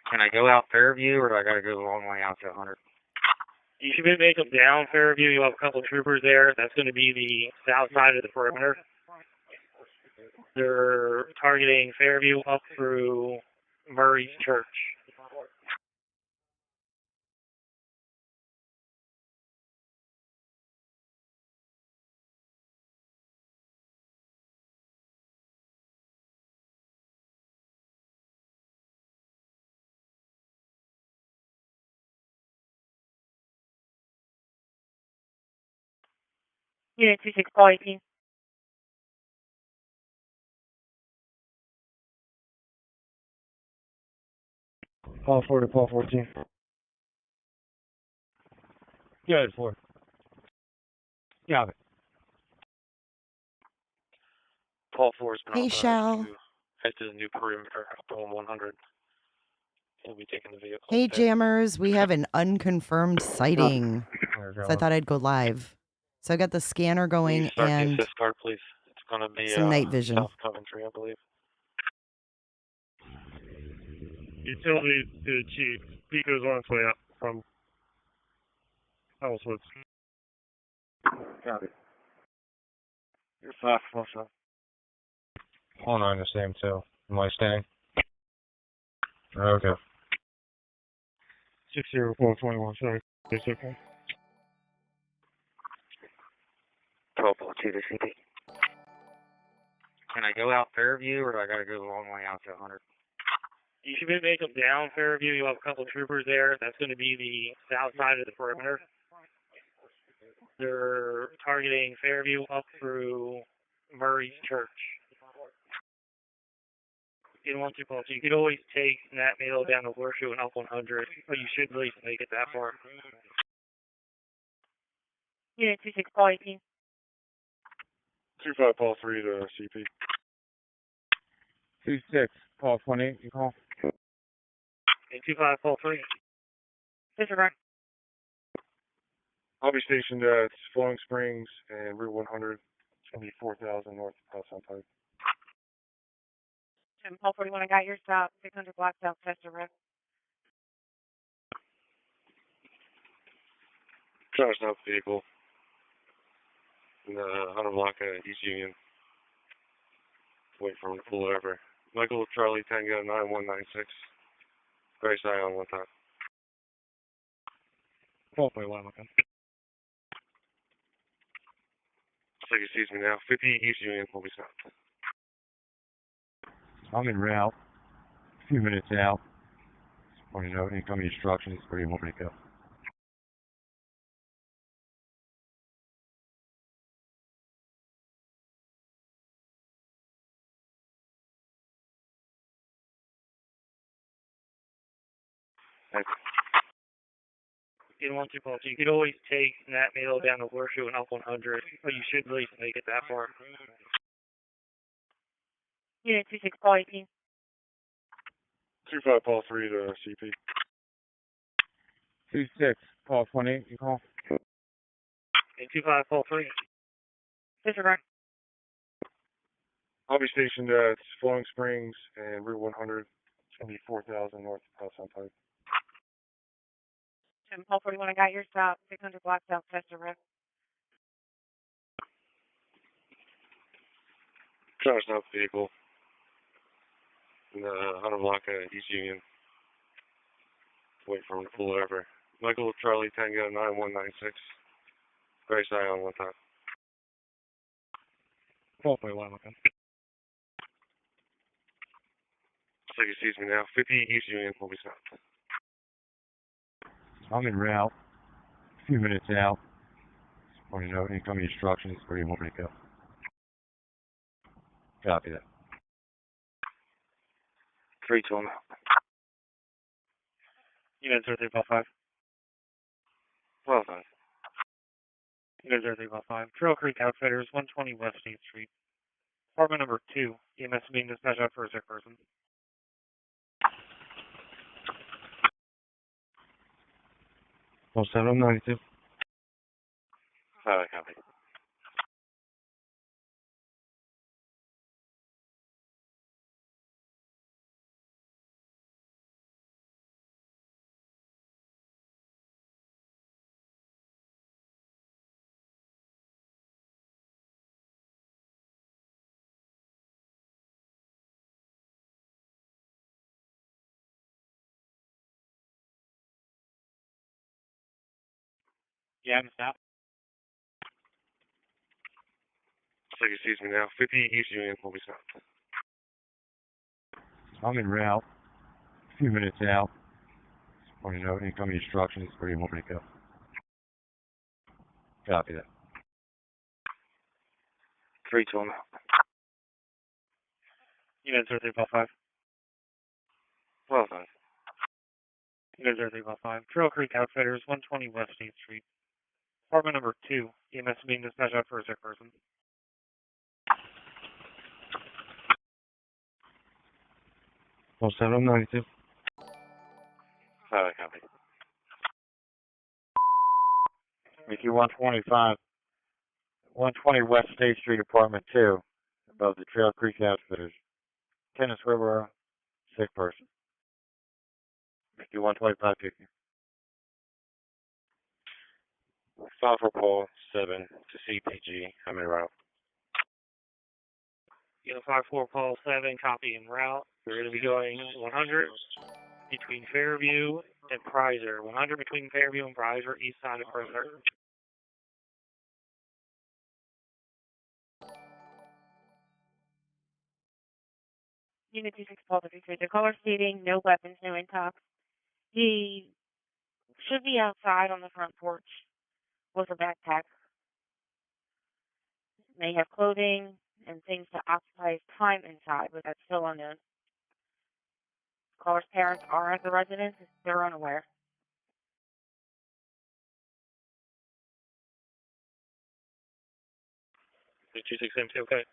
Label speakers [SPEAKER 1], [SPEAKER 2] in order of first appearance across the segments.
[SPEAKER 1] Can I go out Fairview, or do I got to go the long way out to 100?
[SPEAKER 2] You should make them down Fairview. You'll have a couple of troopers there. That's going to be the south side of the perimeter. They're targeting Fairview up through Murray's Church.
[SPEAKER 3] Unit 26, call 18.
[SPEAKER 4] Paul 4 to Paul 14.
[SPEAKER 5] Yeah, it's 4. Yeah.
[SPEAKER 1] Paul 4's been
[SPEAKER 6] Hey, Shell.
[SPEAKER 1] to head to the new perimeter up on 100. We'll be taking the vehicle.
[SPEAKER 6] Hey, Jammers. We have an unconfirmed sighting. So I thought I'd go live. So I got the scanner going
[SPEAKER 1] Start
[SPEAKER 6] and
[SPEAKER 1] the assist card, please. It's going to be
[SPEAKER 6] some night vision.
[SPEAKER 1] South Coventry, I believe.
[SPEAKER 4] Utility to Chief. Pico's on its way up from Housewood.
[SPEAKER 1] Copy. You're 5, 4, 7.
[SPEAKER 5] Hold on, the same too. Am I staying? Okay.
[SPEAKER 4] 60421, sorry. It's okay.
[SPEAKER 1] 1202 to CP. Can I go out Fairview, or do I got to go the long way out to 100?
[SPEAKER 2] You should make them down Fairview. You'll have a couple of troopers there. That's going to be the south side of the perimeter. They're targeting Fairview up through Murray's Church. In 1-2, you could always take Nat Mail down to Horseshoe and up 100, but you should at least make it that far.
[SPEAKER 3] Unit 26, call 18.
[SPEAKER 4] 25 Paul 3 to CP.
[SPEAKER 5] 2-6, Paul 28, you call?
[SPEAKER 2] And 25 Paul 3.
[SPEAKER 3] Disregard.
[SPEAKER 4] I'll be stationed at Flowing Springs and Route 100. It's going to be 4,000 north of South Pike.
[SPEAKER 3] Paul 41, I got your stop. 600 block south, Chester Road.
[SPEAKER 4] Trying to stop the vehicle. In the 100 block at East Union. Wait for him to pull over. Michael Charlie Tango 9196. Grace Eye on 1 time.
[SPEAKER 5] Paul 41, okay.
[SPEAKER 4] Looks like he sees me now. 50 East Union will be stopped.
[SPEAKER 5] I'm en route. A few minutes out. Pointing out incoming instructions. Where do you want me to go?
[SPEAKER 2] In 1-2, you could always take Nat Mail down to Horseshoe and up 100, but you should at least make it that far.
[SPEAKER 3] Unit 26, call 18.
[SPEAKER 4] 25 Paul 3 to CP.
[SPEAKER 5] 2-6, Paul 28, you call?
[SPEAKER 2] And 25 Paul 3.
[SPEAKER 3] Disregard.
[SPEAKER 4] I'll be stationed at Flowing Springs and Route 100. It's going to be 4,000 north of South Pike.
[SPEAKER 3] Paul 41, I got your stop. 600 block south, Chester Road.
[SPEAKER 4] Trying to stop the vehicle. In the 100 block at East Union. Wait for him to pull over. Michael Charlie Tango 9196. Grace Eye on 1 time.
[SPEAKER 5] Paul 41, okay.
[SPEAKER 4] Looks like he sees me now. 50 East Union will be stopped.
[SPEAKER 5] I'm en route. A few minutes out. Pointing out incoming instructions. Where do you want me to go? Copy that.
[SPEAKER 1] 3 to him.
[SPEAKER 2] Unit 3355.
[SPEAKER 1] Well done.
[SPEAKER 2] Unit 3355. Trail Creek Outfitters, 120 West 8th Street. Apartment number 2. EMS being dispatched out for a sick person.
[SPEAKER 5] Well, 792.
[SPEAKER 1] Copy.
[SPEAKER 2] Yeah, I'm stopped.
[SPEAKER 4] Looks like he sees me now. 50 East Union will be stopped.
[SPEAKER 5] I'm en route. A few minutes out. Just pointing out incoming instructions where you want me to go. Copy that.
[SPEAKER 4] 312 now.
[SPEAKER 2] Unit 0355.
[SPEAKER 4] Well done.
[SPEAKER 2] Unit 0355. Trail Creek Outfitters, 120 West 8th Street. Apartment number 2. EMS being dispatched out for a sick person.
[SPEAKER 5] Well, 792.
[SPEAKER 4] Copy.
[SPEAKER 5] Mickey 125. 120 West State Street, Apartment 2. Above the Trail Creek Outfitters. Tennis River, sick person. Mickey 125, take you.
[SPEAKER 4] 5447 to CPG. I'm en route.
[SPEAKER 2] Unit 54 Paul 7, copy en route. We're going to be going 100 between Fairview and Prizer. 100 between Fairview and Prizer, east side of Prizer.
[SPEAKER 3] Unit 26 Paul 33. The caller stating no weapons, no intox. He should be outside on the front porch with a backpack. May have clothing and things to occupy his time inside, but that's still unknown. Caller's parents are at the residence. They're unaware.
[SPEAKER 2] The 26 empty, okay.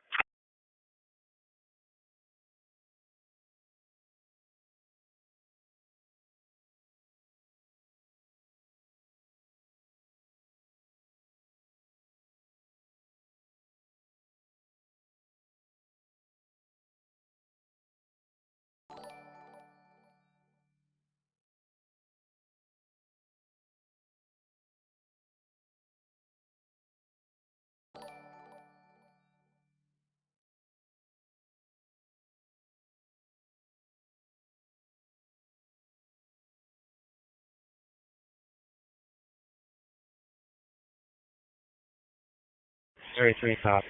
[SPEAKER 5] Area 3 top.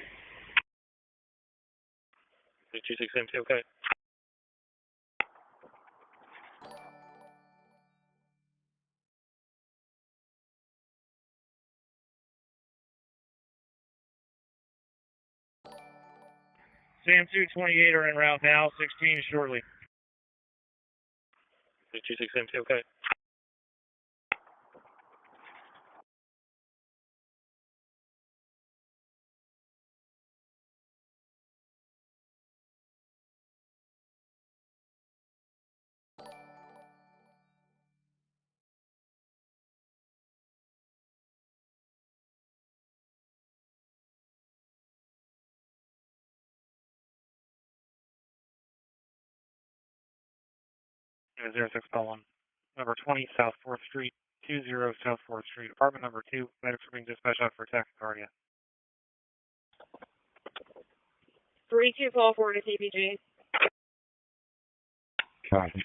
[SPEAKER 2] The 26 empty, okay. Sam 228 are en route now, 16 shortly. The 26 empty, okay. Unit 06 Paul 1. Number 20 South 4th Street, 20 South 4th Street. Apartment number 2. Medics are being dispatched out for tachycardia.
[SPEAKER 3] 32 Paul 4 to CPG.
[SPEAKER 5] Copy.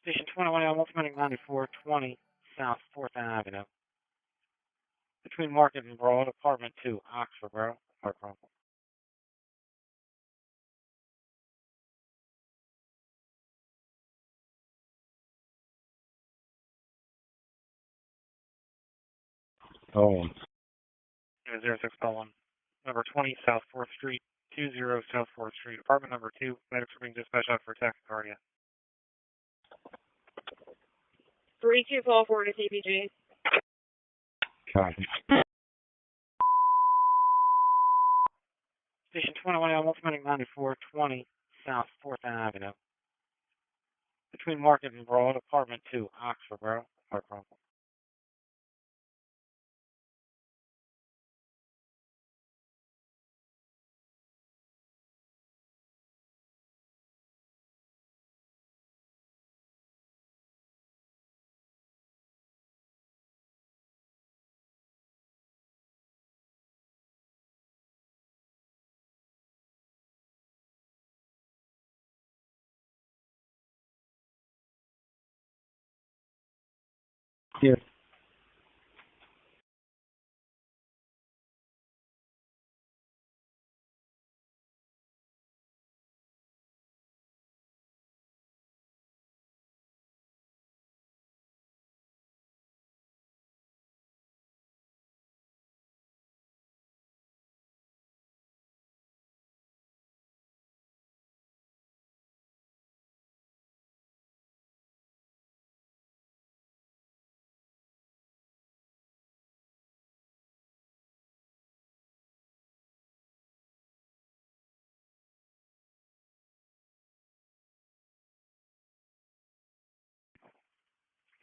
[SPEAKER 2] Station 21 L, multiple 9420 South 4th Avenue. Between Market and Broad, Apartment 2, Oxford, bro.
[SPEAKER 5] Oh,
[SPEAKER 2] Unit 06 Paul 1. Number 20 South 4th Street, 20 South 4th Street. Apartment number 2. Medics are being dispatched out for tachycardia.
[SPEAKER 3] 32 Paul 4 to CPG.
[SPEAKER 5] copy.
[SPEAKER 2] Station 21 L, multiple 9420 South 4th Avenue. Between Market and Broad, Apartment 2, Oxford, bro.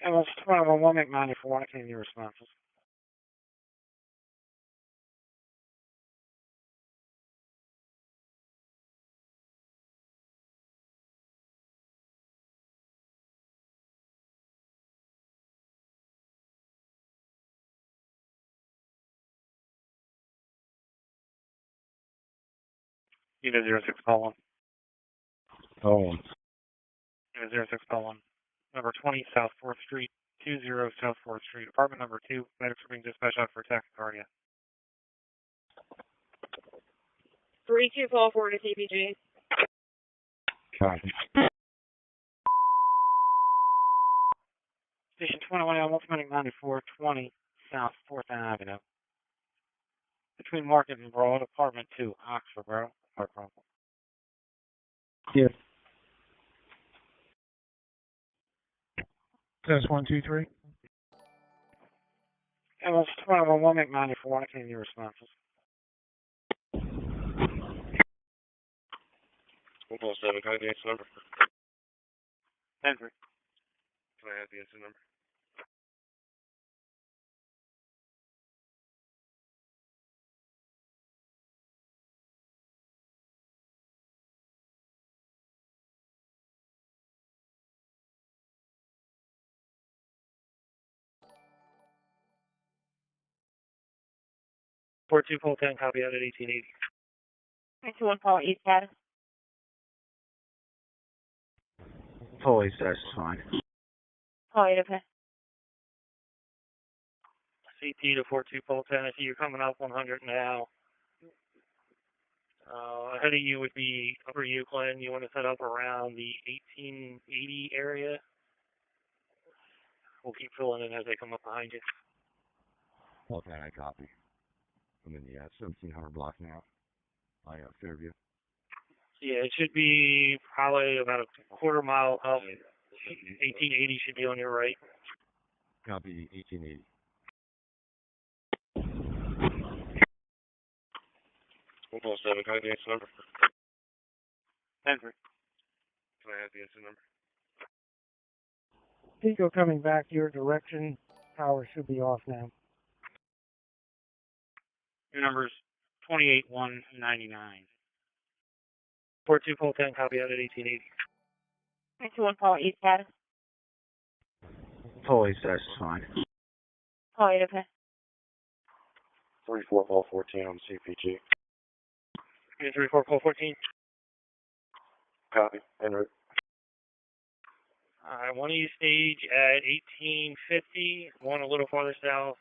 [SPEAKER 2] It was 1201 at 94. I can't hear responses. Unit 06 call 1.
[SPEAKER 5] Oh,
[SPEAKER 2] Unit 06 call 1. Number 20 South 4th Street, 20 South 4th Street, apartment number 2. Medics are being dispatched out for tachycardia.
[SPEAKER 3] 3244 to CPG.
[SPEAKER 5] copy.
[SPEAKER 2] Station 21 L, Medic 9420 South 4th Avenue. Between Market and Broad, apartment 2, Oxford, bro. No problem.
[SPEAKER 5] Yes.
[SPEAKER 2] Test 123. It was 1201 at 94. I can't hear responses.
[SPEAKER 4] 107, can I have the answer number?
[SPEAKER 2] Henry.
[SPEAKER 4] Can I have the answer number?
[SPEAKER 2] Port 2, Pole 10, copy out at 1880.
[SPEAKER 3] 21 call East status.
[SPEAKER 5] Fully that's fine.
[SPEAKER 3] Call 8, okay.
[SPEAKER 2] CT to 42 Pole 10. I see you're coming up 100 now. Ahead of you would be Upper Euclid. You want to set up around the 1880 area. We'll keep filling in as they come up behind you.
[SPEAKER 5] Okay, I copy. I'm in the 1700 block now. I Fairview.
[SPEAKER 2] Yeah, it should be probably about a quarter mile up. 1880 should be on your right.
[SPEAKER 5] Copy 1880.
[SPEAKER 4] 107, can I have the answer number?
[SPEAKER 2] Henry.
[SPEAKER 4] Can I have the answer number?
[SPEAKER 2] Pico coming back your direction. Power should be off now. Your number's 28199. Port 2, Pole 10, copy out at 1880.
[SPEAKER 3] 21 call East status.
[SPEAKER 5] Fully that's fine.
[SPEAKER 3] Call 8, okay.
[SPEAKER 4] 34, call 14 on CPG.
[SPEAKER 2] Unit 34, call 14.
[SPEAKER 4] Copy. En route.
[SPEAKER 2] One of you stage at 1850, one a little farther south,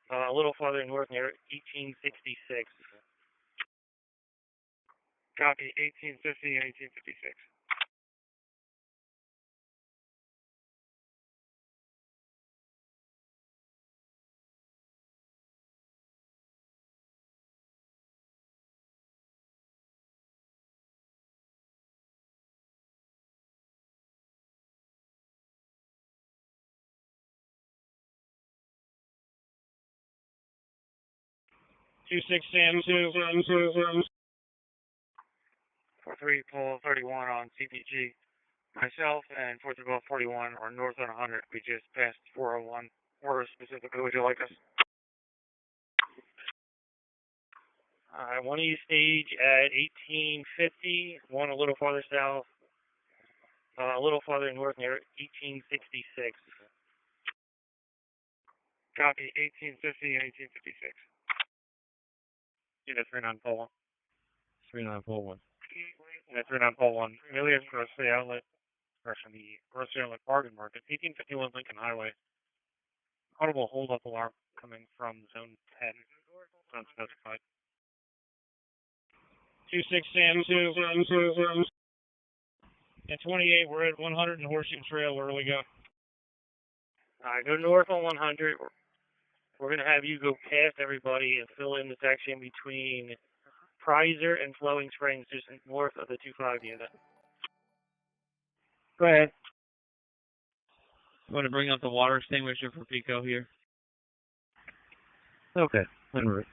[SPEAKER 2] a little farther north near 1866. Copy 1850 and 1856. Two six Sam 43 pole 31 on CPG. Myself and 41 are north on 100. We just passed 401. Where specifically would you like us? One of you stage at 1850, one a little farther south, a little farther north near 1866. Copy 1850 and 1856. Unit 39 pole 1.
[SPEAKER 5] 39 full one.
[SPEAKER 2] Unit 39 pole 1. Amelia's grocery outlet. From the grocery outlet bargain market. 1851 Lincoln Highway. Audible hold up alarm coming from zone 10. Unspecified. 26 Sam 2 at 28. We're at 100 and Horseshoe Trail. Where do we go? Go north on 100. We're going to have you go past everybody and fill in the section between Prizer and Flowing Springs, just north of the 25 unit. Go ahead.
[SPEAKER 7] I'm going to bring up the water extinguisher for Pico here.
[SPEAKER 5] Okay, en route.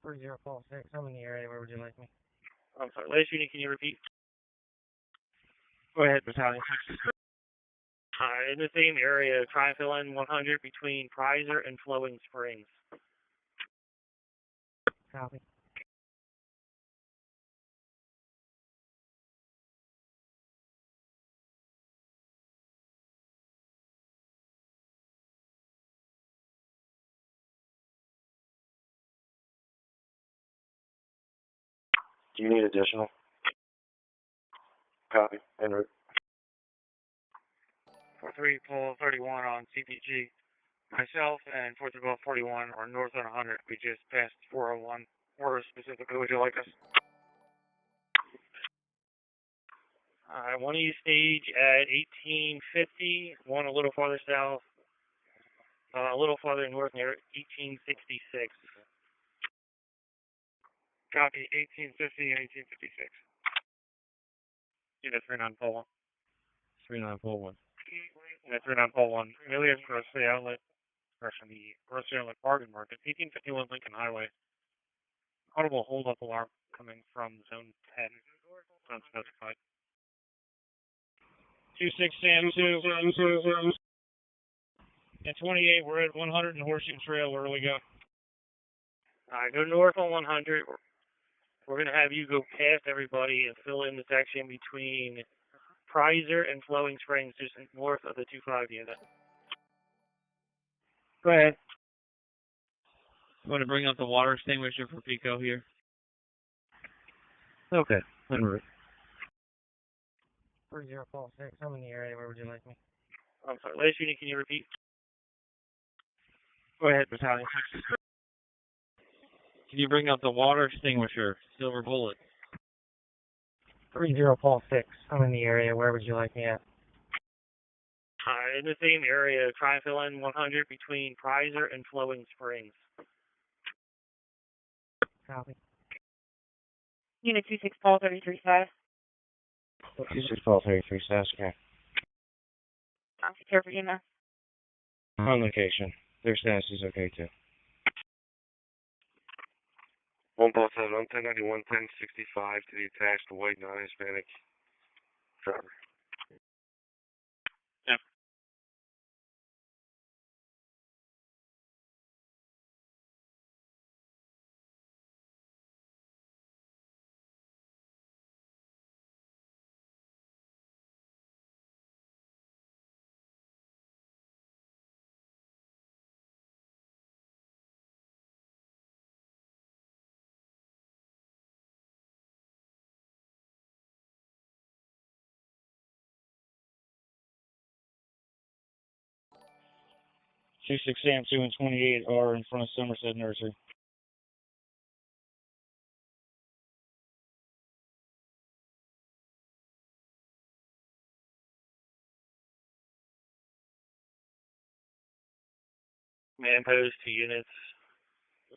[SPEAKER 2] 3046. I'm in the area. Where would you like me? I'm sorry. Last unit, can you repeat? Go ahead, battalion. In the same area, try and fill in 100 between Prizer and Flowing Springs.
[SPEAKER 3] Copy.
[SPEAKER 4] Do you need additional? Copy. En route.
[SPEAKER 2] 43 pull 31 on CPG. Myself and 41 are north on 100. We just passed 401. Where specifically would you like us? One east stage at 1850, one a little farther south, a little farther north near 1866. Copy, 1850 and 1856. Unit 39 pull 1.
[SPEAKER 7] 39 pull 1.
[SPEAKER 2] Unit 39 pull 1. Alias grocery outlet, from the grocery outlet bargain market, 1851 Lincoln Highway. Audible hold up alarm coming from zone 10. Unspecified. 26 Sam 2 at 28, we're at 100 and Horseshoe Trail. Where do we go? Go north on 100. We're going to have you go past everybody and fill in the section between Prizer and Flowing Springs, just north of the 25 unit. Go ahead.
[SPEAKER 7] I'm going to bring up the water extinguisher for Pico here.
[SPEAKER 2] Okay. En route. 3046, I'm in the area. Where would you like me? I'm sorry. Last unit, can you repeat? Go ahead, battalion.
[SPEAKER 7] Can you bring up the water extinguisher, Silver Bullet?
[SPEAKER 2] 3046, I'm in the area. Where would you like me at? In the same area, try and fill in 100 between Prizer and Flowing Springs.
[SPEAKER 3] Copy. Unit 26 Paul 33 status.
[SPEAKER 2] 26 Paul 33 status, okay.
[SPEAKER 3] I'm secure for EMS.
[SPEAKER 2] On location. Their status is okay too.
[SPEAKER 4] 1 Paul 7, on 1091, 1065 to the attached white non-Hispanic driver.
[SPEAKER 2] Yeah. Two 6 Sam 2 and 28 are in front of Somerset Nursery. Man post to units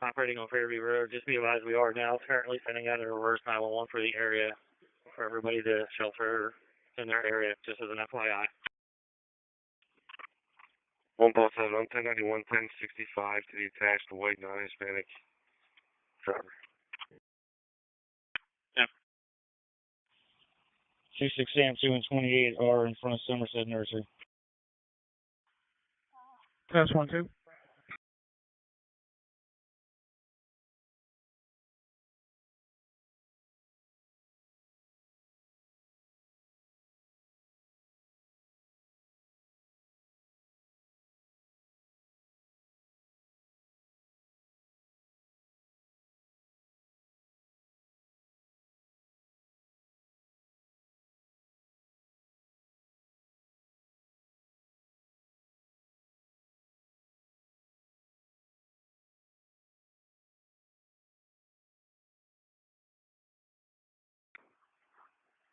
[SPEAKER 2] operating on Fairview Road. Just be advised we are now currently sending out a reverse 911 for the area for everybody to shelter in their area, just as an FYI.
[SPEAKER 4] 1 Paul 7, on 1091, 1065 to the attached white non-Hispanic driver.
[SPEAKER 2] Yeah. 2 6 Sam 2 and 28 are in front of Somerset Nursery. Test 1 2.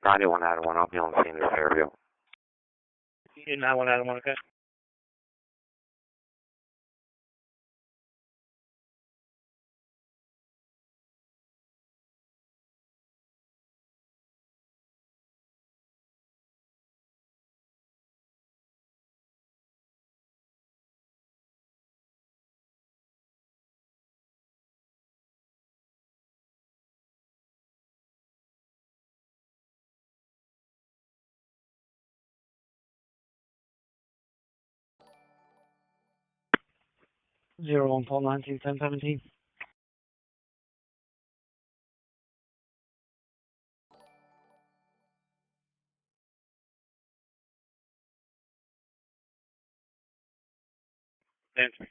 [SPEAKER 5] Ninety-one out of one. I'll be on the scene at Fairview.
[SPEAKER 2] 9 out of 1, okay? 01 Paul 92 1017.
[SPEAKER 1] Answer.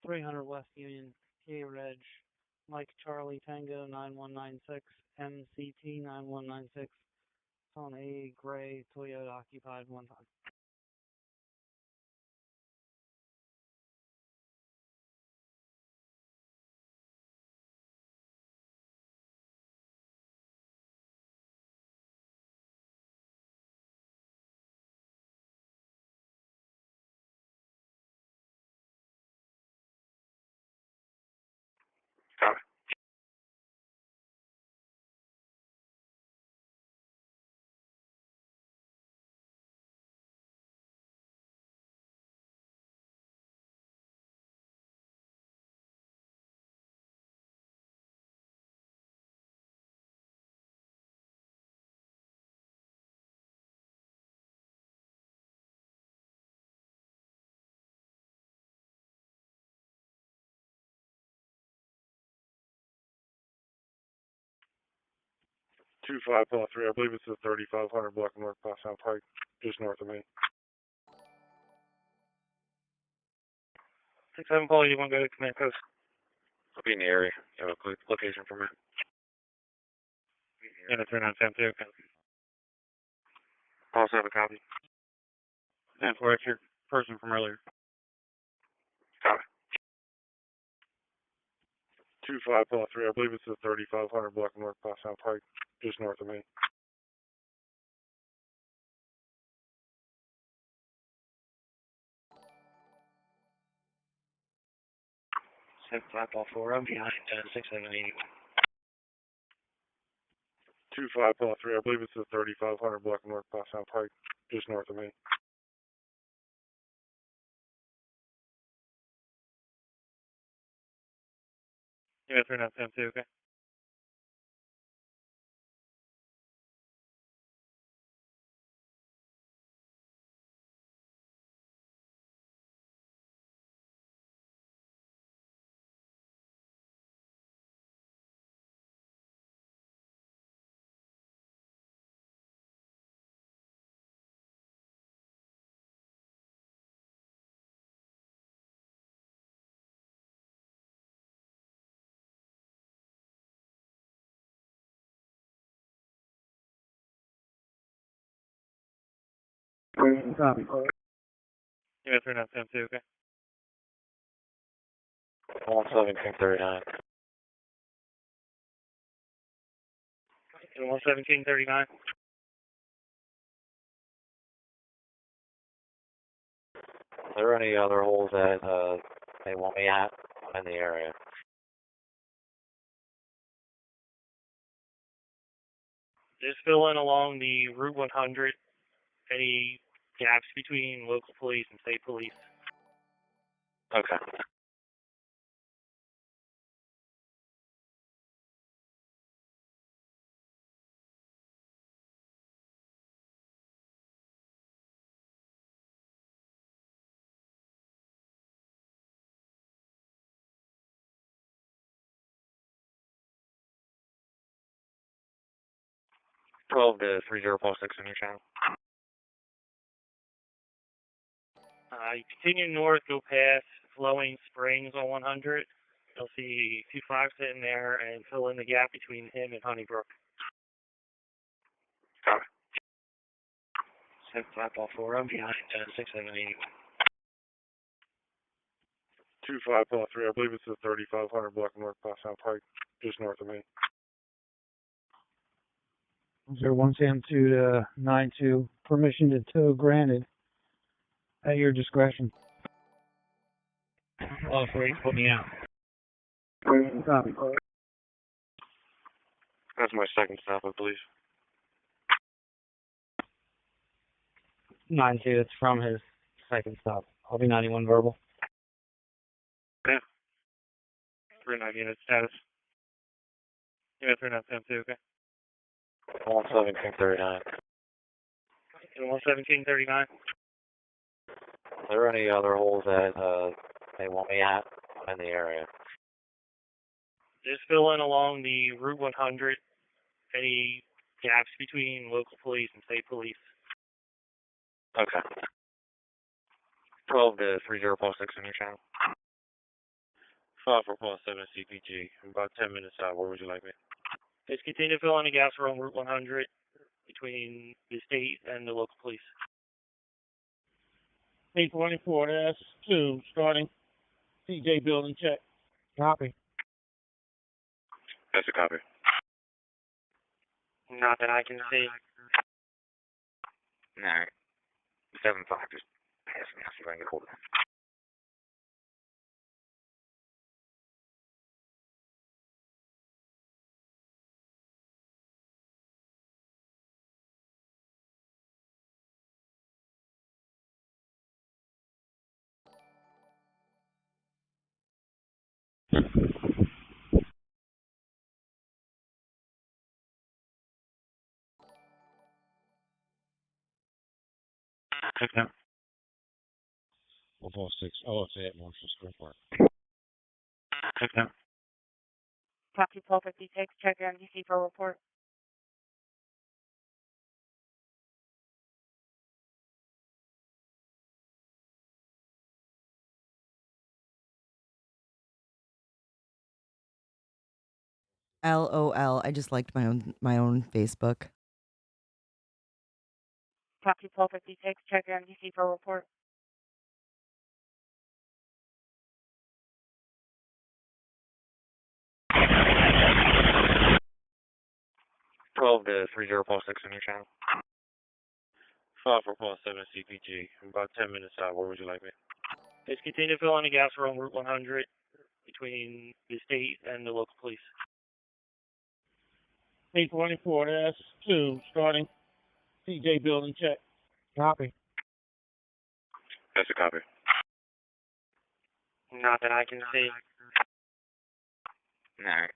[SPEAKER 2] 300 West Union, K Reg, Mike Charlie Tango 9196, MCT 9196, on a gray Toyota occupied 1 time.
[SPEAKER 1] Copy.
[SPEAKER 4] Two five Paul 3, I believe it's the 3500 block North Potsdam Pike, just north of me.
[SPEAKER 2] 67 Paul, you want to go to command post?
[SPEAKER 1] I'll be in the area. You have a quick location for me?
[SPEAKER 2] Yeah, 3972.
[SPEAKER 1] Also have a copy.
[SPEAKER 2] And for your person from earlier.
[SPEAKER 1] Copy.
[SPEAKER 4] Two five Paul 3, I believe it's the 3500 block North Potsdam Pike, just north of me.
[SPEAKER 1] Five Paul 4, I'm behind 678.
[SPEAKER 4] Two five Paul 3, I believe it's the 3500 block North Potsdam Pike, just north of me.
[SPEAKER 2] Yeah, 3972, okay.
[SPEAKER 5] Copy.
[SPEAKER 2] Yeah, 3972, okay.
[SPEAKER 1] 11739.
[SPEAKER 2] And 11739.
[SPEAKER 1] Are there any other holes that they want me at in the area?
[SPEAKER 2] Just fill in along the Route 100, any gaps between local police and state police.
[SPEAKER 1] Okay. Twelve to 3046 in your channel.
[SPEAKER 2] You continue north, go past Flowing Springs on 100. You'll see 2 flags sitting there and fill in the gap between him and Honeybrook.
[SPEAKER 1] Copy. 5 Paul 4, I'm behind 678.
[SPEAKER 4] Two five Paul 3, I believe it's the 3500 block North Potsdam Pike, just north of me.
[SPEAKER 2] 0172 to 92. Permission to tow granted at your discretion. Oh, so he's putting me out.
[SPEAKER 5] Copy.
[SPEAKER 4] That's my second stop, I believe.
[SPEAKER 2] 92, that's from his second stop. I'll be 91 verbal.
[SPEAKER 4] Yeah. 39 unit status.
[SPEAKER 2] Yeah, 3972, okay.
[SPEAKER 1] 11739.
[SPEAKER 2] And 11739.
[SPEAKER 1] Are there any other holes that they want me at in the area.
[SPEAKER 2] Just fill in along the Route 100, any gaps between local police and state police.
[SPEAKER 1] Okay. 12 to 3046 on your channel.
[SPEAKER 4] 5447 CPG. I'm about 10 minutes out. Where would you like me?
[SPEAKER 2] Just continue to fill in the gaps along Route 100 between the state and the local police.
[SPEAKER 8] 824 S2 starting. CJ building check. Copy.
[SPEAKER 4] That's a copy.
[SPEAKER 2] Not that I can see.
[SPEAKER 1] Alright. 7-5, just pass me. I'll see if I can get hold of it.
[SPEAKER 5] Okay.
[SPEAKER 4] 446. Oh, it's at Marshall Square Park.
[SPEAKER 5] Okay.
[SPEAKER 3] Copy 1256, check your MDC for report.
[SPEAKER 6] LOL. I just liked my own Facebook.
[SPEAKER 3] Copy 1256, check your MDC for report.
[SPEAKER 1] Twelve to 3046 on your channel.
[SPEAKER 4] 5447 CPG. I'm about 10 minutes out. Where would you like me?
[SPEAKER 2] Just continue to fill in the gaps along Route 100 between the state and the local police.
[SPEAKER 8] 824 S2 starting. CJ building check. Copy.
[SPEAKER 4] That's a copy.
[SPEAKER 2] Not that I can see.
[SPEAKER 1] Alright.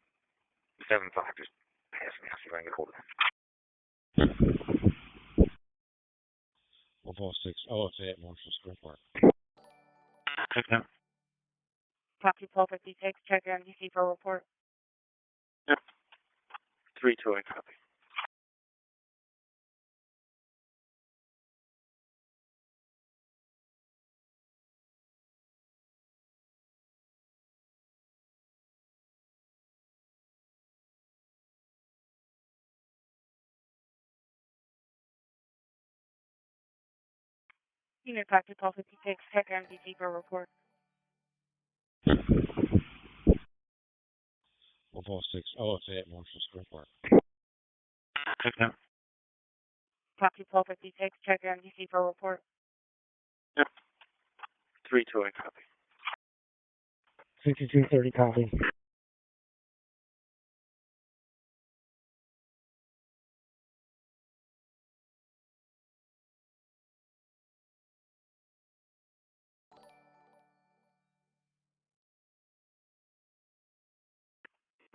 [SPEAKER 1] 7-5, just pass me. I'll see if I can get hold of it.
[SPEAKER 4] 446. Oh, it's at Marshall Square Park.
[SPEAKER 5] Okay.
[SPEAKER 3] Copy 1256, check your MDC for report.
[SPEAKER 4] 328 copy.
[SPEAKER 3] Unit Copy 1256, check your MDC for report.
[SPEAKER 4] 446. Oh, it's at Marshall Square Park.
[SPEAKER 5] Okay.
[SPEAKER 3] Copy 1256, check your MDC for report.
[SPEAKER 4] 328 copy.
[SPEAKER 8] 6230 copy.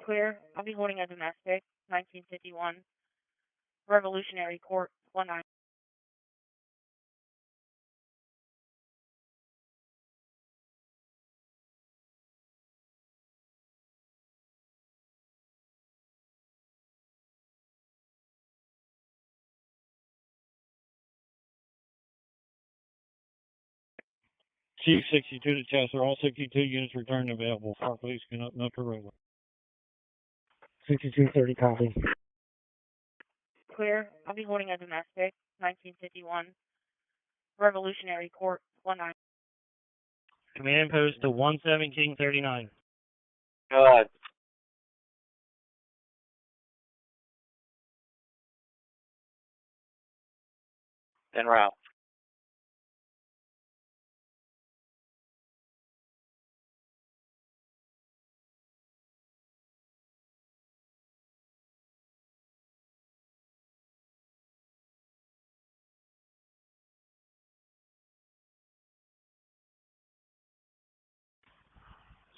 [SPEAKER 3] Clear. I'll be holding a domestic, 1951. Revolutionary Court, 19.
[SPEAKER 8] Chief 62 to Chester. All 62 units returned available. Park police can open up the roadway. 6230 copy.
[SPEAKER 3] Clear. I'll be holding a domestic, 1951. Revolutionary Court, 19.
[SPEAKER 2] Command post to 11739.
[SPEAKER 1] Good. En route.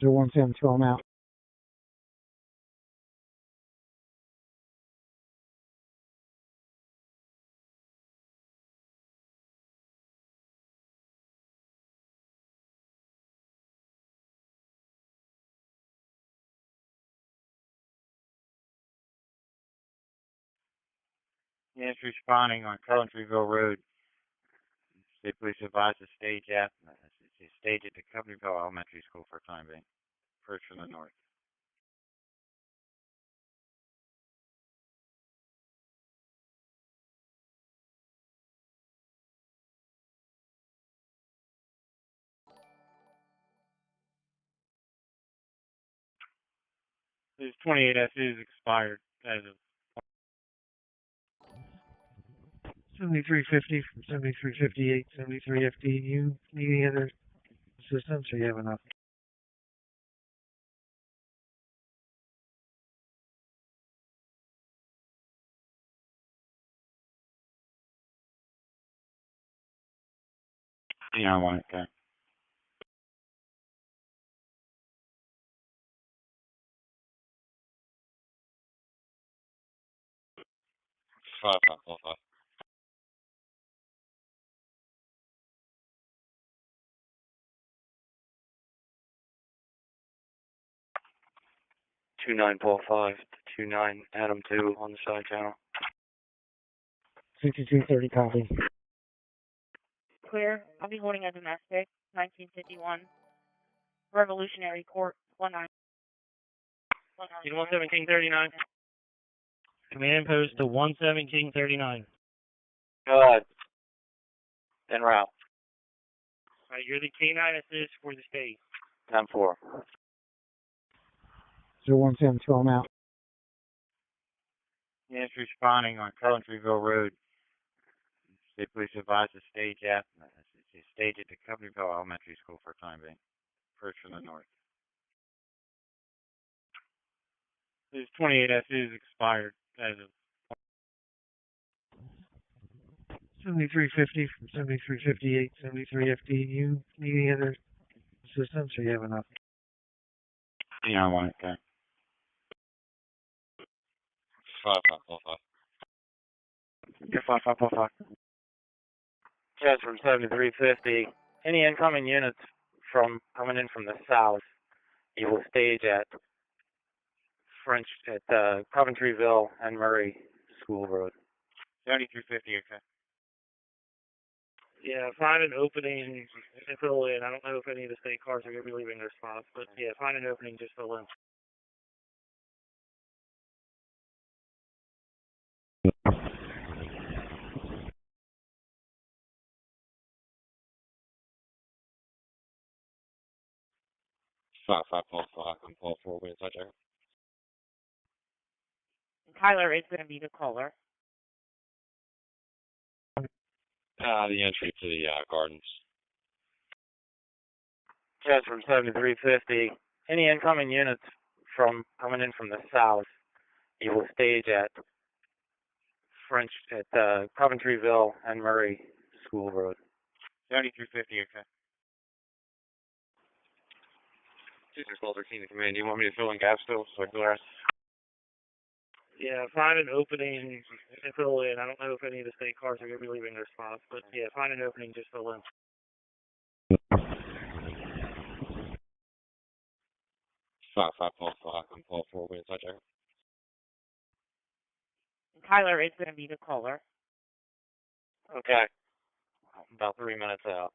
[SPEAKER 8] So 172, I'm out.
[SPEAKER 5] Units responding on Coventryville Road. State Police advise the stage at the stage at the Coventryville Elementary School for time being. First from the north.
[SPEAKER 8] This 28S is expired as of 7350 from 7358, 73 FDU. Need any other assistance or you have enough?
[SPEAKER 5] Yeah, I want it, okay.
[SPEAKER 4] 5545.
[SPEAKER 1] 2945 to 29 Adam 2 on the side channel.
[SPEAKER 8] 6230 copy.
[SPEAKER 3] Clear. I'll be holding a domestic, 1951. Revolutionary Court, 19.
[SPEAKER 2] You 11739.
[SPEAKER 8] Command post to 11739.
[SPEAKER 1] Go ahead. En route.
[SPEAKER 2] Alright, you're the K9 assist for the state.
[SPEAKER 1] 10-4.
[SPEAKER 8] 0172, I'm out.
[SPEAKER 5] Units responding on Coventryville Road. State Police advise the stage at the stage at the Coventryville Elementary School for time being. First from the north.
[SPEAKER 8] This 28S is expired as of 7350 from 7358, 73 FDU. Need any other assistance or you have enough?
[SPEAKER 5] Yeah, I want it, okay.
[SPEAKER 4] 5545.
[SPEAKER 5] Yeah, 5545.
[SPEAKER 1] Jazz from 7350. Any incoming units coming in from the south, you will stage at Coventryville and Murray School Road.
[SPEAKER 5] 7350, okay.
[SPEAKER 2] Yeah, find an opening and fill in. I don't know if any of the state cars are going to be leaving their spots, but yeah, find an opening, just fill in.
[SPEAKER 4] Five four five. I'm call for wind touch air.
[SPEAKER 3] Tyler is going to be the caller.
[SPEAKER 4] The entry to the gardens.
[SPEAKER 1] Jazz from 7350. Any incoming units coming in from the south, you will stage at Coventryville and Murray School Road.
[SPEAKER 5] 7350, okay.
[SPEAKER 4] 2613 to command. Do you want me to fill in gaps still? So I can rest?
[SPEAKER 2] Yeah, find an opening and fill in. I don't know if any of the state cars are going to be leaving their spots, but yeah, find an opening, just fill in.
[SPEAKER 4] 5545. I'm call for wind touch air.
[SPEAKER 3] Tyler is going to be the caller.
[SPEAKER 1] Okay. About 3 minutes out.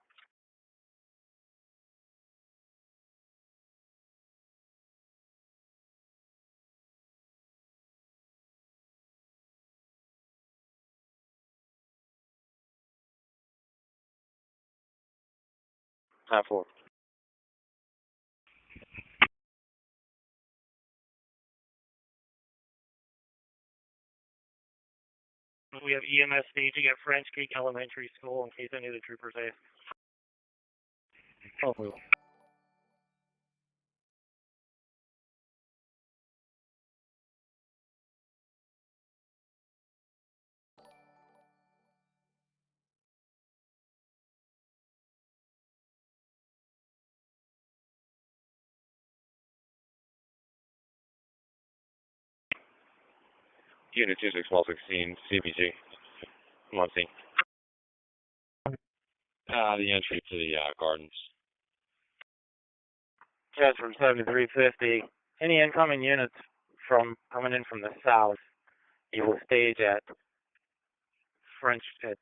[SPEAKER 1] Time 4.
[SPEAKER 2] We have EMS staging at French Creek Elementary School in case any of the troopers ask.
[SPEAKER 8] Oh,
[SPEAKER 4] Unit 26116, CBG. Muncie. The entry to the gardens.
[SPEAKER 1] Jazz from 7350. Any incoming units coming in from the south, you will stage at French at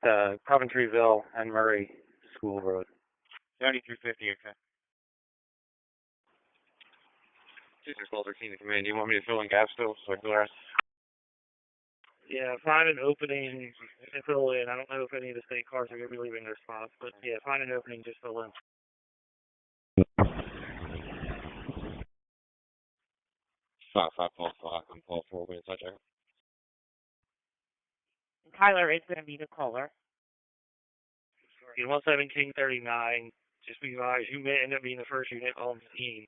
[SPEAKER 1] Coventryville and Murray School Road.
[SPEAKER 5] 7350, okay.
[SPEAKER 4] 2613 to command. Do you want me to fill in gaps still? So I can go
[SPEAKER 2] Yeah, find an opening and fill in. I don't know if any of the state cars are going to be leaving their spots, but yeah, find an opening, just fill in.
[SPEAKER 4] 5 call 5 and call 4 when it's touchdown.
[SPEAKER 3] Tyler is going to be the caller.
[SPEAKER 2] In 11739, just be advised, you may end up being the first unit on the scene.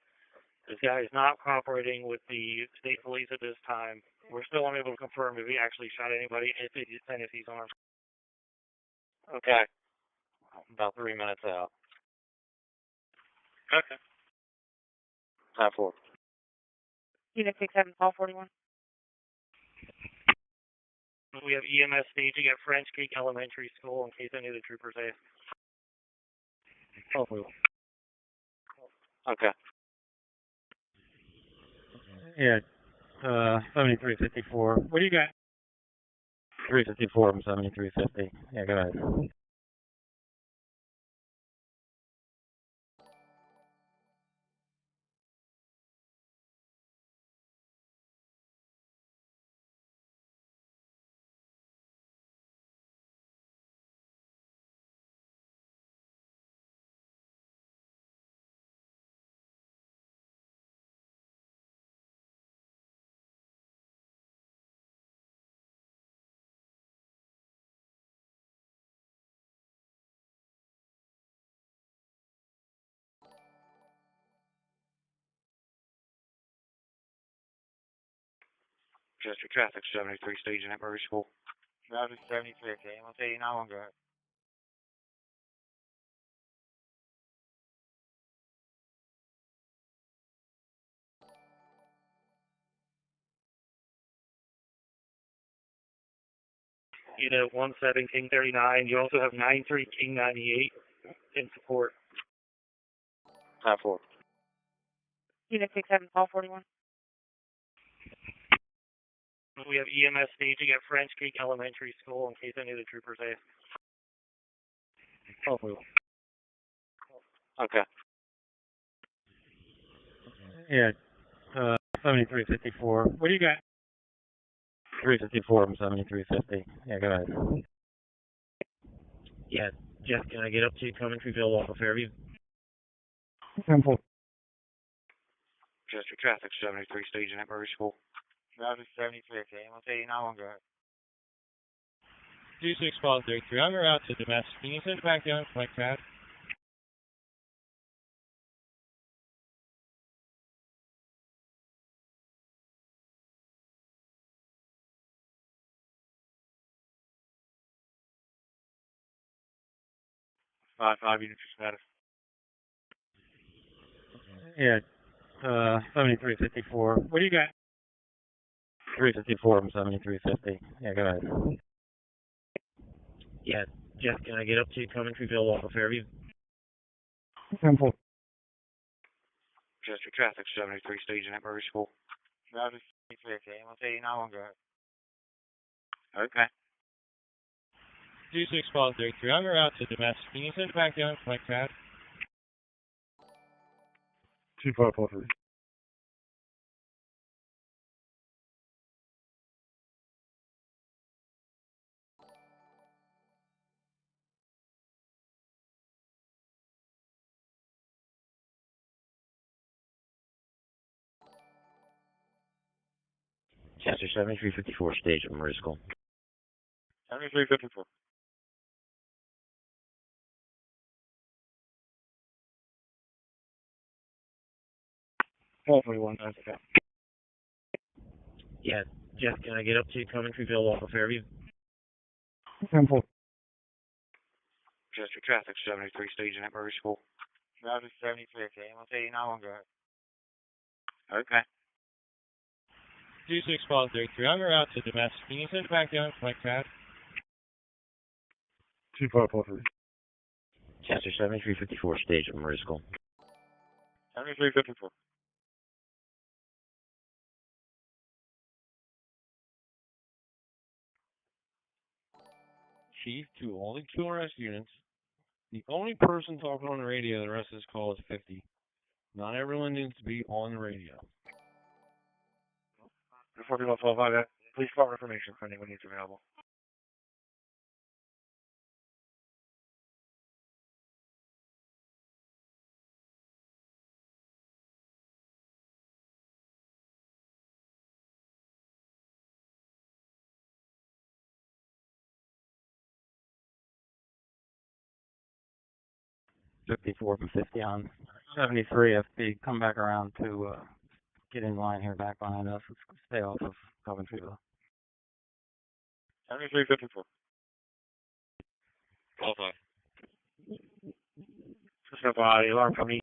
[SPEAKER 2] This guy is not cooperating with the state police at this time. We're still unable to confirm if he actually shot anybody and if he's armed.
[SPEAKER 1] Okay. About 3 minutes out.
[SPEAKER 2] Okay.
[SPEAKER 1] Time 4.
[SPEAKER 3] Unit 67, call 41.
[SPEAKER 2] We have EMS staging at French Creek Elementary School in case any of the troopers ask.
[SPEAKER 1] Oh, okay. Yeah, 7354. What do you got? 354 from 7350. Yeah, go ahead.
[SPEAKER 4] Chester traffic 73 staging at Murray School.
[SPEAKER 5] 73, okay. 189, go ahead.
[SPEAKER 2] Unit 17 King 39. You also have 93 King 98 in support.
[SPEAKER 1] Time 4.
[SPEAKER 3] Unit 67, call 41.
[SPEAKER 2] We have EMS staging at French Creek Elementary School in case any of the troopers ask.
[SPEAKER 1] Oh, okay. Yeah, 7354. What do you got? 354 from 7350. Yeah, go ahead.
[SPEAKER 2] Yeah, Jeff, can I get up to Coventryville off of Fairview?
[SPEAKER 1] Simple.
[SPEAKER 4] Chester traffic 73 staging at Murray School.
[SPEAKER 5] 73, okay. 189, go ahead.
[SPEAKER 7] 2633. I'm out to domestic. Can you send it back down to my cat?
[SPEAKER 5] Five units for status.
[SPEAKER 1] Yeah, 7354. What do you got? 354 from 7350. Yeah, go ahead.
[SPEAKER 2] Yeah, Jeff, can I get up to Coventryville off of Fairview?
[SPEAKER 1] Simple.
[SPEAKER 4] Chester traffic 73 staging at Murray School.
[SPEAKER 5] 73, okay. 189, go ahead.
[SPEAKER 1] Okay.
[SPEAKER 7] 2633. I'm out to domestic. Can you send it back down to my cat?
[SPEAKER 1] 2543.
[SPEAKER 2] Chester 7354 stage at Murray School.
[SPEAKER 5] 7354.
[SPEAKER 1] Call 41, that's okay.
[SPEAKER 2] Yeah, Jeff, can I get up to Coventryville off of Fairview?
[SPEAKER 1] Simple.
[SPEAKER 4] Chester traffic 73 staging at Murray School.
[SPEAKER 5] 73, okay. 189, go ahead.
[SPEAKER 1] Okay.
[SPEAKER 7] 2633. I'm out to domestic. Can you send it back down to my cat?
[SPEAKER 1] 2543.
[SPEAKER 2] Chester 7354 stage at Murray School.
[SPEAKER 5] 7354.
[SPEAKER 8] Chief to all the QRS units. The only person talking on the radio the rest of this call is 50. Not everyone needs to be on the radio.
[SPEAKER 4] 4112, please follow information if anyone needs available.
[SPEAKER 1] Fifty-four from 50 on 73 FB. Come back around to get in line here back behind us. Let's stay off of Coventryville.
[SPEAKER 4] 7354. 12-5.
[SPEAKER 2] Just up the alarm company.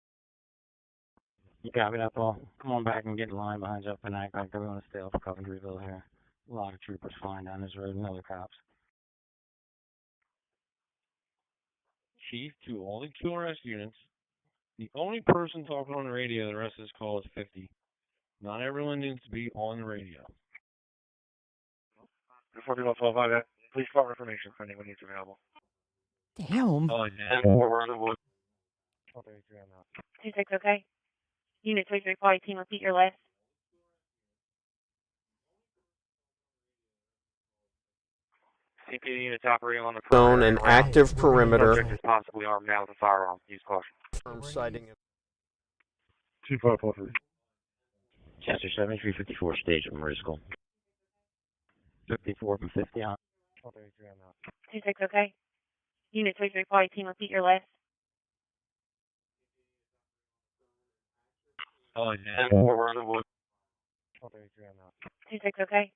[SPEAKER 1] You copy that, Paul? Come on back and get in line behind you up in that. We want to stay off of Coventryville here. A lot of troopers flying down this road and other cops.
[SPEAKER 8] Chief to all the QRS units. The only person talking on the radio the rest of this call is 50. Not everyone needs to be on the radio.
[SPEAKER 4] 4112, please follow information if anyone needs available.
[SPEAKER 6] Damn.
[SPEAKER 4] Oh, yeah. 1233 on that.
[SPEAKER 3] 26, okay. Unit 335, team, repeat your list.
[SPEAKER 1] CPD units operating on the
[SPEAKER 9] Zone and active perimeter.
[SPEAKER 1] Subject is possibly armed now with a firearm. Use caution.
[SPEAKER 9] Sighting.
[SPEAKER 4] 2543.
[SPEAKER 1] Chester 7354, stage from Mariscal. 54 from 50 on.
[SPEAKER 4] 1233 on that.
[SPEAKER 3] 26, okay. Unit 335, team, repeat your list.
[SPEAKER 4] Oh, yeah. 1233 on that.
[SPEAKER 3] 26, okay.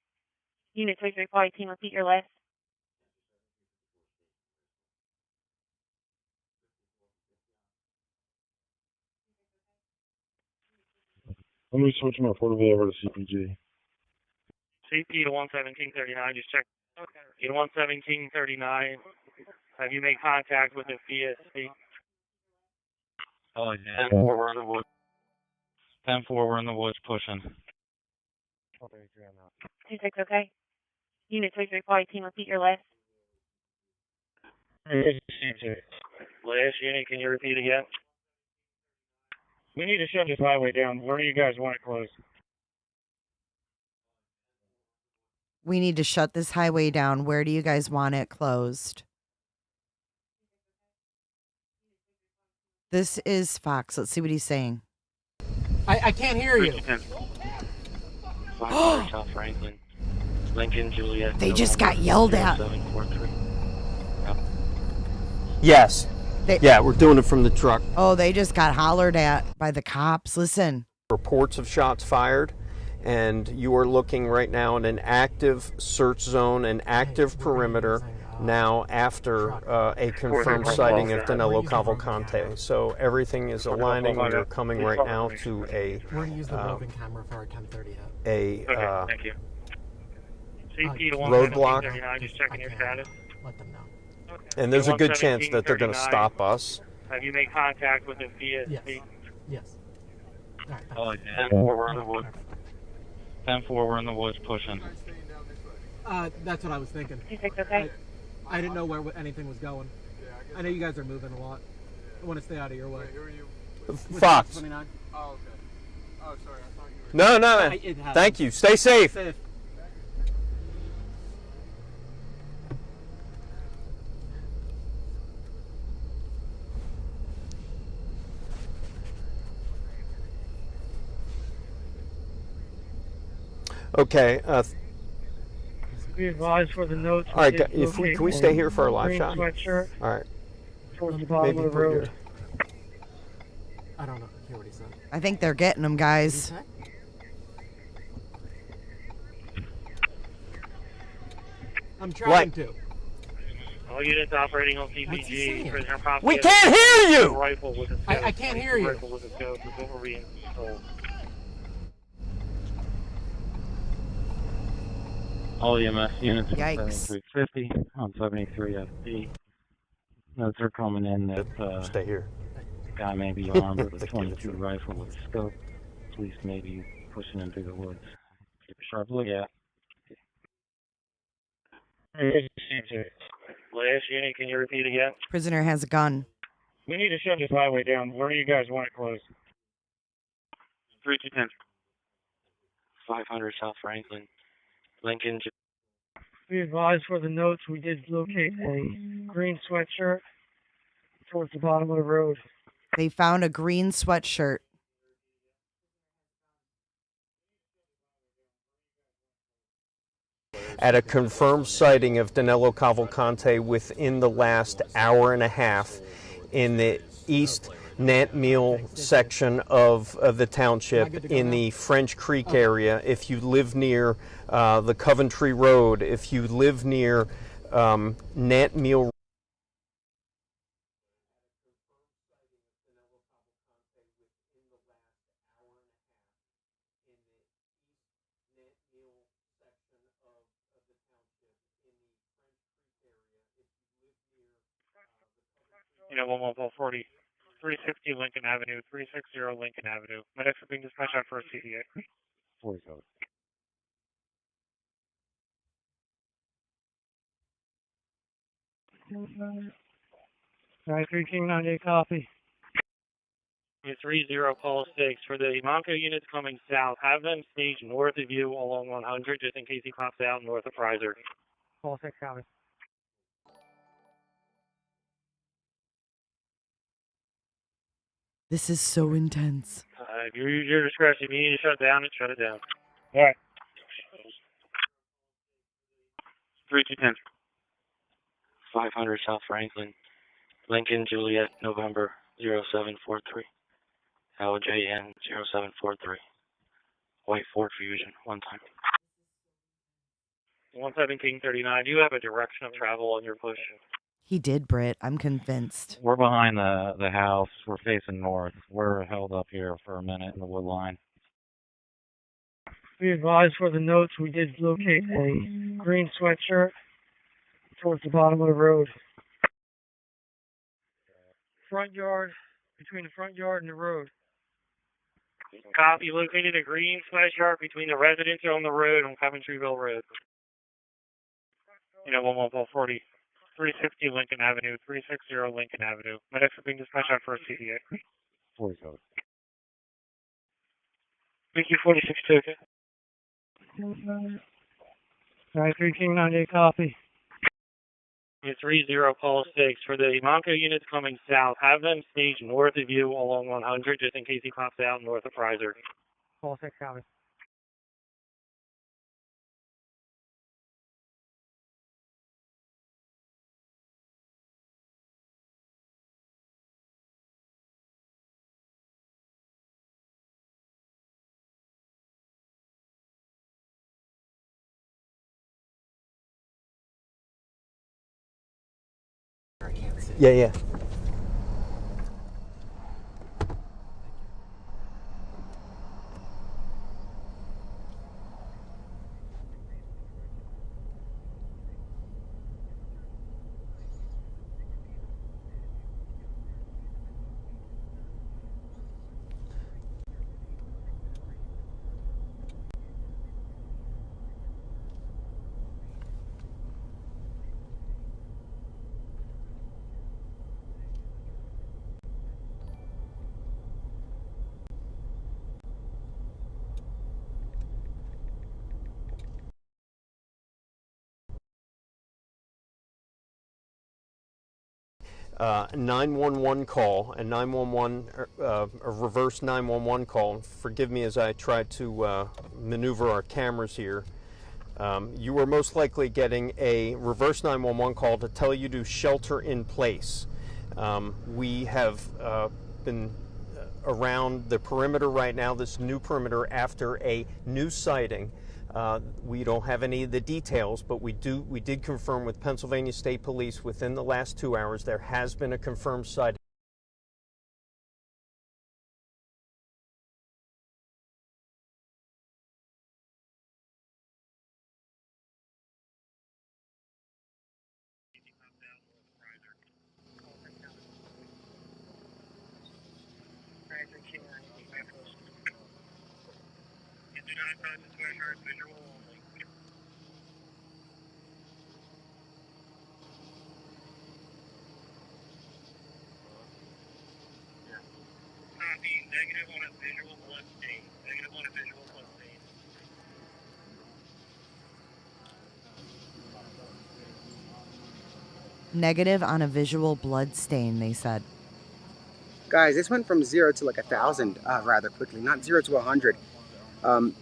[SPEAKER 3] Unit 335, team, repeat your list.
[SPEAKER 4] Let me switch my portable over to CPG.
[SPEAKER 2] CP to 11739, just check. Okay. To 11739, have you made contact with the VSC?
[SPEAKER 1] Oh, yeah. 10-4, we're in the woods. 10-4, we're in the woods pushing.
[SPEAKER 4] 1233 on that.
[SPEAKER 3] 26, okay. Unit 335, team, repeat your list.
[SPEAKER 2] Last unit, can you repeat again? We need to shut this highway down. Where do you guys want it closed?
[SPEAKER 6] We need to shut this highway down. Where do you guys want it closed? This is Fox. Let's see what he's saying.
[SPEAKER 10] I can't hear you.
[SPEAKER 1] South Franklin. Lincoln, Juliet.
[SPEAKER 6] They just got yelled at.
[SPEAKER 1] 743.
[SPEAKER 9] Yes. Yeah, we're doing it from the truck.
[SPEAKER 6] Oh, they just got hollered at by the cops. Listen.
[SPEAKER 9] Reports of shots fired, and you are looking right now at an active search zone, an active perimeter now after a confirmed sighting of Danelo Cavalcante. So everything is aligning. We are coming right now to a
[SPEAKER 10] We're going to use the roving camera for our 1030 hit.
[SPEAKER 2] Okay, thank you. CP to
[SPEAKER 9] roadblock.
[SPEAKER 2] 11739, just checking your status.
[SPEAKER 10] Let them know.
[SPEAKER 2] Okay.
[SPEAKER 9] And there's a good chance that they're going to stop us.
[SPEAKER 2] Have you made contact with the VSC?
[SPEAKER 10] Yes. Yes. All right,
[SPEAKER 1] Oh, yeah. 10-4, we're in the woods. 10-4, we're in the woods pushing.
[SPEAKER 10] That's what I was thinking.
[SPEAKER 3] 26, okay.
[SPEAKER 10] I didn't know where anything was going. I know you guys are moving a lot. I want to stay out of your way.
[SPEAKER 4] Who are you?
[SPEAKER 9] Fox.
[SPEAKER 10] 29.
[SPEAKER 4] Oh, okay. Oh, sorry. I thought you were...
[SPEAKER 9] No. Thank you. Stay safe.
[SPEAKER 10] Safe.
[SPEAKER 9] Okay.
[SPEAKER 2] Be advised for the notes.
[SPEAKER 9] All right. Can we stay here for our live shot?
[SPEAKER 2] Sweatshirt
[SPEAKER 9] All right.
[SPEAKER 2] towards the bottom of the road.
[SPEAKER 10] I don't know. Hear what he said.
[SPEAKER 6] I think they're getting them, guys.
[SPEAKER 10] I'm trying to.
[SPEAKER 2] All units operating on CPG. Prisoner property.
[SPEAKER 9] We can't hear you!
[SPEAKER 2] Rifle with a scope.
[SPEAKER 10] I can't hear you.
[SPEAKER 2] Rifle with a scope is what we're being told.
[SPEAKER 1] All EMS units
[SPEAKER 6] Yikes.
[SPEAKER 1] 7350 on 73 FD. Notes are coming in that
[SPEAKER 9] Stay here.
[SPEAKER 1] the guy may be armed with a 22 rifle with a scope. Police may be pushing him through the woods. Keep a sharp look at.
[SPEAKER 2] Last unit, can you repeat again?
[SPEAKER 6] Prisoner has a gun.
[SPEAKER 2] We need to shut this highway down. Where do you guys want it closed?
[SPEAKER 1] 3210. 500 South Franklin. Lincoln.
[SPEAKER 2] Be advised for the notes, we did locate a green sweatshirt towards the bottom of the road.
[SPEAKER 6] They found a green sweatshirt.
[SPEAKER 9] At a confirmed sighting of Danelo Cavalcante within the last hour and a half in the East Nantmeal section of the township in the French Creek area. If you live near the Coventry Road, if you live near Nantmeal.
[SPEAKER 2] You know, 11440, 360 Lincoln Avenue, 360 Lincoln Avenue. Medics are being dispatched out for a CDA.
[SPEAKER 5] 47.
[SPEAKER 2] Alright, 3 King 98, copy. 30 call 6. For the Monco units coming south, have them staged north of you along 100 just in case he pops out north of Fraser. Call 6, copy.
[SPEAKER 6] This is so intense.
[SPEAKER 2] If you use your discretion, if you need to shut down it, shut it down. Alright.
[SPEAKER 1] 3210. 500 South Franklin. Lincoln Juliet November 0743. LJN 0743. White Ford Fusion, one time.
[SPEAKER 2] 117 39. Do you have a direction of travel on your push?
[SPEAKER 6] He did, Britt. I'm convinced.
[SPEAKER 5] We're behind the house. We're facing north. We're held up here for a minute in the wood line.
[SPEAKER 2] Be advised for the notes, we did locate a green sweatshirt towards the bottom of the road. Front yard, between the front yard and the road. Copy, located a green sweatshirt between the residence on the road on Coventryville Road. You know, 11440, 360 Lincoln Avenue, 360 Lincoln Avenue. Medics are being dispatched out for a CDA.
[SPEAKER 5] 47.
[SPEAKER 2] BQ 46 Alright, 3 King 98, copy. 30 call 6. For the Monco units coming south, have them staged north of you along 100 just in case he pops out north of Fraser. Call 6, copy.
[SPEAKER 9] Yeah. A 911 call, a 911, a reverse 911 call. Forgive me as I try to maneuver our cameras here. You are most likely getting a reverse 911 call to tell you to shelter in place. We have been around the perimeter right now, this new perimeter after a new sighting. We don't have any of the details, but we did confirm with Pennsylvania State Police within the last 2 hours there has been a confirmed sighting.
[SPEAKER 2] Copy. Negative on a visual blood stain. Negative on a visual blood stain.
[SPEAKER 6] Negative on a visual blood stain, they said.
[SPEAKER 11] Guys, this went from 0 to like 1,000 rather quickly, not 0 to 100. So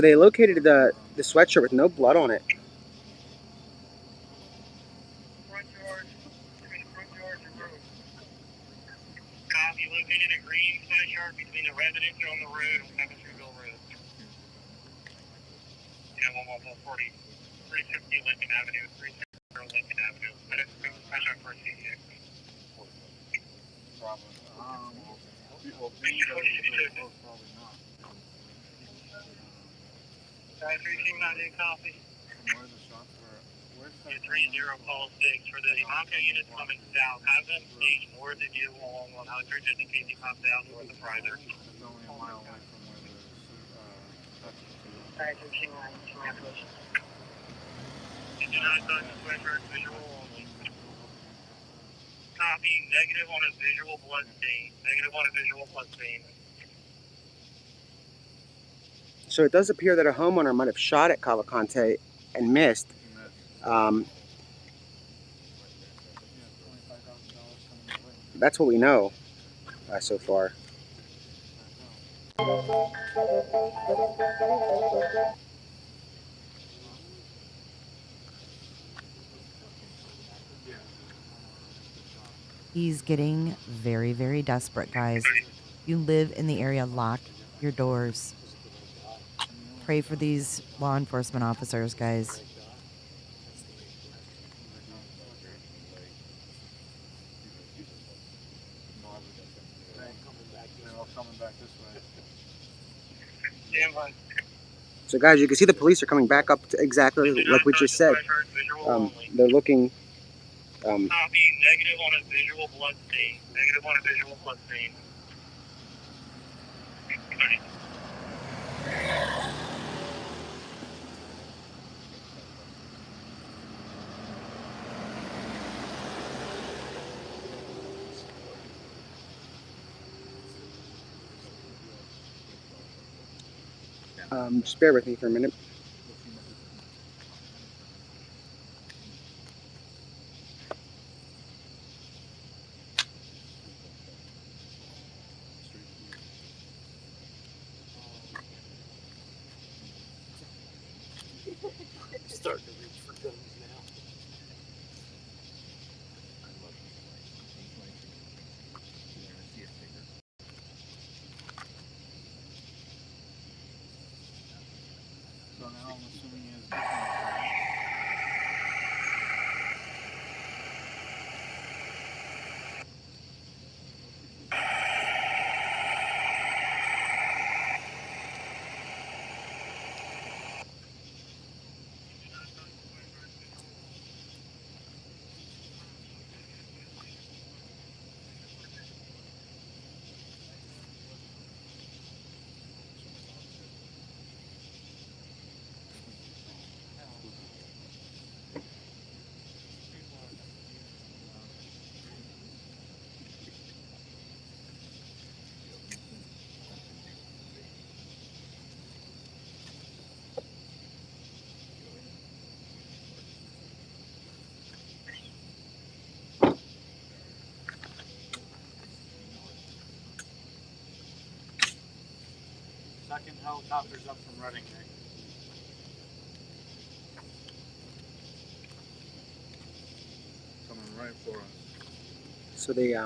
[SPEAKER 11] they located the sweatshirt with no blood on it.
[SPEAKER 2] Front yard. Front yard and road. Copy. Located a green sweatshirt between the residence and on the road on Coventryville Road. Yeah, 140. 360 Lincoln Avenue. 360 Lincoln Avenue. Sweatshirt for a CJ. Guys, 399 copy. Where's the shot for? 30 call 6 for the Ivanka units coming south. Have them stage north of you along 100 just in case he pops out north of Ryder. It's only a mile away from where the Guys, 399 Minneapolis. You do not touch the sweatshirt, visual only. Copy, negative on a visual blood stain. Negative on a visual blood stain.
[SPEAKER 11] So it does appear that a homeowner might have shot at Cavalcante and missed. That's what we know so far.
[SPEAKER 6] He's getting very, very desperate, guys. You live in the area, lock your doors. Pray for these law enforcement officers, guys.
[SPEAKER 11] So guys, you can see the police are coming back up to exactly like we just said. They're looking.
[SPEAKER 2] Copy, negative on a visual blood stain. Negative on a visual blood stain.
[SPEAKER 11] Just bear with me for a minute.
[SPEAKER 2] Starting to reach for guns now.
[SPEAKER 12] So now I'm assuming is second helicopter's up from Reading, Nick. Coming right for us.
[SPEAKER 11] So they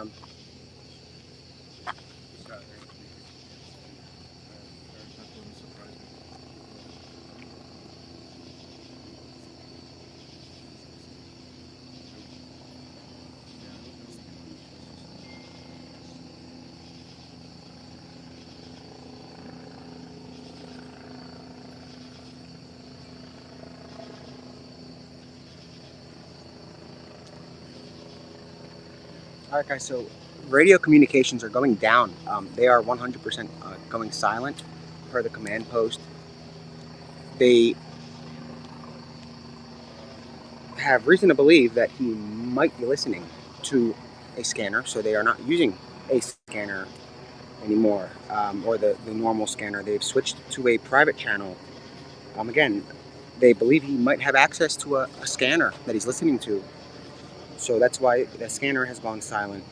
[SPEAKER 11] All right, guys, so radio communications are going down. They are 100% going silent per the command post. They have reason to believe that he might be listening to a scanner, so they are not using a scanner anymore, or the normal scanner. They've switched to a private channel. Again, they believe he might have access to a scanner that he's listening to. So that's why the scanner has gone silent.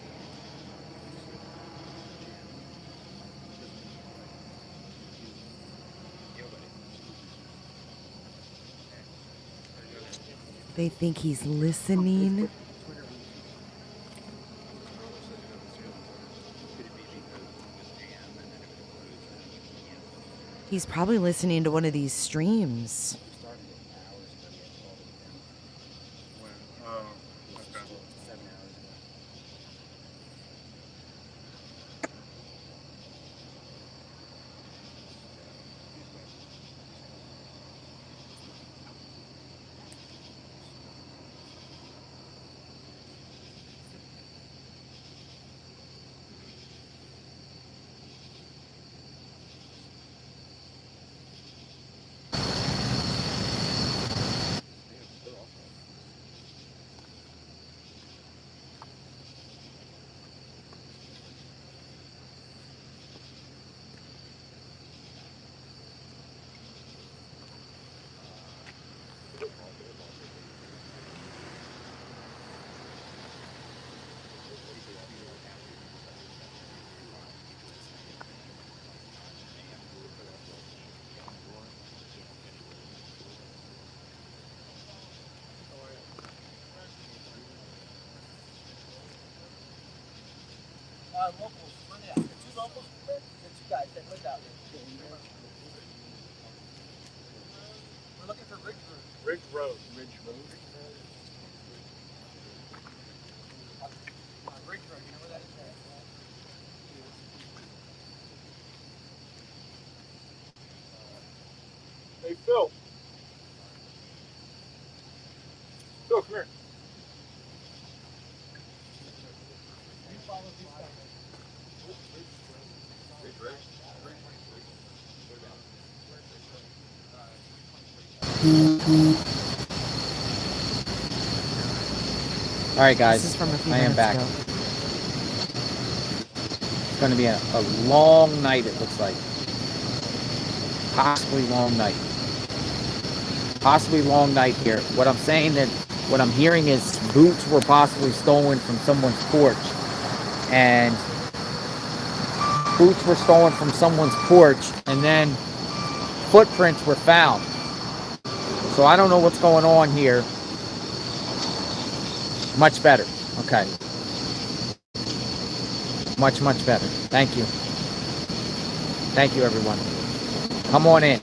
[SPEAKER 6] They think he's listening. He's probably listening to one of these streams.
[SPEAKER 10] Locals, yeah. The two locals, the two guys that live out there. We're looking for Ridge Road.
[SPEAKER 12] Ridge Road.
[SPEAKER 10] Ridge Road. Ridge Road, you know where that is there?
[SPEAKER 12] Hey, Phil. Phil, come here.
[SPEAKER 10] You follow these guys.
[SPEAKER 13] All right, guys,
[SPEAKER 6] This is from a few
[SPEAKER 13] I am
[SPEAKER 6] minutes
[SPEAKER 13] back.
[SPEAKER 6] ago.
[SPEAKER 13] It's going to be a long night, it looks like. Possibly long night. Possibly long night here. What I'm saying that, what I'm hearing is boots were possibly stolen from someone's porch. And boots were stolen from someone's porch, and then footprints were found. So I don't know what's going on here. Much better. Okay. Much, much better. Thank you. Thank you, everyone. Come on in.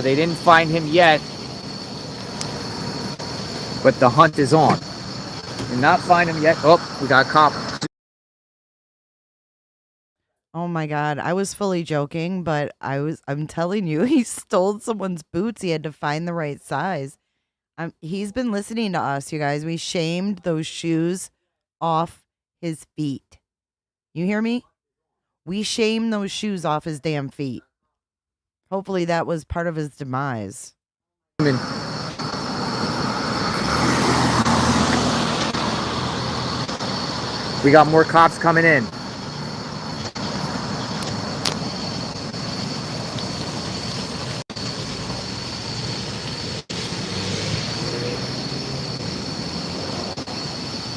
[SPEAKER 13] They didn't find him yet, but the hunt is on. Did not find him yet. Oh, we got a cop.
[SPEAKER 6] Oh my God. I was fully joking, but I'm telling you, he stole someone's boots. He had to find the right size. He's been listening to us, you guys. We shamed those shoes off his feet. You hear me? We shamed those shoes off his damn feet. Hopefully that was part of his demise.
[SPEAKER 13] We got more cops coming in.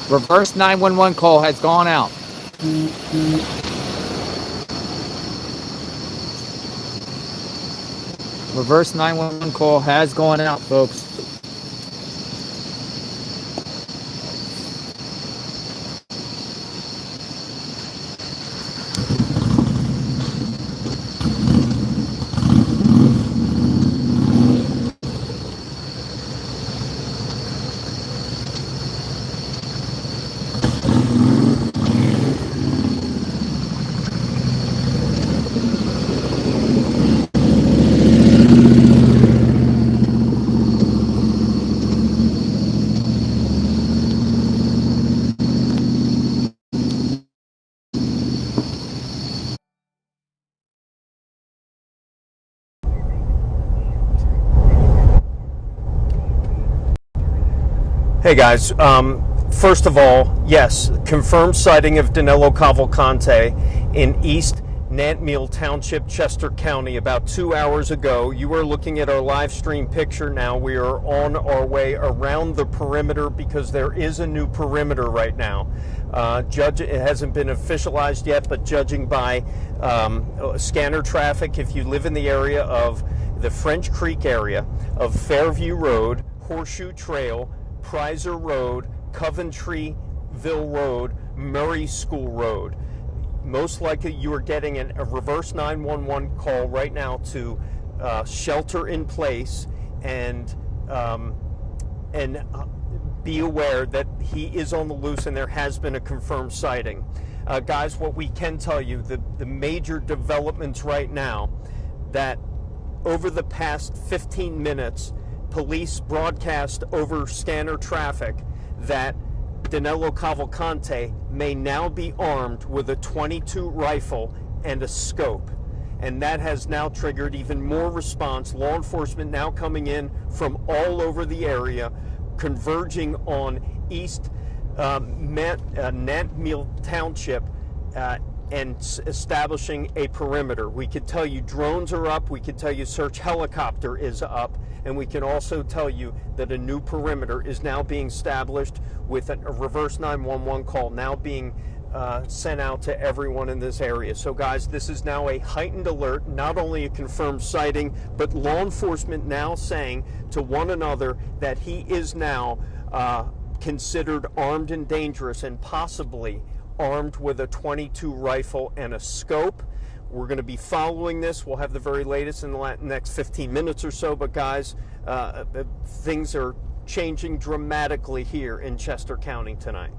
[SPEAKER 13] Reverse 911 call has gone out. Reverse 911 call has gone out, folks.
[SPEAKER 9] Hey guys, First of all, yes, confirmed sighting of Danelo Cavalcante in East Nantmeal Township, Chester County, about 2 hours ago. You are looking at our live stream picture now. We are on our way around the perimeter because there is a new perimeter right now. It hasn't been officialized yet, but judging by scanner traffic, if you live in the area of the French Creek area of Fairview Road, Horseshoe Trail, Prizer Road, Coventryville Road, Murray School Road, most likely you are getting a reverse 911 call right now to shelter in place and be aware that he is on the loose and there has been a confirmed sighting. Guys, what we can tell you, the major developments right now, that over the past 15 minutes, police broadcast over scanner traffic that Danelo Cavalcante may now be armed with a .22 rifle and a scope. And that has now triggered even more response. Law enforcement now coming in from all over the area, converging on East Nantmeal Township and establishing a perimeter. We could tell you drones are up, we could tell you search helicopter is up, and we can also tell you that a new perimeter is now being established with a reverse 911 call now being sent out to everyone in this area. So guys, this is now a heightened alert, not only a confirmed sighting, but law enforcement now saying to one another that he is now considered armed and dangerous and possibly armed with a .22 rifle and a scope. We're going to be following this. We'll have the very latest in the next 15 minutes or so. But guys, things are changing dramatically here in Chester County tonight.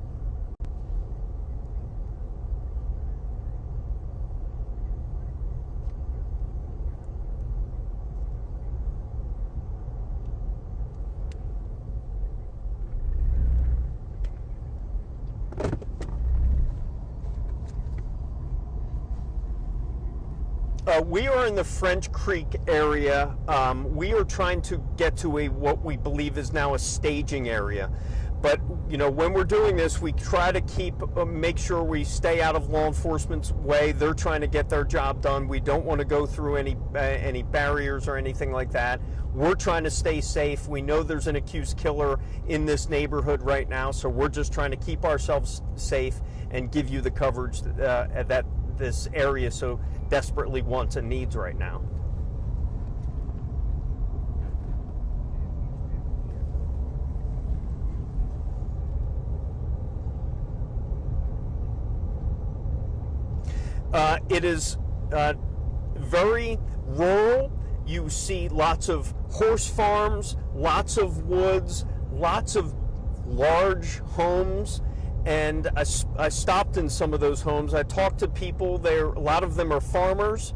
[SPEAKER 9] We are in the French Creek area. We are trying to get to what we believe is now a staging area. But you know, when we're doing this, we try to make sure we stay out of law enforcement's way. They're trying to get their job done. We don't want to go through any barriers or anything like that. We're trying to stay safe. We know there's an accused killer in this neighborhood right now, so we're just trying to keep ourselves safe and give you the coverage that this area so desperately wants and needs right now. It is very rural. You see lots of horse farms, lots of woods, lots of large homes. And I stopped in some of those homes. I talked to people there. A lot of them are farmers.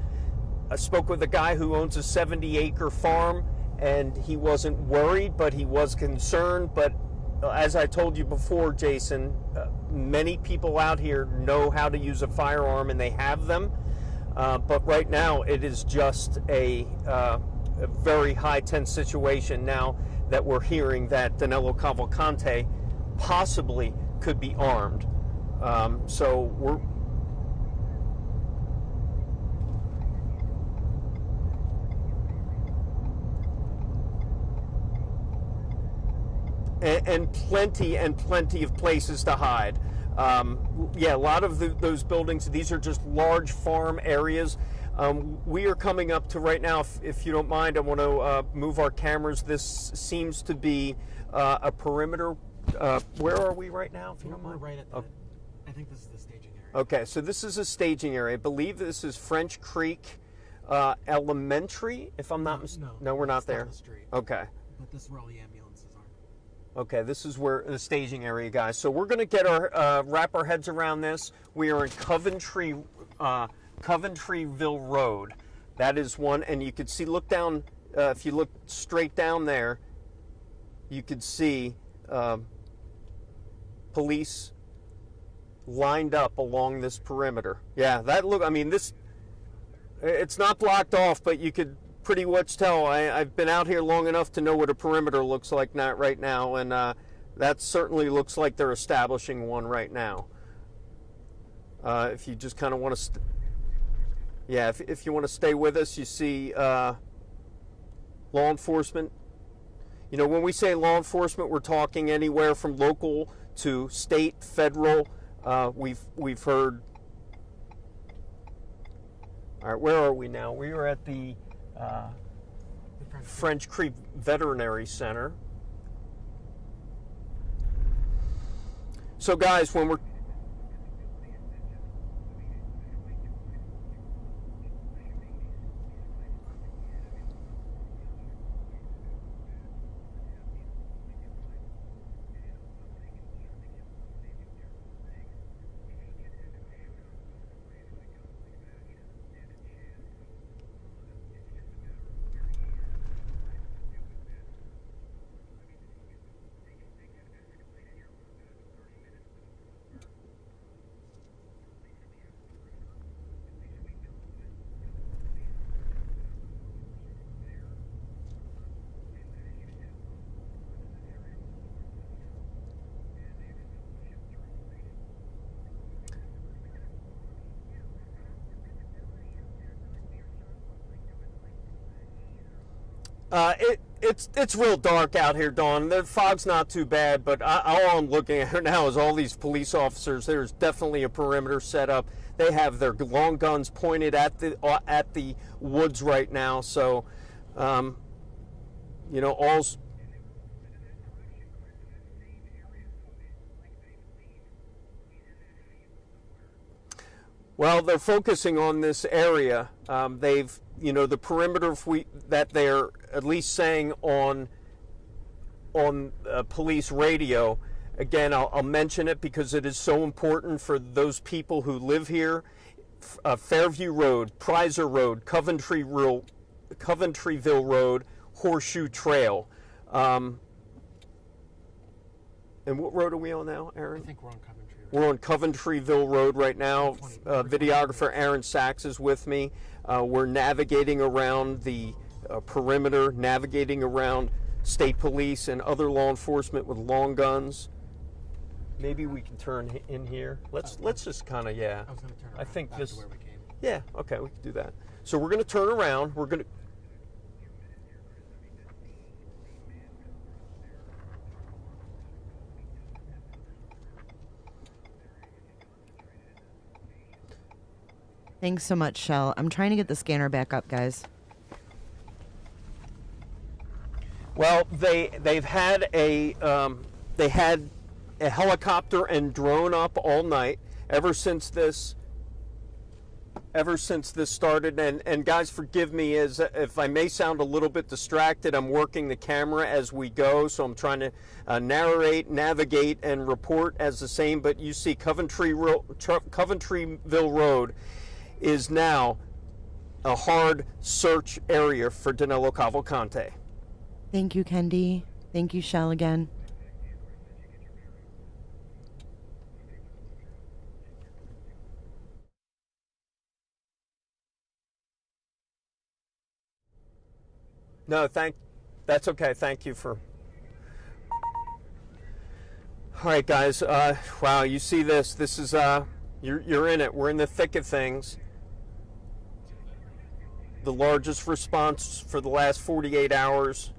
[SPEAKER 9] I spoke with a guy who owns a 70-acre farm, and he wasn't worried, but he was concerned. But as I told you before, Jason, many people out here know how to use a firearm, and they have them. But right now, it is just a very high-tense situation now that we're hearing that Danelo Cavalcante possibly could be armed. So we're and plenty of places to hide. Yeah, a lot of those buildings, these are just large farm areas. We are coming up to right now, if you don't mind, I want to move our cameras. This seems to be a perimeter. Where are we right now, if you don't mind?
[SPEAKER 10] We're right at the, I think this is the staging area.
[SPEAKER 9] Okay, so this is a staging area. I believe this is French Creek Elementary, if I'm not mistaken. No, we're not there.
[SPEAKER 10] The street.
[SPEAKER 9] Okay.
[SPEAKER 10] But this is where all the ambulances are.
[SPEAKER 9] Okay, this is where the staging area, guys. So we're going to get our wrap our heads around this. We are in Coventryville Road. That is one, and you can see. Look down. If you look straight down there, you could see police lined up along this perimeter. Yeah, that look. I mean, this. It's not blocked off, but you could pretty much tell. I've been out here long enough to know what a perimeter looks like right now, and that certainly looks like they're establishing one right now. If you just kind of want to, if you want to stay with us, you see law enforcement. You know, when we say law enforcement, we're talking anywhere from local to state, federal. We've heard. All right, where are we now? We are at the French Creek Veterinary Center. So, guys, when we're it's real dark out here, Dawn. The fog's not too bad, but all I'm looking at now is all these police officers. There's definitely a perimeter set up. They have their long guns pointed at the woods right now. So, you know, all's. Well, they're focusing on this area. They've, you know, the perimeter that they're at least saying on police radio. Again, I'll mention it because it is so important for those people who live here. Fairview Road, Prizer Road, Coventryville Road, Horseshoe Trail. And what road are we on now, Aaron?
[SPEAKER 10] I think we're on Coventry.
[SPEAKER 9] We're on Coventryville Road right now. Videographer Aaron Sachs is with me. We're navigating around the perimeter, navigating around state police and other law enforcement with long guns. Maybe we can turn in here. Let's just kind of, yeah.
[SPEAKER 10] I was going to turn around.
[SPEAKER 9] I think
[SPEAKER 10] back
[SPEAKER 9] this.
[SPEAKER 10] to where we came.
[SPEAKER 9] Yeah. Okay, we can do that. So we're going to turn around. We're going to.
[SPEAKER 6] Thanks so much, Shell. I'm trying to get the scanner back up, guys.
[SPEAKER 9] Well, they've had a helicopter and drone up all night ever since this started. And guys, forgive me as if I may sound a little bit distracted. I'm working the camera as we go, so I'm trying to narrate, navigate, and report as the same. But you see, Coventryville Road is now a hard search area for Danelo Cavalcante.
[SPEAKER 6] Thank you, Kendi. Thank you, Shell, again.
[SPEAKER 9] No, that's okay. Thank you for. All right, guys. Wow, you see this? This is you're in it. We're in the thick of things. The largest response for the last 48 hours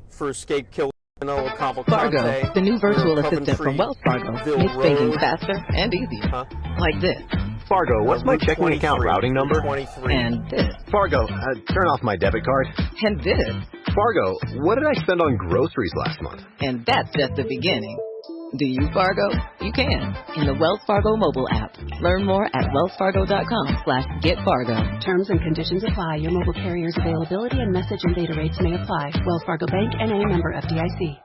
[SPEAKER 9] for escape killer Danelo Cavalcante.
[SPEAKER 14] Fargo, the new virtual assistant from Wells Fargo, makes banking faster and easier. Like this.
[SPEAKER 15] Fargo, what's my checking account routing number?
[SPEAKER 9] 23.
[SPEAKER 14] And this.
[SPEAKER 15] Fargo, turn off my debit card.
[SPEAKER 14] And this.
[SPEAKER 15] Fargo, what did I spend on groceries last month?
[SPEAKER 14] And that's just the beginning. Do you, Fargo? You can in the Wells Fargo mobile app. Learn more at wellsfargo.com/getfargo.
[SPEAKER 16] Terms and conditions apply. Your mobile carrier's availability and message and data rates may apply. Wells Fargo Bank, N.A., member FDIC.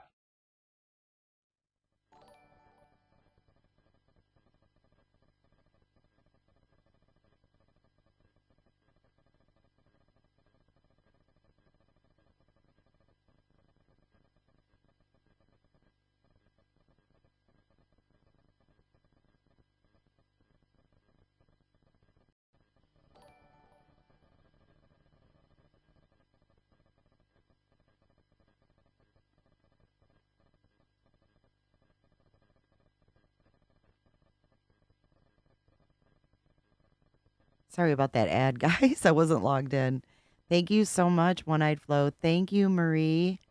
[SPEAKER 6] Sorry about that ad, guys. I wasn't logged in. Thank you so much, One Eyed Flo. Thank you, Marie,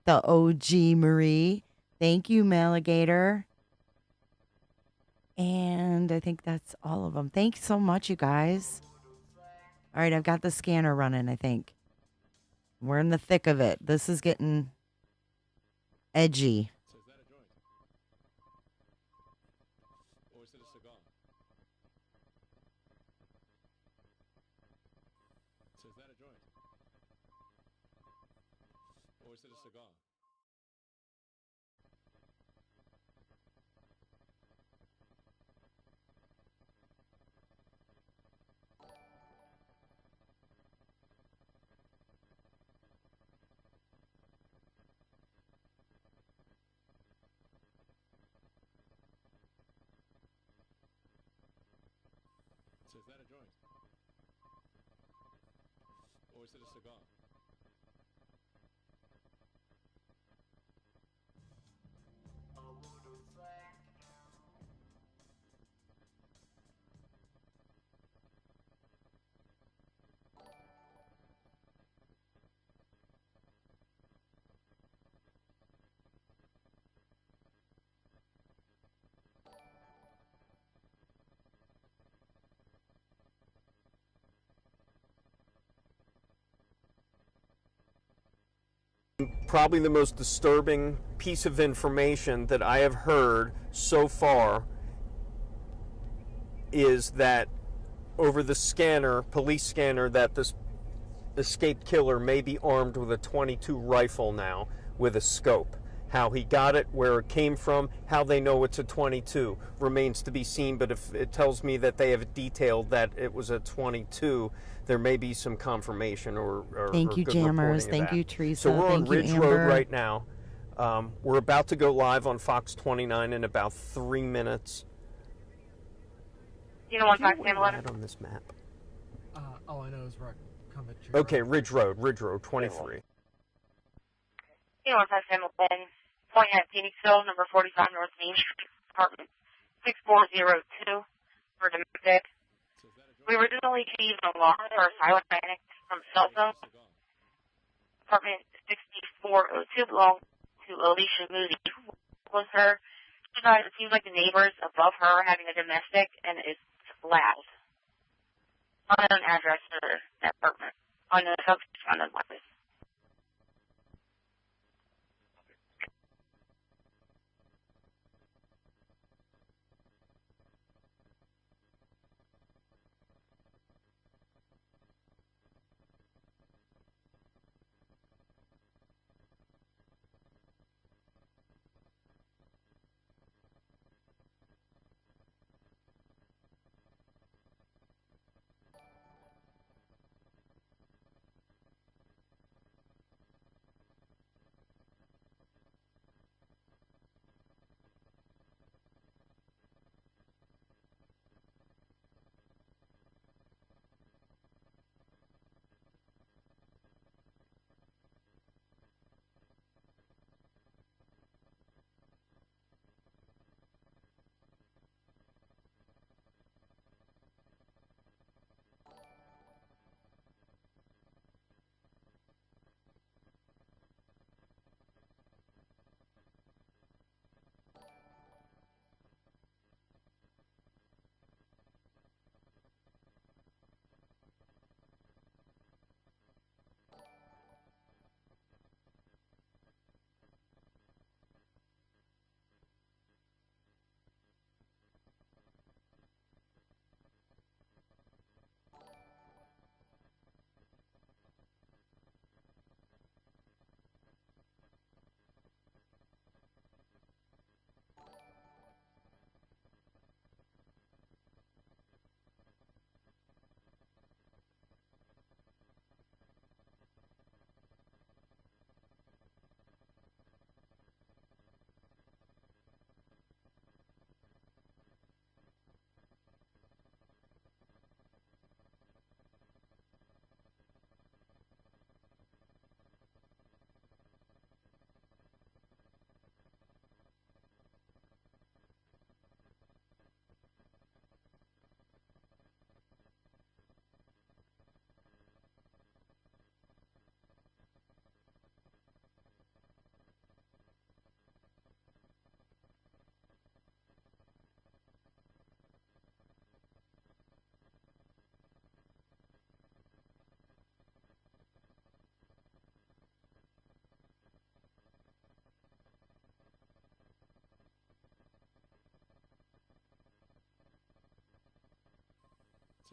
[SPEAKER 6] the OG Marie. Thank you, Maligator. And I think that's all of them. Thanks so much, you guys. All right, I've got the scanner running, I think. We're in the thick of it. This is getting edgy.
[SPEAKER 9] Probably the most disturbing piece of information that I have heard so far is that over the scanner, police scanner, that this escaped killer may be armed with a .22 rifle now with a scope. How he got it, where it came from, how they know it's a .22 remains to be seen, but if it tells me that they have detailed that it was a .22, there may be some confirmation or
[SPEAKER 6] Thank you,
[SPEAKER 9] good
[SPEAKER 6] Jammers.
[SPEAKER 9] reporting of
[SPEAKER 6] Thank
[SPEAKER 9] that.
[SPEAKER 6] you, Teresa.
[SPEAKER 9] So we're on
[SPEAKER 6] Thank you,
[SPEAKER 9] Ridge
[SPEAKER 6] Amber.
[SPEAKER 9] Road right now. We're about to go live on Fox 29 in about 3 minutes.
[SPEAKER 3] You know what
[SPEAKER 9] Where
[SPEAKER 3] Fox
[SPEAKER 9] are we
[SPEAKER 3] 11?
[SPEAKER 9] at on this map?
[SPEAKER 10] All I know is where I come at you.
[SPEAKER 9] Okay, Ridge Road, 23.
[SPEAKER 3] You know what Fox 11? Point at Phoenixville, number 45 North Main Street, apartment 6402 for domestic. We originally received an alarm for a silent panic from cell phone. Apartment 6402 belonged to Alicia Moody. Was her? She thought it seems like the neighbors above her having a domestic, and it's loud. Unknown address for that apartment. Unknown subject, unknown weapons.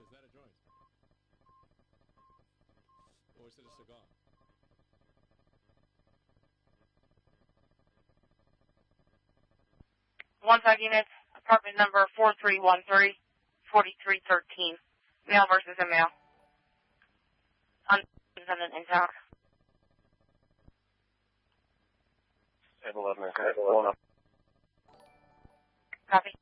[SPEAKER 17] Is that a joint? Or is it a cigar?
[SPEAKER 3] 1-5 units, apartment number 4313, 4313. Male versus a male. Undependent intact.
[SPEAKER 4] 11 is going up.
[SPEAKER 3] Copy.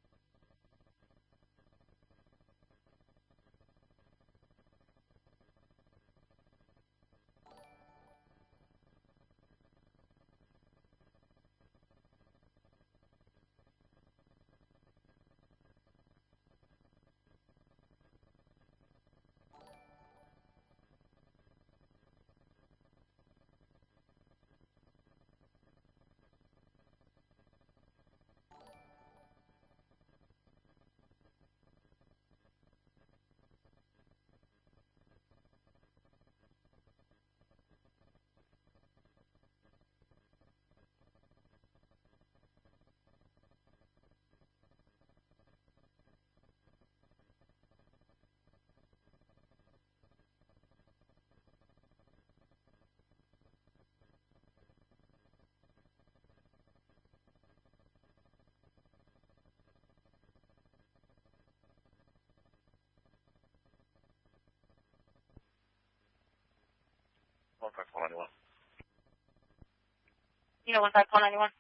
[SPEAKER 3] You know 15191?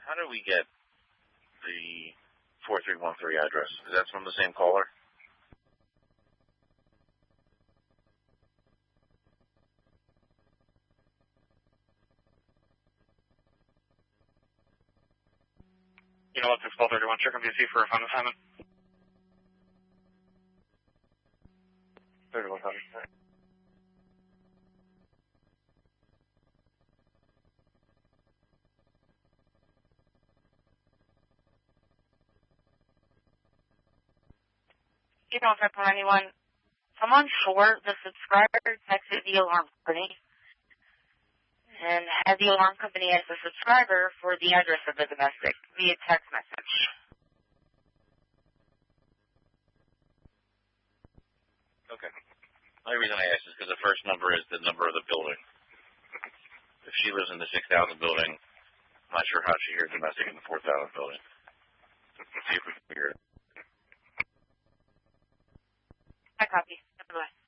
[SPEAKER 18] How do we get the 4313 address? Is that from the same caller?
[SPEAKER 2] You know what, 1231, check on VC for a fund assignment.
[SPEAKER 4] 3100.
[SPEAKER 3] You know 15191. I'm on shore. The subscriber texted the alarm company and had the alarm company as the subscriber for the address of the domestic via text message.
[SPEAKER 18] Okay. The only reason I asked is because the first number is the number of the building. If she lives in the 6,000 building, I'm not sure how she hears domestic in the 4,000 building. Let's see if we can figure it out.
[SPEAKER 3] I copy. Bye-bye.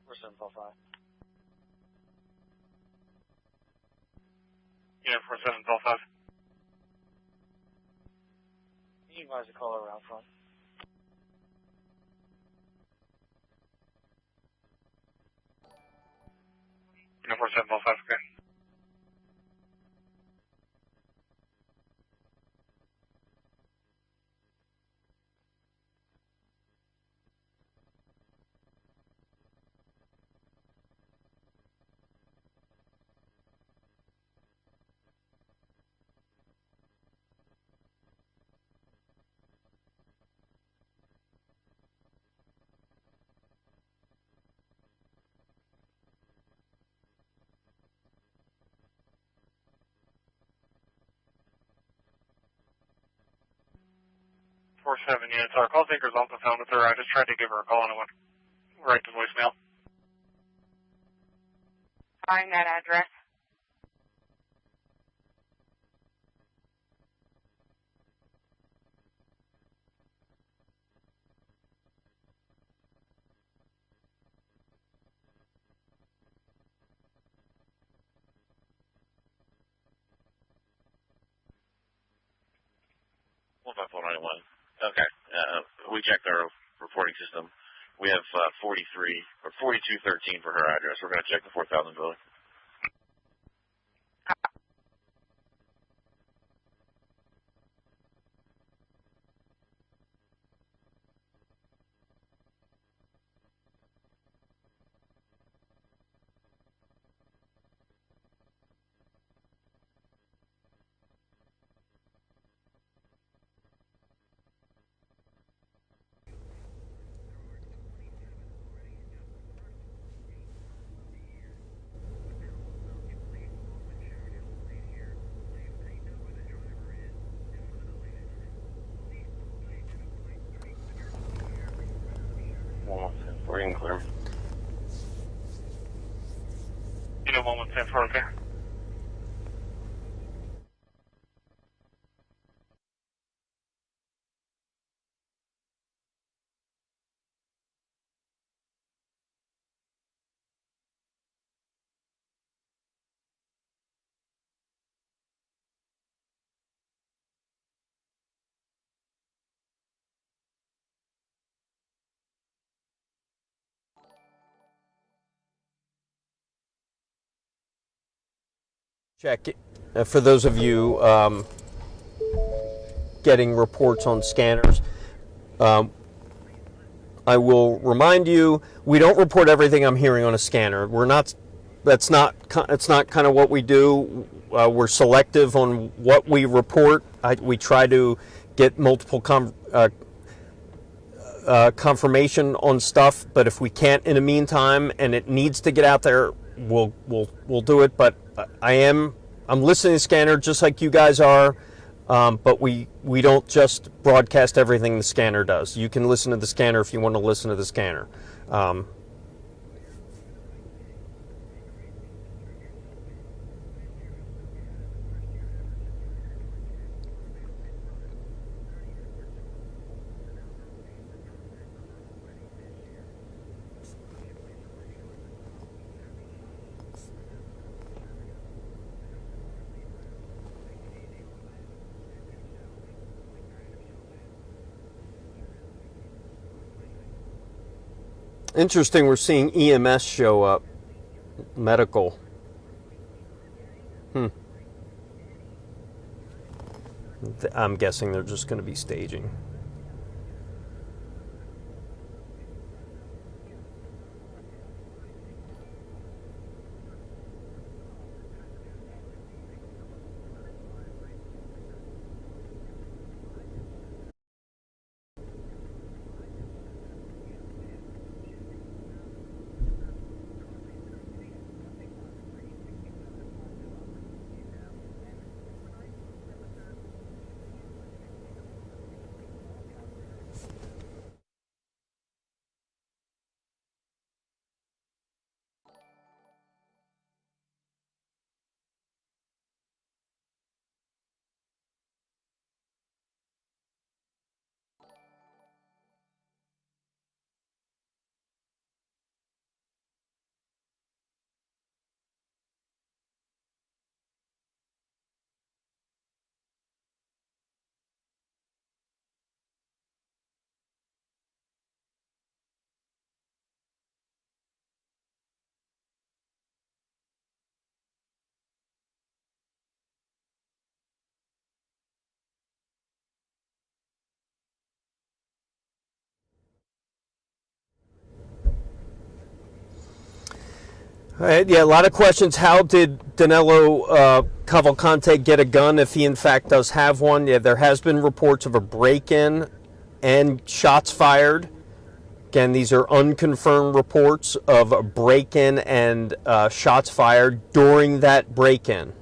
[SPEAKER 2] We're 745. Yeah, 4755. You advise the caller around front. Yeah, 4755, okay. Four seven units. Our call taker's off the phone with her. I just tried to give her a call and it went right to voicemail.
[SPEAKER 3] verifying that address.
[SPEAKER 18] Okay. We checked our reporting system. We have 43 or 4213 for her address. We're going to check the 4000 building. We're in clear.
[SPEAKER 2] You know 110 for okay.
[SPEAKER 9] Check it. For those of you getting reports on scanners, I will remind you, we don't report everything I'm hearing on a scanner. We're not. That's not kind of what we do. We're selective on what we report. We try to get multiple confirmation on stuff, but if we can't in the meantime and it needs to get out there, we'll do it. But I'm listening to the scanner just like you guys are, but we don't just broadcast everything the scanner does. You can listen to the scanner if you want to listen to the scanner. Interesting, we're seeing EMS show up. Medical. I'm guessing they're just going to be staging. All right, yeah, a lot of questions. How did Danelo Cavalcante get a gun if he in fact does have one? Yeah, there has been reports of a break-in and shots fired. Again, these are unconfirmed reports of a break-in and shots fired during that break-in.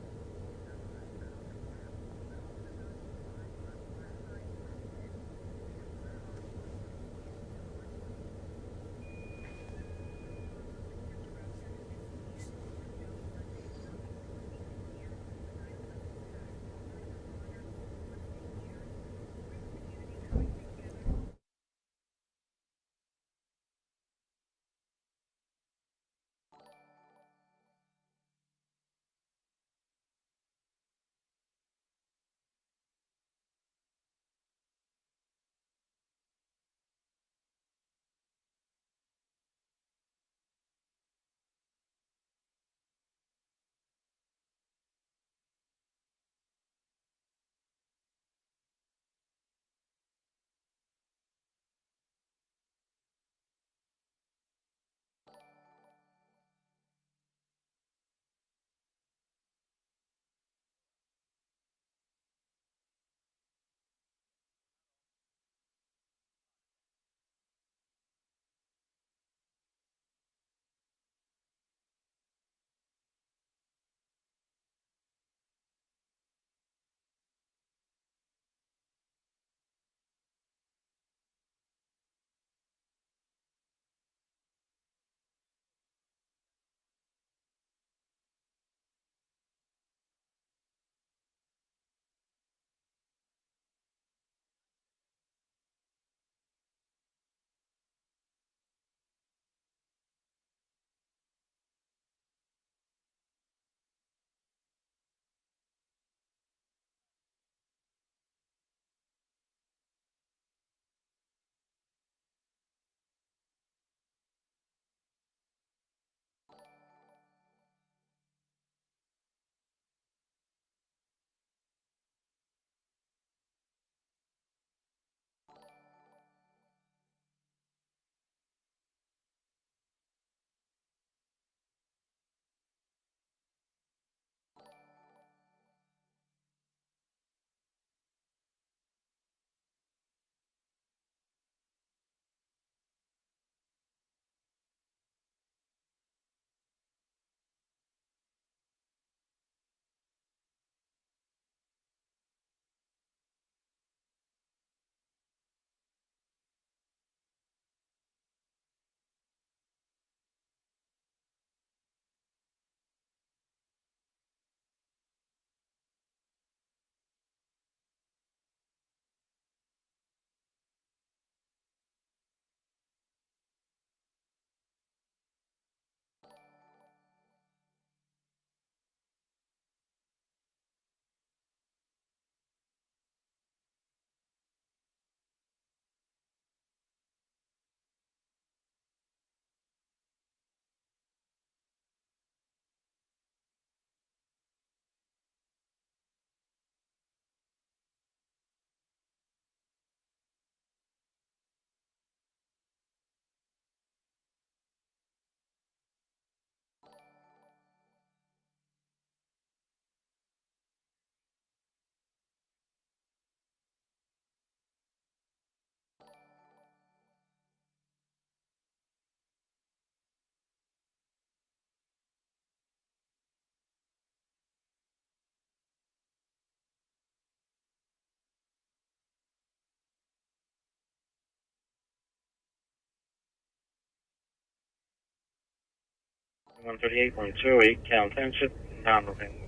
[SPEAKER 1] 138.28, Cavalcante, down moving.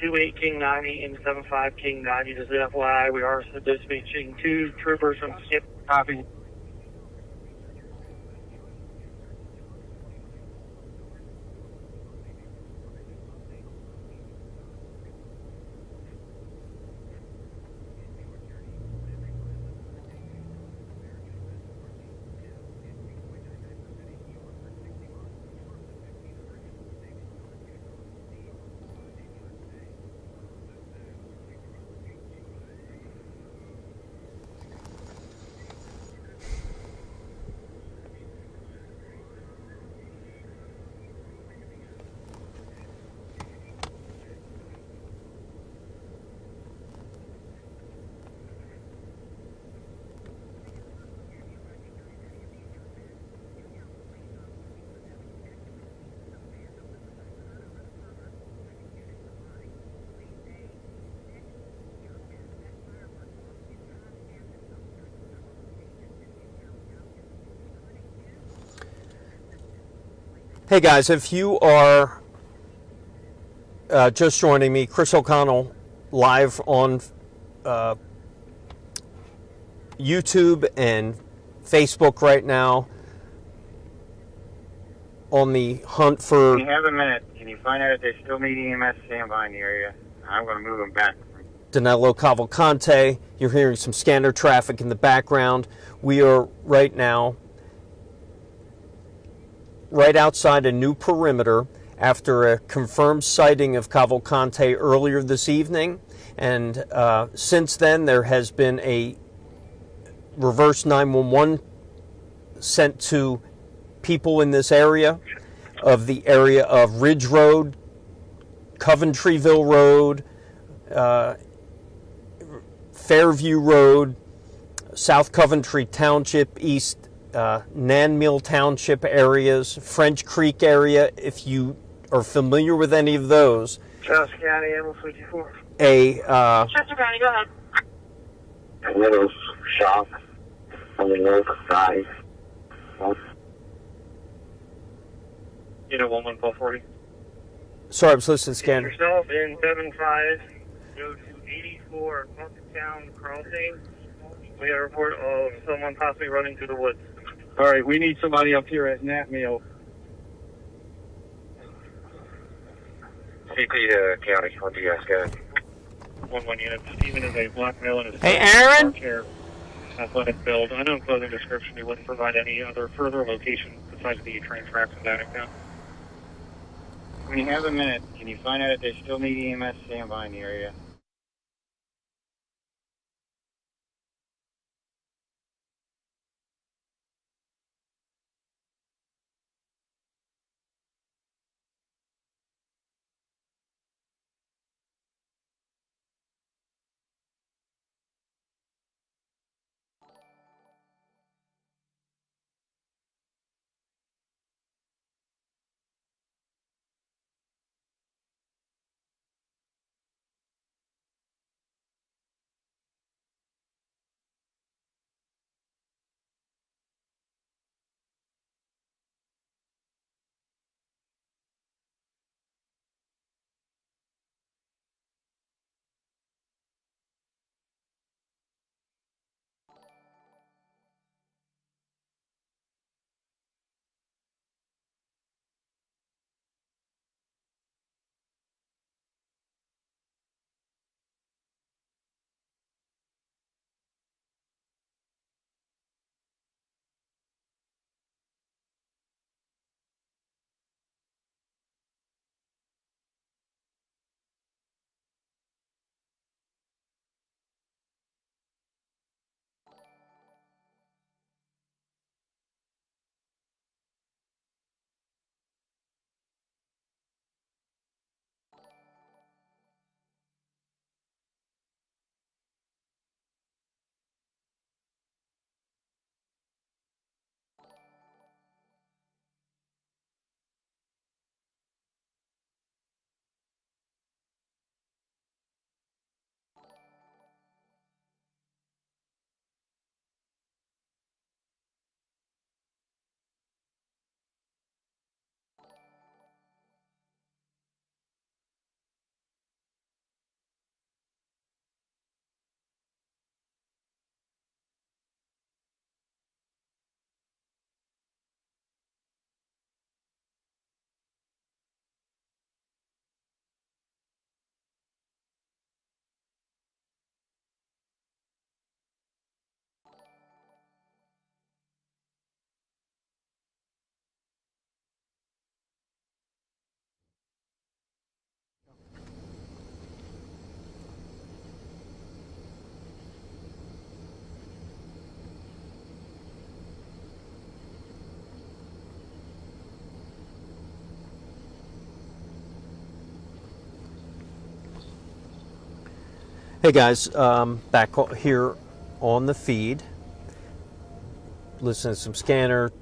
[SPEAKER 1] 28 King 90 into 75 King 90. Just FYI, we are dispatching 2 troopers from Skip. Copy.
[SPEAKER 9] Hey guys, if you are just joining me, Chris O'Connell live on YouTube and Facebook right now on the hunt for...
[SPEAKER 5] Can you have a minute? Can you find out if they still need EMS standby in the area? I'm going to move them back.
[SPEAKER 9] Danelo, Cavalcante. You're hearing some scanner traffic in the background. We are right now right outside a new perimeter after a confirmed sighting of Cavalcante earlier this evening. And since then, there has been a reverse 911 sent to people in this area of Ridge Road, Coventryville Road, Fairview Road, South Coventry Township, East Nanmill Township areas, French Creek area. If you are familiar with any of those,
[SPEAKER 1] Charles County, Animal 54.
[SPEAKER 3] Chester County, go ahead.
[SPEAKER 5] A little shop on the north side.
[SPEAKER 1] You know, 11440.
[SPEAKER 9] Sorry, I was listening to scanner.
[SPEAKER 1] Yourself in 75, go to 84 Town Crossing. We have a report of someone possibly running through the woods.
[SPEAKER 12] All right, we need somebody up here at Natmeal.
[SPEAKER 5] CP to county. What do you guys got?
[SPEAKER 1] 1-1 unit. Stephen is a black male in his
[SPEAKER 9] Hey, Aaron?
[SPEAKER 1] chair. Athletic build. Unknown clothing description. He wouldn't provide any other further location besides the train tracks in that account.
[SPEAKER 5] When you have a minute, can you find out if they still need EMS standby in the area?
[SPEAKER 9] Hey guys, back here on the feed, listening to some scanner,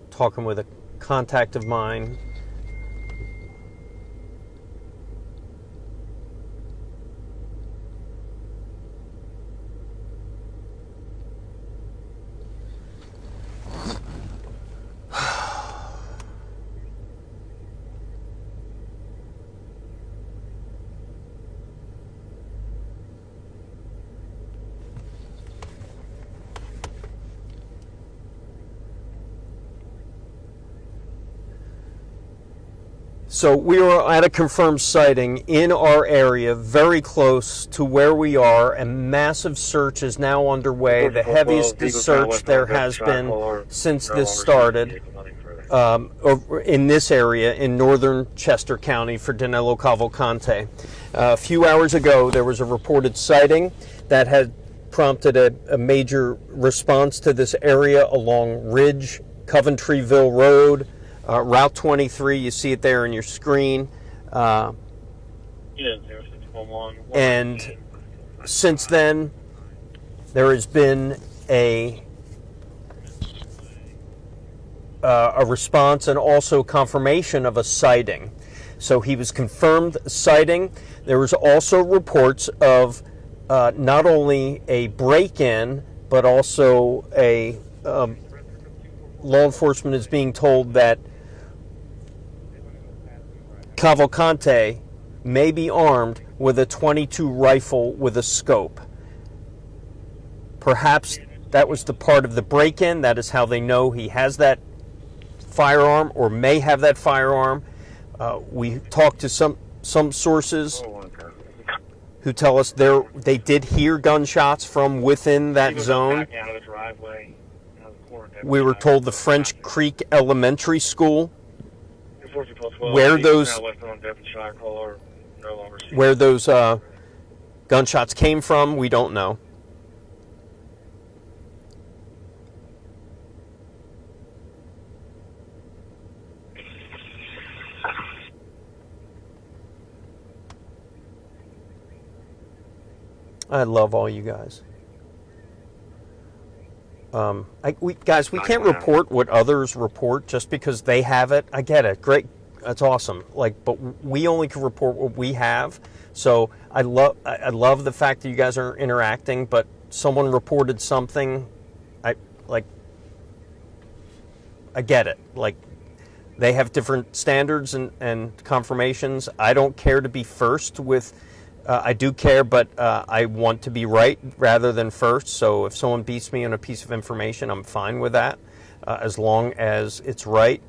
[SPEAKER 9] talking with a contact of mine. So we are at a confirmed sighting in our area, very close to where we are. A massive search is now underway. The heaviest search there has been since this started in this area in northern Chester County for Danelo Cavalcante. A few hours ago, there was a reported sighting that had prompted a major response to this area along Ridge, Coventryville Road, Route 23, you see it there on your screen. And since then, there has been a response and also confirmation of a sighting. So he was confirmed sighting. There was also reports of not only a break-in, but also a law enforcement is being told that Cavalcante may be armed with a .22 rifle with a scope. Perhaps that was the part of the break-in. That is how they know he has that firearm or may have that firearm. We talked to some sources who tell us they did hear gunshots from within that zone. We were told the French Creek Elementary School, where those gunshots came from, we don't know. I love all you guys. We can't report what others report just because they have it. I get it. Great. That's awesome. But we only can report what we have. So I love the fact that you guys are interacting, but someone reported something. I get it. They have different standards and confirmations. I don't care to be first with I do care, but I want to be right rather than first. So if someone beats me on a piece of information, I'm fine with that, as long as it's right.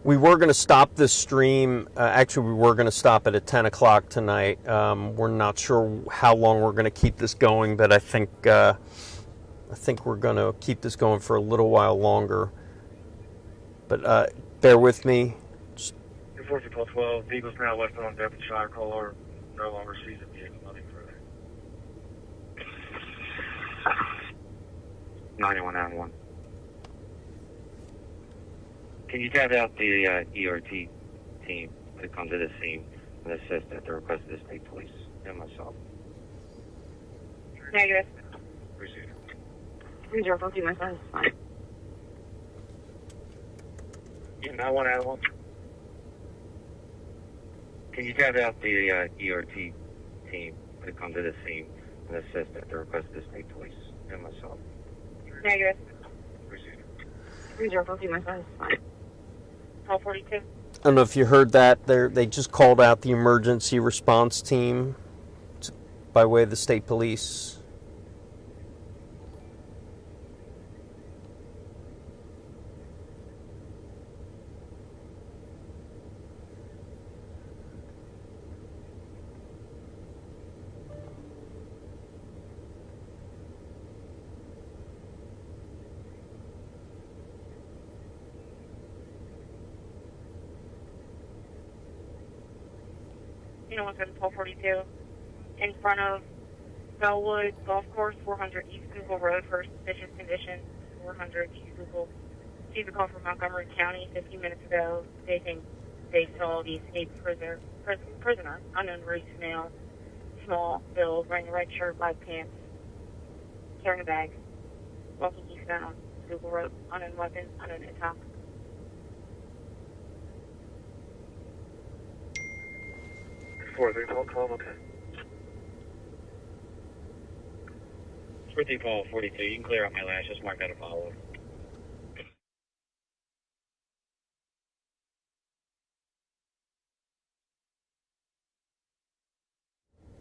[SPEAKER 9] We were going to stop this stream. Actually, we were going to stop it at 10 o'clock tonight. We're not sure how long we're going to keep this going, but I think we're going to keep this going for a little while longer. But bear with me.
[SPEAKER 2] 12, vehicles now left on Devonshire caller, no longer sees a vehicle, nothing further. 9191. Can you tap out the ERT team to come to the scene and assist at the request of the state police and myself?
[SPEAKER 3] Negative.
[SPEAKER 2] Received.
[SPEAKER 3] 3042, my son is fine.
[SPEAKER 2] Yeah, 9191. Can you tap out the ERT team to come to the scene and assist at the request of the state police and myself?
[SPEAKER 3] Negative.
[SPEAKER 2] Received.
[SPEAKER 3] 3042, my son is fine. 1242.
[SPEAKER 9] I don't know if you heard that. They just called out the emergency response team by way of the state police.
[SPEAKER 3] You know, 1242. in front of Bellwood Golf Course, 400 East Google Road for suspicious condition, 400 East Google. Received a call from Montgomery County 15 minutes ago. They think they saw the escaped prisoner, unknown race, male, small, build, wearing a red shirt, black pants, carrying a bag, walking eastbound on Google Road, unknown weapon, unknown intox.
[SPEAKER 12] Okay.
[SPEAKER 2] 3 Paul 42. You can clear out my last. Just mark that a follow.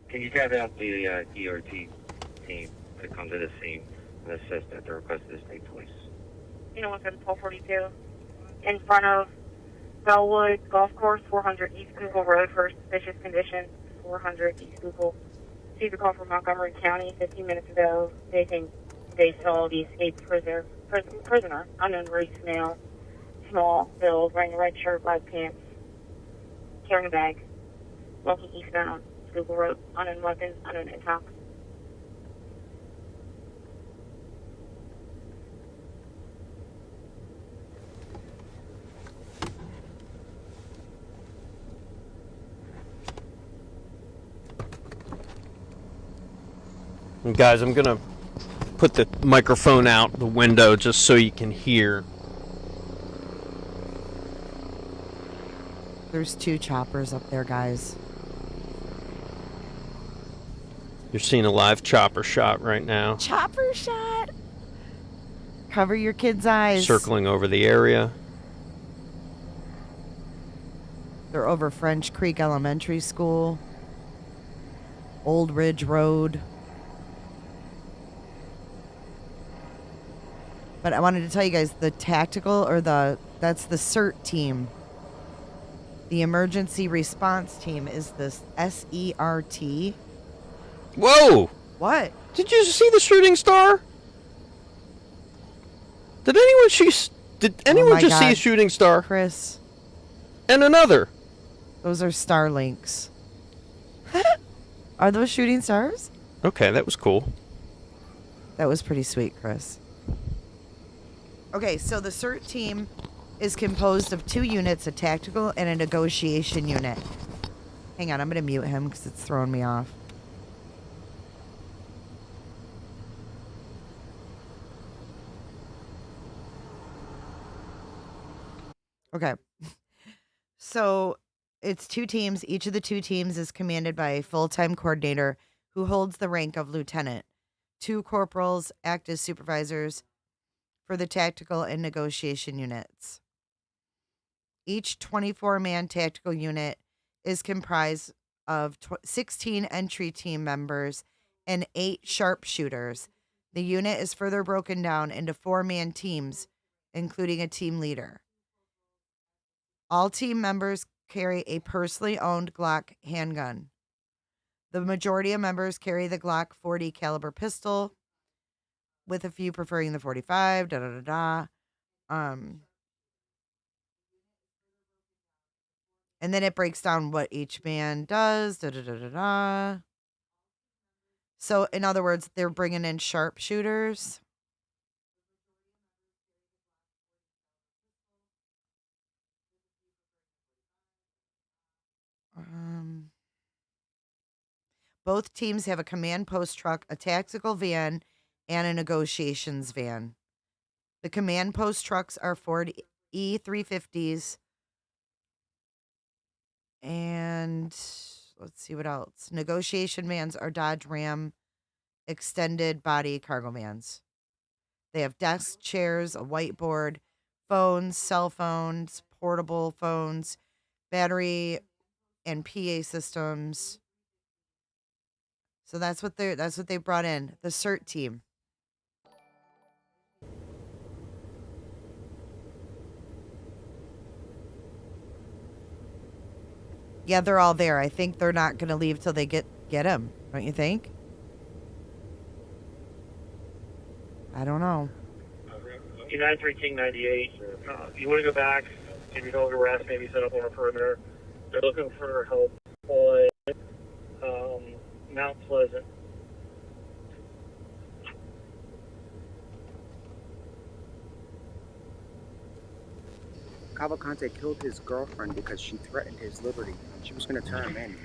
[SPEAKER 12] Can you tap out the ERT team to come to the scene and assist at the request of the state police?
[SPEAKER 3] You know what's in Paul 42? In front of Bellwood Golf Course, 400 East Google Road for suspicious condition, 400 East Google. Received a call from Montgomery County 15 minutes ago. They think they saw the escaped prisoner, unknown race, male, small, build, wearing a red shirt, black pants, carrying a bag, walking eastbound on Google Road, unknown weapon, unknown intox.
[SPEAKER 9] And guys, I'm going to put the microphone out the window just so you can hear.
[SPEAKER 6] There's 2 choppers up there, guys.
[SPEAKER 9] You're seeing a live chopper shot right now.
[SPEAKER 6] Chopper shot! Cover your kids' eyes.
[SPEAKER 9] Circling over the area.
[SPEAKER 6] They're over French Creek Elementary School. Old Ridge Road. But I wanted to tell you guys, the tactical, or that's the CERT team. The emergency response team is this SERT.
[SPEAKER 9] Whoa!
[SPEAKER 6] What?
[SPEAKER 9] Did you see the shooting star? Did anyone just see a shooting star?
[SPEAKER 6] Chris.
[SPEAKER 9] And another.
[SPEAKER 6] Those are Starlinks. Are those shooting stars?
[SPEAKER 9] Okay, that was cool.
[SPEAKER 6] That was pretty sweet, Chris. Okay, so the CERT team is composed of 2 units, a tactical and a negotiation unit. Hang on, I'm going to mute him because it's throwing me off. Okay. So it's 2 teams. Each of the 2 teams is commanded by a full-time coordinator who holds the rank of lieutenant. 2 corporals act as supervisors for the tactical and negotiation units. Each 24-man tactical unit is comprised of 16 entry team members and 8 sharpshooters. The unit is further broken down into 4-man teams, including a team leader. All team members carry a personally owned Glock handgun. The majority of members carry the Glock 40 caliber pistol, with a few preferring the 45, And then it breaks down what each man does, So, in other words, they're bringing in sharpshooters. Both teams have a command post truck, a tactical van, and a negotiations van. The command post trucks are Ford E350s. And let's see what else. Negotiation vans are Dodge Ram extended body cargo vans. They have desks, chairs, a whiteboard, phones, cell phones, portable phones, battery and PA systems. So that's what they brought in, the CERT team. Yeah, they're all there. I think they're not going to leave till they get him. Don't you think? I don't know.
[SPEAKER 2] United 3 King 98. You want to go back, give your dog a rest, maybe set up on a perimeter. They're looking for help on Mount Pleasant.
[SPEAKER 11] Cavalcante killed his girlfriend because she threatened his liberty. She was going to turn him in.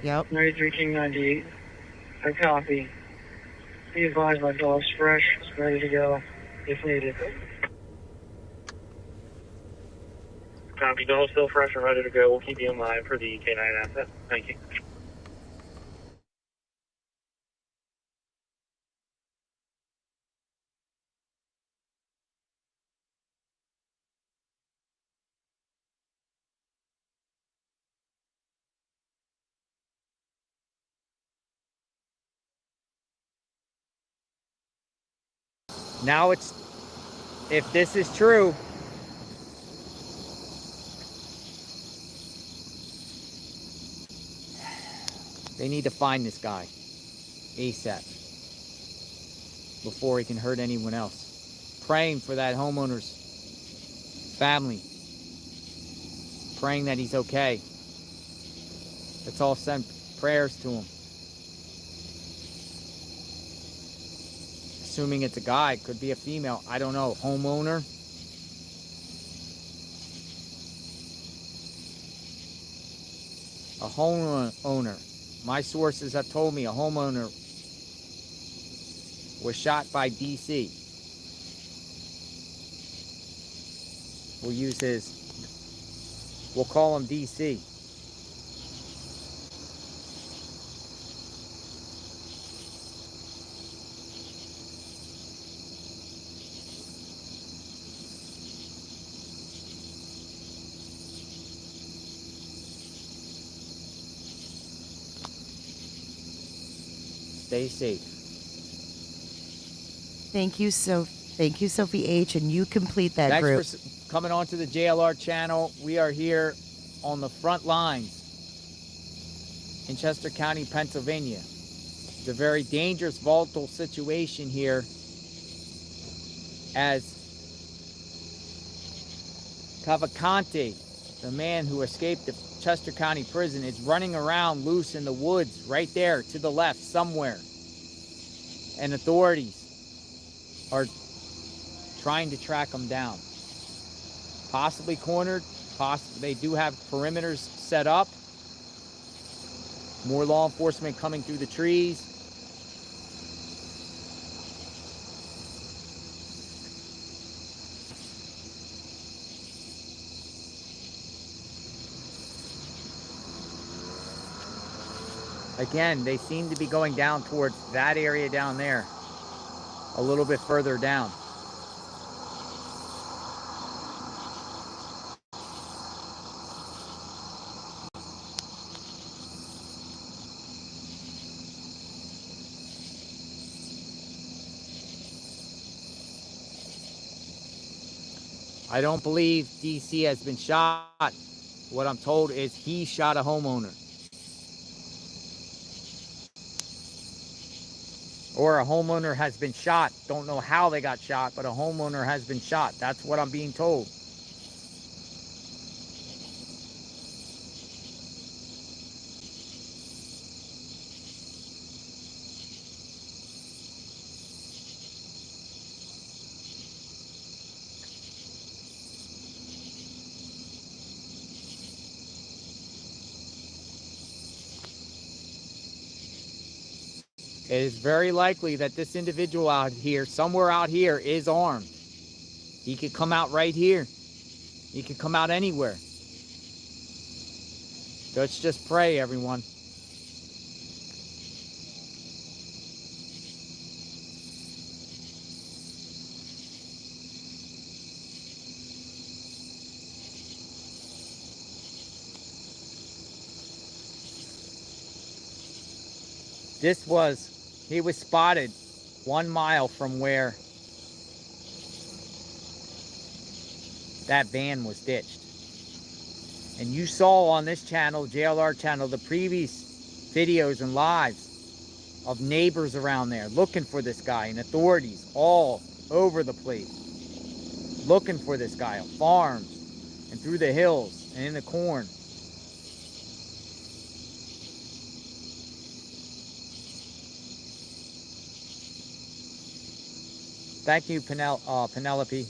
[SPEAKER 6] Yep.
[SPEAKER 2] 93 King 98. I copy. Be advised my dog's fresh, ready to go, if needed. Copy, dog's still fresh and ready to go. We'll keep you in line for the K9 asset. Thank you.
[SPEAKER 13] Now it's, if this is true, they need to find this guy ASAP before he can hurt anyone else. Praying for that homeowner's family. Praying that he's okay. Let's all send prayers to him. Assuming it's a guy, could be a female, I don't know. Homeowner. A homeowner. My sources have told me a homeowner was shot by DC. We'll use his, we'll call him DC. Stay safe.
[SPEAKER 6] Thank you, Sophie H, and you complete that group.
[SPEAKER 13] Thanks for coming on to the JLR channel. We are here on the front lines in Chester County, Pennsylvania. It's a very dangerous, volatile situation here as Cavalcante, the man who escaped the Chester County prison, is running around loose in the woods right there to the left somewhere. And authorities are trying to track him down. Possibly cornered, they do have perimeters set up. More law enforcement coming through the trees. Again, they seem to be going down towards that area down there, a little bit further down. I don't believe DC has been shot. What I'm told is he shot a homeowner. Or a homeowner has been shot. Don't know how they got shot, but a homeowner has been shot. That's what I'm being told. It is very likely that this individual out here, somewhere out here, is armed. He could come out right here. He could come out anywhere. Let's just pray, everyone. He was spotted 1 mile from where that van was ditched. And you saw on this channel, JLR channel, the previous videos and lives of neighbors around there looking for this guy, and authorities all over the place looking for this guy on farms and through the hills and in the corn. Thank you, Penelope.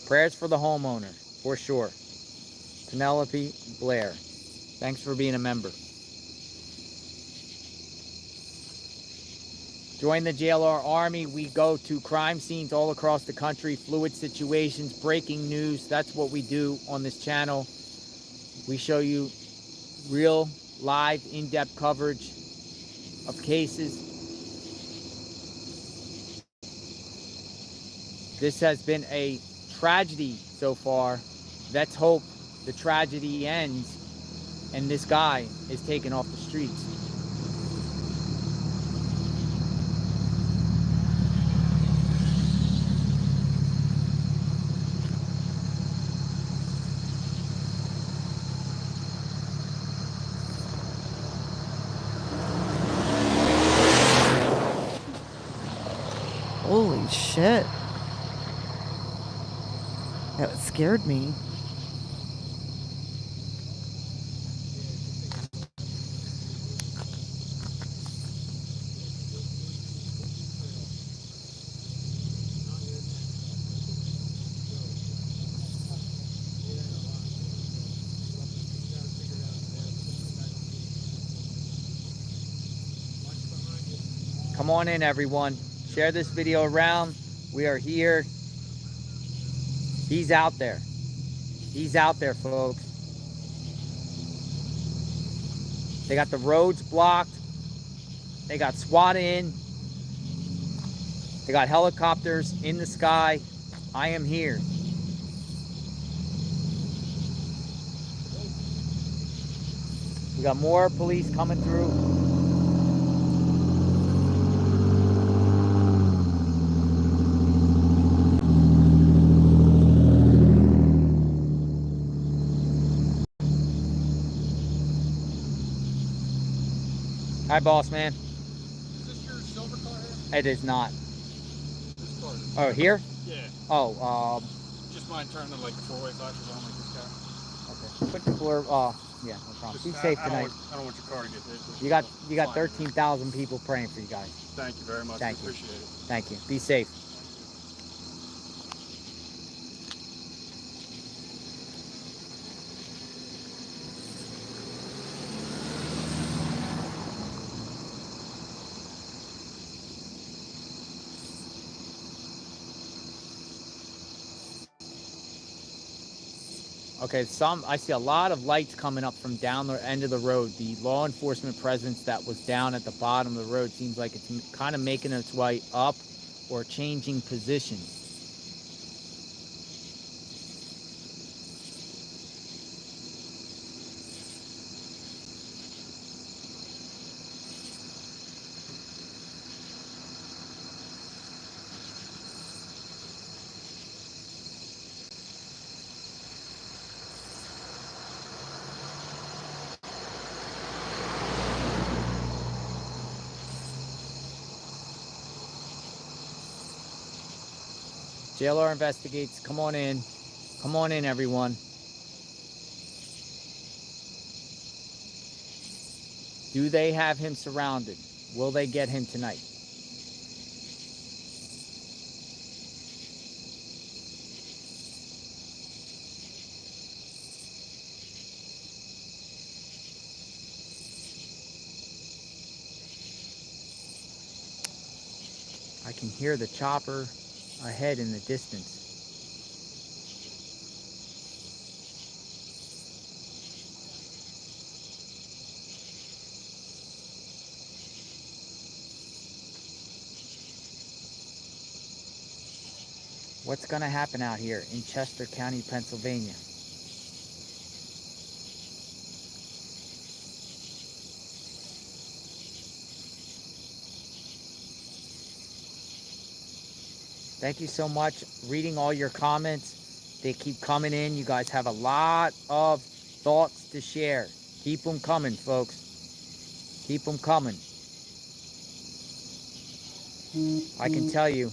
[SPEAKER 13] Prayers for the homeowner, for sure. Penelope Blair. Thanks for being a member. Join the JLR Army. We go to crime scenes all across the country, fluid situations, breaking news. That's what we do on this channel. We show you real, live, in-depth coverage of cases. This has been a tragedy so far. Let's hope the tragedy ends and this guy is taken off the streets.
[SPEAKER 6] Holy shit. That scared me.
[SPEAKER 13] Come on in, everyone. Share this video around. We are here. He's out there. He's out there, folks. They got the roads blocked. They got SWAT in. They got helicopters in the sky. I am here. We got more police coming through. Hi, boss man.
[SPEAKER 17] Is this your silver car here?
[SPEAKER 13] It is not.
[SPEAKER 17] This car is.
[SPEAKER 13] Oh, here?
[SPEAKER 17] Yeah.
[SPEAKER 13] Oh,
[SPEAKER 17] Just mine turning like the four-way flashes on like this guy.
[SPEAKER 13] okay. Put the blur. Yeah, no problem. Be
[SPEAKER 17] Just-
[SPEAKER 13] safe
[SPEAKER 17] I don't
[SPEAKER 13] tonight.
[SPEAKER 17] want- I don't want your car to get hit.
[SPEAKER 13] You got 13,000 people praying for you guys.
[SPEAKER 17] Thank you very much.
[SPEAKER 13] Thank
[SPEAKER 17] We
[SPEAKER 13] you.
[SPEAKER 17] appreciate it.
[SPEAKER 13] Thank you. Be safe. Okay, I see a lot of lights coming up from down the end of the road. The law enforcement presence that was down at the bottom of the road seems like it's kind of making its way up or changing position. JLR investigates. Come on in. Come on in, everyone. Do they have him surrounded? Will they get him tonight? I can hear the chopper ahead in the distance. What's going to happen out here in Chester County, Pennsylvania? Thank you so much. Reading all your comments. They keep coming in. You guys have a lot of thoughts to share. Keep them coming, folks. Keep them coming. I can tell you,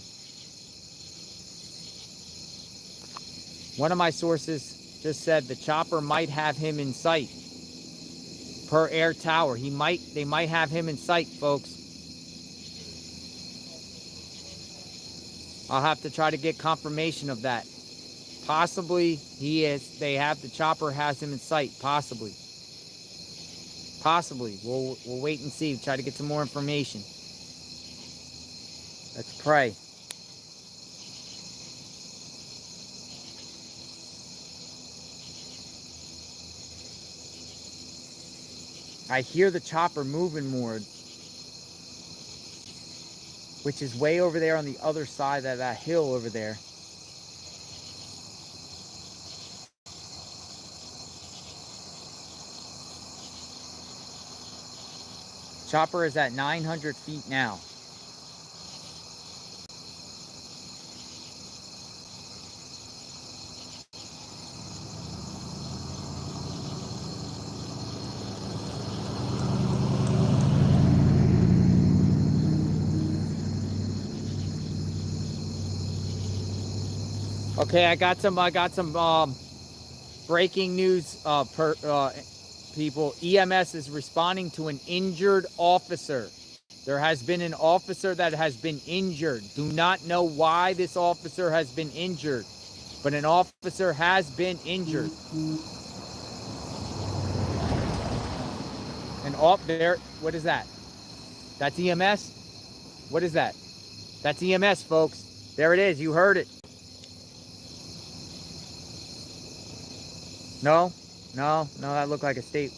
[SPEAKER 13] one of my sources just said the chopper might have him in sight. Per air tower, they might have him in sight, folks. I'll have to try to get confirmation of that. Possibly he is. They have the chopper has him in sight. Possibly. Possibly. We'll wait and see. Try to get some more information. Let's pray. I hear the chopper moving more, which is way over there on the other side of that hill over there. Chopper is at 900 feet now. Okay, I got some breaking news people. EMS is responding to an injured officer. There has been an officer that has been injured. Do not know why this officer has been injured, but an officer has been injured. And off there, what is that? That's EMS? What is that? That's EMS, folks. There it is. You heard it. No, that looked like a state.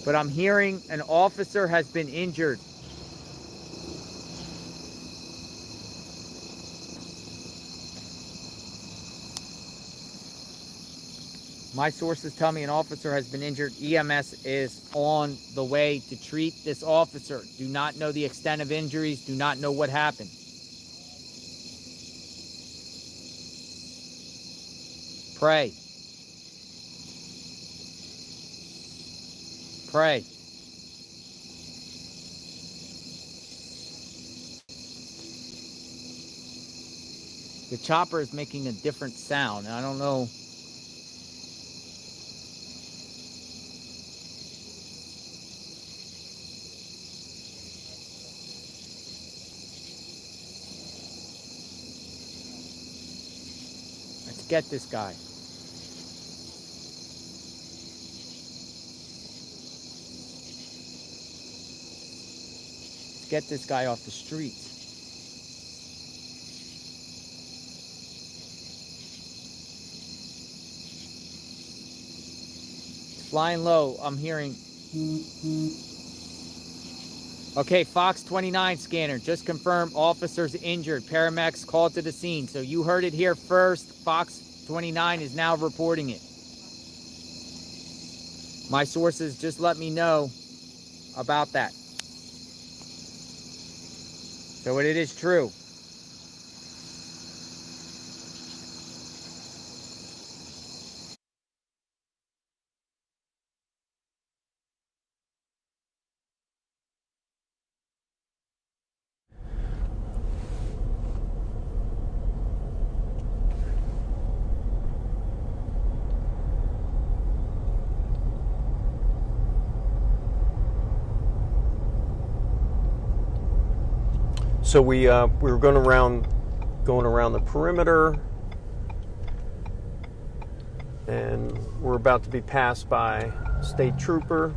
[SPEAKER 13] But I'm hearing an officer has been injured. My sources tell me an officer has been injured. EMS is on the way to treat this officer. Do not know the extent of injuries. Do not know what happened. Pray. Pray. The chopper is making a different sound. I don't know. Let's get this guy. Let's get this guy off the streets. Flying low, I'm hearing. Okay, Fox 29 scanner, just confirmed officers injured. Paramedics called to the scene. So you heard it here first. Fox 29 is now reporting it. My sources just let me know about that. So it is true.
[SPEAKER 9] So we were going around the perimeter, and we're about to be passed by a state trooper.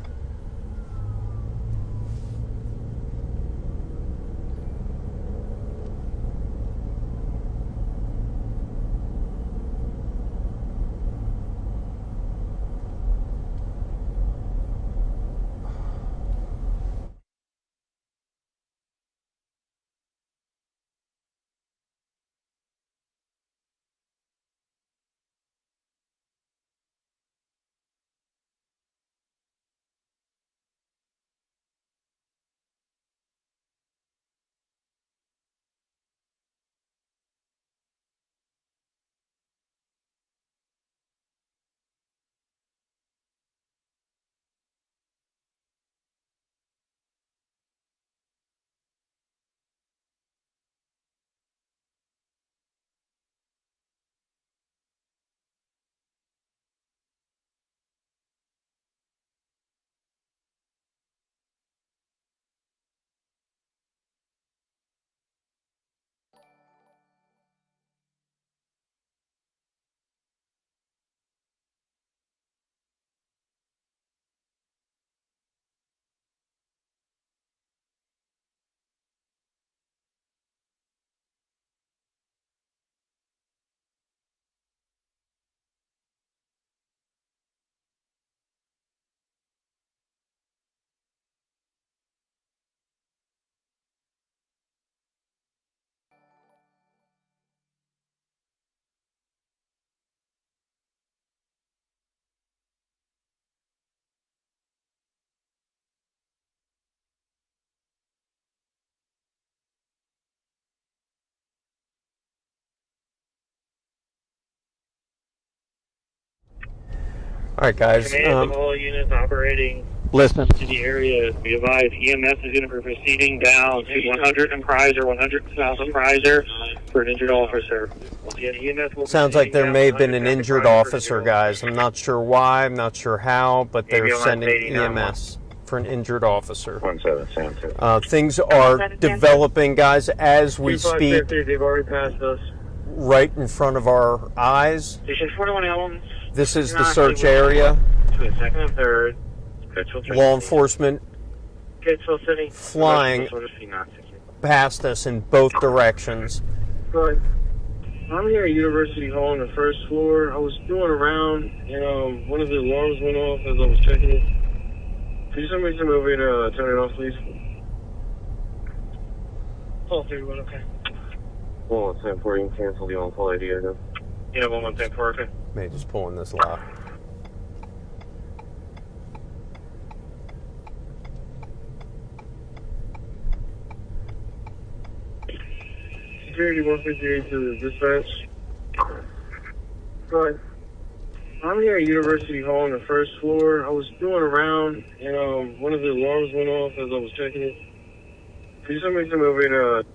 [SPEAKER 9] All right, guys.
[SPEAKER 2] Command to all units operating
[SPEAKER 9] Listen.
[SPEAKER 2] in the area. Be advised, EMS is going to be proceeding down to 100 and Prizer, 100 South and Prizer for an injured officer. EMS will
[SPEAKER 9] Sounds like there may have been an injured officer, guys. I'm not sure why, I'm not sure how, but they're sending EMS for an injured officer.
[SPEAKER 12] 1772.
[SPEAKER 9] Things are developing, guys, as we speak,
[SPEAKER 2] They've already passed us.
[SPEAKER 9] right in front of our eyes.
[SPEAKER 2] Station 41 Elm.
[SPEAKER 9] This is the search area.
[SPEAKER 2] Between second and third.
[SPEAKER 9] Law enforcement
[SPEAKER 2] Pittsville City.
[SPEAKER 9] flying past us in both directions.
[SPEAKER 2] Good. I'm here at University Hall on the first floor. I was doing around, and one of the alarms went off as I was checking it. Could you send me some over here to turn it off, please? Oh, 31, okay.
[SPEAKER 4] 1110 you can cancel the on-call ID again.
[SPEAKER 2] Yeah, 1110, okay.
[SPEAKER 9] May just pull in this lock.
[SPEAKER 2] Security 158 to the dispatch. Go ahead. I'm here at University Hall on the first floor. I was doing around, and one of the alarms went off as I was checking it. Could you send me some over here to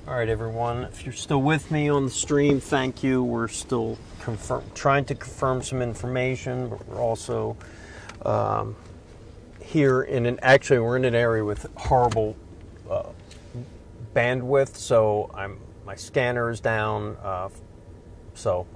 [SPEAKER 9] All right, everyone. If you're still with me on the stream, thank you. We're still trying to confirm some information, but we're also here actually we're in an area with horrible bandwidth, so my scanner is down. So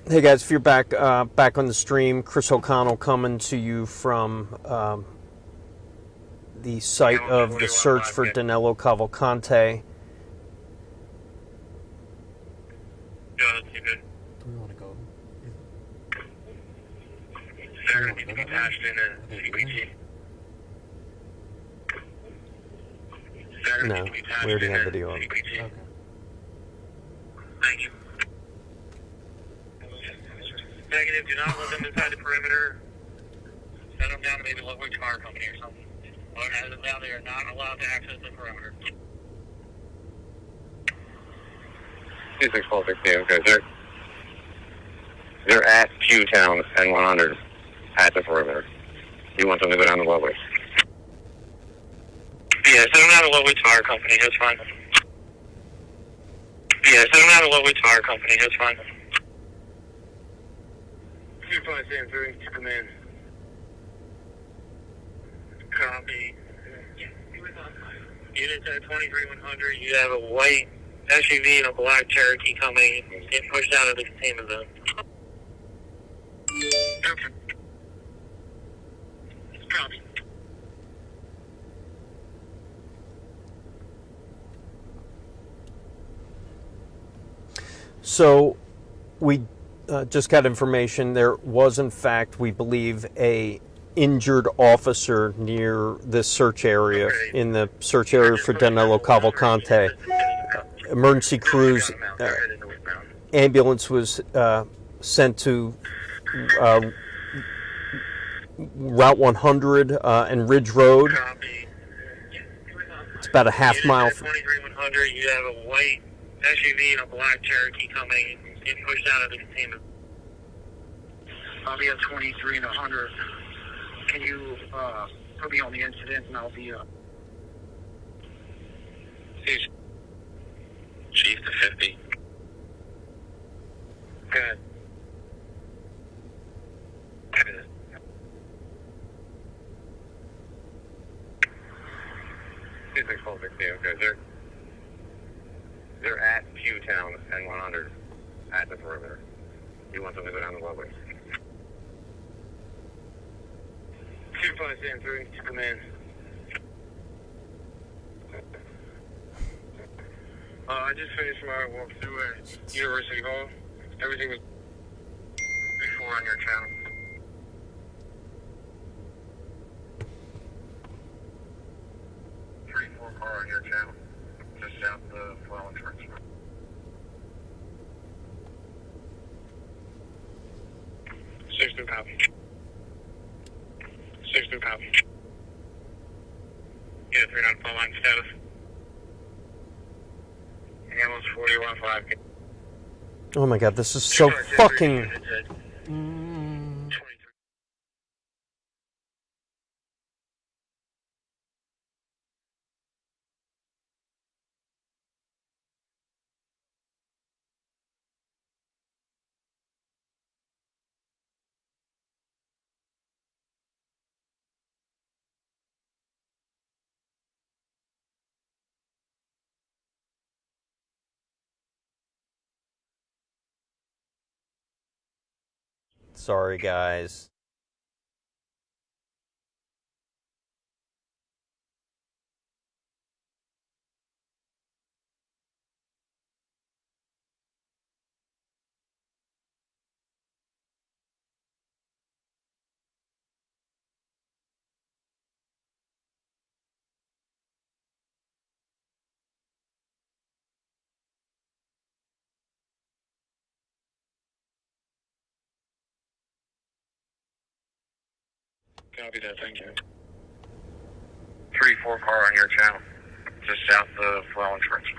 [SPEAKER 9] Hey guys, if you're back on the stream, Chris O'Connell coming to you from the site of the search for Danelo Cavalcante.
[SPEAKER 2] Yeah, that's good.
[SPEAKER 10] Do we want to go?
[SPEAKER 2] They're going to be detached in a CPG.
[SPEAKER 9] No, we already have video of it.
[SPEAKER 10] Okay.
[SPEAKER 2] Thank you. Negative, do not let them inside the perimeter. Send them down to maybe Ludwig Car Company or something. But as of now, they are not allowed to access the perimeter.
[SPEAKER 12] 261260, okay, they're at Q-Town and 100 at the perimeter. You want them to go down to Ludwig?
[SPEAKER 2] Yeah, send them down to Ludwig Car Company, that's fine. Yeah, send them down to Ludwig Car Company, that's fine. 2573, come in. Copy. Units at 23100, you have a white SUV and a black Cherokee coming, getting pushed out of the containment zone. Okay. Copy.
[SPEAKER 9] So we just got information. There was, in fact, we believe, a injured officer near this search area, in the search area for Danelo Cavalcante. Emergency crews, ambulance was sent to Route 100 and Ridge Road. It's about a half mile.
[SPEAKER 2] 23100, you have a white SUV and a black Cherokee coming, getting pushed out of the containment.
[SPEAKER 19] I'll be at 23 and 100. Can you put me on the incident and I'll be
[SPEAKER 12] Chief to 50.
[SPEAKER 2] Good.
[SPEAKER 12] 261260, okay, they're at Q-Town and 100 at the perimeter. You want them to go down to Ludwig?
[SPEAKER 2] 2573, come in. I just finished my walk through at University Hall. Everything was before on your channel.
[SPEAKER 12] Car on your channel, just south of Flower Church.
[SPEAKER 2] 6 copy. 6 copy. Yeah, 395 line status. Ambulance 415.
[SPEAKER 9] Oh my God, this is so fucking. Sorry, guys.
[SPEAKER 2] Copy that, thank you.
[SPEAKER 12] 3-4 car on your channel, just south of Flower Church.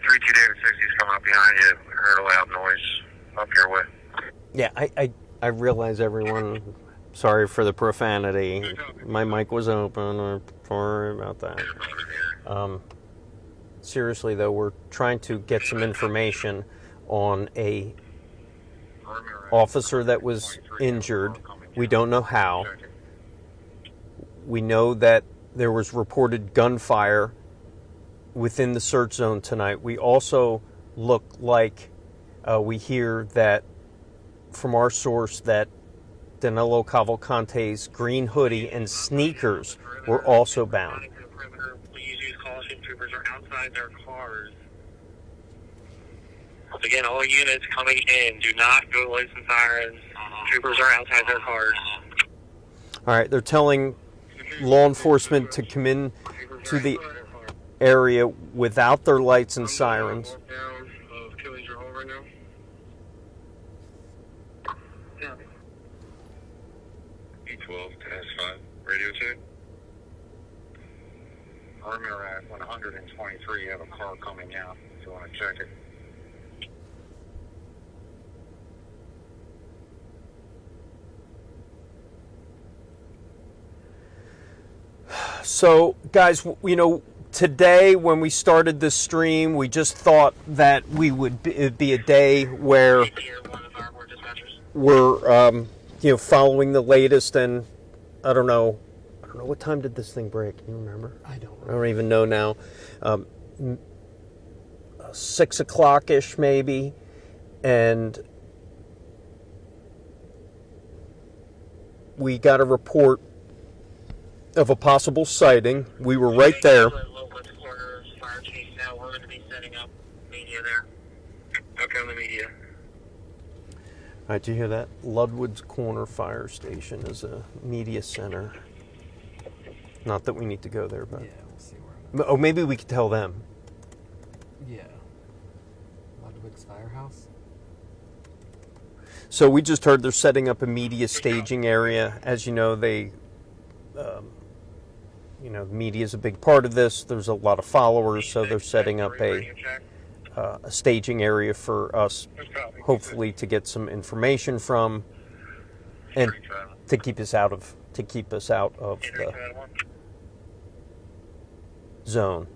[SPEAKER 12] 32 David 60's coming up behind you. Heard a loud noise up your way.
[SPEAKER 9] Yeah, I realize, everyone. Sorry for the profanity. My mic was open. I'm sorry about that. Seriously, though, we're trying to get some information on a officer that was injured. We don't know how. We know that there was reported gunfire within the search zone tonight. We also look like we hear that from our source that Danelo Cavalcante's green hoodie and sneakers were also bound.
[SPEAKER 19] Please use caution. Troopers are outside their cars. Once again, all units coming in, do not go lights and sirens. Troopers are outside their cars.
[SPEAKER 9] All right, they're telling law enforcement to come in to the area without their lights and sirens.
[SPEAKER 19] E12, task 5, radio check. Perimeter at 123, you have a car coming out, if you want to check it.
[SPEAKER 9] So, guys, you know, today when we started this stream, we just thought that it'd be a day where we're, you know, following the latest, and I don't know what time did this thing break. Can you remember? I don't even know now. 6 o'clock-ish maybe, and we got a report of a possible sighting. We were right there.
[SPEAKER 19] Now we're going to be setting up media there. Okay, on the media.
[SPEAKER 9] All right, did you hear that? Ludwig's Corner Fire Station is a media center. Not that we need to go there, but...
[SPEAKER 10] Yeah, we'll see where
[SPEAKER 9] Oh, maybe we could tell them.
[SPEAKER 10] Yeah. Ludwig's Firehouse?
[SPEAKER 9] So we just heard they're setting up a media staging area. As you know, you know, media is a big part of this. There's a lot of followers, so they're setting up a staging area for us, hopefully to get some information from, and to keep us out of the zone.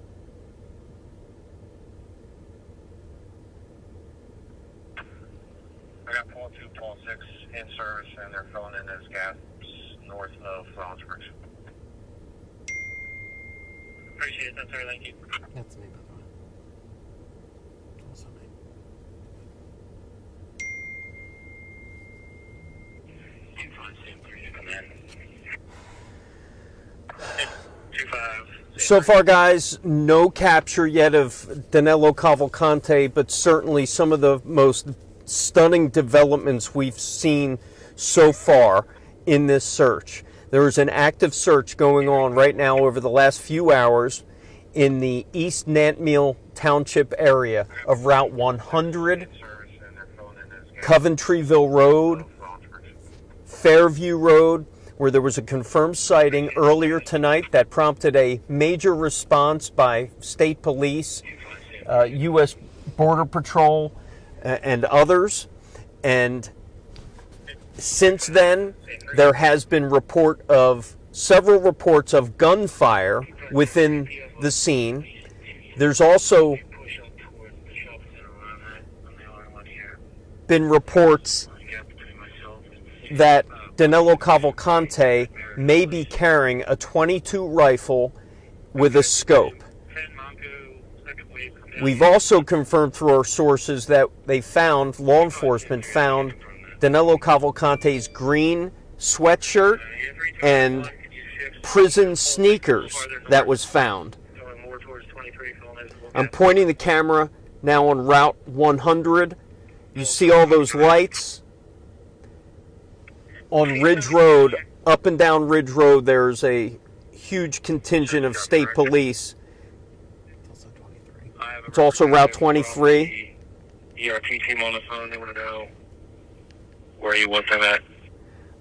[SPEAKER 19] I got Paul 2, Paul 6 in service, and they're filling in those gaps north of Salzburg. Appreciate it. That's all right. Thank you.
[SPEAKER 10] That's me, by the way. Also me.
[SPEAKER 19] 2573 to come in. 25.
[SPEAKER 9] So far, guys, no capture yet of Danelo Cavalcante, but certainly some of the most stunning developments we've seen so far in this search. There is an active search going on right now over the last few hours in the East Nantmeal Township area of Route 100, Coventryville Road, Fairview Road, where there was a confirmed sighting earlier tonight that prompted a major response by state police, U.S. Border Patrol, and others. And since then, there has been several reports of gunfire within the scene. There's also been reports that Danelo Cavalcante may be carrying a .22 rifle with a scope. We've also confirmed through our sources that law enforcement found Danelo Cavalcante's green sweatshirt and prison sneakers that was found. I'm pointing the camera now on Route 100. You see all those lights? On Ridge Road, up and down Ridge Road, there's a huge contingent of state police. It's also Route 23.
[SPEAKER 19] ERT team on the phone, they want to know where you want them at.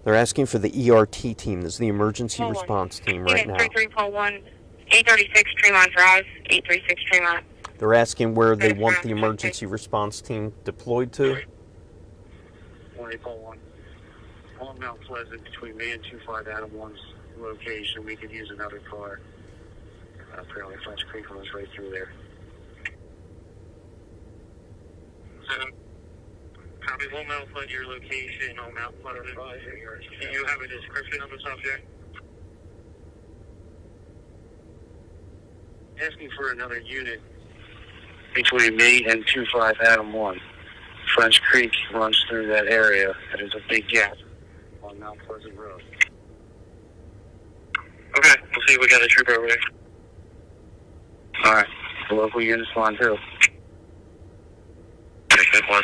[SPEAKER 9] They're asking for the ERT team. This is the emergency response team right now.
[SPEAKER 3] 33.1, 836 Tremont Drive, 836 Tremont.
[SPEAKER 9] They're asking where they want the emergency response team deployed to.
[SPEAKER 19] 28.1. On Mount Pleasant between me and 25 Adam 1's location. We could use another car. Apparently French Creek runs right through there. Copy. One Mount Pleasant, your location on Mount Pleasant. Do you have a description of the subject? Asking for another unit between me and 25 Adam 1. French Creek runs through that area, and there's a big gap on Mount Pleasant Road. Okay, we'll see if we got a trooper over there. Alright, the local units on too. Take that one.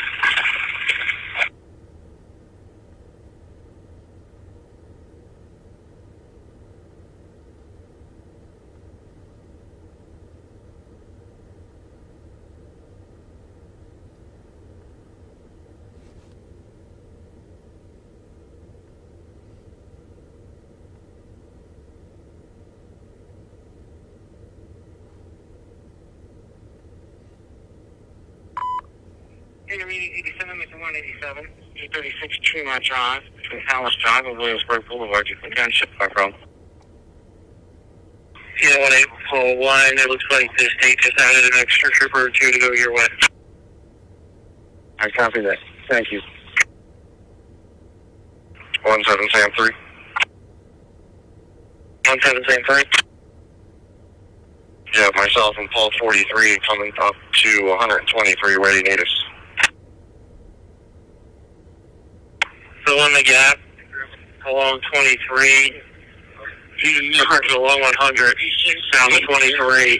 [SPEAKER 19] Intermediate 87, Mr. 187, 236 Tremont Drive, between Hallis Drive and Williamsburg Boulevard. You can kind of ship far from. Yeah, 1841, it looks like the state just added an extra trooper or two to go your way. I copy that. Thank you. 1773. 1773. Yeah, myself and Paul 43 coming up to 120 for your ready natives. So on the gap, along 23, along 100, down to 23.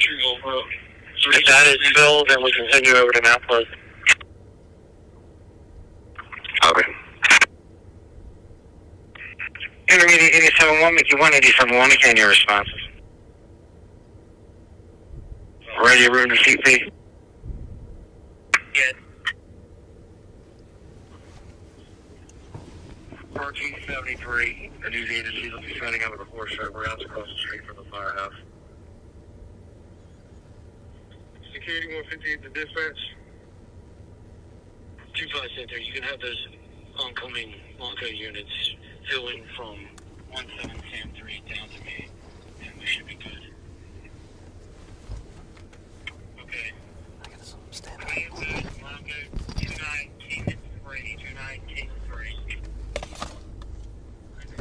[SPEAKER 19] If that is filled, then we continue over to Mount Pleasant. Okay. Intermediate 87-1, Mickey 187-1, again your responses. Ready room to CP? Yes. 1473, the news agency will be sending out a horse show rounds across the street from the firehouse. Security 158 to dispatch. 25 Center, you can have those oncoming Blanco units filling from 1773 down to me, and we should be good. Okay. Blanco 219 3, 219 3.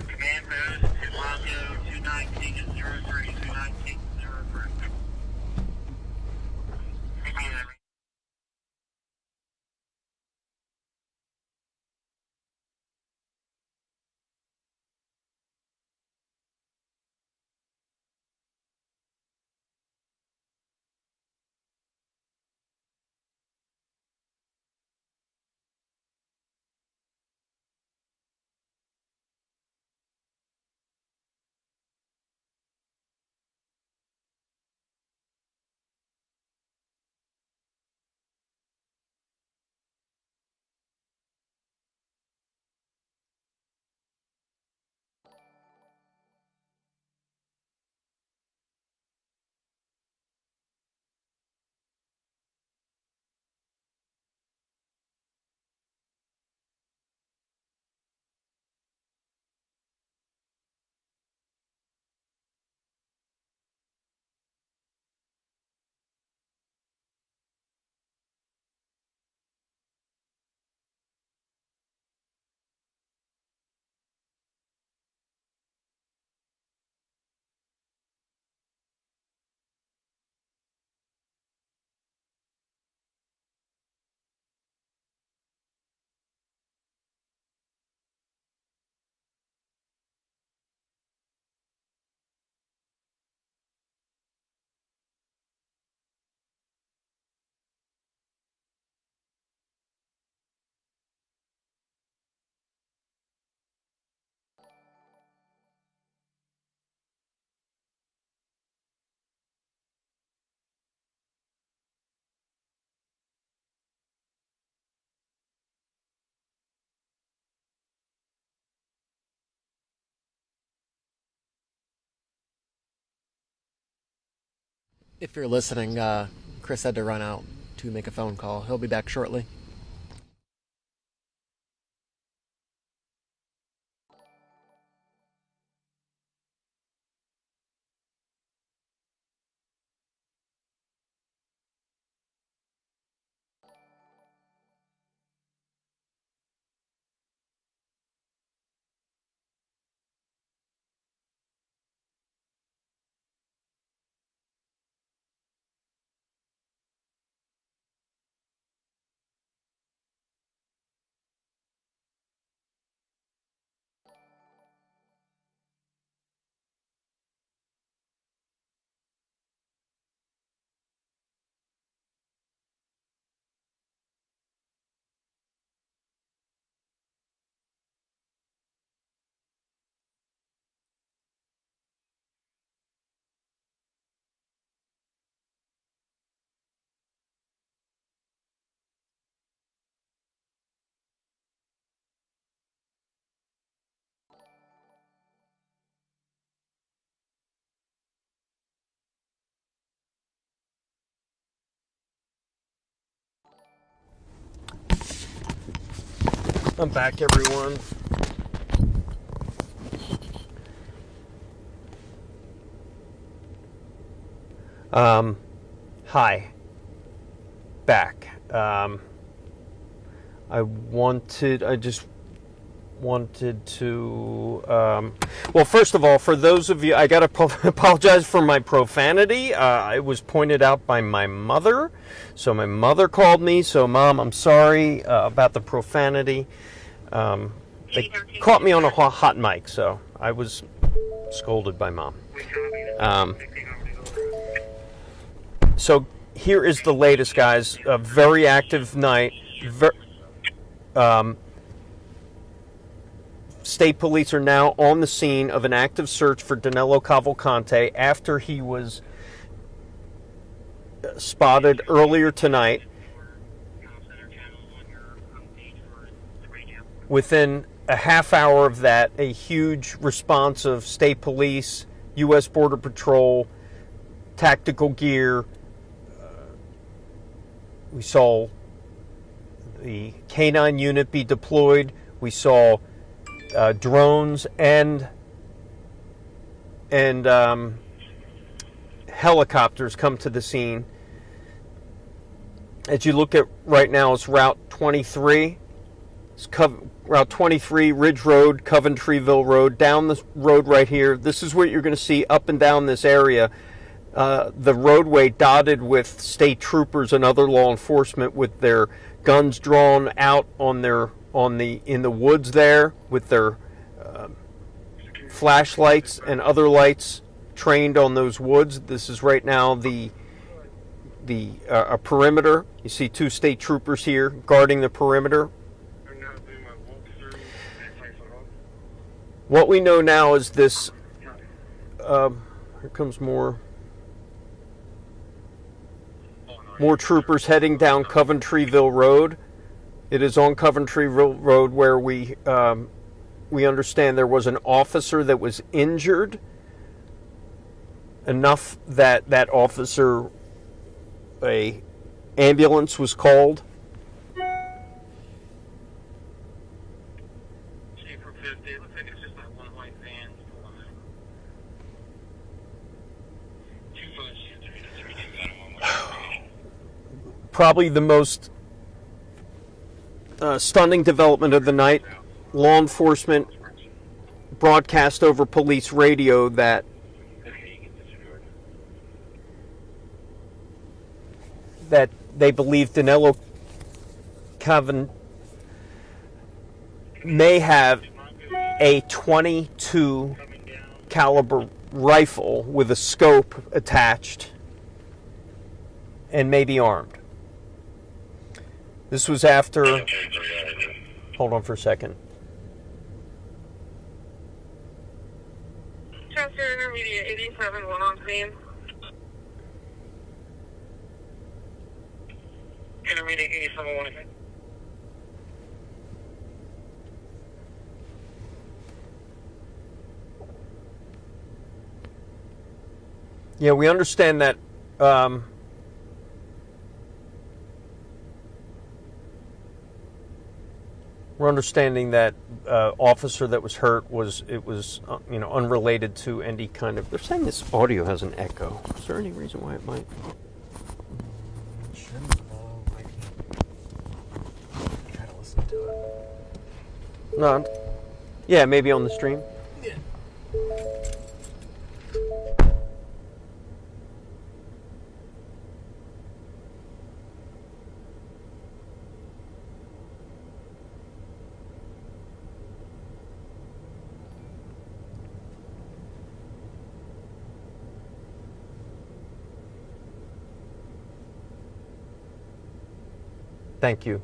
[SPEAKER 19] Command road to Blanco 219 03, 219 03.
[SPEAKER 20] If you're listening, Chris had to run out to make a phone call. He'll be back shortly.
[SPEAKER 9] I'm back, everyone. Hi. Back. I just wanted to, well, first of all, for those of you, I got to apologize for my profanity. It was pointed out by my mother. So my mother called me. So, Mom, I'm sorry about the profanity. They caught me on a hot mic, so I was scolded by Mom. So here is the latest, guys. A very active night. State police are now on the scene of an active search for Danelo Cavalcante after he was spotted earlier tonight. Within a half hour of that, a huge response of state police, U.S. Border Patrol, tactical gear. We saw the K-9 unit be deployed. We saw drones and helicopters come to the scene. As you look at right now, it's Route 23. It's Route 23, Ridge Road, Coventryville Road, down the road right here. This is what you're going to see up and down this area. The roadway dotted with state troopers and other law enforcement with their guns drawn out in the woods there with their flashlights and other lights trained on those woods. This is right now the perimeter. You see two state troopers here guarding the perimeter. What we know now is this. Here comes more troopers heading down Coventryville Road. It is on Coventryville Road where we understand there was an officer that was injured enough that that officer, a ambulance was called. Probably the most stunning development of the night. Law enforcement broadcast over police radio that they believe Danelo Cavan may have a .22 caliber rifle with a scope attached and may be armed. This was after... Hold on for a second.
[SPEAKER 19] Chester Intermediate 87, one on scene. Intermediate 87, one on scene.
[SPEAKER 9] Yeah, we understand that we're understanding that officer that was hurt was unrelated to any kind of. They're saying this audio has an echo. Is there any reason why it might?
[SPEAKER 20] Try to listen to it.
[SPEAKER 9] No. Yeah, maybe on the stream.
[SPEAKER 20] Yeah.
[SPEAKER 9] Thank you.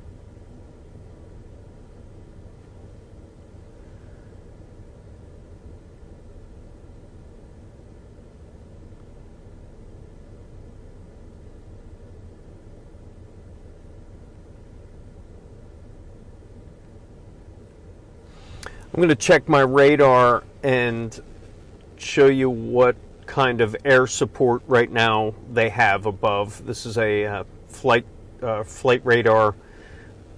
[SPEAKER 9] I'm going to check my radar and show you what kind of air support right now they have above. This is a flight radar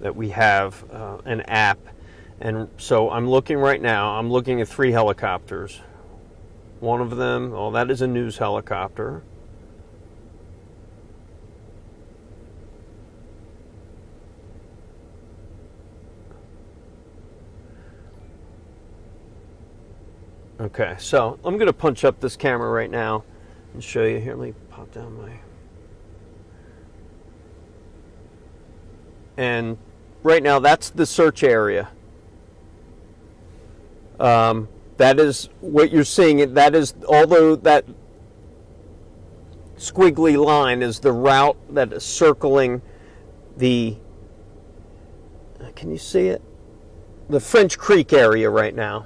[SPEAKER 9] that we have, an app. And so I'm looking right now, I'm looking at 3 helicopters. One of them, oh, that is a news helicopter. Okay, so I'm going to punch up this camera right now and show you. Here, let me pop down my... And right now, that's the search area. That is what you're seeing. That is, although that squiggly line is the route that is circling the... Can you see it? The French Creek area right now.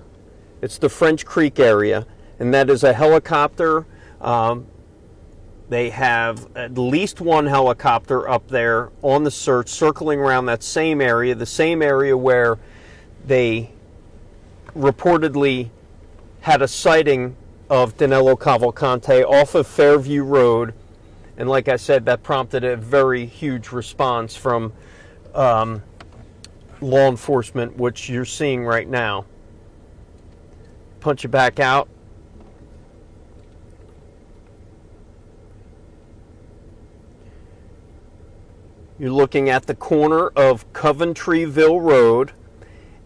[SPEAKER 9] It's the French Creek area, and that is a helicopter. They have at least one helicopter up there on the search, circling around that same area, the same area where they reportedly had a sighting of Danelo Cavalcante off of Fairview Road. And like I said, that prompted a very huge response from law enforcement, which you're seeing right now. Punch it back out. You're looking at the corner of Coventryville Road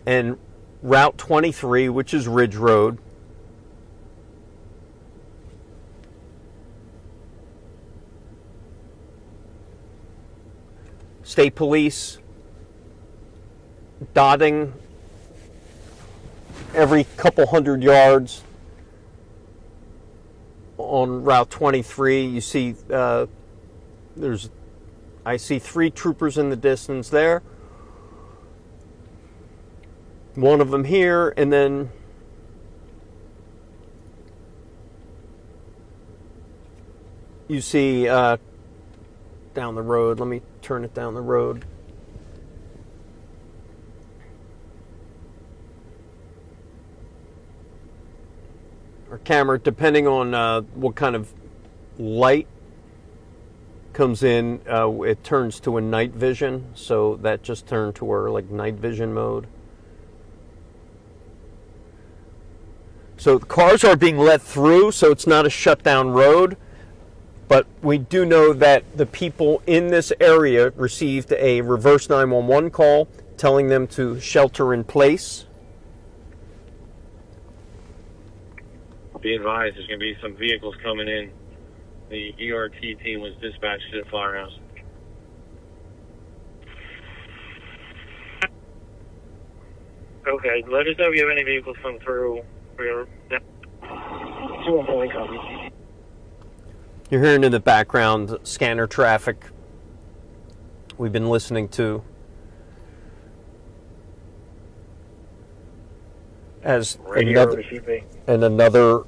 [SPEAKER 9] and Route 23, which is Ridge Road. State Police dotting every couple hundred yards on Route 23. You see I see 3 troopers in the distance there. One of them here, and then you see down the road. Let me turn it down the road. Our camera, depending on what kind of light comes in, it turns to a night vision, so that just turned to our like night vision mode. So the cars are being let through, so it's not a shut down road, but we do know that the people in this area received a reverse 911 call telling them to shelter in place.
[SPEAKER 2] Be advised, there's going to be some vehicles coming in. The ERT team was dispatched to the firehouse. Okay, let us know if you have any vehicles come through. We're...
[SPEAKER 9] You're hearing in the background scanner traffic we've been listening to as another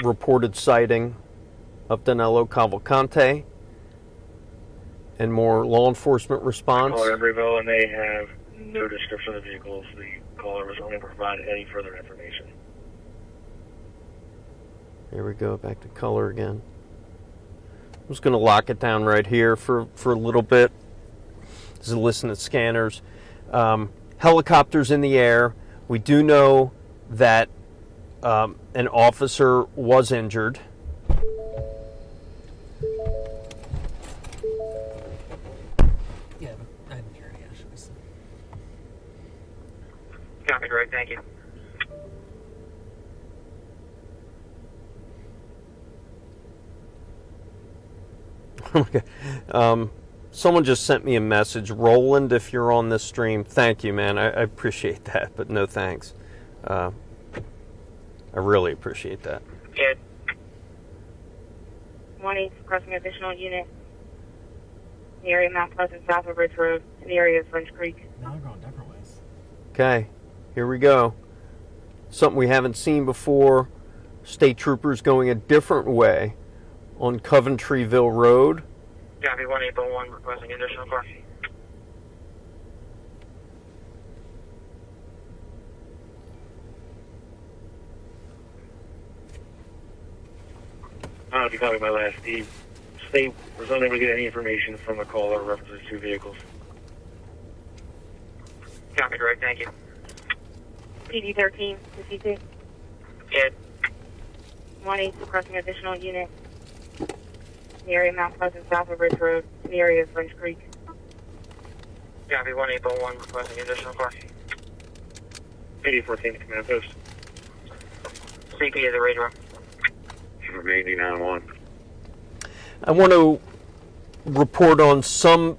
[SPEAKER 9] reported sighting of Danelo Cavalcante and more law enforcement response.
[SPEAKER 2] Caller Embryville, and they have no description of the vehicles. The caller was only provided any further information.
[SPEAKER 9] Here we go, back to color again. I'm just going to lock it down right here for a little bit. This is a listen to scanners. Helicopters in the air. We do know that an officer was injured.
[SPEAKER 10] Yeah, but I didn't hear any issues.
[SPEAKER 2] Copy, Greg. Thank you.
[SPEAKER 9] Okay. Someone just sent me a message. Roland, if you're on this stream, thank you, man. I appreciate that, but no thanks. I really appreciate that.
[SPEAKER 3] Good. Morning, crossing additional unit. The area Mount Pleasant south of Ridge Road to the area of French Creek.
[SPEAKER 10] Now we're going different ways.
[SPEAKER 9] Okay, here we go. Something we haven't seen before. State troopers going a different way on Coventryville Road.
[SPEAKER 2] Copy, 1801, requesting additional car. I don't know if you caught me my last. The state was unable to get any information from the caller references to vehicles. Copy, direct, thank you.
[SPEAKER 3] PD-13, CC.
[SPEAKER 2] Good.
[SPEAKER 3] 1-8 requesting additional unit. In the area of Mount Pleasant, south of Ridge Road, in the area of French Creek.
[SPEAKER 2] Copy, 1801, requesting additional car. PD-14, command post. CP is the radar.
[SPEAKER 12] From 89-1.
[SPEAKER 9] I want to report on some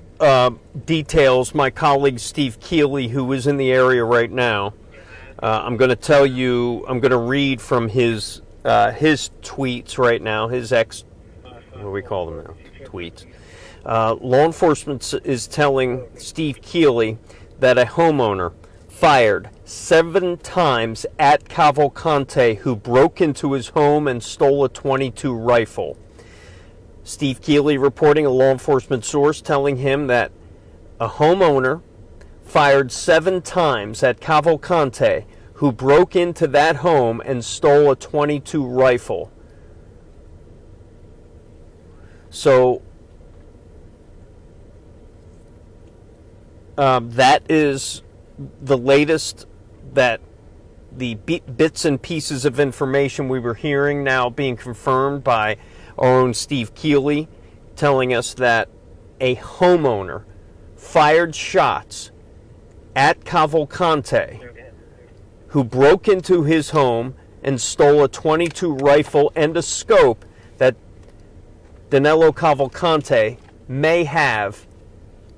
[SPEAKER 9] details. My colleague Steve Keeley, who is in the area right now, I'm going to tell you, I'm going to read from his tweets right now, his what do we call them now? Tweets. Law enforcement is telling Steve Keeley that a homeowner fired 7 times at Cavalcante, who broke into his home and stole a .22 rifle. Steve Keeley reporting a law enforcement source telling him that a homeowner fired 7 times at Cavalcante, who broke into that home and stole a .22 rifle. So that is the latest, that the bits and pieces of information we were hearing now being confirmed by our own Steve Keeley, telling us that a homeowner fired shots at Cavalcante, who broke into his home and stole a .22 rifle and a scope that Danelo Cavalcante may have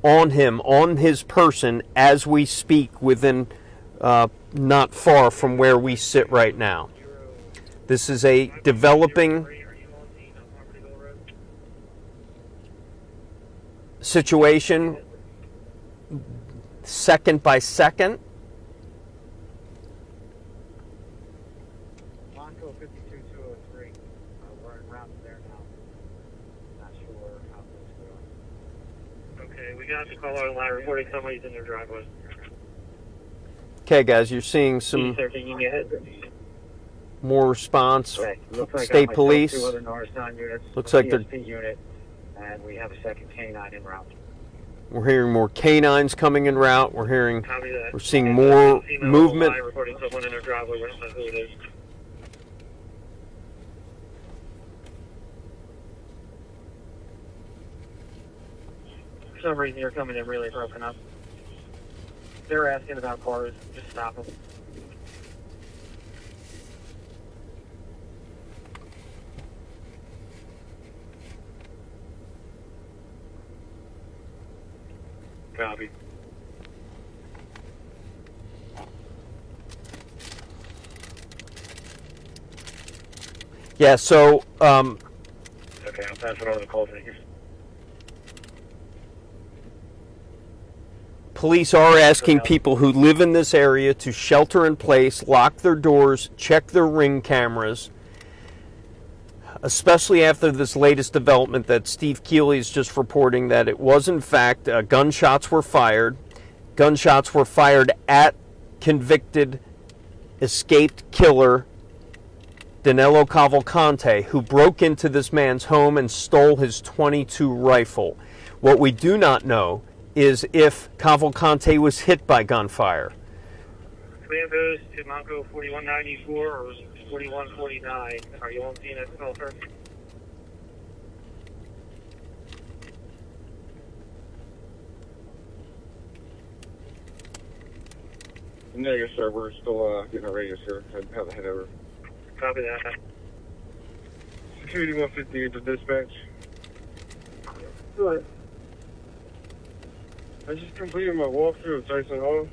[SPEAKER 9] on him, on his person, as we speak, within not far from where we sit right now. This is a developing situation, second by second.
[SPEAKER 2] Lonco 52203. We're en route there now. Not sure how things are going. Okay, we got the call out line reporting somebody's in their driveway.
[SPEAKER 9] Okay, guys, you're seeing some more response.
[SPEAKER 2] Right. Looks like
[SPEAKER 9] State police.
[SPEAKER 2] 2 other Norristown units.
[SPEAKER 9] Looks like they're.
[SPEAKER 2] Unit, and we have a second canine en route.
[SPEAKER 9] We're hearing more canines coming en route. We're seeing more movement.
[SPEAKER 2] Reporting someone in their driveway. We don't know who it is. For some reason, you're coming in really broken up. They're asking about cars. Just stop them. Copy.
[SPEAKER 9] Yeah, so
[SPEAKER 2] okay, I'll pass it over to the call takers.
[SPEAKER 9] police are asking people who live in this area to shelter in place, lock their doors, check their Ring cameras, especially after this latest development that Steve Keeley is just reporting, that it was in fact gunshots were fired. Gunshots were fired at convicted, escaped killer Danelo Cavalcante, who broke into this man's home and stole his .22 rifle. What we do not know is if Cavalcante was hit by gunfire.
[SPEAKER 2] Command goes to Monco 4194 or 4149. Are you on scene at the sir?
[SPEAKER 4] Negative, sir. We're still getting our radios here. I'd have to head over.
[SPEAKER 2] Copy that.
[SPEAKER 4] Security 158 to dispatch.
[SPEAKER 2] Go ahead.
[SPEAKER 4] I just completed my walkthrough of Tyson Hall.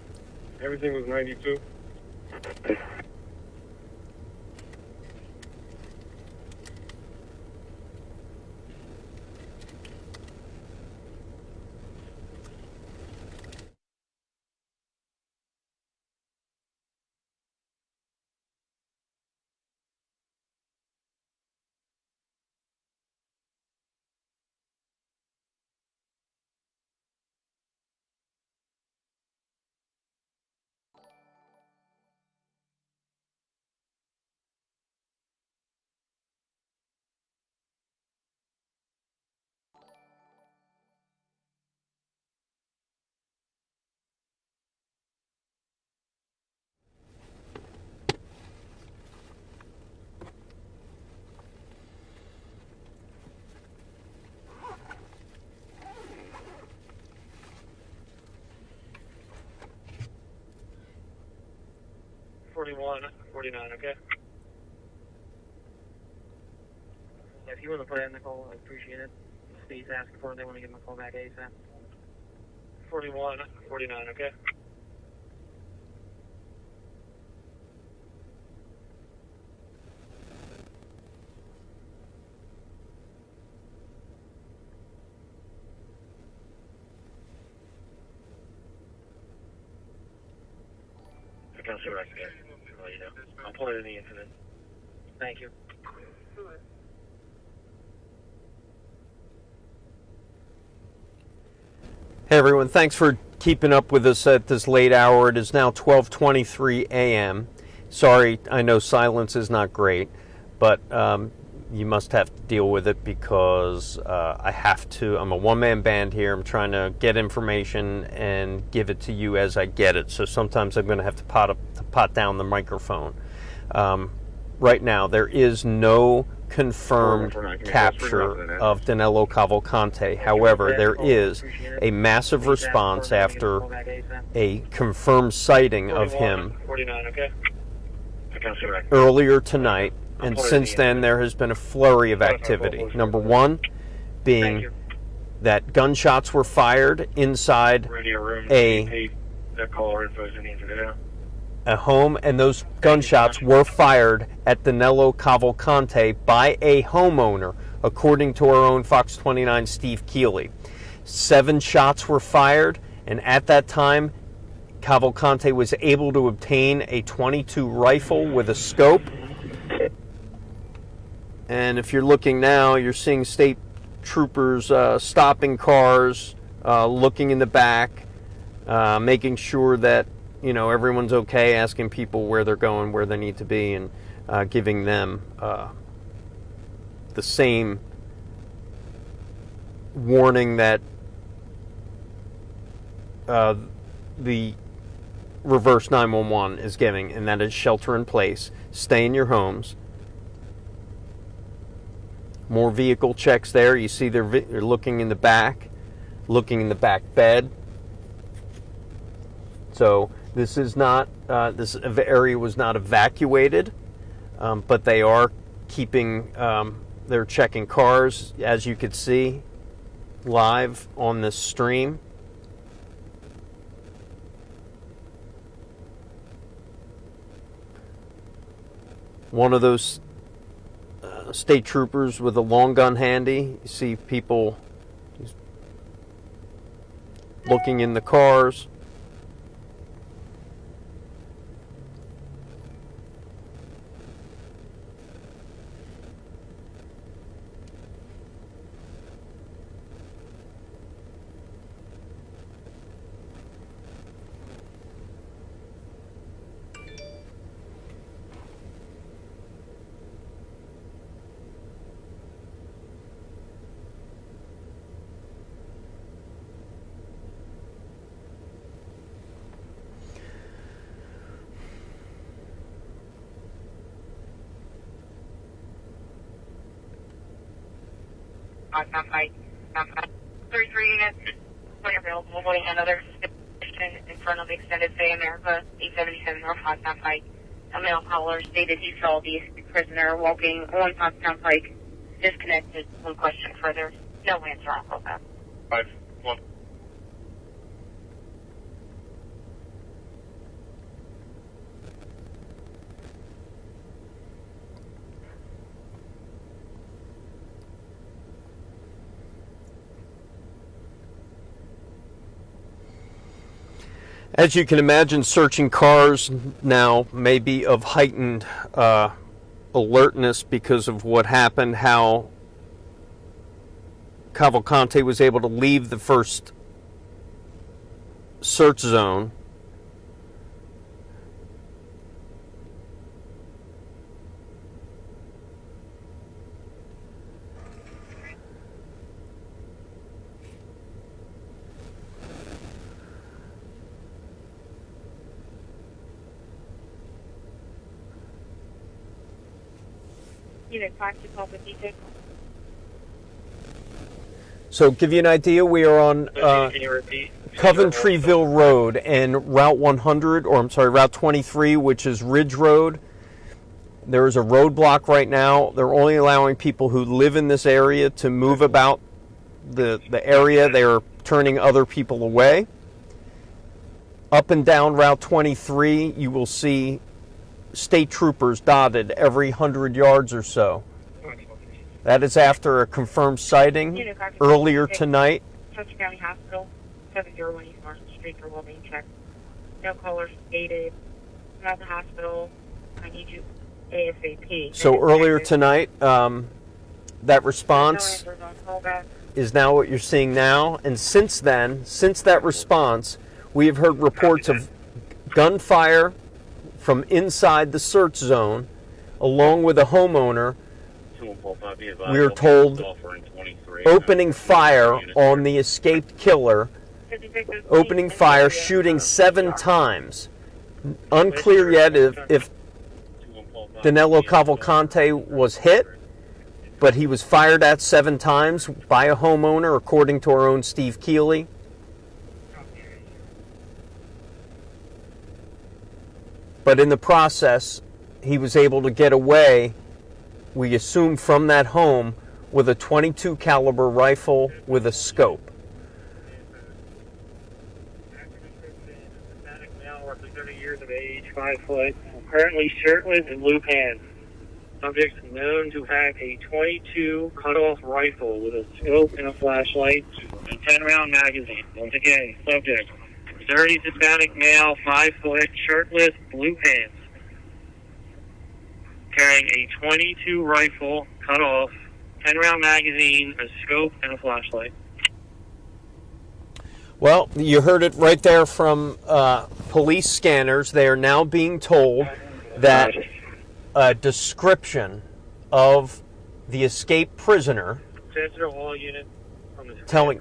[SPEAKER 4] Everything was 92.
[SPEAKER 2] 4149, okay? If you want to put in the call, I appreciate it. Steve's asking for it. They want to give him a call back ASAP. 4149, okay? I'll see what I can get. I'll let you know. I'll pull it in the incident. Thank you.
[SPEAKER 9] Hey everyone, thanks for keeping up with us at this late hour. It is now 12:23 a.m. Sorry, I know silence is not great, but you must have to deal with it because I have to. I'm a one-man band here. I'm trying to get information and give it to you as I get it. So sometimes I'm going to have to pot down the microphone. Right now, there is no confirmed capture of Danelo Cavalcante. However, there is a massive response after a confirmed sighting of him earlier tonight, and since then there has been a flurry of activity. Number one being that gunshots were fired inside a home, and those gunshots were fired at Danelo Cavalcante by a homeowner, according to our own Fox 29 Steve Keeley. 7 shots were fired, and at that time, Cavalcante was able to obtain a .22 rifle with a scope. And if you're looking now, you're seeing state troopers stopping cars, looking in the back, making sure that everyone's okay, asking people where they're going, where they need to be, and giving them the same warning that the reverse 911 is giving, and that is shelter in place, stay in your homes. More vehicle checks there. You see they're looking in the back, looking in the back bed. So this is not, this area was not evacuated, but they are keeping, they're checking cars, as you could see live on this stream. One of those state troopers with a long gun handy. You see people looking in the cars.
[SPEAKER 3] Not fight. 33 units, when available, avoiding another suspicion in front of the Extended Stay America, 877 North Pottstown Pike. A male caller stated he saw the prisoner walking on Pottstown Pike, disconnected. One question further. No answer on call back.
[SPEAKER 4] 5-1.
[SPEAKER 9] As you can imagine, searching cars now may be of heightened alertness because of what happened, how Cavalcante was able to leave the first search zone.
[SPEAKER 3] Unit 526.
[SPEAKER 9] So, give you an idea, we are on.
[SPEAKER 2] Can you repeat?
[SPEAKER 9] Coventryville Road and Route 100, or I'm sorry, Route 23, which is Ridge Road. There is a roadblock right now. They're only allowing people who live in this area to move about the area. They are turning other people away. Up and down Route 23, you will see state troopers dotted every 100 yards or so. That is after a confirmed sighting earlier tonight.
[SPEAKER 3] Chester County Hospital, 701 East Marshall Street for well-being check. No callers stated. I'm at the hospital. I need you ASAP.
[SPEAKER 9] So earlier tonight, that response is now what you're seeing now. And since then, since that response, we have heard reports of gunfire from inside the search zone, along with a homeowner. We are told opening fire on the escaped killer, opening fire, shooting 7 times. Unclear yet if Danelo Cavalcante was hit, but he was fired at 7 times by a homeowner, according to our own Steve Keeley. But in the process, he was able to get away, we assume, from that home with a .22 caliber rifle with a scope.
[SPEAKER 2] Roughly 30 years of age, 5 foot, currently shirtless and blue pants. Subject known to have a .22 cut-off rifle with a scope and a flashlight and 10-round magazine. Once again, subject, 30 Hispanic male, 5 foot, shirtless, blue pants, carrying a .22 rifle, cut-off, 10-round magazine, a scope, and a flashlight.
[SPEAKER 9] Well, you heard it right there from police scanners. They are now being told that a description of the escaped prisoner,
[SPEAKER 2] All units from the
[SPEAKER 9] telling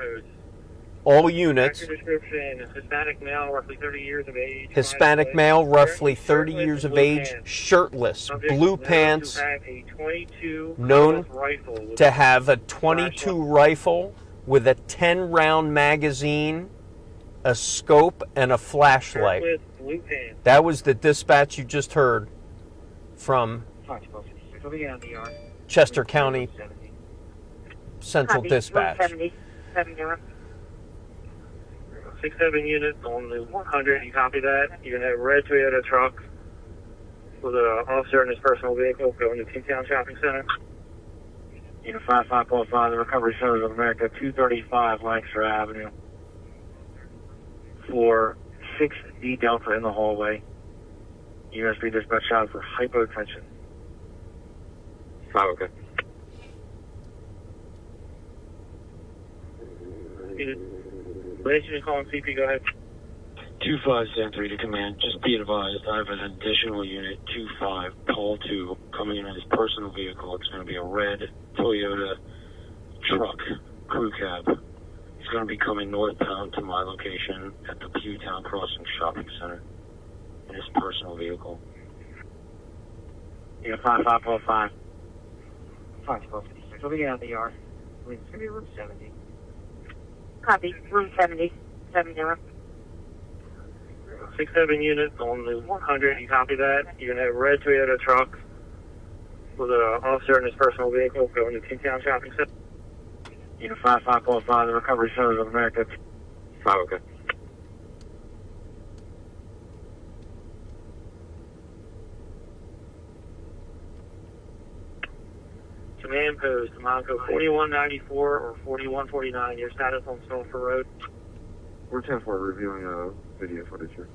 [SPEAKER 9] all units,
[SPEAKER 2] description, Hispanic male, roughly 30 years of age,
[SPEAKER 9] Hispanic male, roughly 30 years of age, shirtless, blue pants, known to have a .22 rifle with a 10-round magazine, a scope, and a flashlight. That was the dispatch you just heard from Chester County Central Dispatch.
[SPEAKER 2] 6-7 units on the 100. You copy that? You're going to have a red Toyota truck with an officer in his personal vehicle going to Kingstown Shopping Center. Unit 55.5, the Recovery Centers of America, 235 Lancaster Avenue. For 6D Delta in the hallway. USB dispatch shot for hypotension.
[SPEAKER 4] 5, okay.
[SPEAKER 2] Ladies, you calling CP, go ahead. 2573 to command. Just be advised, I have an additional unit, 25, Paul 2, coming in his personal vehicle. It's going to be a red Toyota truck, crew cab. He's going to be coming northbound to my location at the Pewtown Crossing Shopping Center in his personal vehicle. Yeah, 55.5. 556. We'll be out of the yard. It's going to be room 70.
[SPEAKER 3] Copy. Room 70. 70.
[SPEAKER 2] 6-7 units on the 100. You copy that? You're going to have a red Toyota truck with an officer in his personal vehicle going to Kingstown Shopping Center. Unit 55.5, the Recovery Centers of America.
[SPEAKER 4] 5, okay.
[SPEAKER 2] Command post, Monaco 4194 or 4149. Your status on Sulphur Road.
[SPEAKER 4] We're 10-4 reviewing video footage here.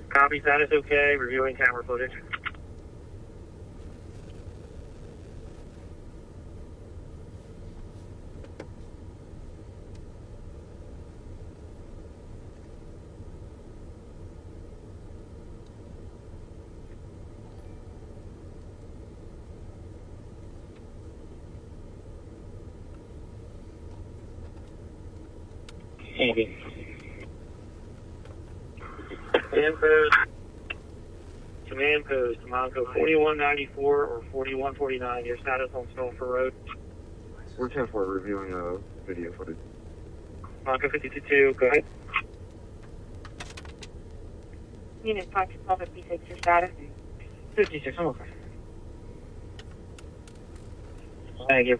[SPEAKER 2] Copy, status okay. Reviewing camera footage. Command post, Monaco 4194 or 4149. Your status on Sulphur Road.
[SPEAKER 4] We're 10-4 reviewing video footage.
[SPEAKER 2] Monaco 52, go ahead.
[SPEAKER 3] Unit 556, your status?
[SPEAKER 2] 56, I'm okay. Thank you.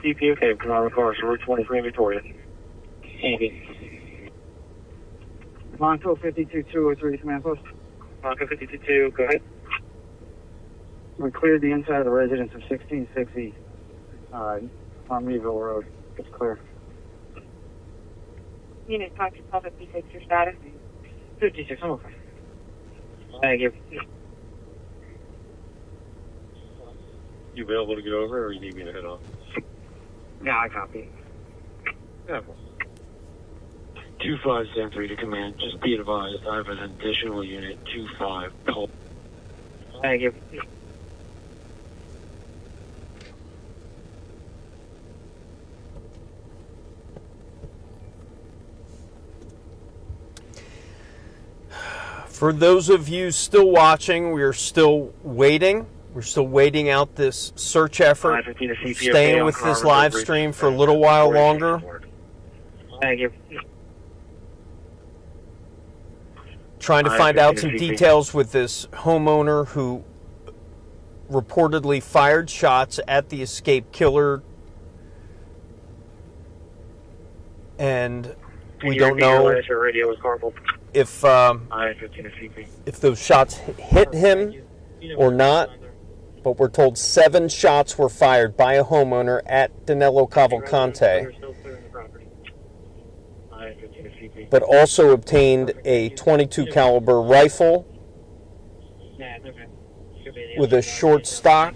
[SPEAKER 2] CP, okay, Canara Cars, Route 23 in Victoria. Thank you.
[SPEAKER 21] Monco 52203 command post.
[SPEAKER 2] Monco 522, go ahead.
[SPEAKER 21] We cleared the inside of the residence of 1660 Harmonyville Road. It's clear.
[SPEAKER 3] Unit 556, your status?
[SPEAKER 2] 56, I'm okay. Thank you.
[SPEAKER 4] You available to get over, or you need me to head off?
[SPEAKER 2] Yeah, I copy.
[SPEAKER 4] Yeah. 2573 to command. Just be advised, I have an additional unit 25.
[SPEAKER 2] Thank you.
[SPEAKER 9] For those of you still watching, we're still waiting. We're still waiting out this search effort. Staying with this live stream for a little while longer.
[SPEAKER 2] Thank you.
[SPEAKER 9] Trying to find out some details with this homeowner who reportedly fired shots at the escaped killer. And we don't know if those shots hit him or not, but we're told 7 shots were fired by a homeowner at Danelo Cavalcante, but also obtained a .22 caliber rifle with a short stock,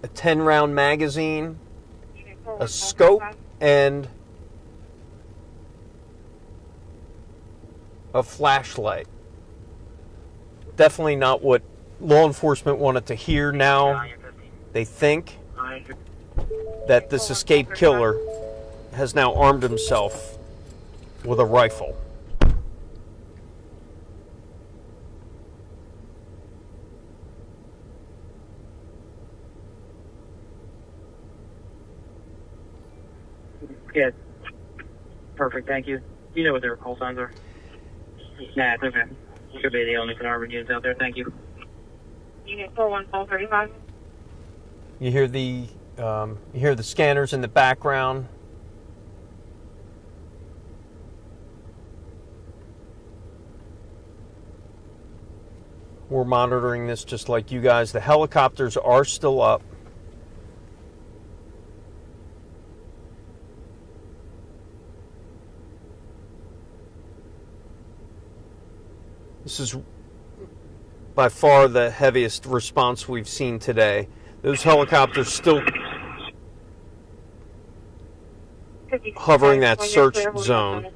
[SPEAKER 9] a 10-round magazine, a scope, and a flashlight. Definitely not what law enforcement wanted to hear now. They think that this escaped killer has now armed himself with a rifle.
[SPEAKER 2] Yeah. Perfect, thank you. You know what their call signs are? Nah, it's okay. Should be the only Canarvan units out there, thank you.
[SPEAKER 3] Unit 41435.
[SPEAKER 9] You hear the scanners in the background. We're monitoring this just like you guys. The helicopters are still up. This is by far the heaviest response we've seen today. Those helicopters still hovering that search zone.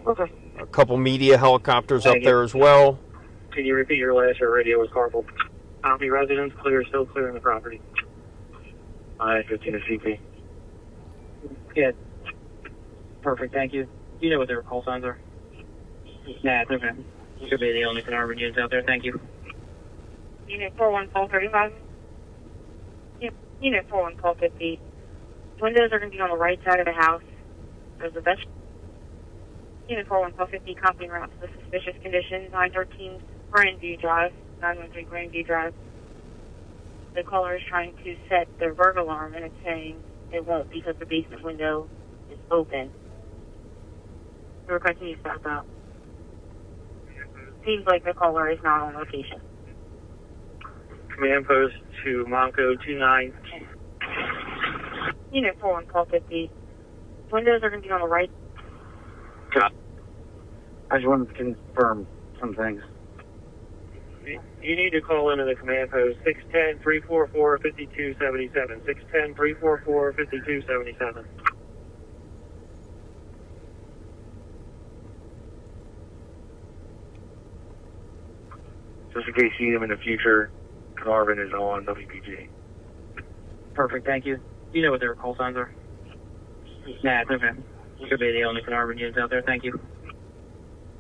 [SPEAKER 2] Okay.
[SPEAKER 9] A couple media helicopters up there as well.
[SPEAKER 2] Can you repeat your last? Your radio was garbled. County residents clear, still clearing the property. I-15 to CP. Yeah. Perfect, thank you. You know what their call signs are? Nah, it's okay. Should be the only Canarvan units out there, thank you.
[SPEAKER 3] Unit 41435. Unit 41450. Windows are going to be on the right side of the house. There's a best. Unit 41450, copying route to the suspicious condition, 913 Grandview Drive, 913 Grandview Drive. The caller is trying to set their burglar alarm, and it's saying it won't because the basement window is open. We're requesting you stop out. Seems like the caller is not on location.
[SPEAKER 2] Command post to Monco 29.
[SPEAKER 3] Unit 41450. Windows are going to be on the right.
[SPEAKER 21] Got. I just wanted to confirm some things.
[SPEAKER 2] You need to call into the command post 610-344-5277. 610-344-5277. Just in case you need them in the future, Carvin is on WPG. Perfect, thank you. You know what their call signs are? Nah, it's okay. Should be the only Carvin units out there, thank you.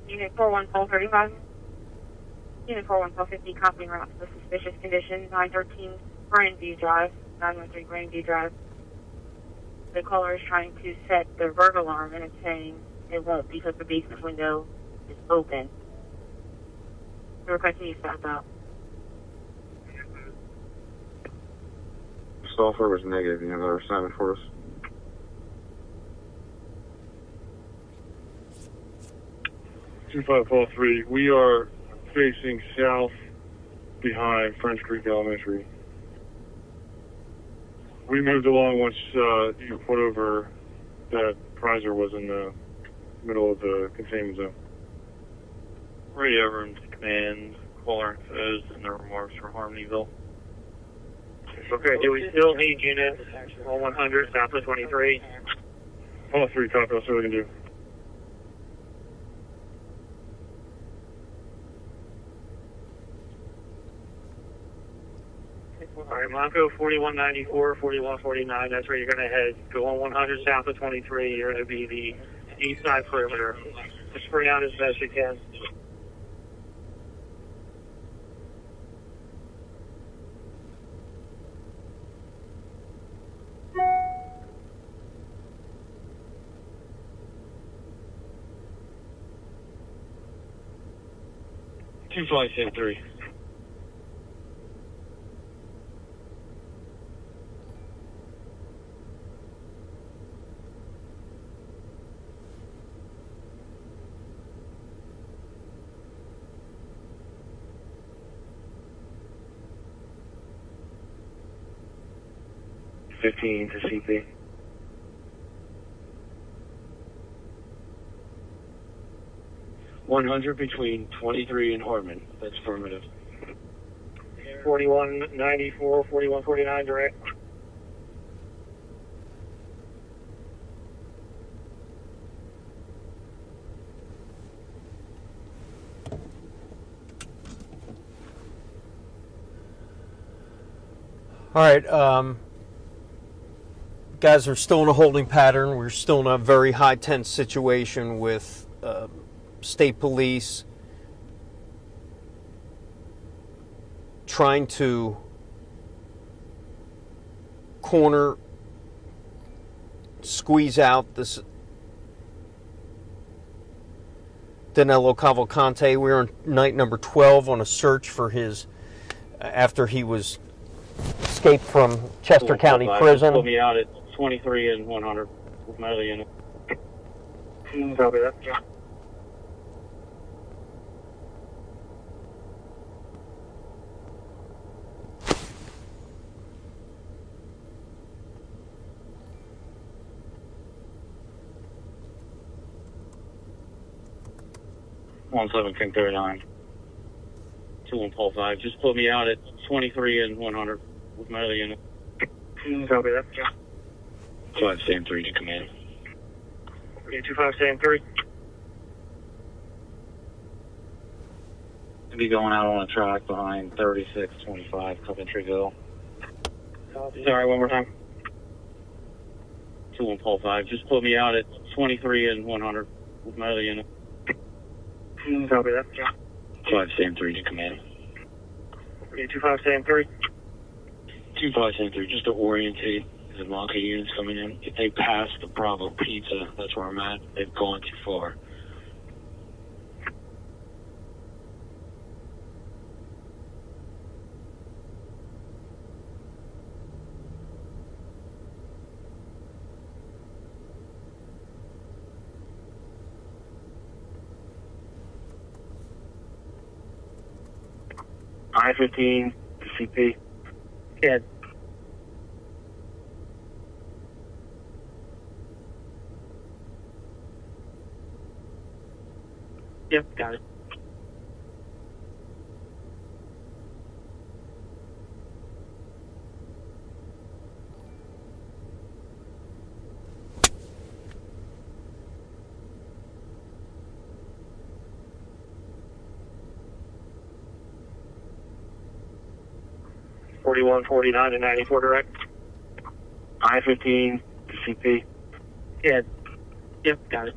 [SPEAKER 3] Unit 41435. Unit 41450, copying route to the suspicious condition, 913 Grandview Drive, 913 Grandview Drive. The caller is trying to set the burglar alarm and it's saying it won't because the basement window is open. We're requesting you stop out.
[SPEAKER 21] Software was negative. You have another assignment for us?
[SPEAKER 4] Two 2543. We are facing south behind French Creek Elementary. We moved along once you put over that Prizer was in the middle of the containment zone.
[SPEAKER 2] Radio room to command. Caller says in the remarks for Harmonyville. Okay, do we still need units on 100 south of 23?
[SPEAKER 4] All 3 copy, that's what we can do.
[SPEAKER 2] Alright, Monco 4194, 4149, that's where you're going to head. Go on 100 south of 23, you're going to be the east side perimeter. Just spring out as best you can.
[SPEAKER 4] Two 2573.
[SPEAKER 2] To CP.
[SPEAKER 4] $100 between 23 and Hardman. That's affirmative.
[SPEAKER 2] 4194, 4149 direct.
[SPEAKER 9] All right, guys are still in a holding pattern. We're still in a very high tense situation with state police trying to corner, squeeze out this Danelo Cavalcante. We're on night number 12 on a search for his, after he was escaped from Chester County Prison.
[SPEAKER 2] Pull me out at 23 and 100 with my other unit. Copy that. Yeah.
[SPEAKER 4] One 7 King 39. 21 Paul 5. Just put me out at 23 and 100 with my other unit.
[SPEAKER 2] Copy that. Yeah.
[SPEAKER 4] 5 Sam 3 to command.
[SPEAKER 2] 25 Sam 3.
[SPEAKER 12] To be going out on a track behind 3625 Coventryville.
[SPEAKER 2] Sorry, one more time.
[SPEAKER 4] 21 Paul 5. Just put me out at 23 and 100 with my other unit.
[SPEAKER 2] Copy that. Yeah.
[SPEAKER 4] 5 Sam 3 to command.
[SPEAKER 2] 25 Sam 3.
[SPEAKER 4] 25 Sam 3, just to orientate the Monka units coming in. If they pass the Bravo Pizza, that's where I'm at. They've gone too far.
[SPEAKER 2] I-15 CP. Kid. Yep, got it.
[SPEAKER 4] $41, $49, and $94 direct. I-15 CP.
[SPEAKER 2] Kid. Yep, got it.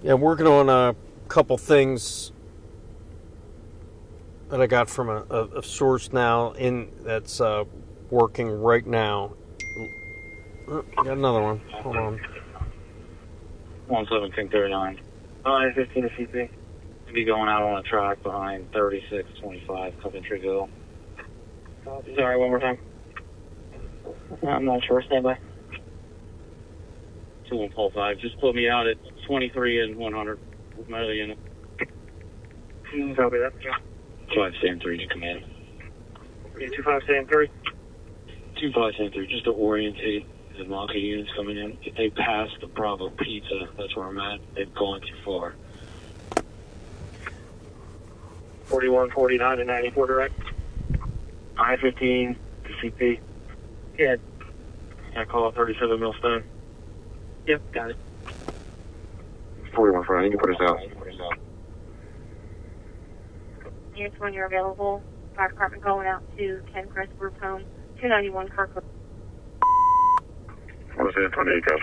[SPEAKER 9] Yeah, I'm working on a couple things that I got from a source now that's working right now. Oh, got another one. Hold on.
[SPEAKER 12] 1739. 15 to CP. Be going out on a track behind 3625 Coventryville. Sorry, one more time. I'm not sure. Stand by. 2145. Just put me out at 23 and 100 with my other unit. Copy that. 2573 to command. 2573. 2573. Just to orientate the Maka units coming in. If they pass the Bravo Pizza, that's where I'm at. They've gone too far.
[SPEAKER 2] 41, 49, and 94 direct.
[SPEAKER 12] I-15 to CP.
[SPEAKER 2] Yeah.
[SPEAKER 12] I call it 37 Millstone.
[SPEAKER 2] Yep, got it.
[SPEAKER 12] 41 front, you can put us out.
[SPEAKER 3] Units, when you're available, fire department going out to 10 Crest Group Home, 291 Kirkwood.
[SPEAKER 12] What's that, 28 go?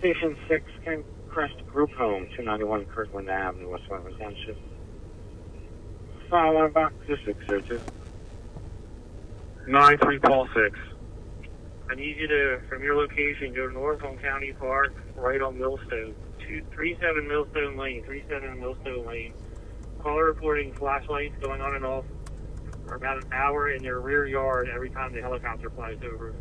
[SPEAKER 2] Station 6, 10 Crest Group Home, 291 Kirkland Avenue, West Weymouth Township. File box 602.
[SPEAKER 12] 93 Paul 6.
[SPEAKER 2] I need you to, from your location, go north on County Park, right on Millstone. 37 Millstone Lane, 37 Millstone Lane. Caller reporting flashlights going on and off for about an hour in their rear yard every time the helicopter flies over.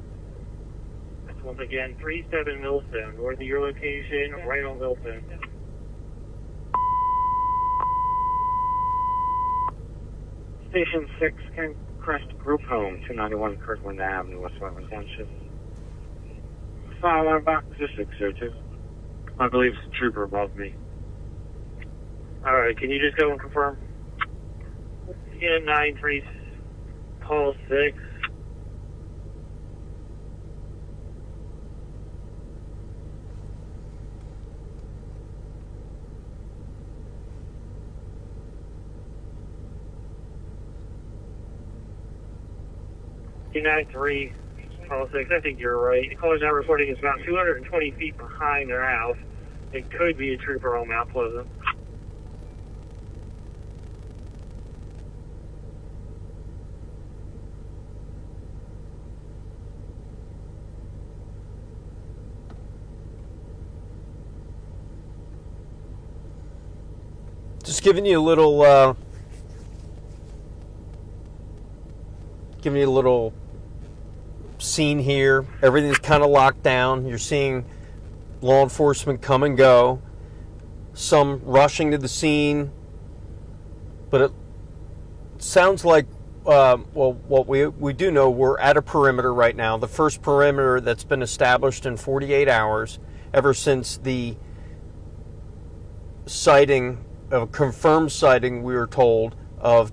[SPEAKER 2] That's once again 37 Millstone, north of your location, right on Millstone. Station 6, Ken Crest Group Home, 291 Kirkland Avenue, West Weymouth Township. File box 602.
[SPEAKER 12] I believe it's a trooper above me.
[SPEAKER 2] Alright, can you just go and confirm? Yeah, 93 Paul 6. T93 Paul 6, I think you're right. The caller's now reporting it's about 220 feet behind their house. It could be a trooper on Mount Pleasant.
[SPEAKER 9] Just giving you a little scene here. Everything's kind of locked down. You're seeing law enforcement come and go, some rushing to the scene, but it sounds like what we do know, we're at a perimeter right now, the first perimeter that's been established in 48 hours ever since the sighting, a confirmed sighting, we were told, of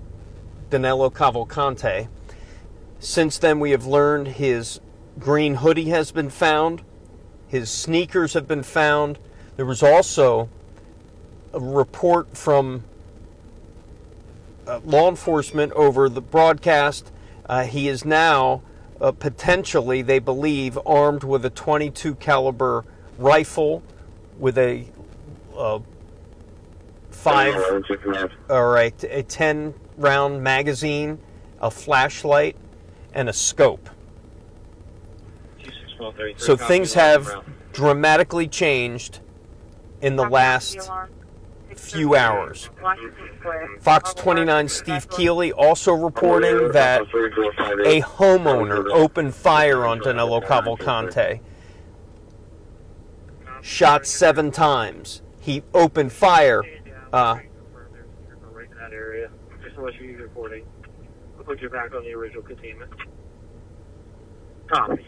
[SPEAKER 9] Danelo Cavalcante. Since then, we have learned his green hoodie has been found. His sneakers have been found. There was also a report from law enforcement over the broadcast. He is now potentially, they believe, armed with a .22 caliber rifle with a 10-round magazine, a flashlight, and a scope. So things have dramatically changed in the last few hours. Fox 29 Steve Keeley also reporting that a homeowner opened fire on Danelo Cavalcante. Shot 7 times. He opened fire.
[SPEAKER 2] Right in that area. Just to let you use reporting. We'll put you back on the original containment. Copy.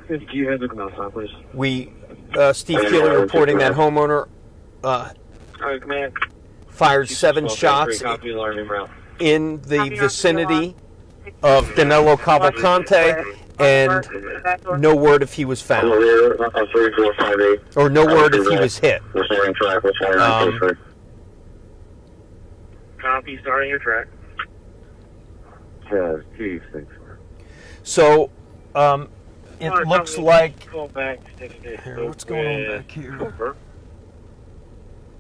[SPEAKER 12] Do you have the outside, please?
[SPEAKER 9] Steve Keeley reporting that homeowner fired 7 shots in the vicinity of Danelo Cavalcante, and no word if he was found. Or no word if he was hit.
[SPEAKER 2] Copy, starting your track.
[SPEAKER 12] Chief, thanks.
[SPEAKER 9] So, it looks like...
[SPEAKER 12] Call back,
[SPEAKER 9] Here, what's going on back here?
[SPEAKER 12] Over.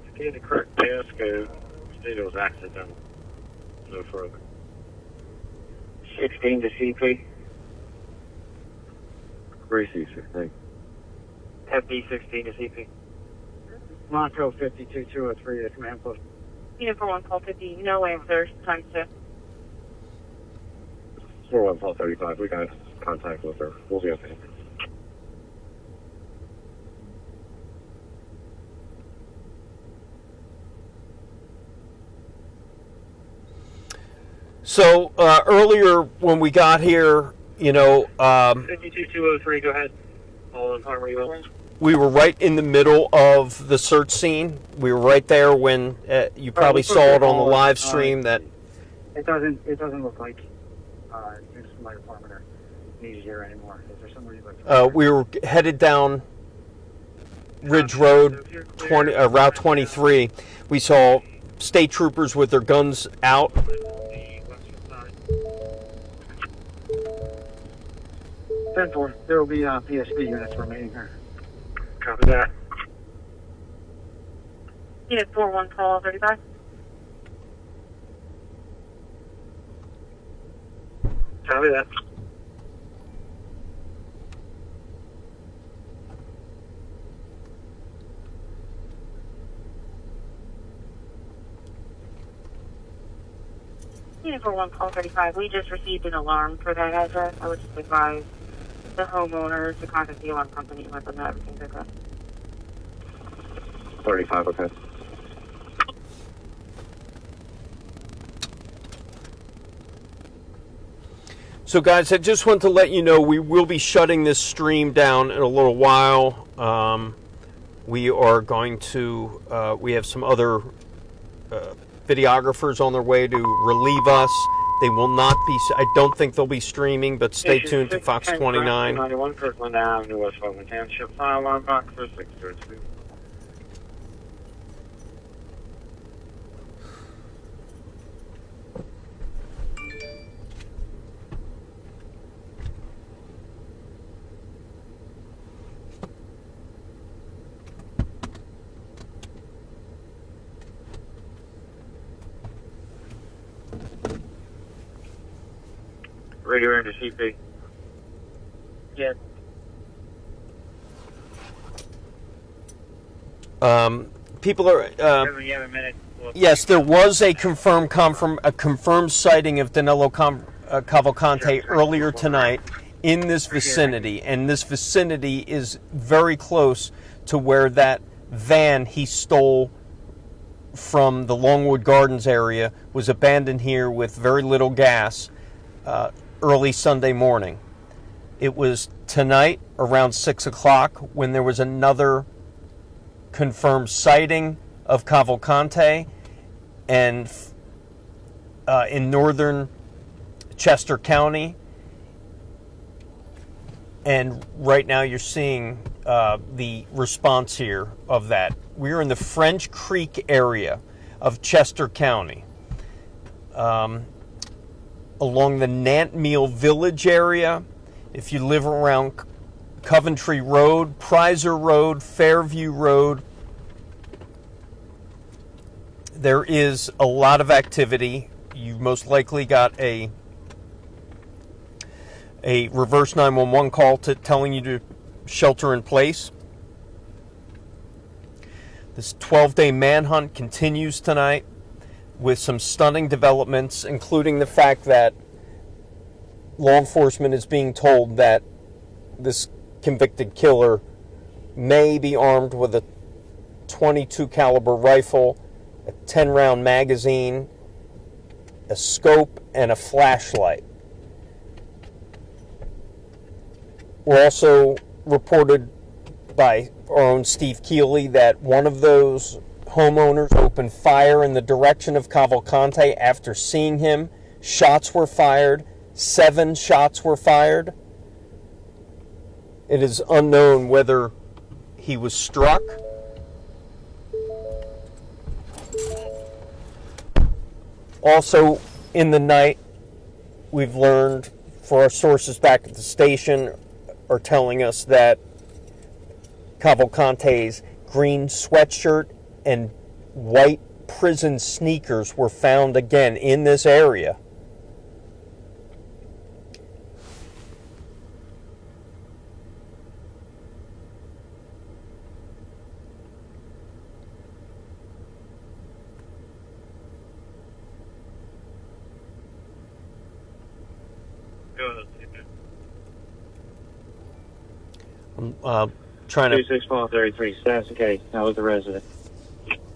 [SPEAKER 12] To get the correct passcode, state it was accidental. No further. 16 to CP.
[SPEAKER 4] Gracie, 16.
[SPEAKER 12] FB 16 to CP. Monco 52203 to command post.
[SPEAKER 3] Unit 41, call 50, no answers, times 2.
[SPEAKER 4] 41 call 35. We got contact with her. We'll be okay.
[SPEAKER 9] So earlier when we got here, you know,
[SPEAKER 12] 52203, go ahead. All in harmony, well.
[SPEAKER 9] we were right in the middle of the search scene. We were right there when you probably saw it on the live stream. That
[SPEAKER 21] it doesn't look like my department are needed here anymore. Is there somewhere you'd like to
[SPEAKER 9] we were headed down Ridge Road, Route 23. We saw state troopers with their guns out.
[SPEAKER 21] 10-4, there will be PSP units remaining here.
[SPEAKER 12] Copy that.
[SPEAKER 3] Unit 41, call 35.
[SPEAKER 12] Copy that.
[SPEAKER 3] Unit 41, call 35. We just received an alarm for that address. I would just advise the homeowners to contact the alarm company and let them know everything's okay.
[SPEAKER 4] 35, okay.
[SPEAKER 9] So guys, I just want to let you know we will be shutting this stream down in a little while. We are going to, we have some other videographers on their way to relieve us. They will not be, I don't think they'll be streaming, but stay tuned to Fox 29.
[SPEAKER 12] 91 Kirkland Avenue, West Oakland Township, file alarm box for 632. Radio into CP.
[SPEAKER 21] Yeah.
[SPEAKER 9] People are.
[SPEAKER 12] You have a minute.
[SPEAKER 9] Yes, there was a confirmed sighting of Danelo Cavalcante earlier tonight in this vicinity, and this vicinity is very close to where that van he stole from the Longwood Gardens area was abandoned here with very little gas early Sunday morning. It was tonight around 6 o'clock when there was another confirmed sighting of Cavalcante and in northern Chester County. And right now you're seeing the response here of that. We're in the French Creek area of Chester County. Along the Nantmeal Village area, if you live around Coventry Road, Prizer Road, Fairview Road, there is a lot of activity. You've most likely got a reverse 911 call telling you to shelter in place. This 12-day manhunt continues tonight with some stunning developments, including the fact that law enforcement is being told that this convicted killer may be armed with a .22 caliber rifle, a 10-round magazine, a scope, and a flashlight. We're also reported by our own Steve Keeley that one of those homeowners opened fire in the direction of Cavalcante after seeing him. Shots were fired. 7 shots were fired. It is unknown whether he was struck. Also, in the night, we've learned for our sources back at the station, are telling us that Cavalcante's green sweatshirt and white prison sneakers were found again in this area. I'm trying to...
[SPEAKER 12] 2633, status the case. How was the resident?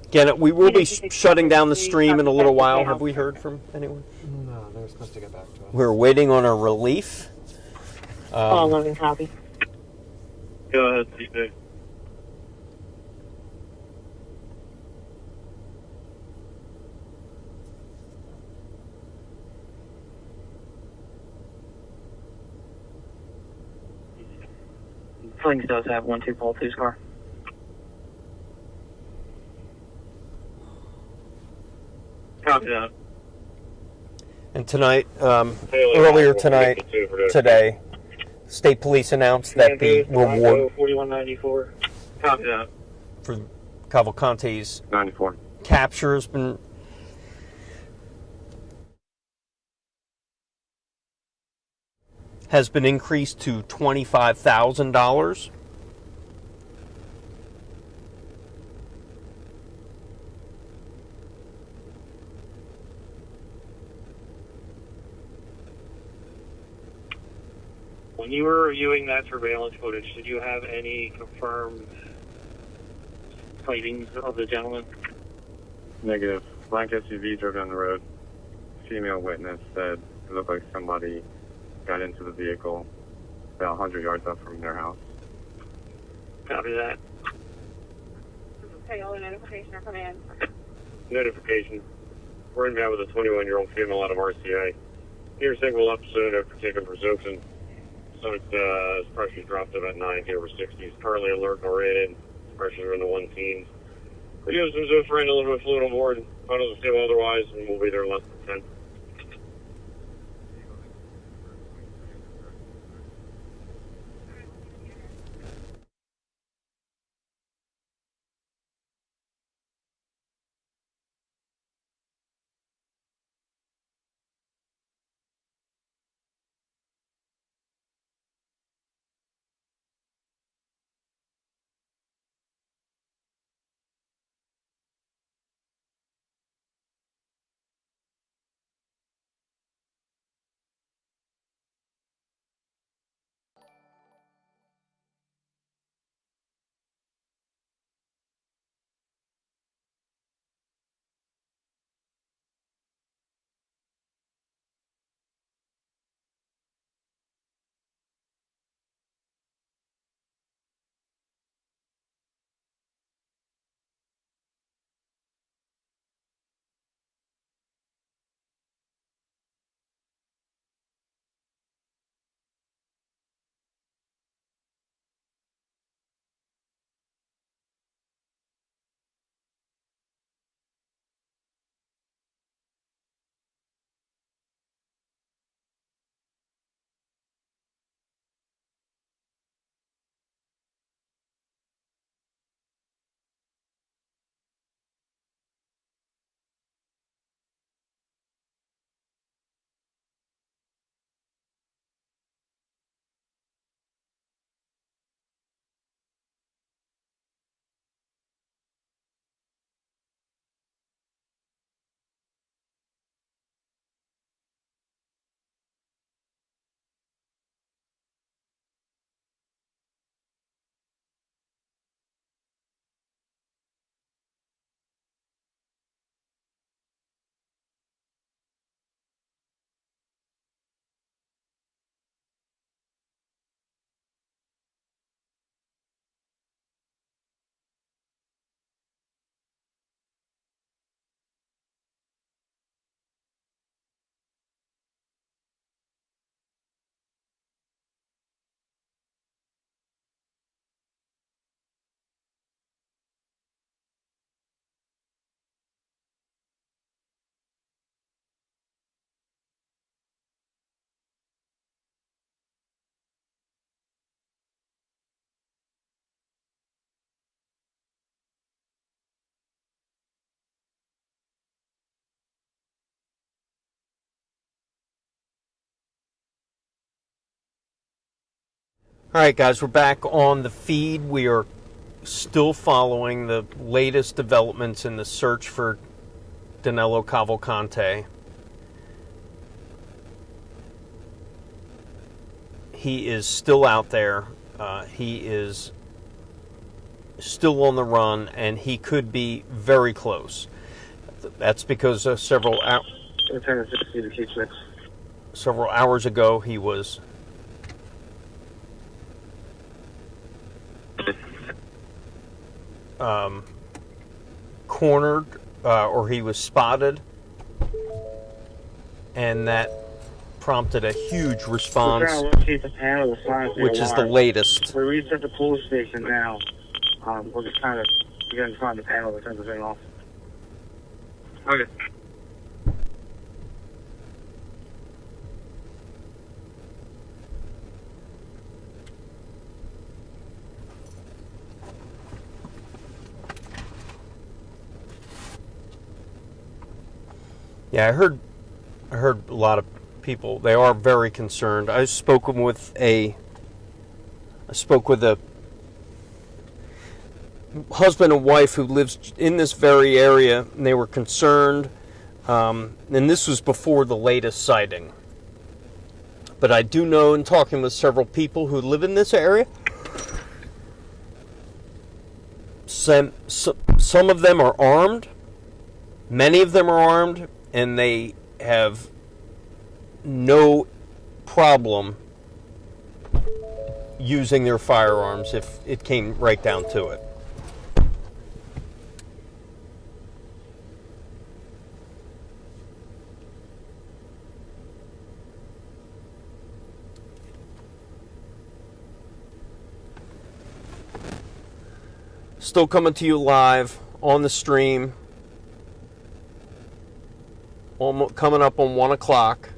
[SPEAKER 9] Again, we will be shutting down the stream in a little while. Have we heard from anyone?
[SPEAKER 20] No, they were supposed to get back to us.
[SPEAKER 9] We're waiting on a relief.
[SPEAKER 3] Call Logan, copy.
[SPEAKER 12] Go ahead, CP.
[SPEAKER 21] Flings does have 1242's car.
[SPEAKER 12] Copy that.
[SPEAKER 9] And tonight, earlier today, State Police announced that the reward
[SPEAKER 12] 4194. Copy that.
[SPEAKER 9] for Cavalcante's
[SPEAKER 12] 94
[SPEAKER 9] capture has been increased to $25,000.
[SPEAKER 12] When you were reviewing that surveillance footage, did you have any confirmed sightings of the gentleman?
[SPEAKER 4] Negative. Black SUV drove down the road. Female witness said it looked like somebody got into the vehicle about 100 yards up from their house.
[SPEAKER 12] Copy that.
[SPEAKER 3] Okay, all the notification are coming in.
[SPEAKER 4] Notification. We're in now with a 21-year-old female out of RCA. Your signal up soon after taking for Zoxin. So its pressure dropped about 90 over 60s. Currently alert and rated. Pressures are in the 1 teens. We use some Zofran, a little bit fluid on board. Vitals are stable otherwise, and we'll be there in less than 10.
[SPEAKER 9] All right, guys, we're back on the feed. We are still following the latest developments in the search for Danelo Cavalcante. He is still out there. He is still on the run, and he could be very close. That's because several hours ago he was cornered, or he was spotted, and that prompted a huge response, which is the latest.
[SPEAKER 21] We reached at the police station now. We're just trying to get in front of the panel to turn the thing off. Okay.
[SPEAKER 9] Yeah, I heard a lot of people. They are very concerned. I spoke with a husband and wife who lives in this very area, and they were concerned. And this was before the latest sighting. But I do know, in talking with several people who live in this area, some of them are armed. Many of them are armed, and they have no problem using their firearms if it came right down to it. Still coming to you live on the stream. Coming up on 1 o'clock.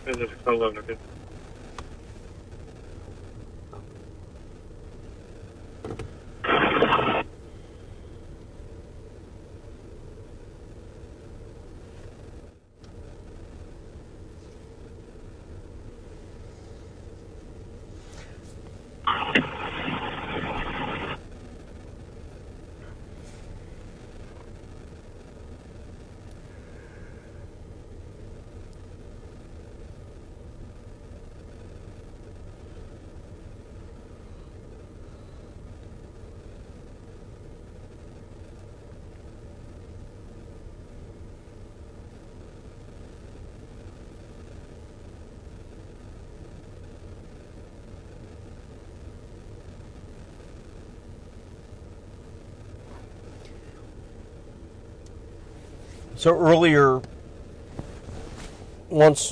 [SPEAKER 21] This is Cologne, okay.
[SPEAKER 9] So earlier, once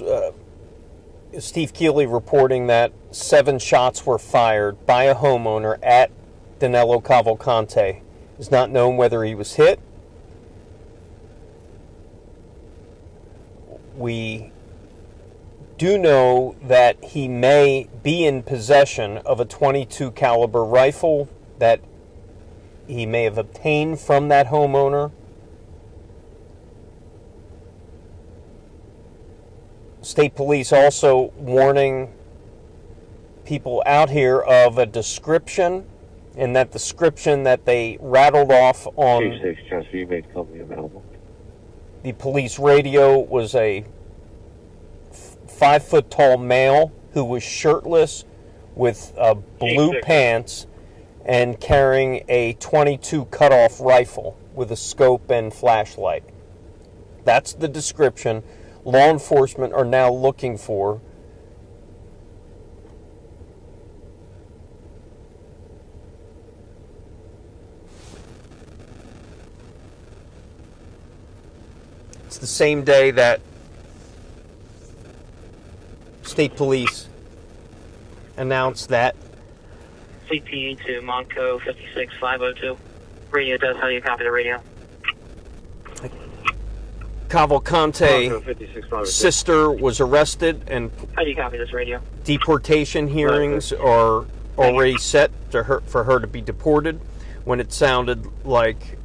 [SPEAKER 9] Steve Keeley reporting that 7 shots were fired by a homeowner at Danelo Cavalcante. It's not known whether he was hit. We do know that he may be in possession of a .22 caliber rifle that he may have obtained from that homeowner. State police also warning people out here of a description and that description that they rattled off on
[SPEAKER 4] G6, Chester, you made company available.
[SPEAKER 9] the police radio was a 5-foot-tall male who was shirtless with blue
[SPEAKER 4] G6.
[SPEAKER 9] pants and carrying a .22 cut-off rifle with a scope and flashlight. That's the description law enforcement are now looking for. It's the same day that state police announced that
[SPEAKER 21] CPE to Monco 56502. Radio does how you copy the radio.
[SPEAKER 9] Cavalcante sister was arrested and
[SPEAKER 21] How do you copy this radio?
[SPEAKER 9] deportation hearings are already set to her, for her to be deported when it sounded like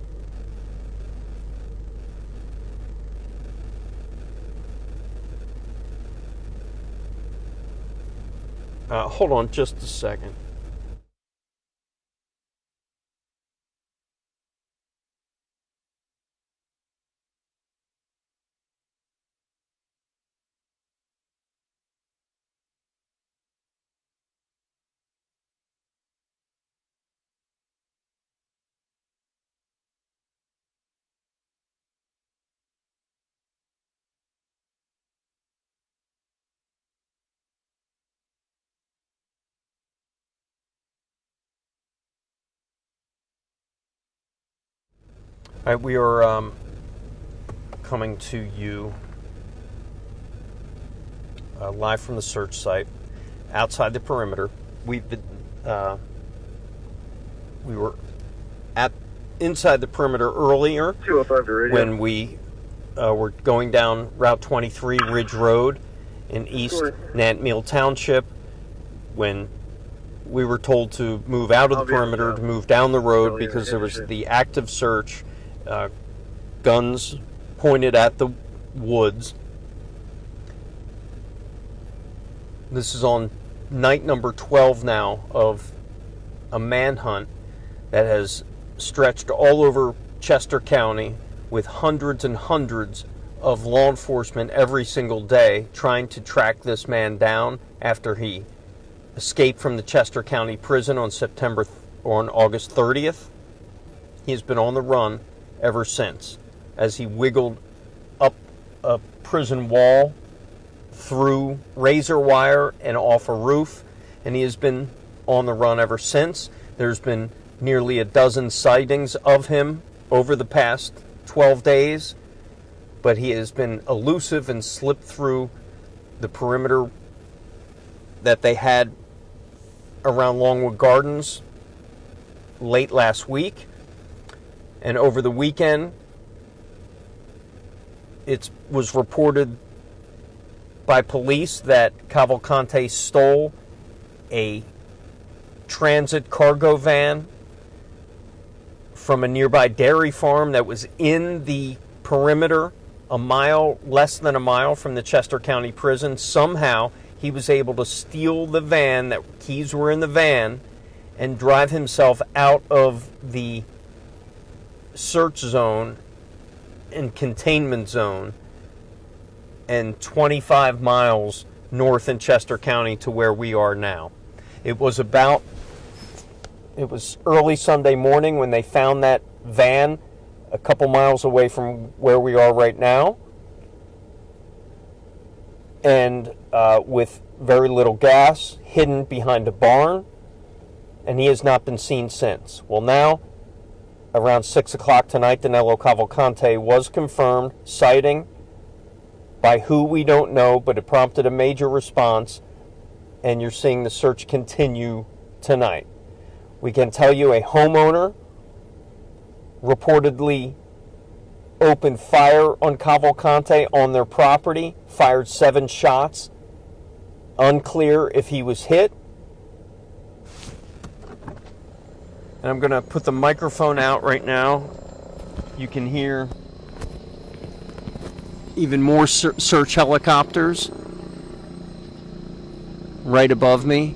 [SPEAKER 9] hold on just a second. All right, we are coming to you live from the search site outside the perimeter. We've been we were inside the perimeter earlier when we were going down Route 23 Ridge Road in East Nantmeal Township when we were told to move out of the perimeter, to move down the road because there was the active search, guns pointed at the woods. This is on night number 12 now of a manhunt that has stretched all over Chester County with hundreds and hundreds of law enforcement every single day trying to track this man down after he escaped from the Chester County prison on August 30th. He has been on the run ever since as he wiggled up a prison wall, through razor wire and off a roof, and he has been on the run ever since. There's been nearly a dozen sightings of him over the past 12 days, but he has been elusive and slipped through the perimeter that they had around Longwood Gardens late last week. And over the weekend, it was reported by police that Cavalcante stole a transit cargo van from a nearby dairy farm that was in the perimeter, less than a mile from the Chester County prison. Somehow he was able to steal the van, that keys were in the van, and drive himself out of the search zone and containment zone and 25 miles north in Chester County to where we are now. It was early Sunday morning when they found that van a couple miles away from where we are right now, and with very little gas, hidden behind a barn, and he has not been seen since. Well, now, around 6 o'clock tonight, Danelo Cavalcante was confirmed, sighting by who we don't know, but it prompted a major response, and you're seeing the search continue tonight. We can tell you a homeowner reportedly opened fire on Cavalcante on their property, fired 7 shots. Unclear if he was hit. And I'm going to put the microphone out right now. You can hear even more search helicopters right above me.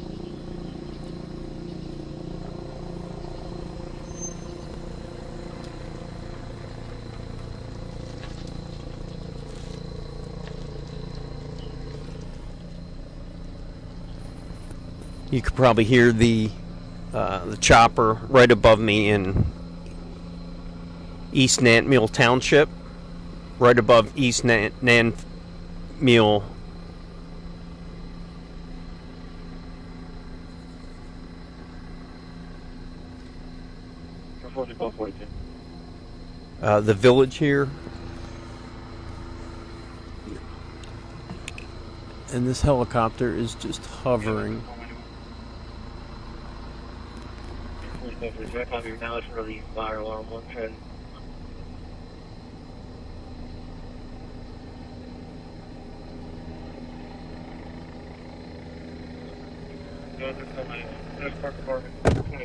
[SPEAKER 9] You could probably hear the chopper right above me in East Nantmeal Township, right above East Nantmeal. The village here. And this helicopter is just hovering.
[SPEAKER 2] Fire alarm 110.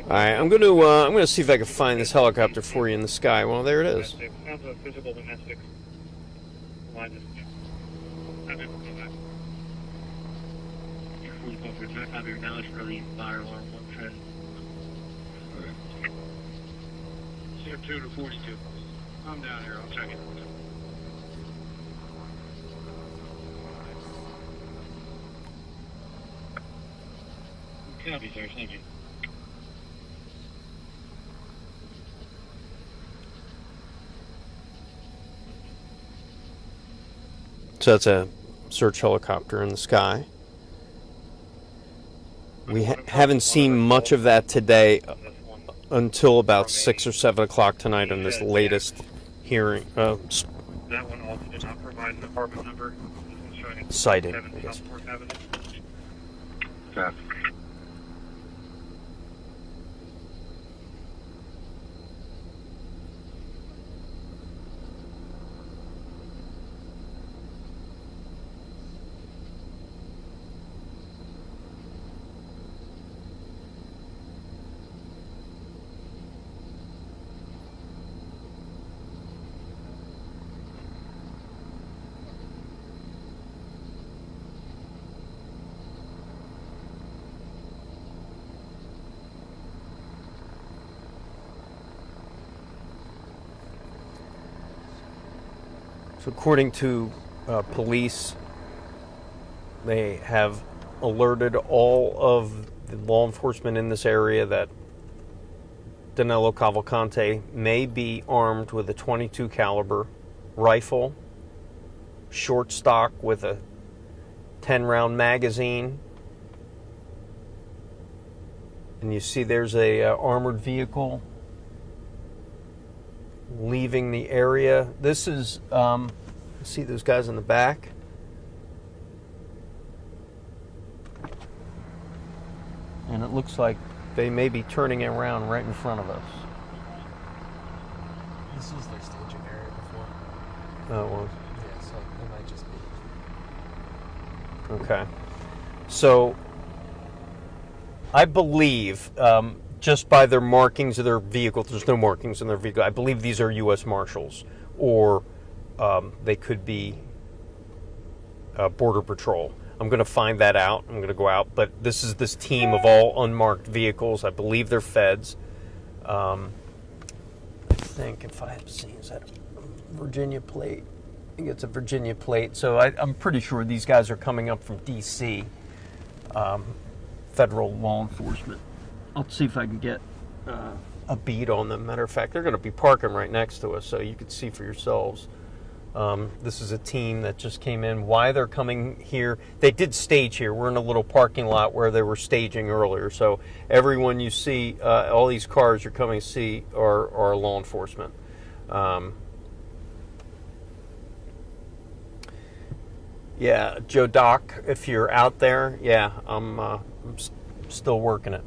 [SPEAKER 9] All right, I'm gonna see if I can find this helicopter for you in the sky. Well, there it is.
[SPEAKER 2] Physical domestics. Fire alarm 110. 2 to 42. I'm down here. I'll check it. Copy, sir. Thank you.
[SPEAKER 9] So that's a search helicopter in the sky. We haven't seen much of that today until about 6 or 7 o'clock tonight on this latest hearing.
[SPEAKER 2] That one also did not provide an apartment number.
[SPEAKER 9] Sighting, I guess.
[SPEAKER 2] Copy.
[SPEAKER 9] So according to police, they have alerted all of the law enforcement in this area that Danelo Cavalcante may be armed with a .22 caliber rifle, short stock with a 10-round magazine. And you see there's a armored vehicle leaving the area. This is, see those guys in the back? And it looks like they may be turning around right in front of us.
[SPEAKER 20] This was their staging area before.
[SPEAKER 9] Oh, it was?
[SPEAKER 20] Yeah, so it might just be.
[SPEAKER 9] Okay. So, I believe, just by their markings of their vehicle, there's no markings in their vehicle. I believe these are U.S. Marshals, or they could be Border Patrol. I'm going to find that out. I'm going to go out. But this is this team of all unmarked vehicles. I believe they're feds. I think, if I have seen, is that a Virginia plate? I think it's a Virginia plate. So I'm pretty sure these guys are coming up from D.C., federal law enforcement. I'll see if I can get a beat on them. Matter of fact, they're going to be parking right next to us, so you can see for yourselves. This is a team that just came in. Why they're coming here? They did stage here. We're in a little parking lot where they were staging earlier. So everyone you see, all these cars you're coming to see are law enforcement. Yeah, Joe Doc, if you're out there, yeah, I'm still working it.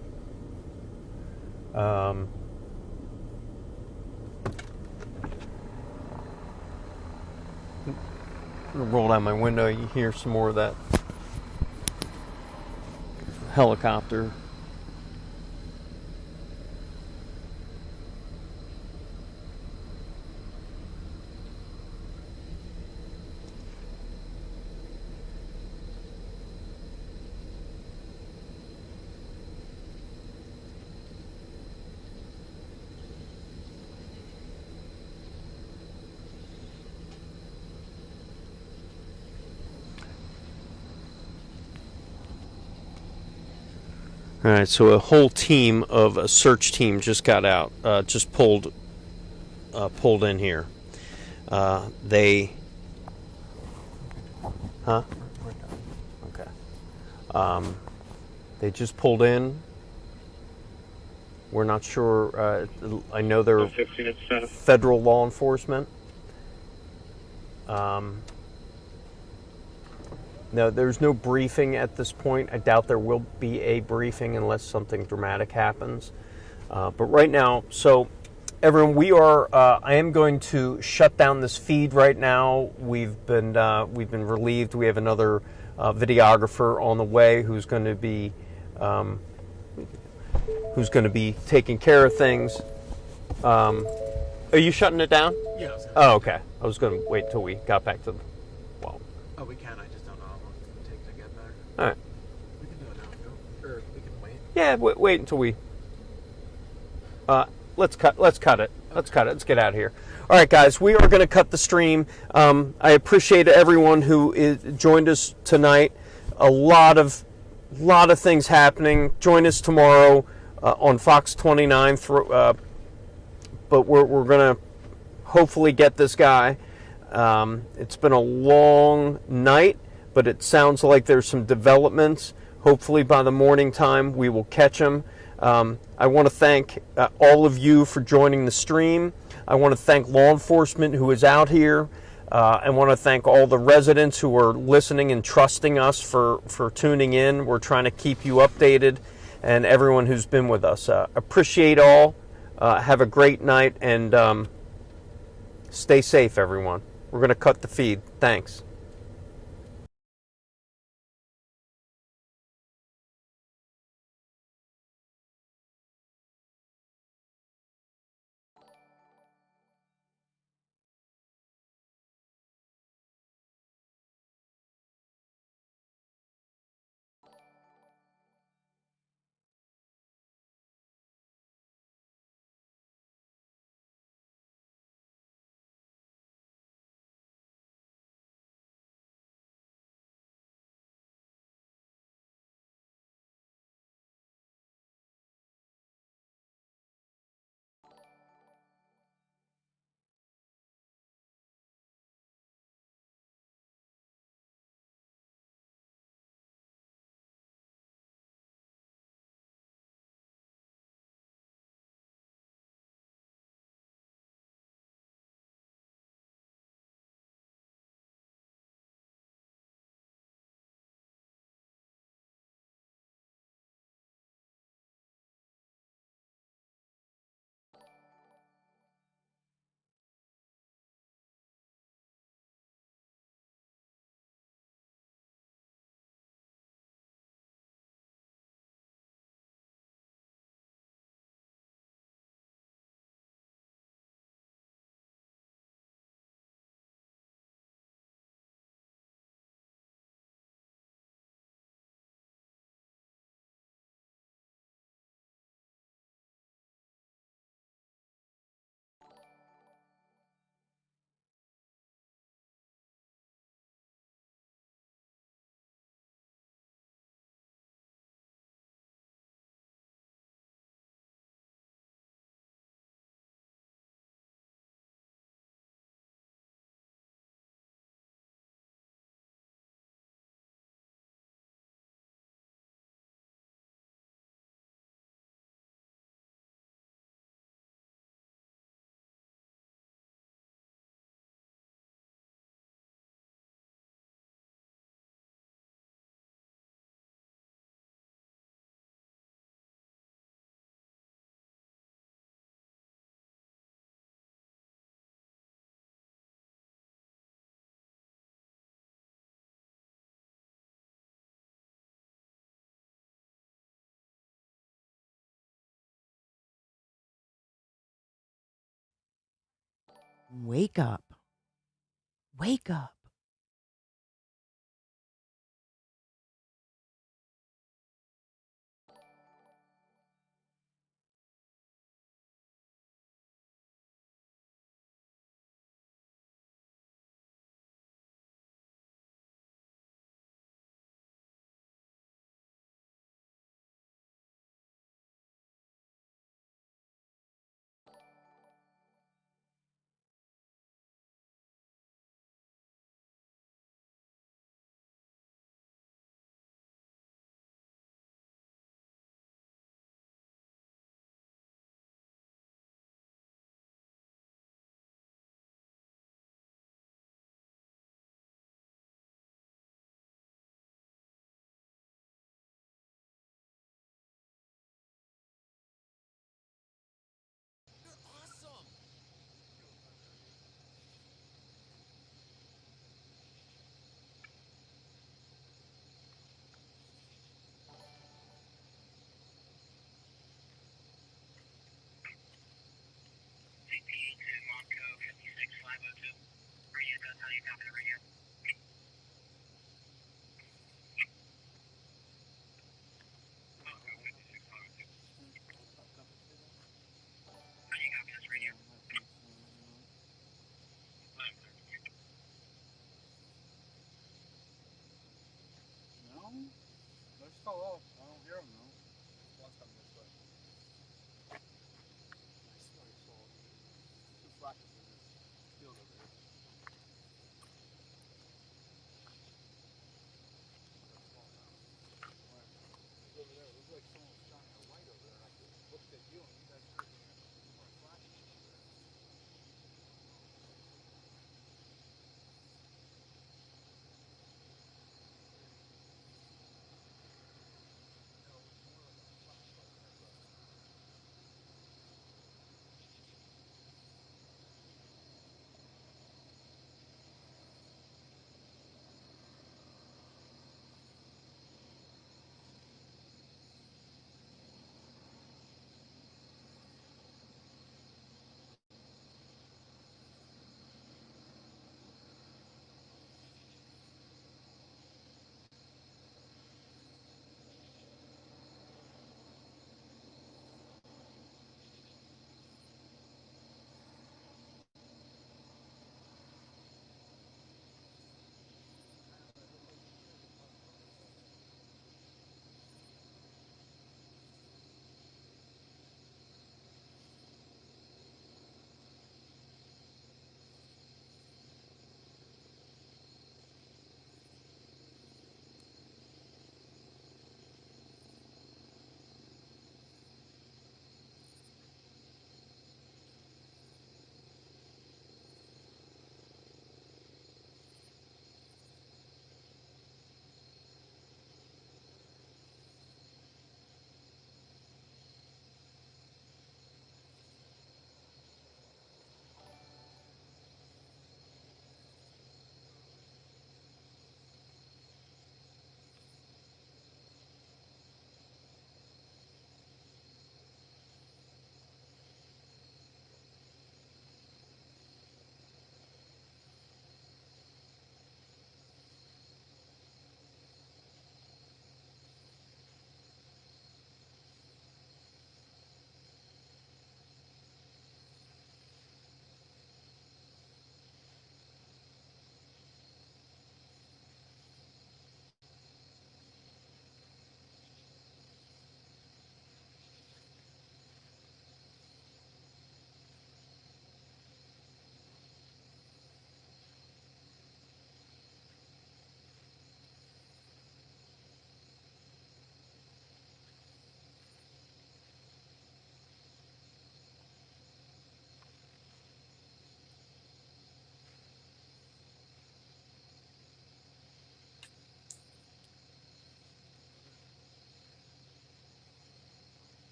[SPEAKER 9] I'm gonna roll down my window. You hear some more of that helicopter. All right, so a whole team of a search team just got out, just pulled in here. They, huh? Okay. They just pulled in. We're not sure. I know they're federal law enforcement. No, there's no briefing at this point. I doubt there will be a briefing unless something dramatic happens. But right now, so everyone, I am going to shut down this feed right now. We've been relieved. We have another videographer on the way who's going to be taking care of things. Are you shutting it down?
[SPEAKER 10] Yeah.
[SPEAKER 9] Oh, okay. I was going to wait till we got back to the. Well.
[SPEAKER 10] Oh, we can. I just don't know how long it's going to take to get there.
[SPEAKER 9] All right.
[SPEAKER 10] We can do it now, or we can wait.
[SPEAKER 9] Yeah, wait until we. Let's cut it. Okay. Let's cut it. Let's get out of here. All right, guys. We are going to cut the stream. I appreciate everyone who joined us tonight. A lot of things happening. Join us tomorrow on Fox 29. But we're going to hopefully get this guy. It's been a long night, but it sounds like there's some developments. Hopefully by the morning time we will catch him. I want to thank all of you for joining the stream. I want to thank law enforcement who is out here. I want to thank all the residents who are listening and trusting us for tuning in. We're trying to keep you updated, and everyone who's been with us. Appreciate all. Have a great night, and stay safe, everyone. We're going to cut the feed. Thanks.
[SPEAKER 6] Wake up. Wake up.
[SPEAKER 17] No? They're still off. I don't hear them though. One's coming this way. I smell your salt. Two flashes in this field over here.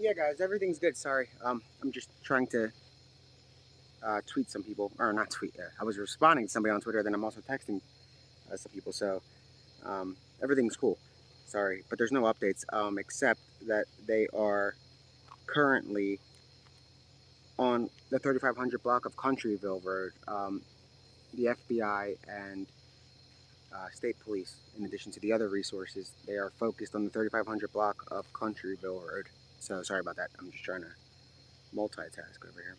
[SPEAKER 11] Yeah, guys, everything's good. Sorry, I'm just trying to tweet some people, or not tweet. I was responding to somebody on Twitter, then I'm also texting some people. So everything's cool. Sorry, but there's no updates except that they are currently on the 3500 block of Countryville Road. The FBI and state police, in addition to the other resources, they are focused on the 3500 block of Countryville Road. So sorry about that. I'm just trying to multitask over here.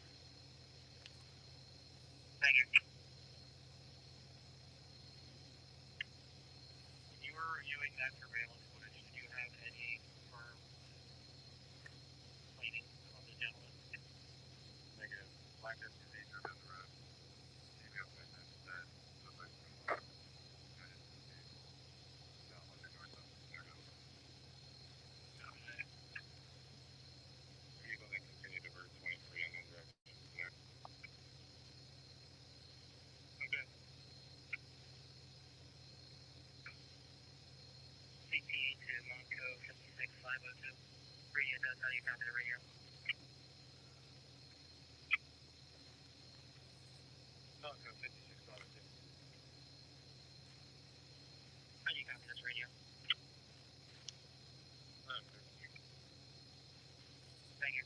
[SPEAKER 19] Thank you. When you were reviewing that surveillance footage, did you have any firm cleaning of the gentleman?
[SPEAKER 4] Negative. Black SUV drove down the road. Female witness that looked like someone had it. No, like a north of Danelo. Vehicle then continued to Route 23 and then directed there.
[SPEAKER 19] Okay. CPE to Monco 56502. Radio does how you copy the radio.
[SPEAKER 4] Monco 56502.
[SPEAKER 19] How do you copy this radio? Thank you.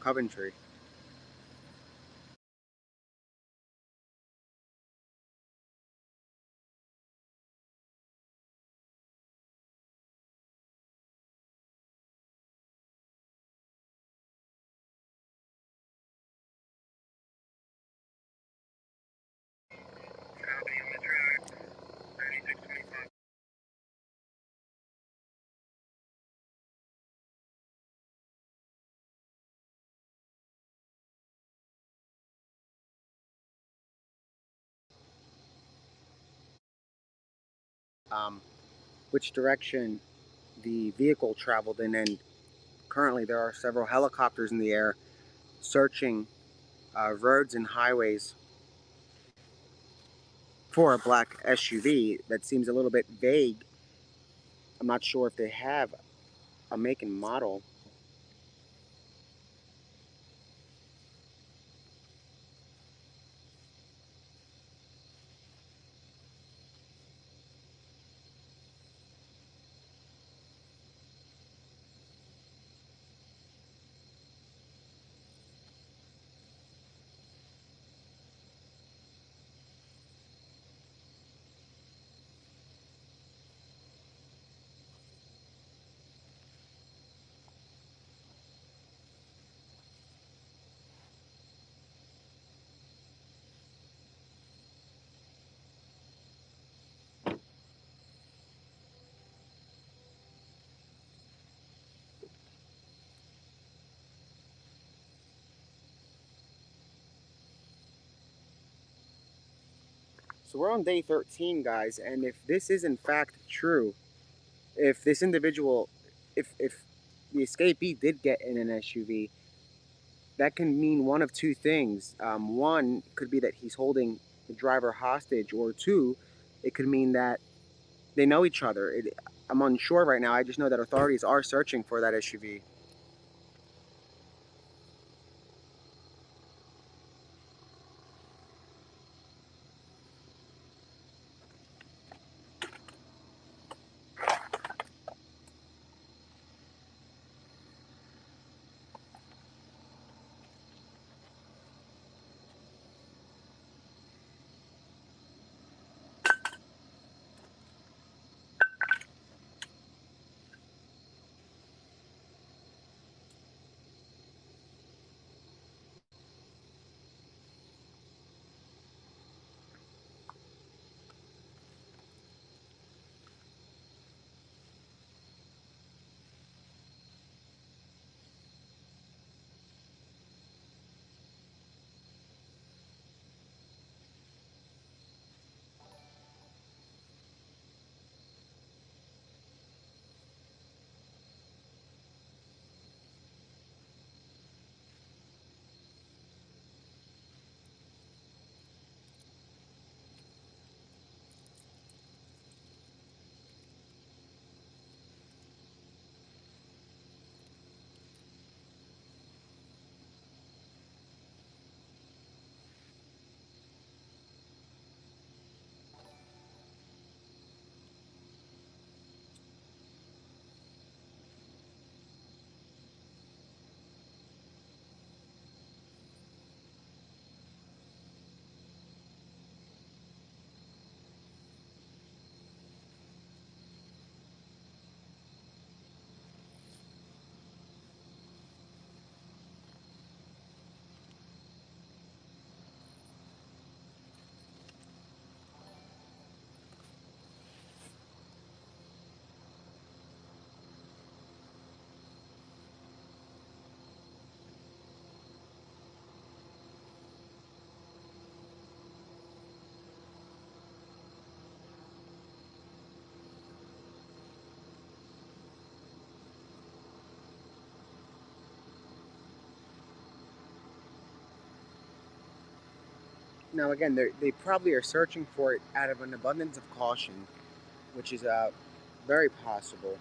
[SPEAKER 11] Coventry. Which direction the vehicle traveled in, and currently there are several helicopters in the air searching roads and highways for a black SUV. That seems a little bit vague. I'm not sure if they have a make and model. So we're on day 13, guys, and if this is in fact true, if this individual, if the escapee did get in an SUV, that can mean one of two things. One could be that he's holding the driver hostage, or two, it could mean that they know each other. I'm unsure right now. I just know that authorities are searching for that SUV. Now again, they probably are searching for it out of an abundance of caution, which is very possible.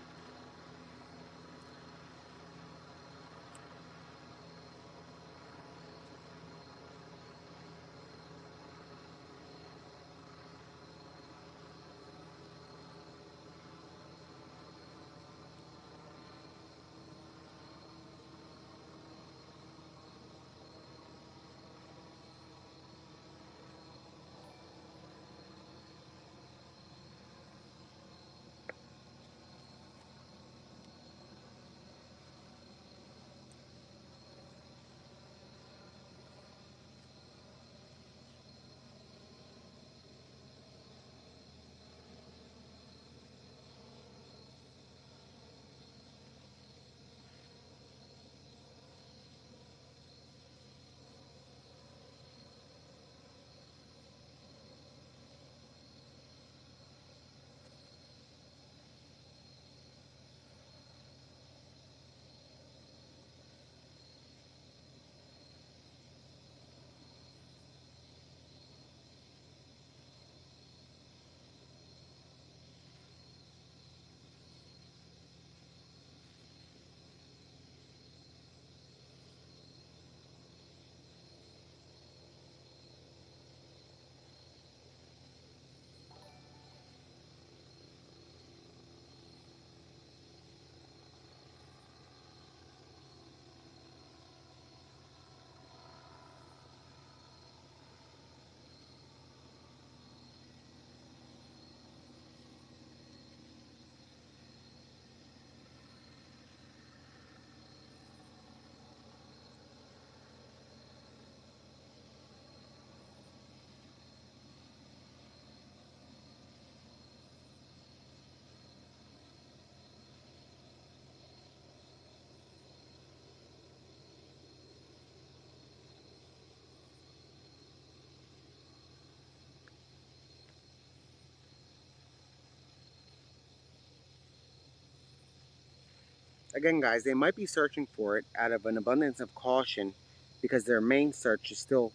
[SPEAKER 11] again, guys, they might be searching for it out of an abundance of caution because their main search is still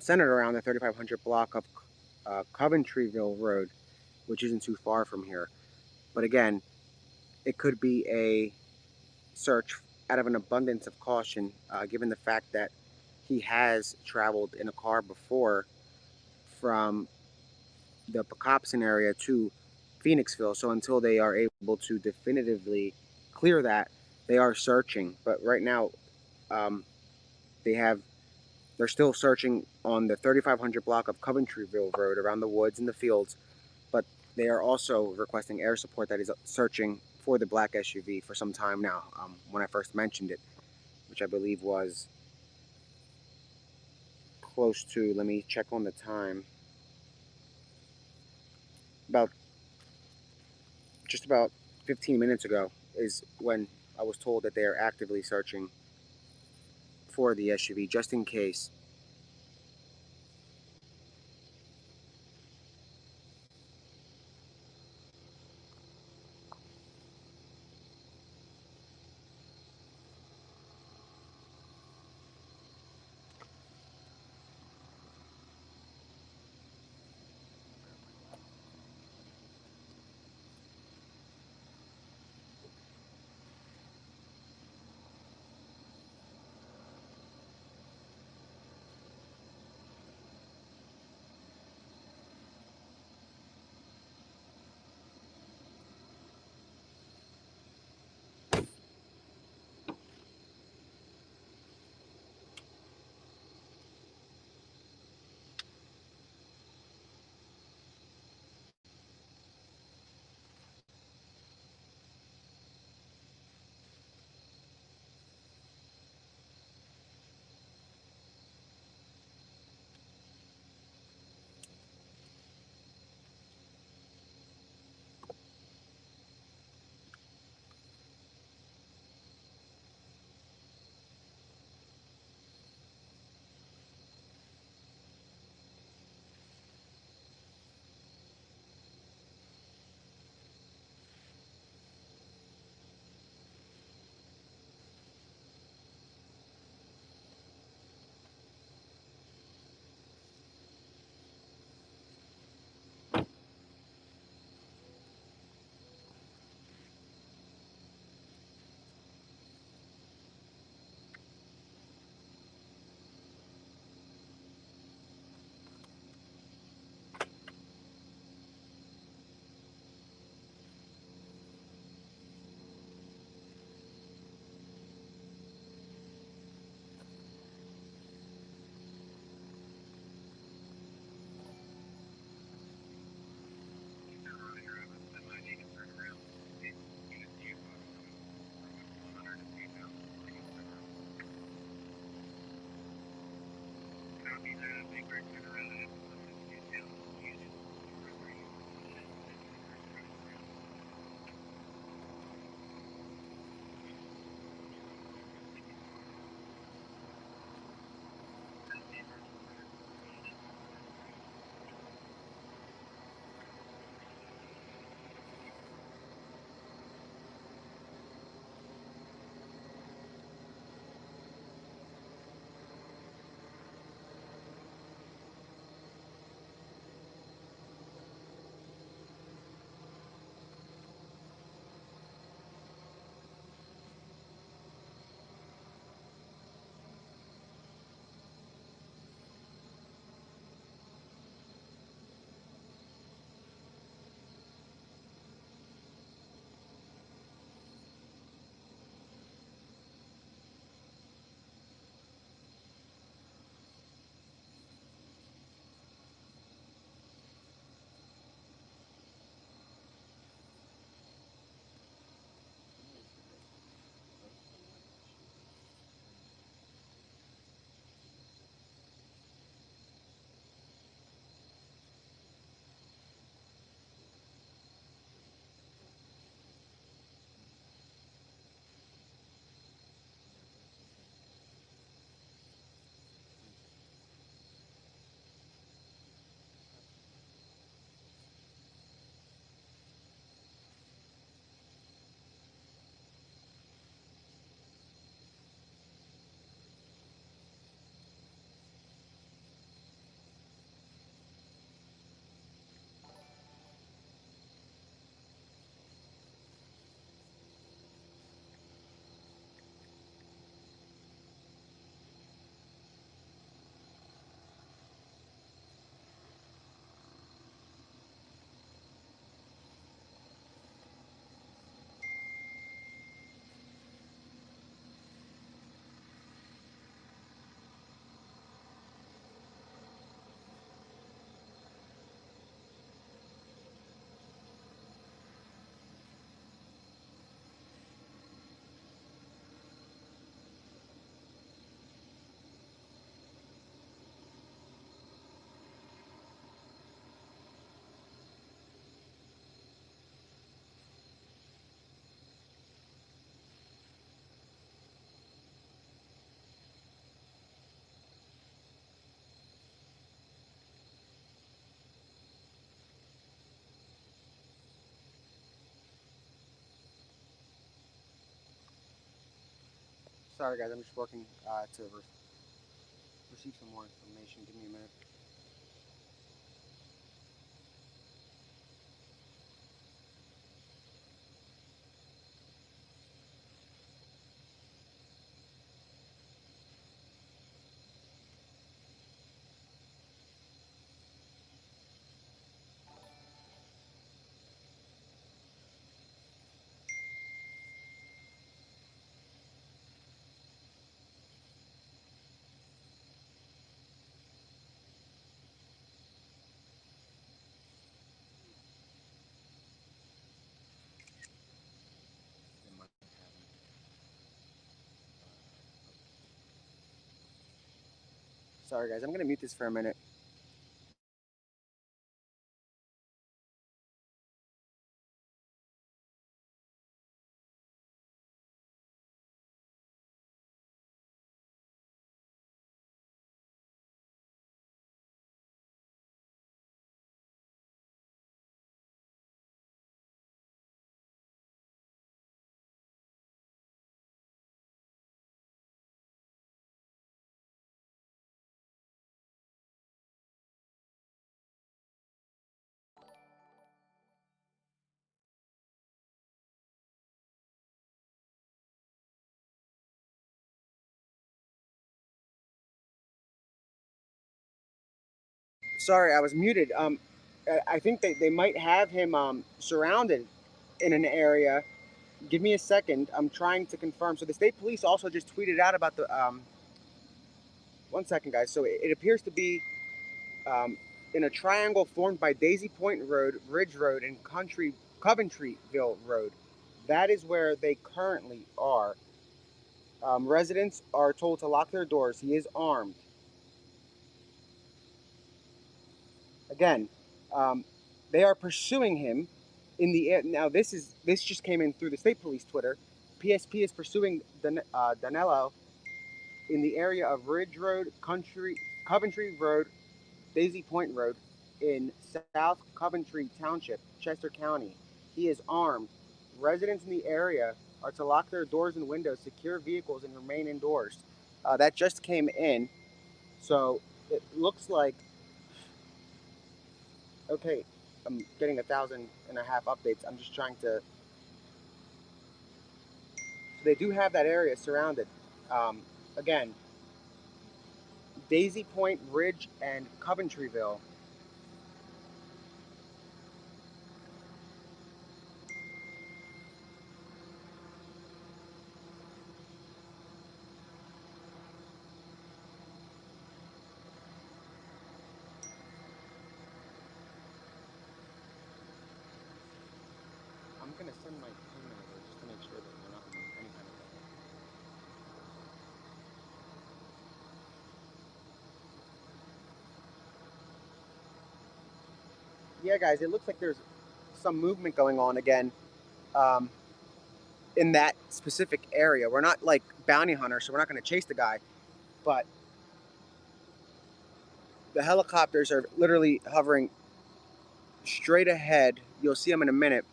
[SPEAKER 11] centered around the 3500 block of Coventryville Road, which isn't too far from here. But again, it could be a search out of an abundance of caution, given the fact that he has traveled in a car before from the Pocopson area to Phoenixville. So until they are able to definitively clear that, they are searching. But right now, um, they're still searching on the 3500 block of Coventryville Road around the woods and the fields. But they are also requesting air support that is searching for the black SUV for some time now. When I first mentioned it, which I believe was close to, let me check on the time, just about 15 minutes ago is when I was told that they are actively searching for the SUV just in case. Sorry, guys. I'm just working to receive some more information. Give me a minute. Sorry, guys. I'm going to mute this for a minute. Sorry, I was muted. I think they might have him surrounded in an area. Give me a second. I'm trying to confirm. So the state police also just tweeted out about the. One second, guys. So it appears to be in a triangle formed by Daisy Point Road, Ridge Road, and Coventryville Road. That is where they currently are. Residents are told to lock their doors. He is armed. Again, they are pursuing him in the air. Now this just came in through the state police Twitter. PSP is pursuing Danelo in the area of Ridge Road, Coventry Road, Daisy Point Road in South Coventry Township, Chester County. He is armed. Residents in the area are to lock their doors and windows, secure vehicles, and remain indoors. That just came in, so it looks like. Okay, I'm getting 1,500 updates. I'm just trying to. So they do have that area surrounded. Again, Daisy Point, Ridge, and Coventryville. I'm gonna send my team manager just to make sure that we're not doing any kind of. Yeah, guys, it looks like there's some movement going on again in that specific area. We're not like bounty hunters, so we're not going to chase the guy, but the helicopters are literally hovering straight ahead. You'll see them in a minute.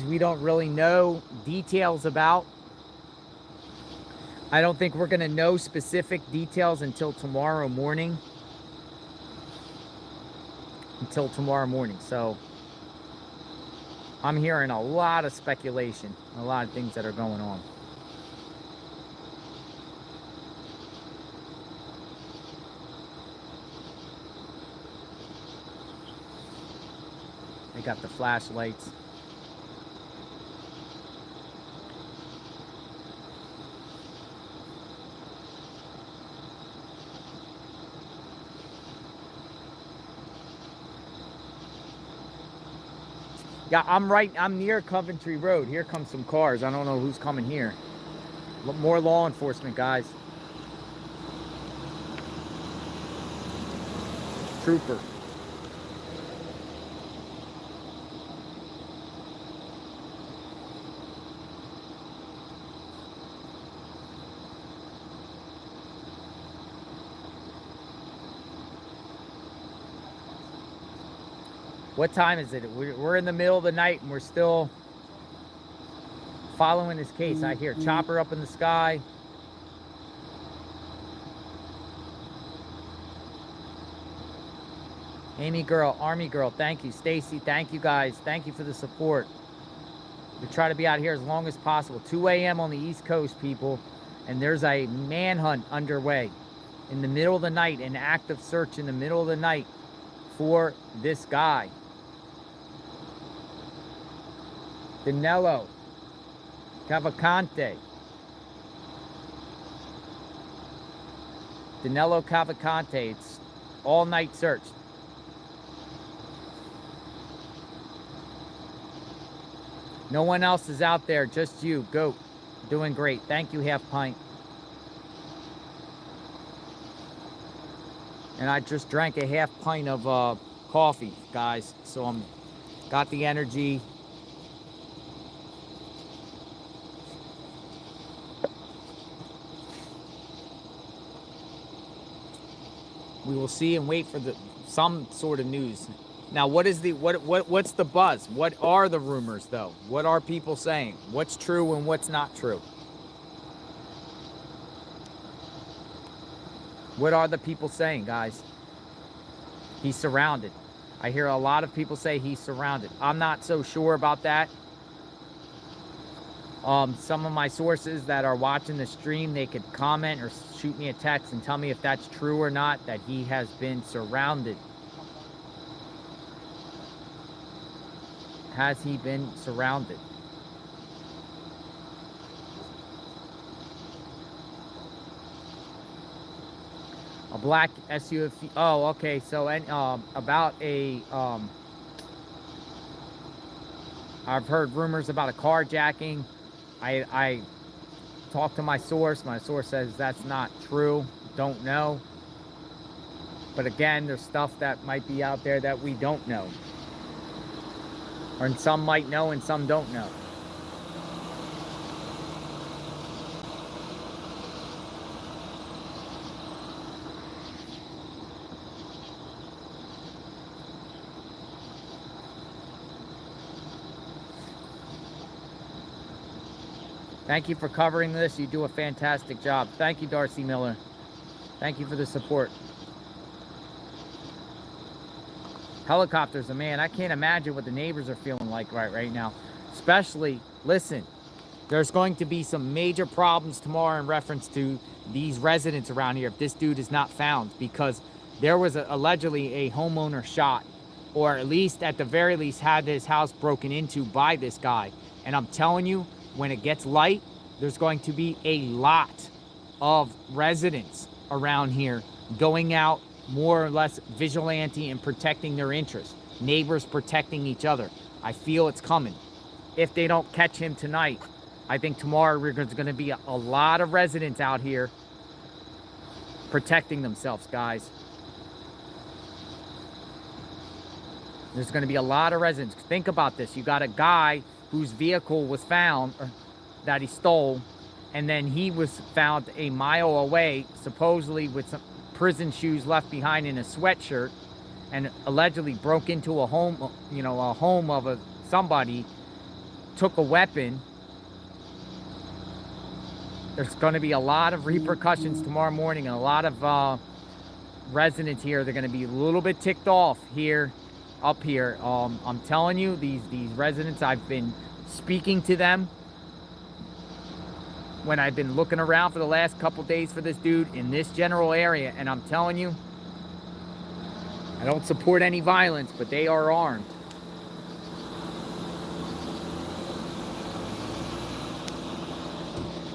[SPEAKER 13] We don't really know details about. I don't think we're going to know specific details until tomorrow morning. So I'm hearing a lot of speculation, a lot of things that are going on. They got the flashlights. Yeah, I'm near Coventry Road. Here comes some cars. I don't know who's coming here. More law enforcement, guys. Trooper. What time is it? We're in the middle of the night and we're still following this case. I hear chopper up in the sky. Amy girl, Army girl, thank you. Stacy, thank you guys. Thank you for the support. We try to be out here as long as possible. 2 a.m. on the East Coast, people. And there's a manhunt underway in the middle of the night, an active search in the middle of the night for this guy. Danelo, Cavalcante. Danelo Cavalcante. It's all-night search. No one else is out there, just you. Goat. Doing great. Thank you, Half Pint. And I just drank a half pint of coffee, guys. So I'm got the energy. We will see and wait for some sort of news. Now, what's the buzz? What are the rumors, though? What are people saying? What's true and what's not true? What are the people saying, guys? He's surrounded. I hear a lot of people say he's surrounded. I'm not so sure about that. Some of my sources that are watching the stream, they could comment or shoot me a text and tell me if that's true or not, that he has been surrounded. Has he been surrounded? A black SUV. Oh, okay. So, about a I've heard rumors about a carjacking. I talked to my source. My source says that's not true. Don't know. But again, there's stuff that might be out there that we don't know. Or some might know and some don't know. Thank you for covering this. You do a fantastic job. Thank you, Darcy Miller. Thank you for the support. Helicopters, man, I can't imagine what the neighbors are feeling like right now. Especially, listen, there's going to be some major problems tomorrow in reference to these residents around here if this dude is not found, because there was allegedly a homeowner shot, or at least at the very least had his house broken into by this guy. And I'm telling you, when it gets light, there's going to be a lot of residents around here going out more or less vigilante and protecting their interests. Neighbors protecting each other. I feel it's coming. If they don't catch him tonight, I think tomorrow there's going to be a lot of residents out here protecting themselves, guys. There's going to be a lot of residents. Think about this. You got a guy whose vehicle was found, that he stole, and then he was found a mile away, supposedly with some prison shoes left behind in a sweatshirt, and allegedly broke into a home, a home of somebody, took a weapon. There's going to be a lot of repercussions tomorrow morning, and a lot of residents here, they're going to be a little bit ticked off here. Up here, I'm telling you, these residents, I've been speaking to them when I've been looking around for the last couple days for this dude in this general area, and I'm telling you, I don't support any violence, but they are armed.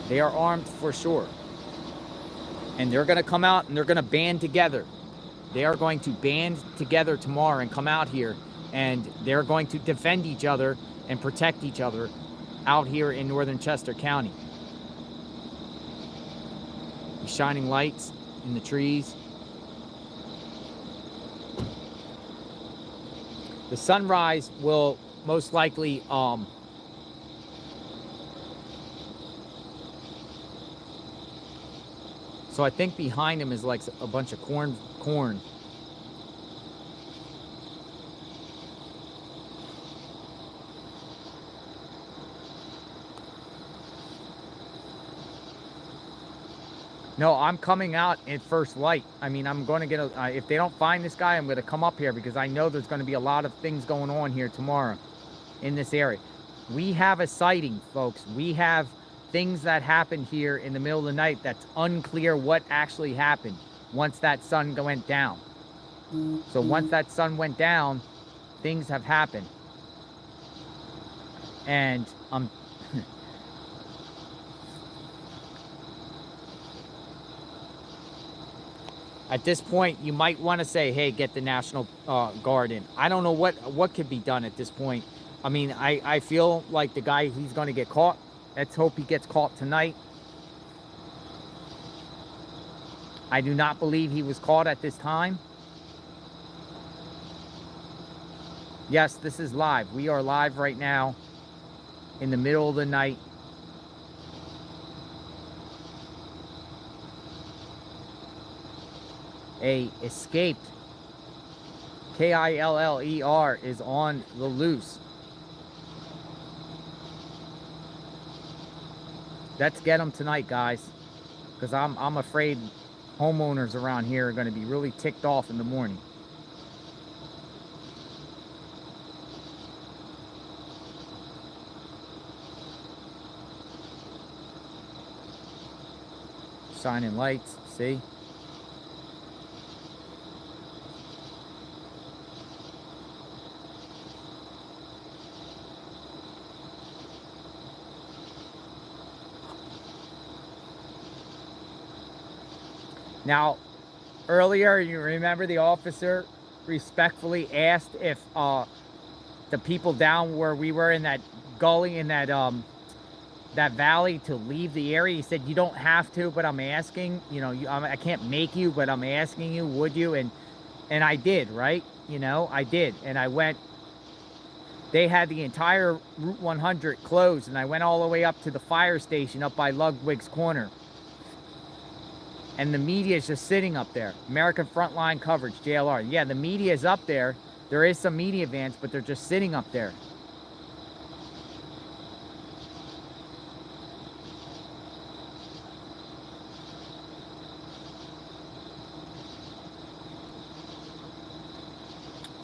[SPEAKER 13] They are armed for sure. And they're going to come out and they're going to band together. They are going to band together tomorrow and come out here And they're going to defend each other and protect each other out here in northern Chester County. Shining lights in the trees. The sunrise will most likely so I think behind him is like a bunch of corn. No, I'm coming out at first light. I mean, I'm going to get a, if they don't find this guy, I'm going to come up here because I know there's going to be a lot of things going on here tomorrow in this area. We have a sighting, folks. We have things that happened here in the middle of the night that's unclear what actually happened once that sun went down. So once that sun went down, things have happened. And at this point, you might want to say, hey, get the National Guard in. I don't know what could be done at this point. I mean, I feel like the guy, he's going to get caught. Let's hope he gets caught tonight. I do not believe he was caught at this time. Yes, this is live. We are live right now in the middle of the night. A escaped Killer is on the loose. Let's get him tonight, guys, because I'm afraid homeowners around here are going to be really ticked off in the morning. Shining lights, see? Now, earlier, you remember the officer respectfully asked if the people down where we were in that gully, in that that valley, to leave the area. He said, you don't have to, but I'm asking, you know, I can't make you, but I'm asking you, would you? And I did, right? You know, I did. And I went, they had the entire Route 100 closed, and I went all the way up to the fire station up by Ludwig's Corner. And the media is just sitting up there. American Frontline Coverage, JLR. Yeah, the media is up there. There is some media vans, but they're just sitting up there.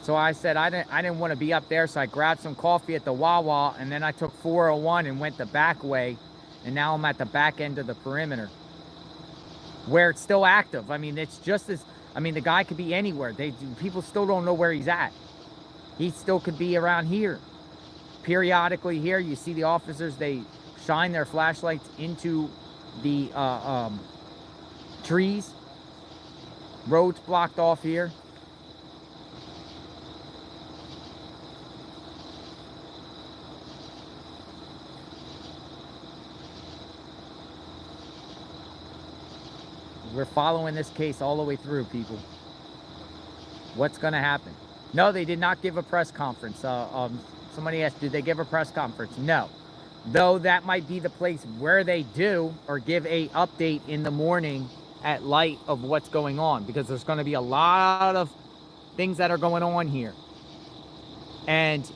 [SPEAKER 13] So I said I didn't want to be up there, so I grabbed some coffee at the Wawa, and then I took 401 and went the back way, and now I'm at the back end of the perimeter, where it's still active. I mean, it's just as, I mean, the guy could be anywhere. People still don't know where he's at. He still could be around here. Periodically here, you see the officers, they shine their flashlights into the trees. Roads blocked off here. We're following this case all the way through, people. What's going to happen? No, they did not give a press conference. Somebody asked, did they give a press conference? No. Though that might be the place where they do, or give a update in the morning at light of what's going on, because there's going to be a lot of things that are going on here. And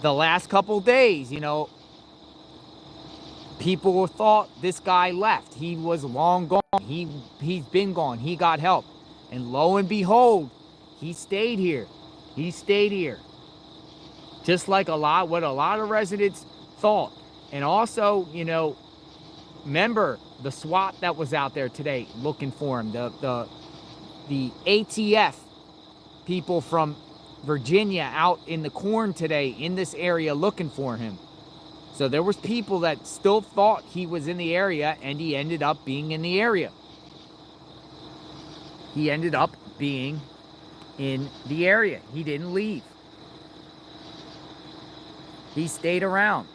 [SPEAKER 13] the last couple days, you know, people thought this guy left. He was long gone. He's been gone. He got help. And lo and behold, he stayed here. He stayed here. Just like what a lot of residents thought. And also, you know, remember the SWAT that was out there today looking for him. The ATF people from Virginia out in the corn today in this area looking for him. So there was people that still thought he was in the area, and he ended up being in the area. He ended up being in the area. He didn't leave. He stayed around.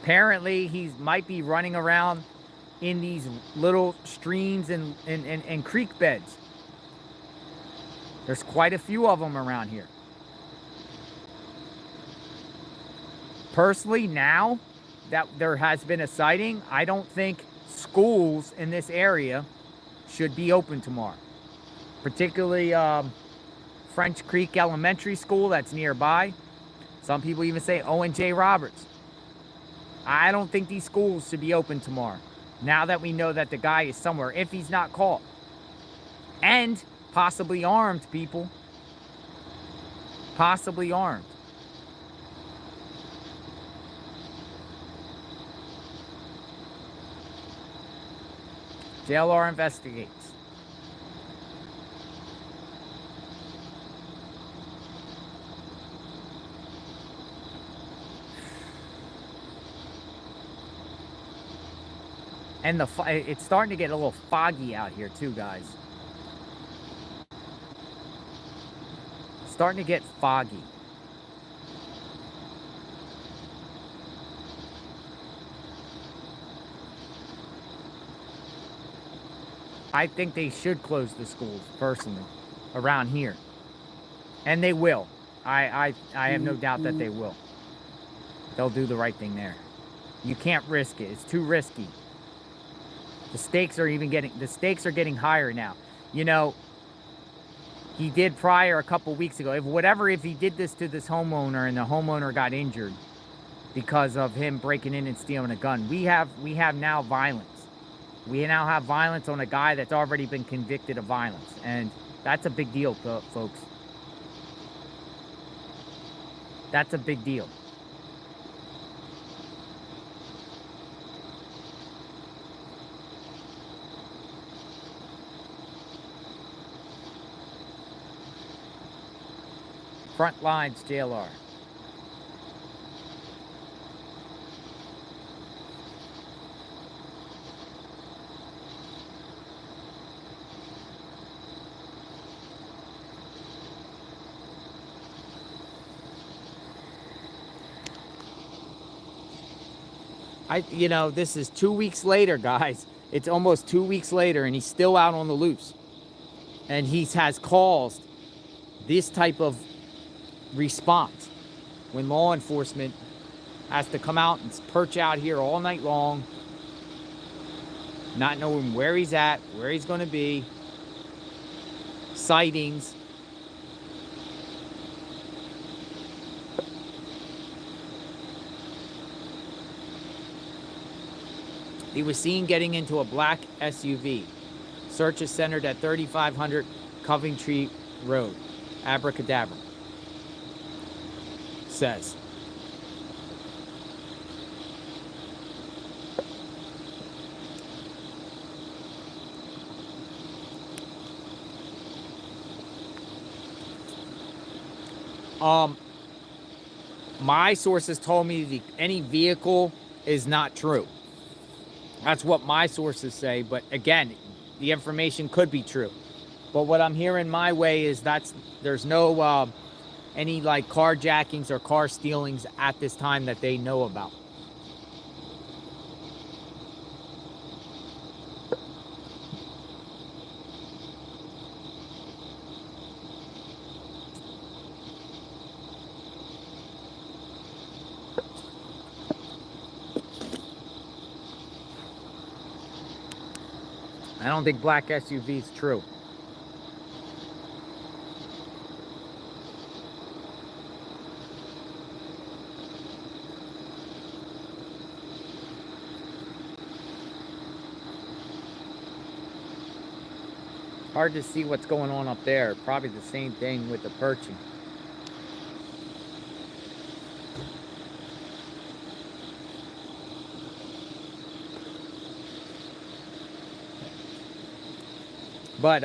[SPEAKER 13] Apparently, he might be running around in these little streams and creek beds. There's quite a few of them around here. Personally, now that there has been a sighting, I don't think schools in this area should be open tomorrow. Particularly French Creek Elementary School that's nearby. Some people even say Owen J. Roberts. I don't think these schools should be open tomorrow. Now that we know that the guy is somewhere, if he's not caught. And possibly armed, people. Possibly armed. JLR investigates. And it's starting to get a little foggy out here too, guys. It's starting to get foggy. I think they should close the schools, personally, around here. And they will. I have no doubt that they will. They'll do the right thing there. You can't risk it. It's too risky. The stakes are getting higher now. You know, he did prior a couple weeks ago. If he did this to this homeowner and the homeowner got injured because of him breaking in and stealing a gun, we have now violence. We now have violence on a guy that's already been convicted of violence. And that's a big deal, folks. That's a big deal. Front lines, JLR. You know, this is 2 weeks later, guys. It's almost 2 weeks later, and he's still out on the loose. And he has caused this type of response when law enforcement has to come out and perch out here all night long, not knowing where he's at, where he's going to be, sightings. He was seen getting into a black SUV. Search is centered at 3500 Coventry Road. Abracadabra. Says. My sources told me any vehicle is not true. That's what my sources say, but again, the information could be true. But what I'm hearing my way is there's no any like carjackings or car stealings at this time that they know about. I don't think black SUV is true. Hard to see what's going on up there. Probably the same thing with the perching. But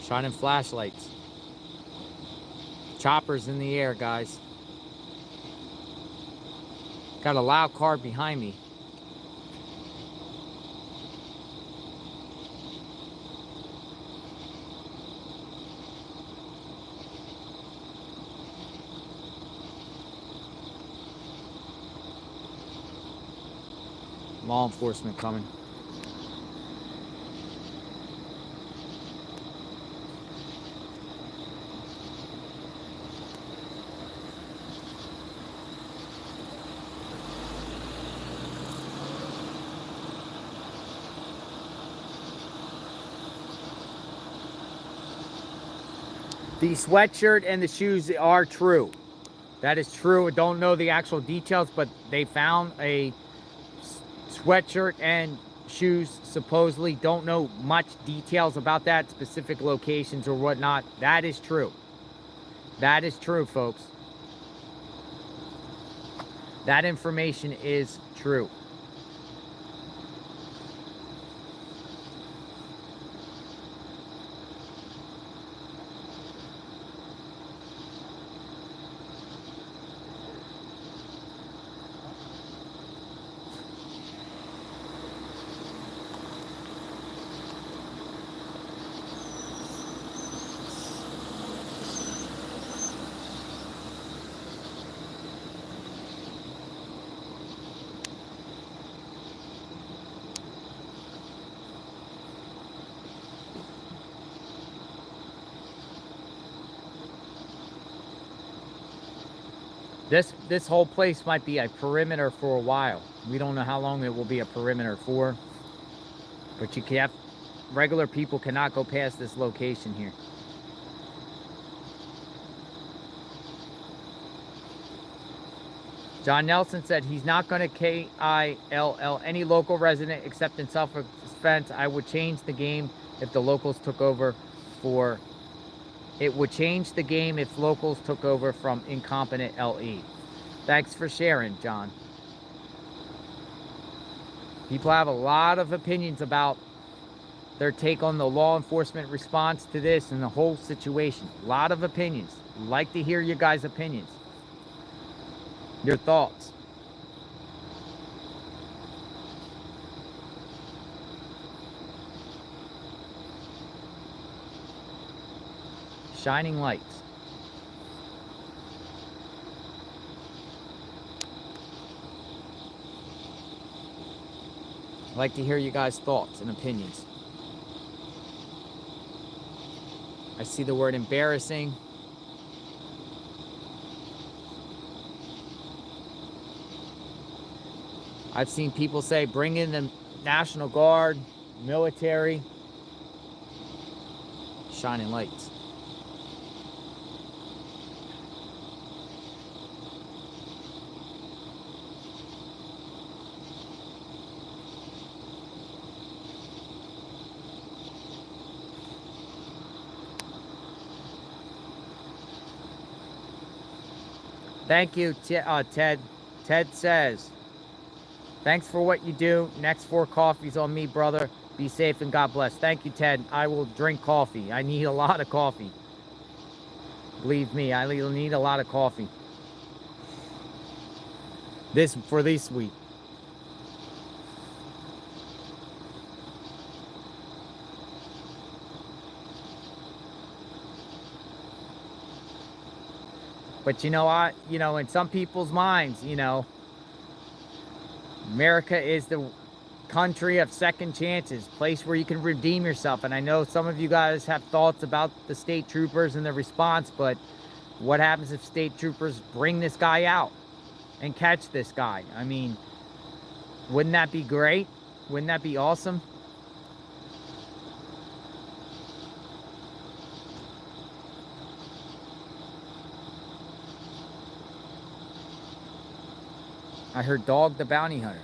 [SPEAKER 13] Shining flashlights. Choppers in the air, guys. Got a loud car behind me. Law enforcement coming. The sweatshirt and the shoes are true. That is true. I don't know the actual details, but they found a sweatshirt and shoes, supposedly. Don't know much details about that, specific locations or whatnot. That is true. That is true, folks. That information is true. This whole place might be a perimeter for a while. We don't know how long it will be a perimeter for. But you can't, regular people cannot go past this location here. John Nelson said he's not going to KILL any local resident except in self-defense. I would change the game if the locals took over for... It would change the game if locals took over from incompetent LE. Thanks for sharing, John. People have a lot of opinions about their take on the law enforcement response to this and the whole situation. A lot of opinions. I'd like to hear your guys' opinions. Your thoughts. Shining lights. I'd like to hear you guys' thoughts and opinions. I see the word embarrassing. I've seen people say bring in the National Guard, military. Shining lights. Thank you, Ted. Ted says, thanks for what you do. Next 4 coffees on me, brother. Be safe and God bless. Thank you, Ted. I will drink coffee. I need a lot of coffee. Believe me, I need a lot of coffee. This week. But you know, in some people's minds, America is the country of second chances, place where you can redeem yourself. And I know some of you guys have thoughts about the state troopers and their response, but what happens if state troopers bring this guy out and catch this guy? I mean, wouldn't that be great? Wouldn't that be awesome? I heard Dog the Bounty Hunter.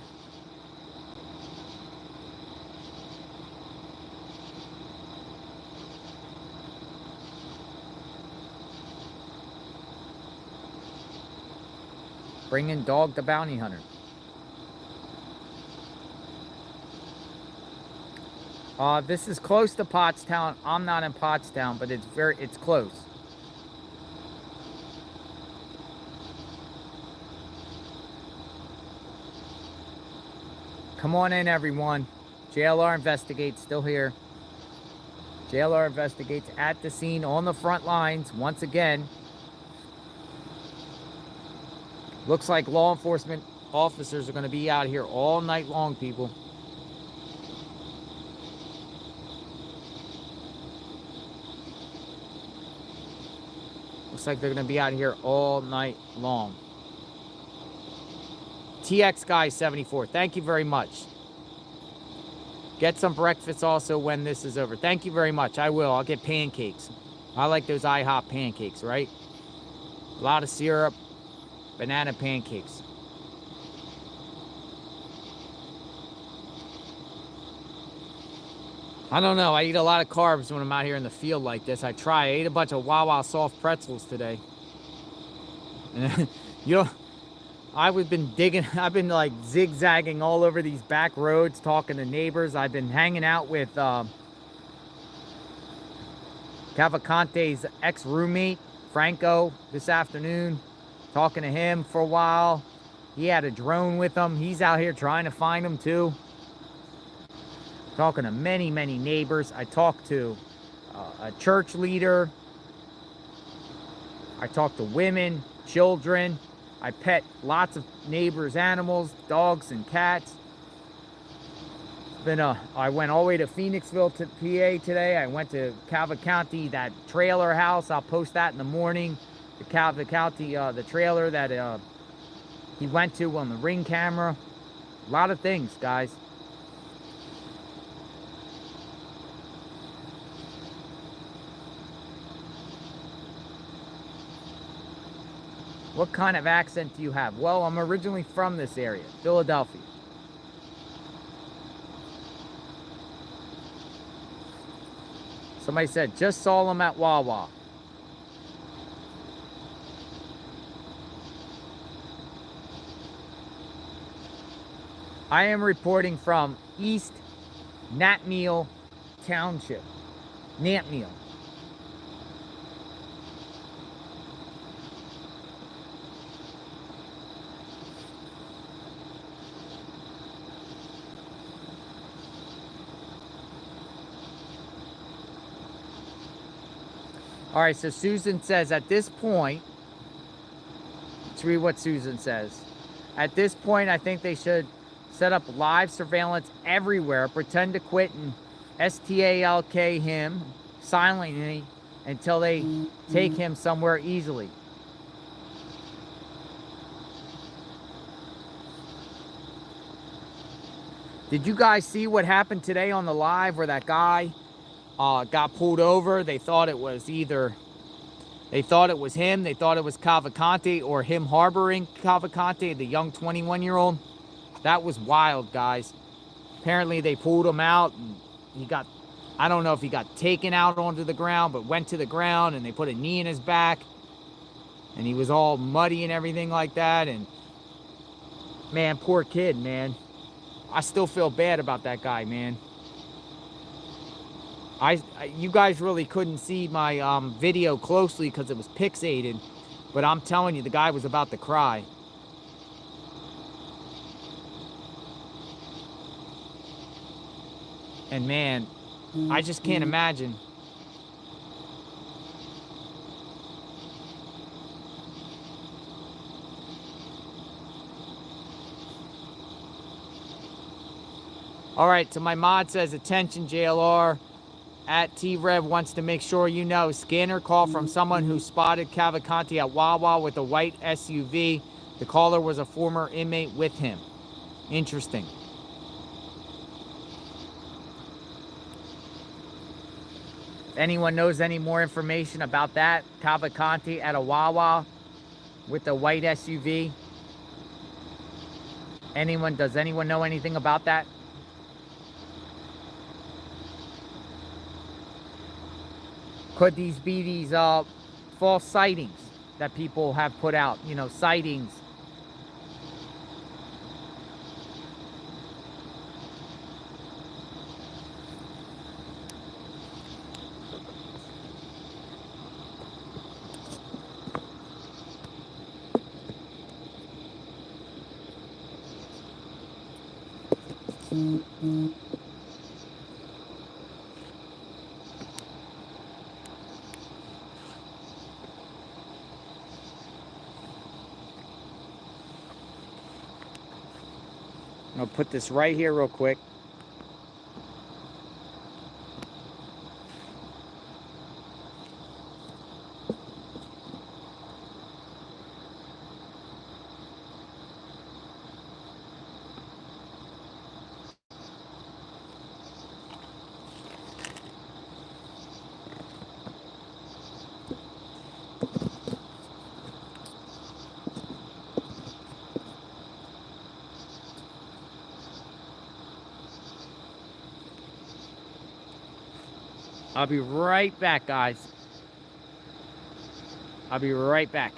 [SPEAKER 13] Bring in Dog the Bounty Hunter. This is close to Pottstown. I'm not in Pottstown, but it's close. Come on in, everyone. JLR Investigates still here. JLR Investigates at the scene on the front lines once again. Looks like law enforcement officers are going to be out here all night long, people. Looks like they're going to be out here all night long. TX Guy 74, thank you very much. Get some breakfast also when this is over. Thank you very much. I will. I'll get pancakes. I like those IHOP pancakes, right? A lot of syrup, banana pancakes. I don't know. I eat a lot of carbs when I'm out here in the field like this. I try. I ate a bunch of Wawa soft pretzels today. You know, I've been like zigzagging all over these back roads, talking to neighbors. I've been hanging out with Cavalcante's ex-roommate, Franco, this afternoon. Talking to him for a while. He had a drone with him. He's out here trying to find him too. Talking to many, many neighbors. I talked to a church leader. I talked to women, children. I pet lots of neighbors' animals, dogs and cats. I went all the way to Phoenixville, to PA today. I went to Cavalcante, that trailer house. I'll post that in the morning. The Cavalcante, the trailer that he went to on the Ring camera. A lot of things, guys. What kind of accent do you have? Well, I'm originally from this area, Philadelphia. Somebody said, just saw him at Wawa. I am reporting from East Natmeal Township. Natmeal. All right, so Susan says at this point, let's read what Susan says. At this point, I think they should set up live surveillance everywhere, pretend to quit and STALK him silently until they take him somewhere easily. Did you guys see what happened today on the live where that guy got pulled over? They thought it was him, they thought it was Cavalcante or him harboring Cavalcante, the young 21-year-old. That was wild, guys. Apparently they pulled him out and I don't know if he got taken out onto the ground, but went to the ground and they put a knee in his back and he was all muddy and everything like that. And man, poor kid, man. I still feel bad about that guy, man. You guys really couldn't see my video closely because it was pixelated, but I'm telling you, the guy was about to cry. And man, I just can't imagine. All right, so my mod says, attention JLR. At T-Rev wants to make sure you know. Scanner call from someone who spotted Cavalcante at Wawa with a white SUV. The caller was a former inmate with him. Interesting. If anyone knows any more information about that, Cavalcante at a Wawa with a white SUV. Does anyone know anything about that? Could these be these false sightings that people have put out? You know, sightings. I'm gonna put this right here real quick. I'll be right back, guys. I'll be right back.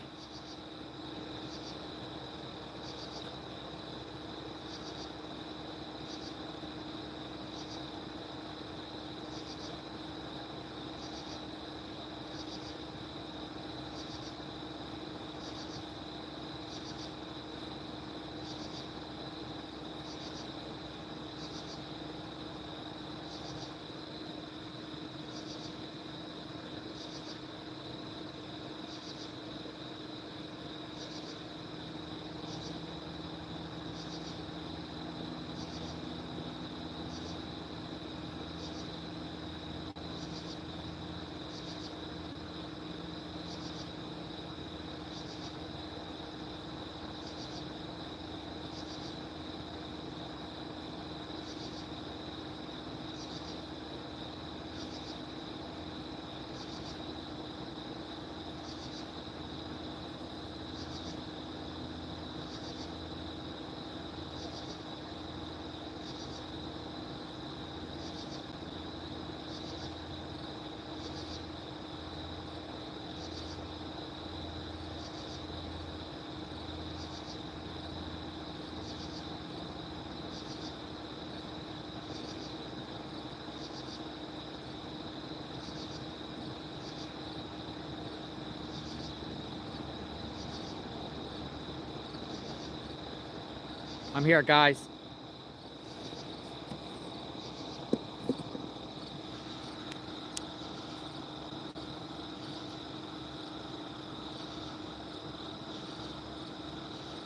[SPEAKER 13] I'm here, guys.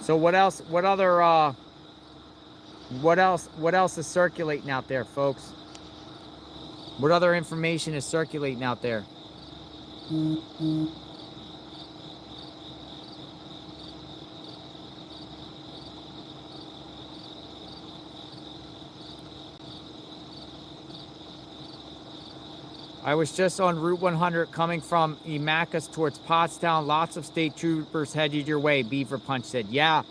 [SPEAKER 13] So what else? What other? What else is circulating out there, folks? What other information is circulating out there? I was just on Route 100 coming from Emacus towards Pottstown. Lots of state troopers headed your way, Beaver Punch said. Yeah,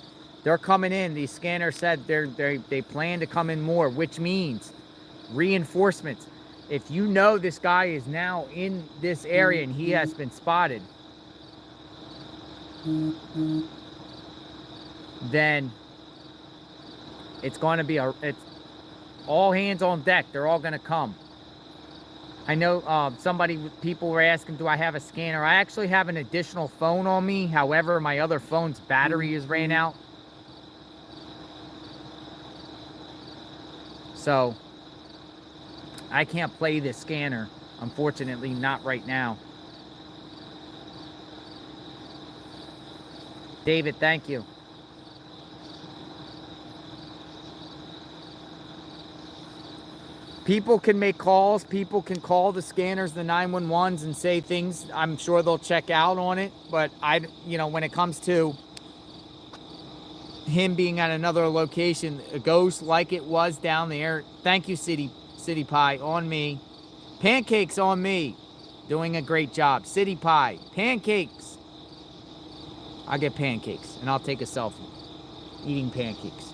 [SPEAKER 13] they're coming in. The scanner said they plan to come in more, which means reinforcements. If you know this guy is now in this area and he has been spotted, then it's going to be it's all hands on deck. They're all going to come. I know people were asking, do I have a scanner? I actually have an additional phone on me. However, my other phone's battery is ran out. So I can't play this scanner, unfortunately, not right now. David, thank you. People can make calls. People can call the scanners, the 911s, and say things. I'm sure they'll check out on it. But when it comes to him being at another location, a ghost like it was down there. Thank you, City Pie, on me. Pancakes on me. Doing a great job. City Pie, pancakes. I'll get pancakes, and I'll take a selfie eating pancakes.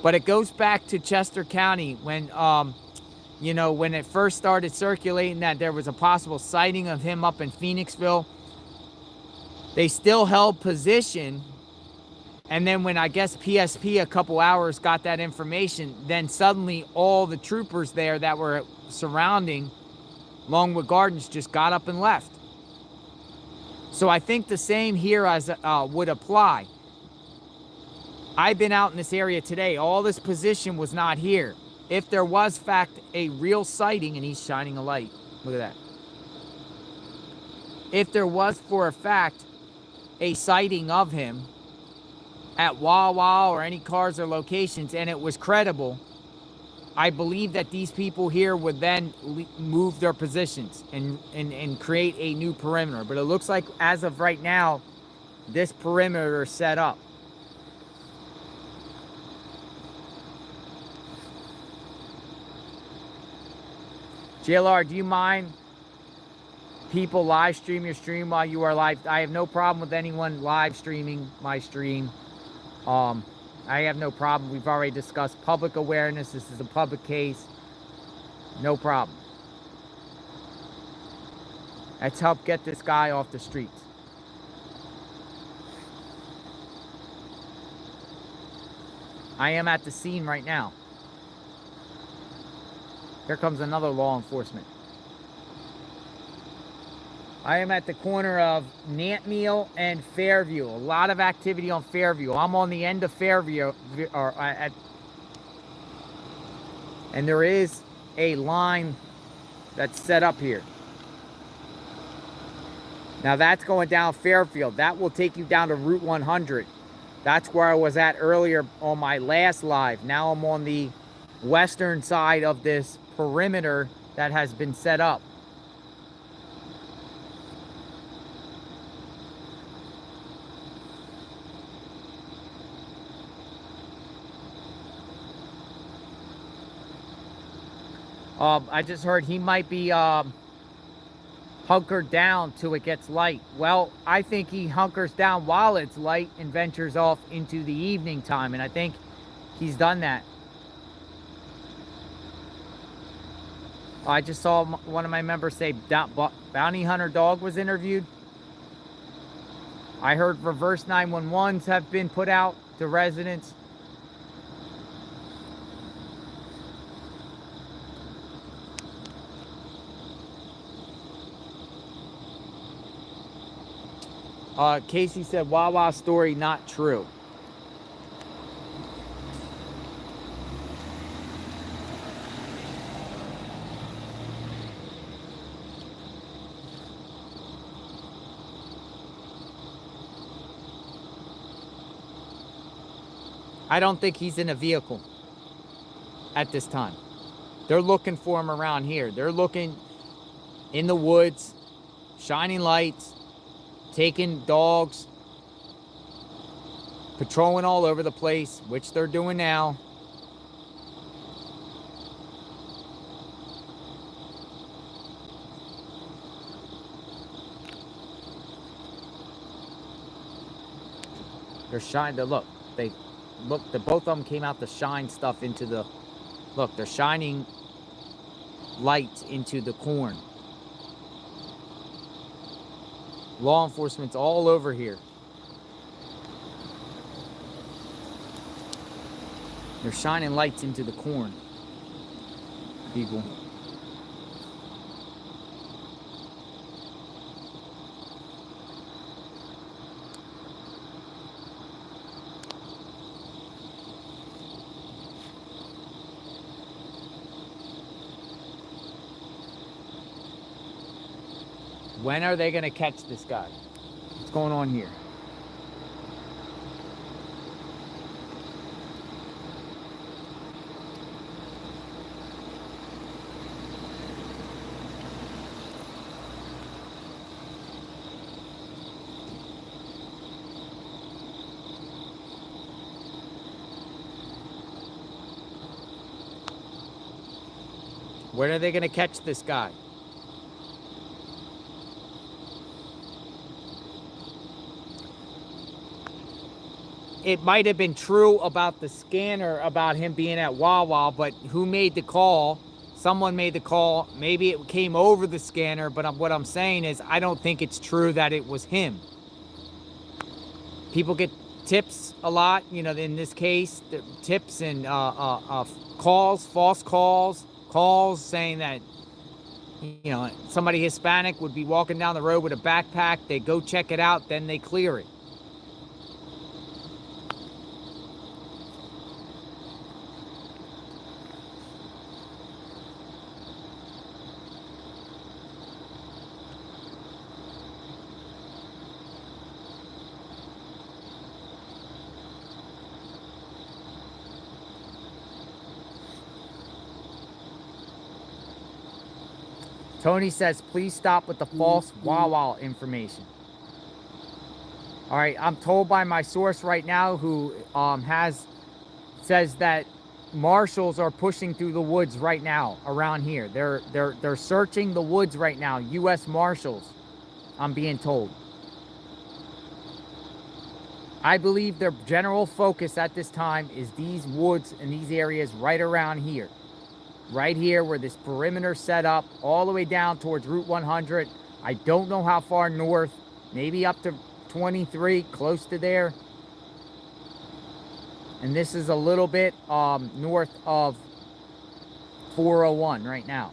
[SPEAKER 13] But it goes back to Chester County when, when it first started circulating that there was a possible sighting of him up in Phoenixville. They still held position. And then when I guess PSP a couple hours got that information, then suddenly all the troopers there that were surrounding Longwood Gardens just got up and left. So I think the same here as would apply. I've been out in this area today. All this position was not here. If there was, fact, a real sighting, and he's shining a light. Look at that. If there was, for a fact, a sighting of him at Wawa or any cars or locations, and it was credible, I believe that these people here would then move their positions and create a new perimeter. But it looks like, as of right now, this perimeter is set up. JLR, do you mind people live stream your stream while you are live? I have no problem with anyone live streaming my stream. I have no problem. We've already discussed public awareness. This is a public case. No problem. Let's help get this guy off the streets. I am at the scene right now. Here comes another law enforcement. I am at the corner of Nantmeal and Fairview. A lot of activity on Fairview. I'm on the end of Fairview, and there is a line that's set up here. Now that's going down Fairfield. That will take you down to Route 100. That's where I was at earlier on my last live. Now I'm on the western side of this perimeter that has been set up. I just heard he might be hunkered down till it gets light. Well, I think he hunkers down while it's light and ventures off into the evening time, and I think he's done that. I just saw one of my members say Bounty Hunter Dog was interviewed. I heard reverse 911s have been put out to residents. Casey said, Wawa story not true. I don't think he's in a vehicle at this time. They're looking for him around here. They're looking in the woods, shining lights, taking dogs, patrolling all over the place, which they're doing now. They're shining. Look, the both of them came out to shine stuff into the. Look, they're shining lights into the corn. Law enforcement's all over here. They're shining lights into the corn, people. When are they going to catch this guy? What's going on here? When are they going to catch this guy? It might have been true about the scanner, about him being at Wawa, but who made the call? Someone made the call. Maybe it came over the scanner, but what I'm saying is I don't think it's true that it was him. People get tips a lot, you know, in this case, tips and calls, false calls saying that, you know, somebody Hispanic would be walking down the road with a backpack. They go check it out, then they clear it. Tony says, please stop with the false Wawa information. All right, I'm told by my source right now who says that marshals are pushing through the woods right now around here. They're searching the woods right now. U.S. Marshals, I'm being told. I believe their general focus at this time is these woods and these areas right around here. Right here where this perimeter set up all the way down towards Route 100. I don't know how far north, maybe up to 23, close to there. And this is a little bit north of 401 right now.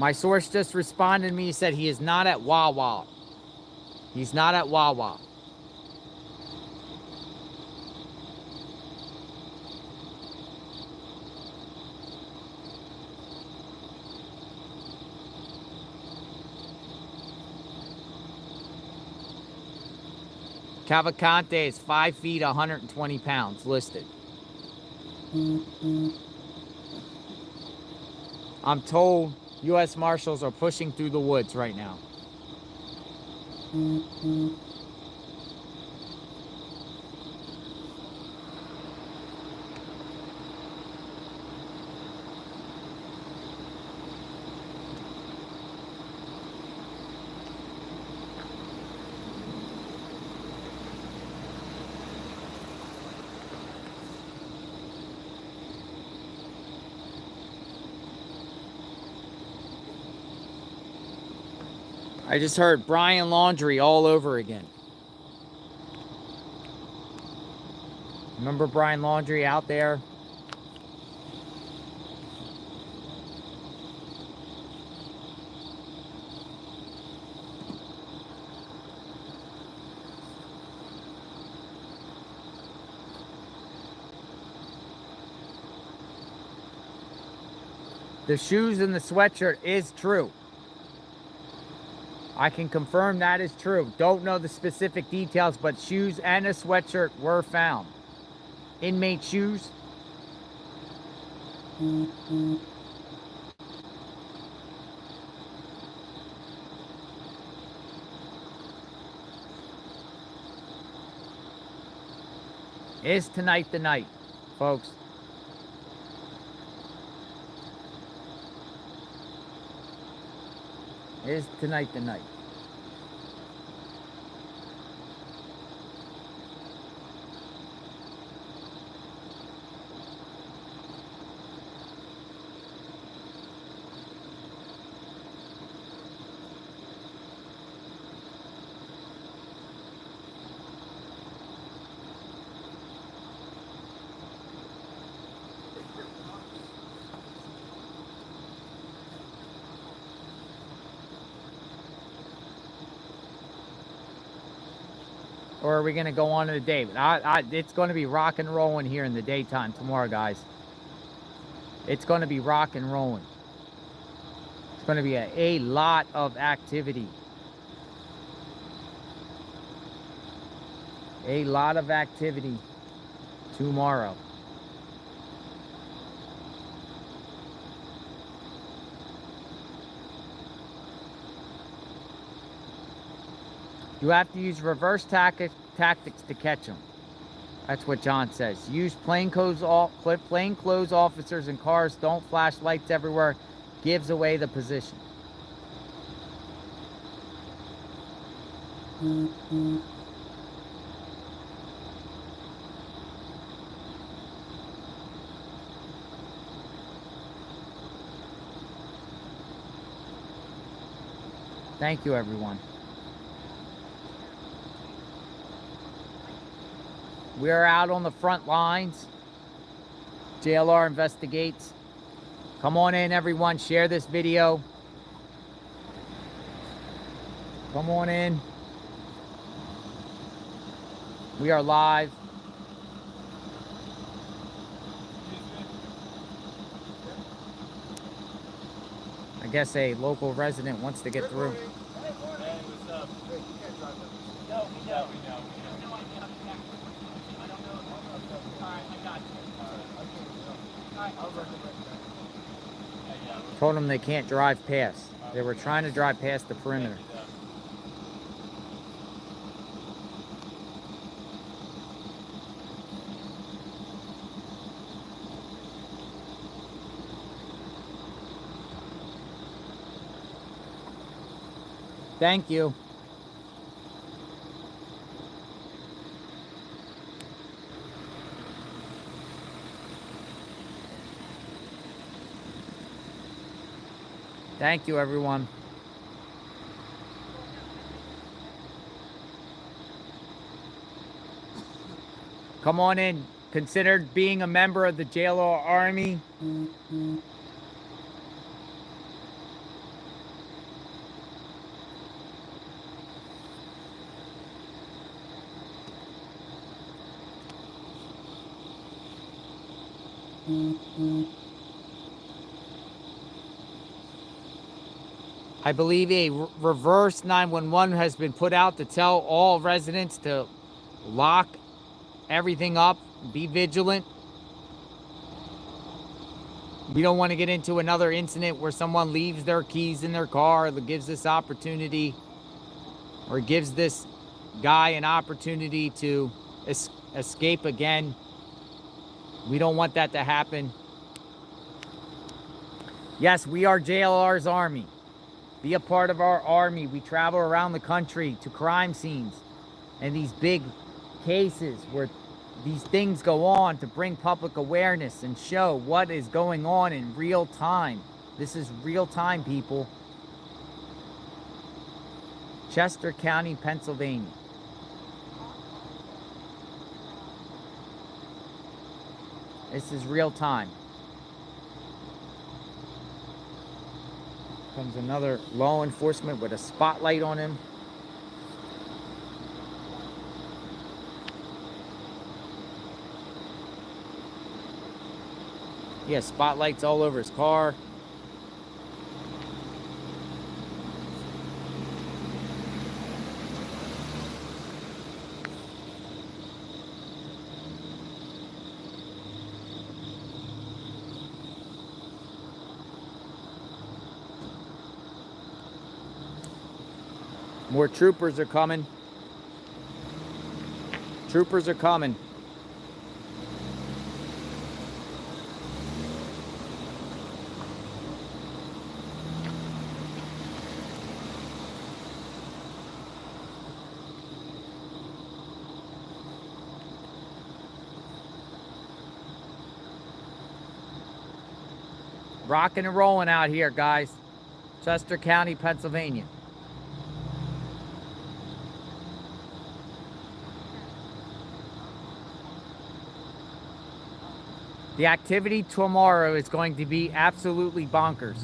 [SPEAKER 13] My source just responded to me. He said he is not at Wawa. He's not at Wawa. Cavalcante is 5 feet, 120 pounds listed. I'm told U.S. Marshals are pushing through the woods right now. I just heard Brian Laundrie all over again. Remember Brian Laundrie out there? The shoes and the sweatshirt is true. I can confirm that is true. Don't know the specific details, but shoes and a sweatshirt were found. Inmate shoes. Is tonight the night, folks? Is tonight the night? Or are we going to go on to the day? It's going to be rock and rolling here in the daytime tomorrow, guys. It's going to be rock and rolling. It's going to be a lot of activity. A lot of activity tomorrow. You have to use reverse tactics to catch them. That's what John says. Use plainclothes officers in cars. Don't flash lights everywhere. Gives away the position. Thank you, everyone. We're out on the front lines. JLR investigates. Come on in, everyone. Share this video. Come on in. We are live. I guess a local resident wants to get through. Told them they can't drive past. They were trying to drive past the perimeter. Thank you. Thank you, everyone. Come on in. Consider being a member of the JLR Army. I believe a reverse 911 has been put out to tell all residents to lock everything up, be vigilant. We don't want to get into another incident where someone leaves their keys in their car, that gives this opportunity, or gives this guy an opportunity to escape again. We don't want that to happen. Yes, we are JLR's Army. Be a part of our army. We travel around the country to crime scenes and these big cases where these things go on to bring public awareness and show what is going on in real time. This is real time, people. Chester County, Pennsylvania. This is real time. Comes another law enforcement with a spotlight on him. He has spotlights all over his car. More troopers are coming. Troopers are coming. Rocking and rolling out here, guys. Chester County, Pennsylvania. The activity tomorrow is going to be absolutely bonkers.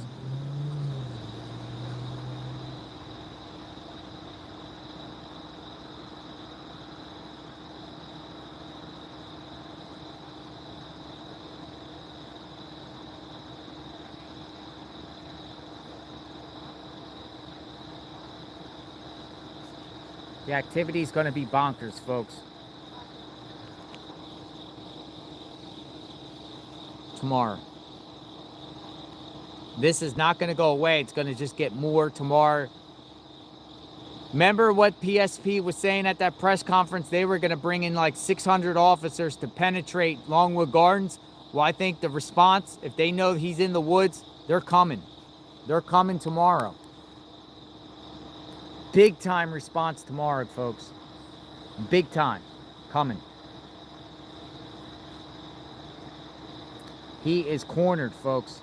[SPEAKER 13] The activity is going to be bonkers, folks. Tomorrow. This is not going to go away. It's going to just get more tomorrow. Remember what PSP was saying at that press conference? They were going to bring in like 600 officers to penetrate Longwood Gardens. Well, I think the response, if they know he's in the woods, they're coming. They're coming tomorrow. Big time response tomorrow, folks. Big time. Coming. He is cornered, folks.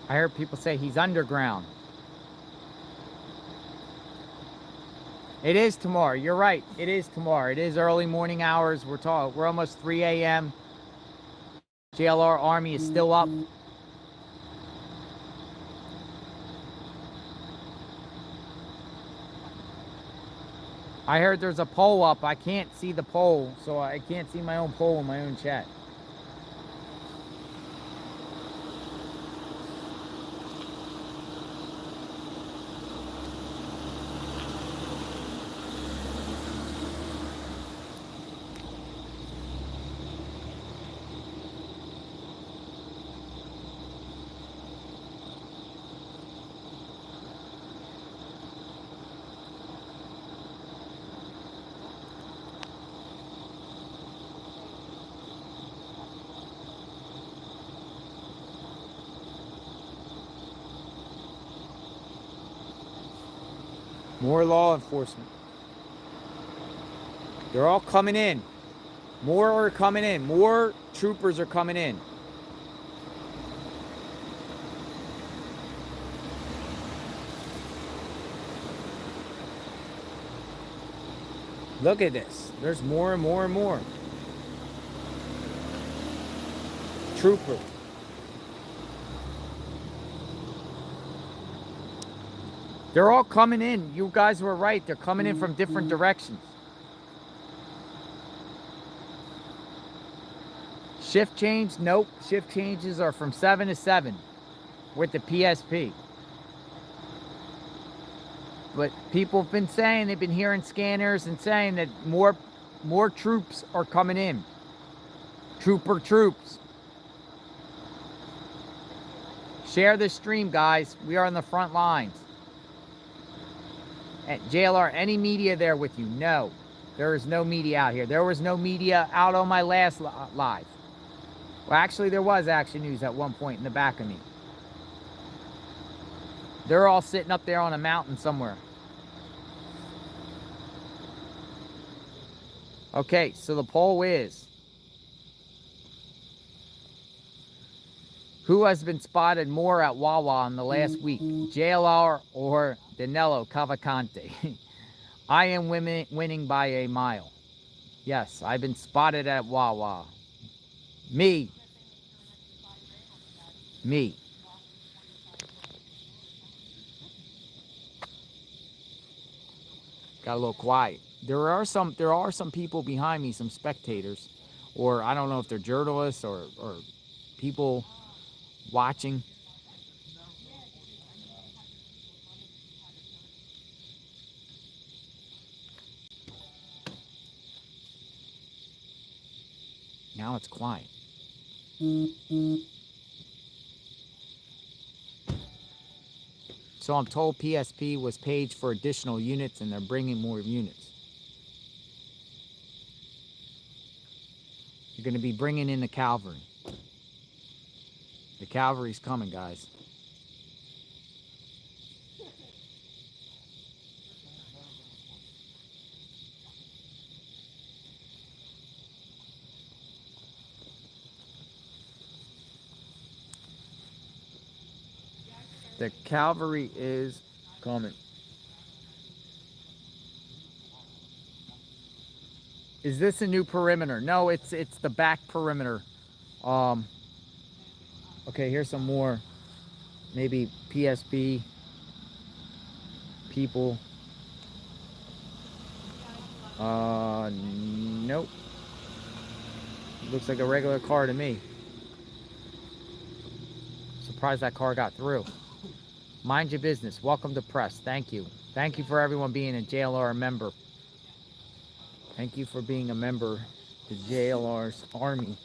[SPEAKER 13] I heard people say he's underground. It is tomorrow. You're right. It is tomorrow. It is early morning hours. We're almost 3 a.m. JLR Army is still up. I heard there's a poll up. I can't see the poll, so I can't see my own poll in my own chat. More law enforcement. They're all coming in. More are coming in. More troopers are coming in. Look at this. There's more and more and more. Trooper. They're all coming in. You guys were right. They're coming in from different directions. Shift change? Nope. Shift changes are from 7 to 7 with the PSP. But people have been saying, they've been hearing scanners and saying that more troops are coming in. Troops. Share this stream, guys. We are on the front lines. At JLR, any media there with you? No. There is no media out here. There was no media out on my last live. Well, actually, there was Action News at one point in the back of me. They're all sitting up there on a mountain somewhere. Okay, so the poll is, who has been spotted more at Wawa in the last week? JLR or Danelo Cavalcante? I am winning by a mile. Yes, I've been spotted at Wawa. Me. Got a little quiet. There are some people behind me, some spectators, or I don't know if they're journalists or people watching. Now it's quiet. So I'm told PSP was paged for additional units and they're bringing more units. You're going to be bringing in the cavalry. The cavalry's coming, guys. The cavalry is coming. Is this a new perimeter? No, it's the back perimeter. Okay, here's some more. Maybe PSP people. Nope. Looks like a regular car to me. Surprised that car got through. Mind your business. Welcome to press. Thank you. Thank you for everyone being a JLR member. Thank you for being a member to JLR's Army,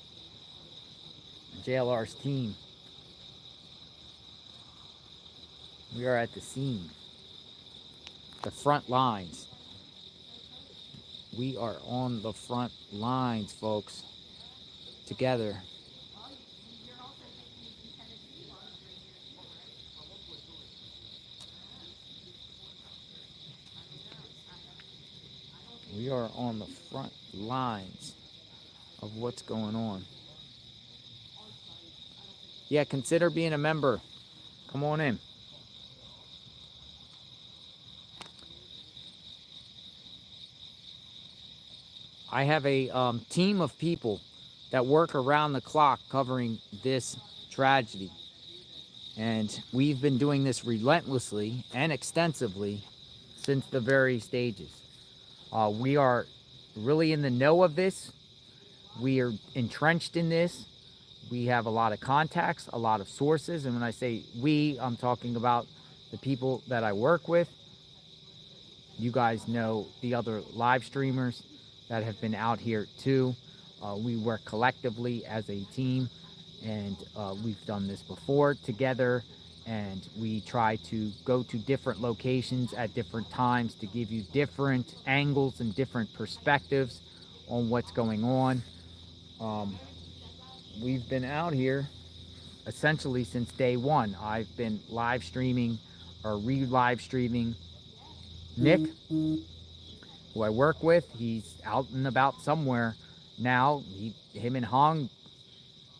[SPEAKER 13] JLR's team. We are at the scene, the front lines. We are on the front lines, folks, together. We are on the front lines of what's going on. Yeah, consider being a member. Come on in. I have a team of people that work around the clock covering this tragedy. And we've been doing this relentlessly and extensively since the very stages. We are really in the know of this. We are entrenched in this. We have a lot of contacts, a lot of sources. And when I say we, I'm talking about the people that I work with. You guys know the other live streamers that have been out here too. We work collectively as a team, and we've done this before together, and we try to go to different locations at different times to give you different angles and different perspectives on what's going on. We've been out here essentially since day one. I've been live streaming or re-live streaming Nick, who I work with. He's out and about somewhere now. Him and Hong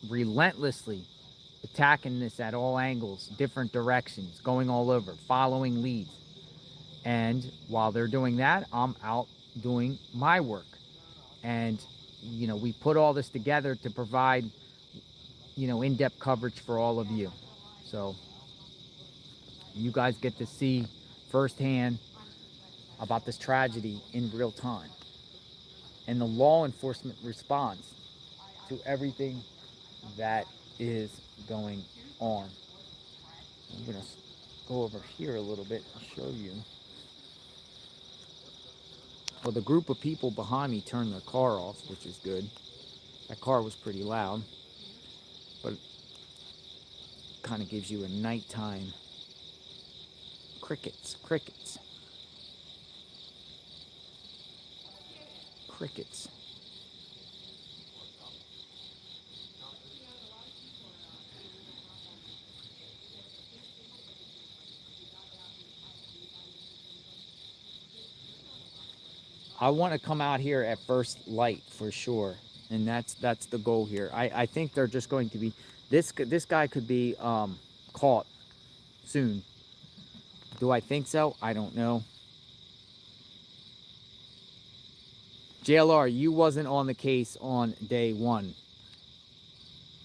[SPEAKER 13] relentlessly attacking this at all angles, different directions, going all over, following leads. And while they're doing that, I'm out doing my work. And, you know, we put all this together to provide, you know, in-depth coverage for all of you. So you guys get to see firsthand about this tragedy in real time and the law enforcement response to everything that is going on. I'm going to go over here a little bit and show you. Well, the group of people behind me turned their car off, which is good. That car was pretty loud, but it kind of gives you a nighttime crickets. I want to come out here at first light for sure, and that's the goal here. I think they're just going to be this guy could be caught soon. Do I think so? I don't know. JLR, you wasn't on the case on day one.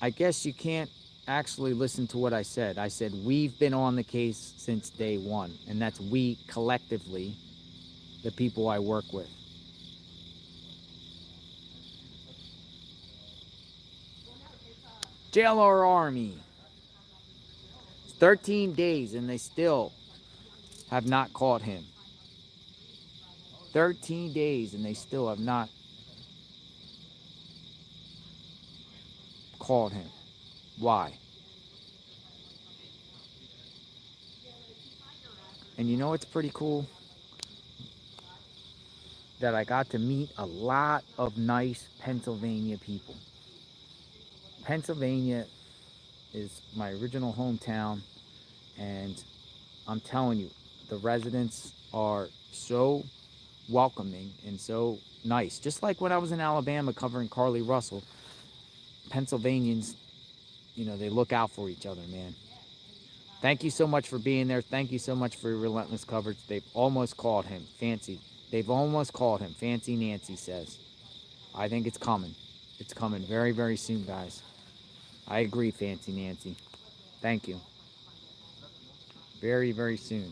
[SPEAKER 13] I guess you can't actually listen to what I said. I said we've been on the case since day one, and that's we collectively, the people I work with. JLR Army. It's 13 days and they still have not caught him. 13 days and they still have not caught him. Why? And you know what's pretty cool? That I got to meet a lot of nice Pennsylvania people. Pennsylvania is my original hometown, and I'm telling you, the residents are so welcoming and so nice. Just like when I was in Alabama covering Carly Russell, Pennsylvanians, you know, they look out for each other, man. Thank you so much for being there. Thank you so much for your relentless coverage. They've almost caught him. They've almost caught him. Fancy Nancy says. I think it's coming. It's coming very, very soon, guys. I agree, Fancy Nancy. Thank you. Very, very soon.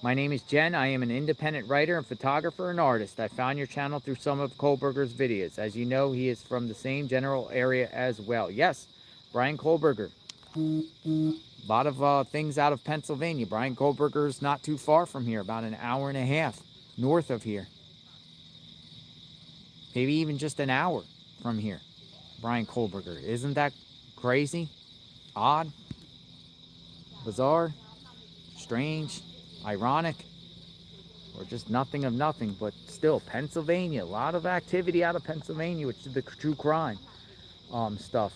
[SPEAKER 13] My name is Jen. I am an independent writer and photographer and artist. I found your channel through some of Kohlberger's videos. As you know, he is from the same general area as well. Yes, Brian Kohlberger. A lot of things out of Pennsylvania. Brian Kohlberger is not too far from here, about an hour and a half north of here. Maybe even just an hour from here. Brian Kohlberger. Isn't that crazy? Odd? Bizarre? Strange? Ironic? Or just nothing of nothing, but still, Pennsylvania. A lot of activity out of Pennsylvania, which is the true crime stuff.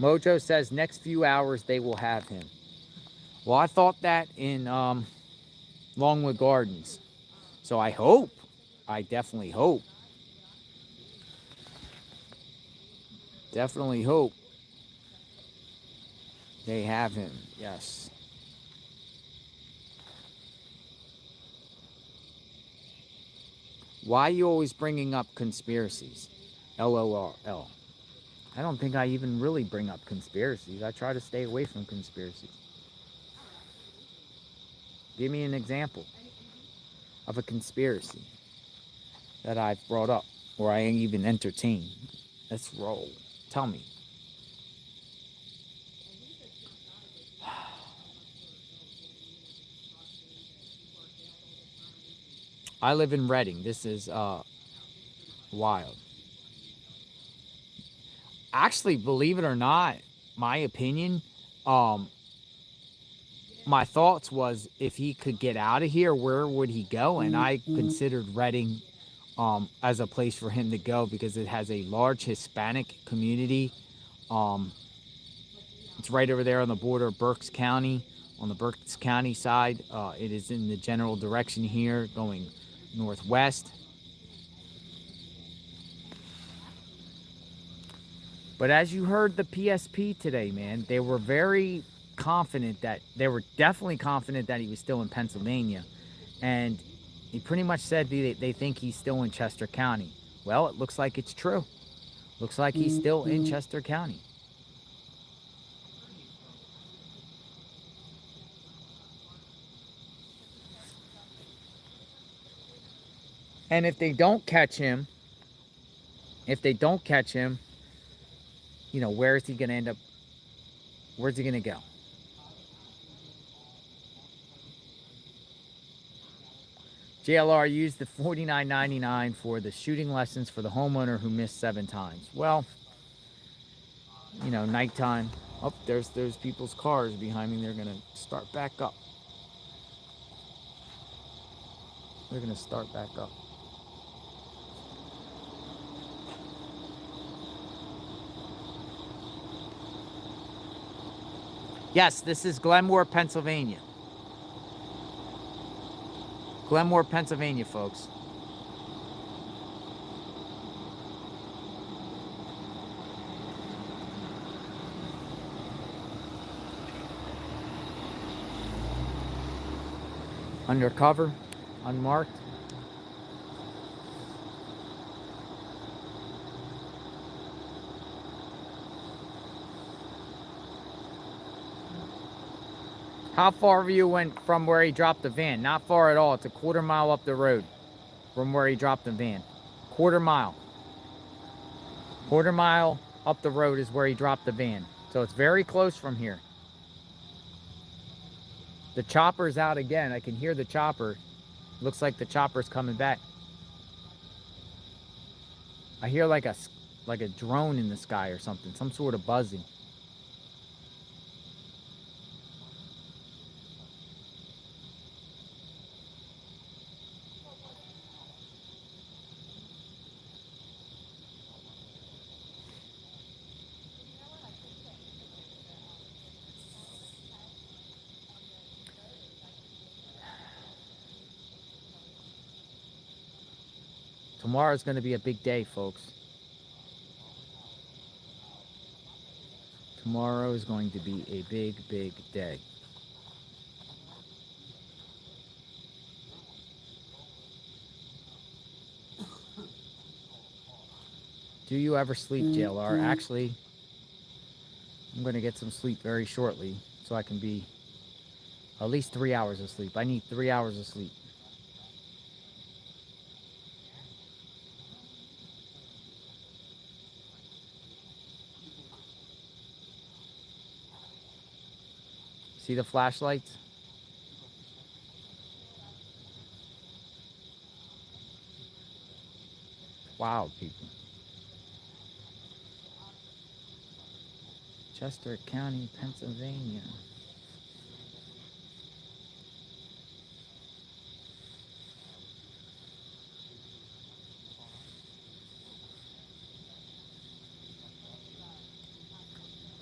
[SPEAKER 13] Mojo says next few hours they will have him. Well, I thought that in Longwood Gardens. So I hope, I definitely hope. Definitely hope they have him, yes. Why are you always bringing up conspiracies? LOL. I don't think I even really bring up conspiracies. I try to stay away from conspiracies. Give me an example of a conspiracy that I've brought up or I even entertained. Let's roll. Tell me. I live in Reading. This is wild. Actually, believe it or not, my opinion, my thoughts was if he could get out of here, where would he go? And I considered Reading as a place for him to go because it has a large Hispanic community. It's right over there on the border of Berks County, on the Berks County side. It is in the general direction here, going northwest. But as you heard the PSP today, man, they were very confident that, they were definitely confident that he was still in Pennsylvania. And he pretty much said they think he's still in Chester County. Well, it looks like it's true. Looks like he's still in Chester County. And if they don't catch him, you know, where is he going to end up? Where's he going to go? JLR used the $49.99 for the shooting lessons for the homeowner who missed 7 times. Well, you know, nighttime. Oh, there's people's cars behind me. They're going to start back up. They're going to start back up. Yes, this is Glenmore, Pennsylvania. Glenmore, Pennsylvania, folks. Undercover, unmarked. How far of you went from where he dropped the van? Not far at all. It's a quarter mile up the road from where he dropped the van. Quarter mile. Quarter mile up the road is where he dropped the van. So it's very close from here. The chopper's out again. I can hear the chopper. Looks like the chopper's coming back. I hear like a drone in the sky or something. Some sort of buzzing. Tomorrow's going to be a big day, folks. Tomorrow is going to be a big, big day. Do you ever sleep, JLR? Actually, I'm going to get some sleep very shortly so I can be at least 3 hours of sleep. I need 3 hours of sleep. See the flashlights? Wow, people. Chester County, Pennsylvania.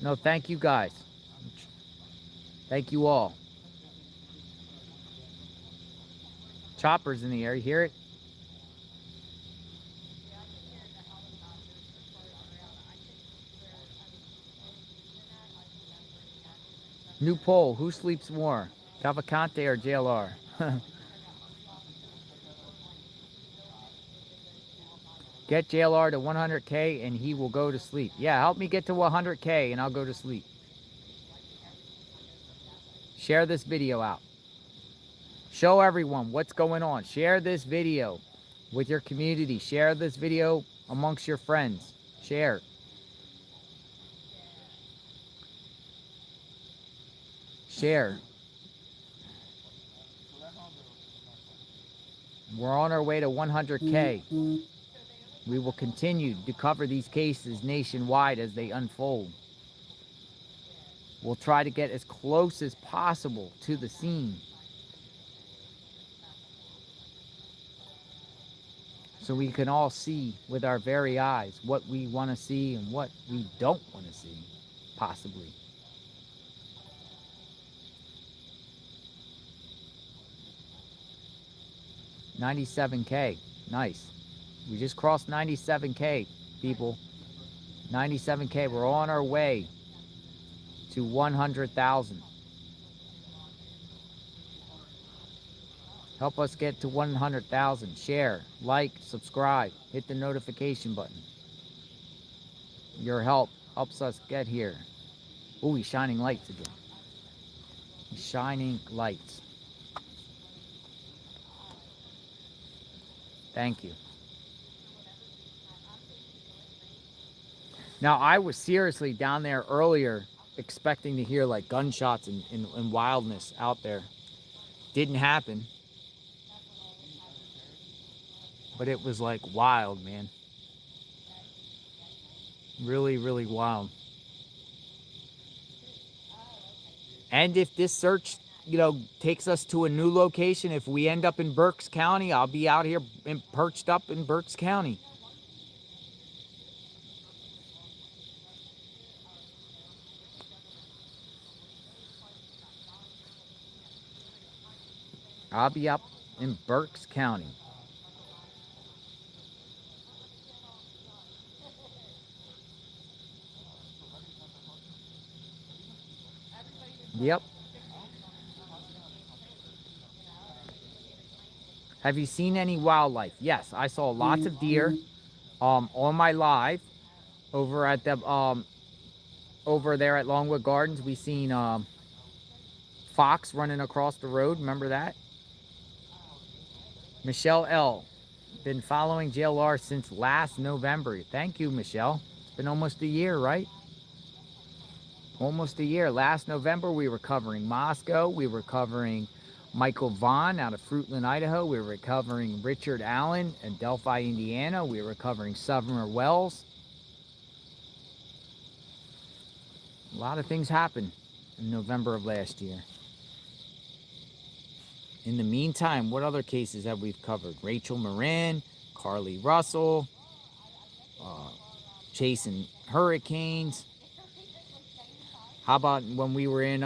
[SPEAKER 13] No, thank you guys. Thank you all. Choppers in the air, you hear it? New poll, who sleeps more? Cavalcante or JLR? Get JLR to 100K and he will go to sleep. Yeah, help me get to 100K and I'll go to sleep. Share this video out. Show everyone what's going on. Share this video with your community. Share this video amongst your friends. Share. Share. We're on our way to 100K. We will continue to cover these cases nationwide as they unfold. We'll try to get as close as possible to the scene, so we can all see with our very eyes what we want to see and what we don't want to see, possibly. $97K. Nice. We just crossed 97K, people. 97K. We're on our way to 100,000. Help us get to 100,000. Share, like, subscribe, hit the notification button. Your help helps us get here. Ooh, he's shining lights again. He's shining lights. Thank you. Now, I was seriously down there earlier expecting to hear like gunshots and wildness out there. Didn't happen. But it was like wild, man. Really, really wild. And if this search, takes us to a new location, if we end up in Berks County, I'll be out here perched up in Berks County. I'll be up in Berks County. Yep. Have you seen any wildlife? Yes, I saw lots of deer on my live over at the over there at Longwood Gardens. We seen fox running across the road. Remember that? Michelle L. Been following JLR since last November. Thank you, Michelle. It's been almost a year, right? Almost a year. Last November, we were covering Moscow. We were covering Michael Vaughn out of Fruitland, Idaho. We were covering Richard Allen in Delphi, Indiana. We were covering Summer Wells. A lot of things happened in November of last year. In the meantime, what other cases have we covered? Rachel Marin, Carly Russell, chasing hurricanes. How about when we were in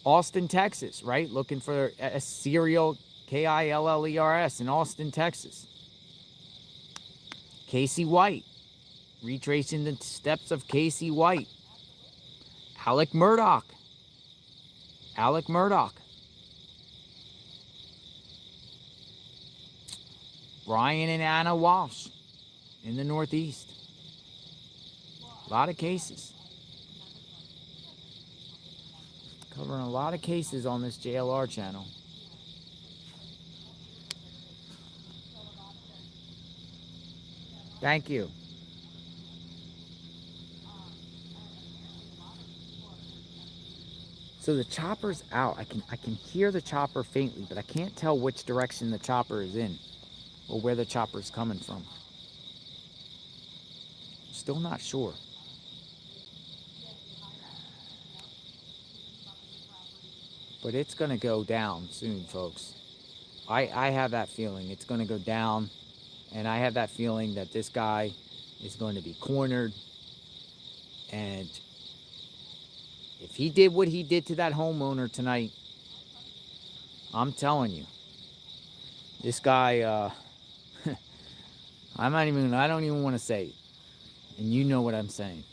[SPEAKER 13] Austin, Texas, right? Looking for a serial Killers in Austin, Texas. Casey White, retracing the steps of Casey White. Alec Murdoch. Brian and Anna Walsh in the Northeast. A lot of cases. Covering a lot of cases on this JLR channel. Thank you. So the chopper's out. I can hear the chopper faintly, but I can't tell which direction the chopper is in or where the chopper's coming from. Still not sure. But it's going to go down soon, folks. I have that feeling. It's going to go down. And I have that feeling that this guy is going to be cornered. And if he did what he did to that homeowner tonight, I'm telling you, this guy, I don't even want to say it. And you know what I'm saying.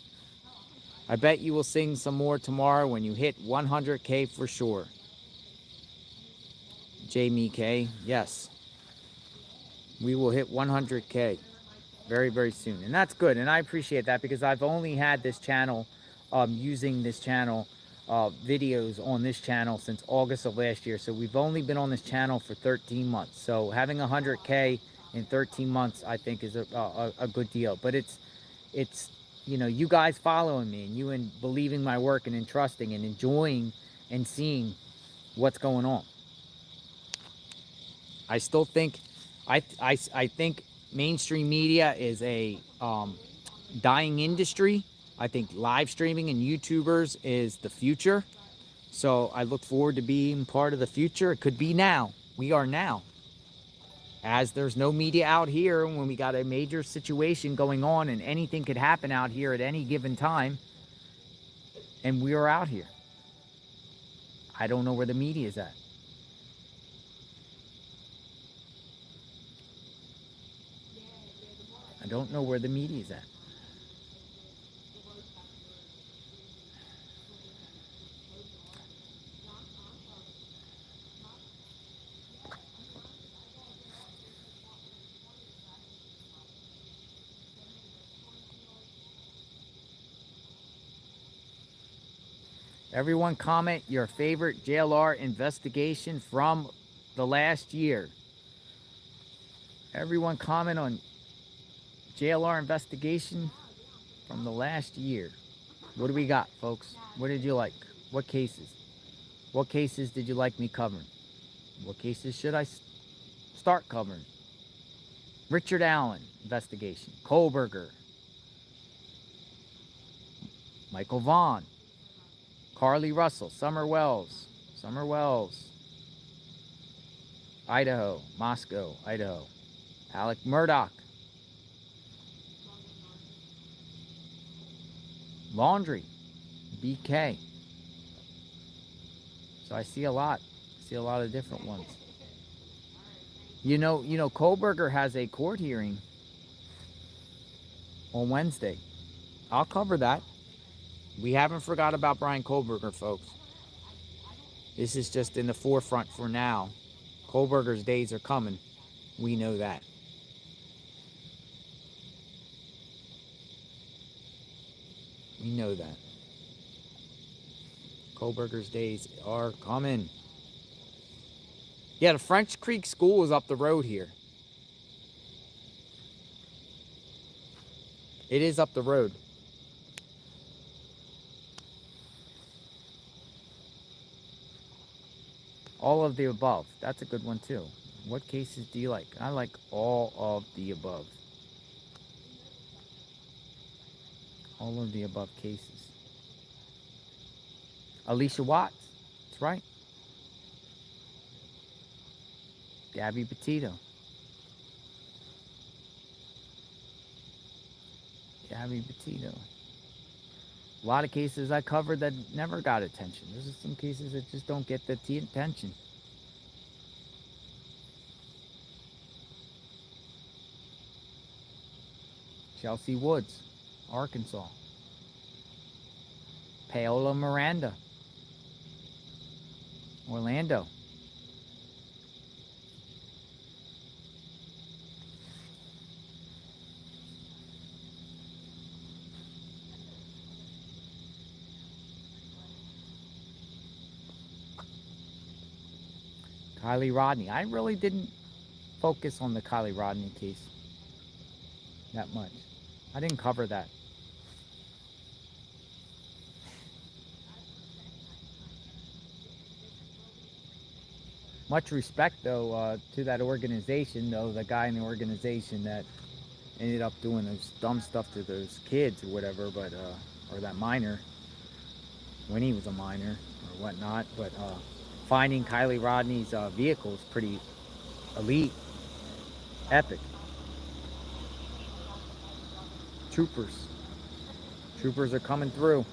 [SPEAKER 13] I bet you will sing some more tomorrow when you hit 100K for sure. Jamie K, yes. We will hit 100K. very, very soon. And that's good. And I appreciate that because I've only had this channel, using this channel, videos on this channel since August of last year. So we've only been on this channel for 13 months. So having 100K in 13 months, I think is a good deal. But it's, you know, you guys following me and you and believing my work and entrusting and enjoying and seeing what's going on. I still think, I think mainstream media is a dying industry. I think live streaming and YouTubers is the future. So I look forward to being part of the future. It could be now. We are now. As there's no media out here, when we got a major situation going on and anything could happen out here at any given time, and we are out here. I don't know where the media is at. I don't know where the media is at. Everyone comment your favorite JLR investigation from the last year. Everyone comment on JLR investigation from the last year. What do we got, folks? What did you like? What cases? What cases did you like me covering? What cases should I start covering? Richard Allen investigation. Kohlberger. Michael Vaughn. Carly Russell. Summer Wells. Idaho. Moscow, Idaho. Alec Murdoch. Laundry. BK. So I see a lot. Of different ones. You know, Kohlberger has a court hearing on Wednesday. I'll cover that. We haven't forgot about Brian Kohlberger, folks. This is just in the forefront for now. Kohlberger's days are coming. We know that. We know that. Kohlberger's days are coming. Yeah, the French Creek School is up the road here. It is up the road. All of the above. That's a good one too. What cases do you like? I like all of the above. All of the above cases. Alicia Watts. That's right. Gabby Petito. Gabby Petito. A lot of cases I covered that never got attention. There's some cases that just don't get the attention. Chelsea Woods, Arkansas. Paola Miranda, Orlando. Kylie Rodney. I really didn't focus on the Kylie Rodney case that much. I didn't cover that. Much respect, though, to that organization, though, the guy in the organization that ended up doing those dumb stuff to those kids or whatever, but, or that minor, when he was a minor or whatnot, but finding Kylie Rodney's vehicle is pretty elite, epic. Troopers are coming through.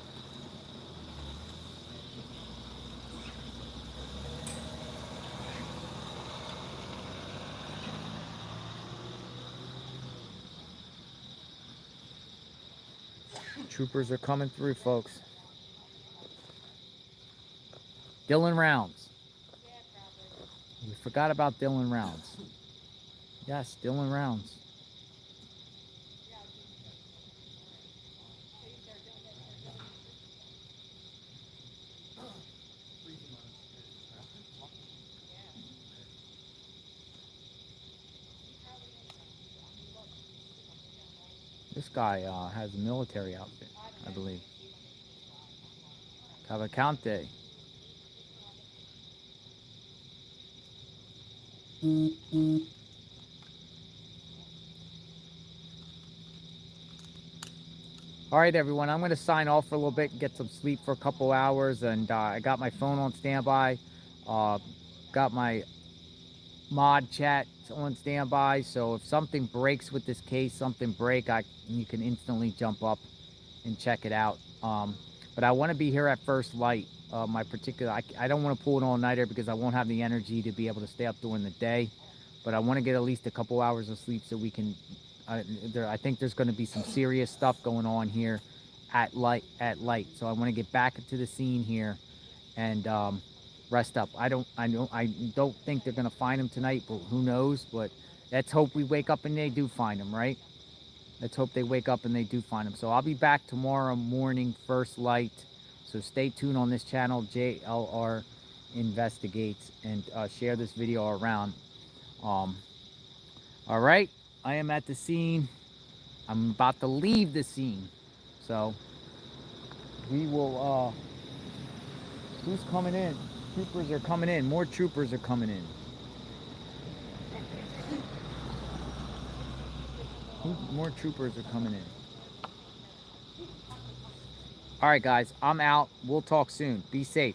[SPEAKER 13] Troopers are coming through, folks. Dylan Rounds. We forgot about Dylan Rounds. Yes, Dylan Rounds. This guy has a military outfit, I believe. Cavalcante. All right, everyone. I'm going to sign off for a little bit and get some sleep for a couple hours. And I got my phone on standby. Got my mod chat on standby. So if something breaks with this case, you can instantly jump up and check it out. But I want to be here at first light. I don't want to pull an all-nighter because I won't have the energy to be able to stay up during the day. But I want to get at least a couple hours of sleep so we can. I think there's going to be some serious stuff going on here at light. So I want to get back into the scene here and rest up. I don't think they're going to find him tonight, but who knows? But let's hope we wake up and they do find him, right? Let's hope they wake up and they do find him. So I'll be back tomorrow morning, first light. So stay tuned on this channel, JLR Investigates, and share this video around. All right, I am at the scene. I'm about to leave the scene. So we will, who's coming in? Troopers are coming in. More troopers are coming in. More troopers are coming in. All right, guys, I'm out. We'll talk soon. Be safe.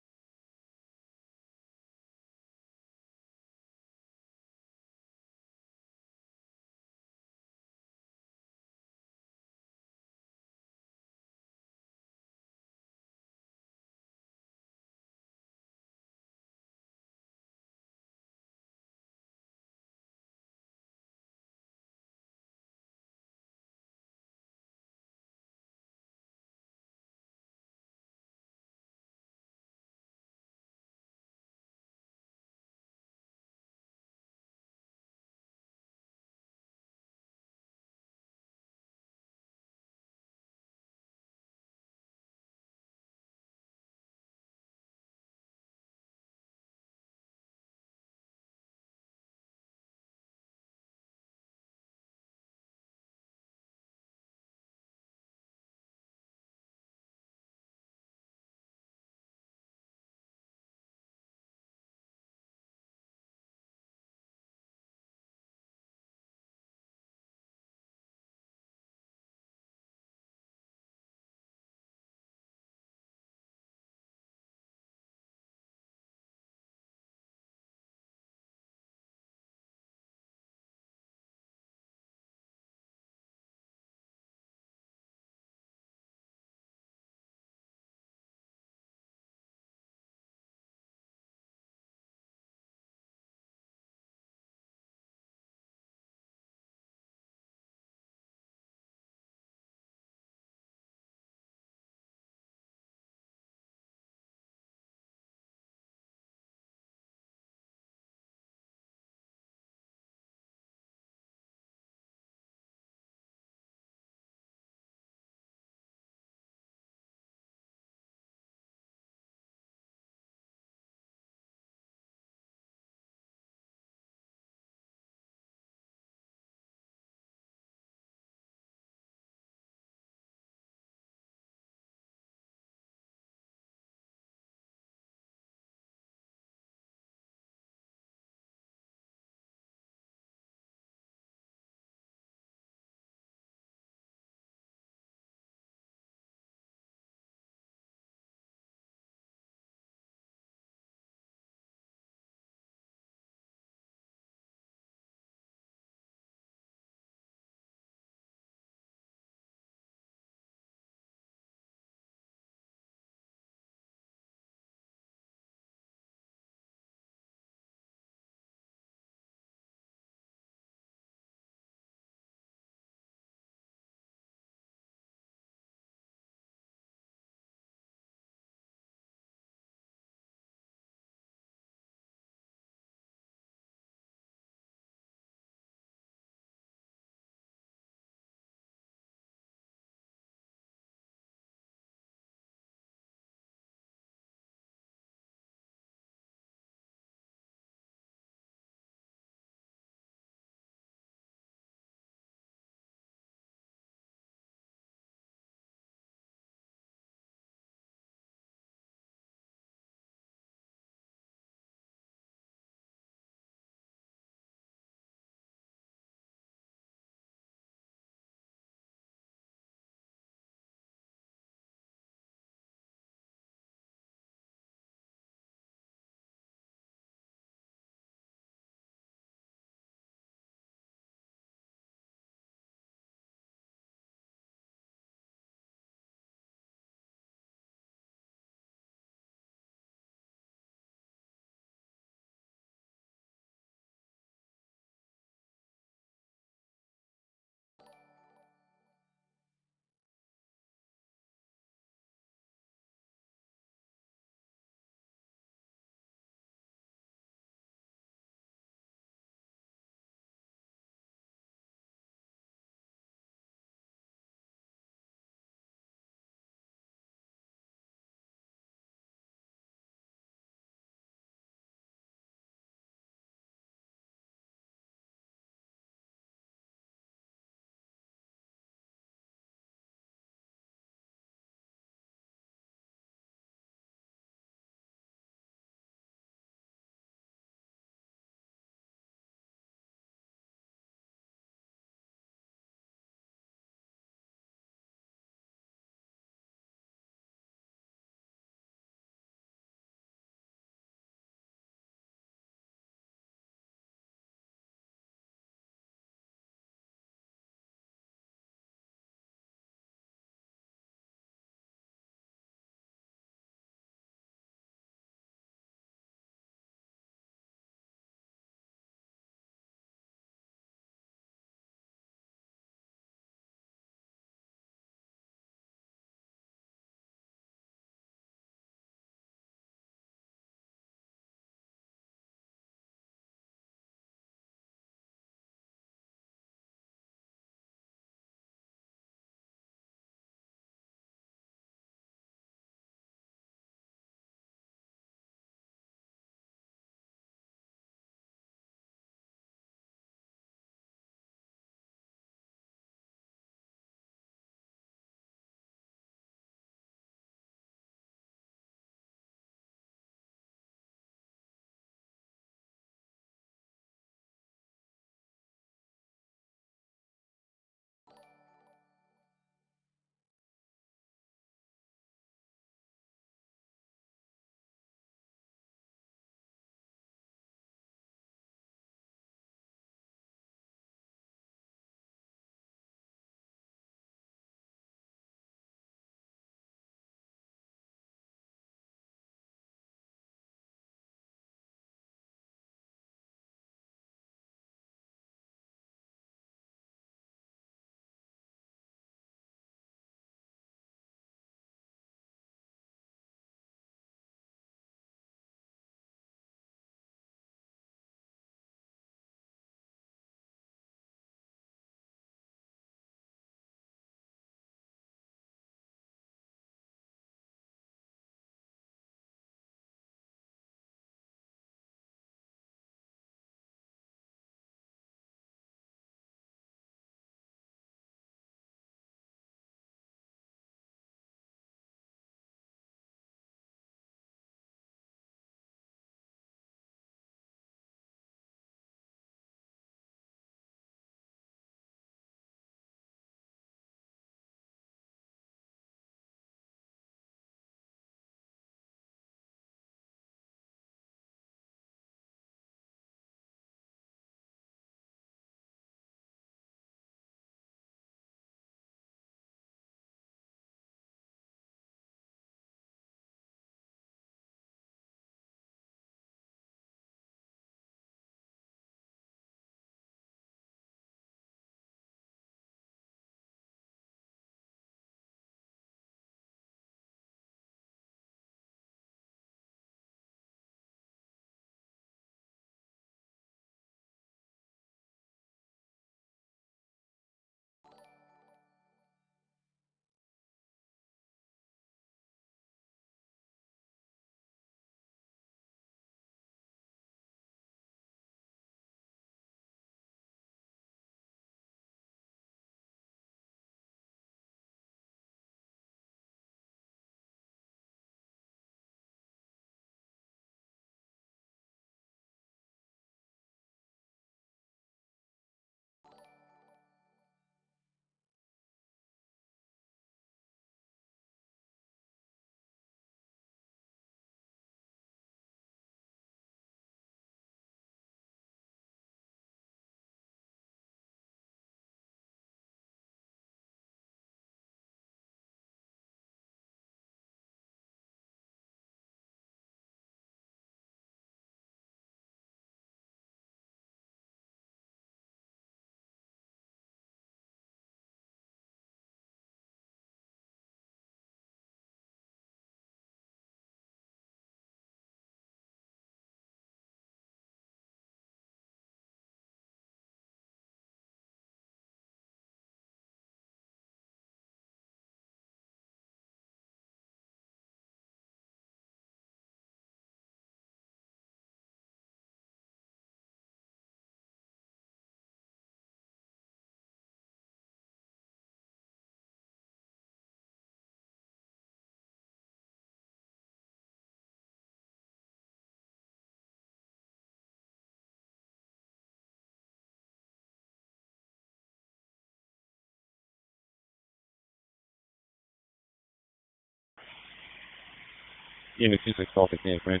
[SPEAKER 5] Unit 26 1216, come in.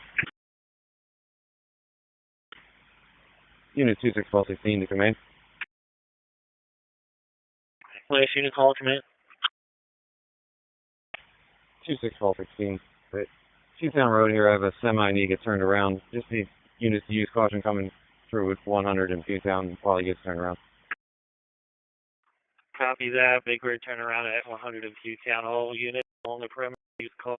[SPEAKER 5] Unit 26 1216 to come in.
[SPEAKER 2] Last unit call, come in.
[SPEAKER 5] 26 1216. Right. Down road here, I have a semi need to get turned around. Just need units to use caution coming through with 100 in Pewtown while he gets turned around.
[SPEAKER 2] Copy that. Big red turnaround at 100 in Pewtown. All units along the perimeter use caution.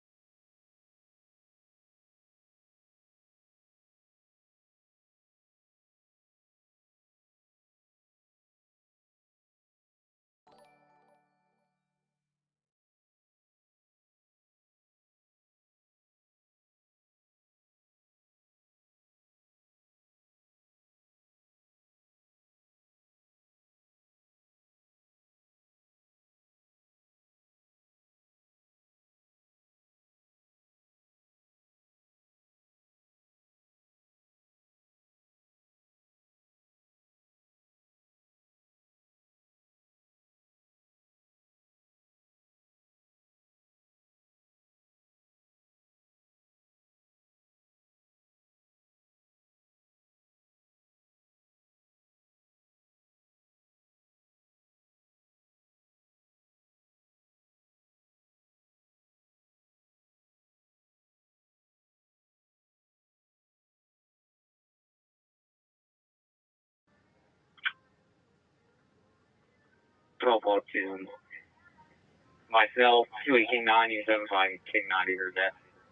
[SPEAKER 21] Myself, Huey King 90, 75 King 90 heard that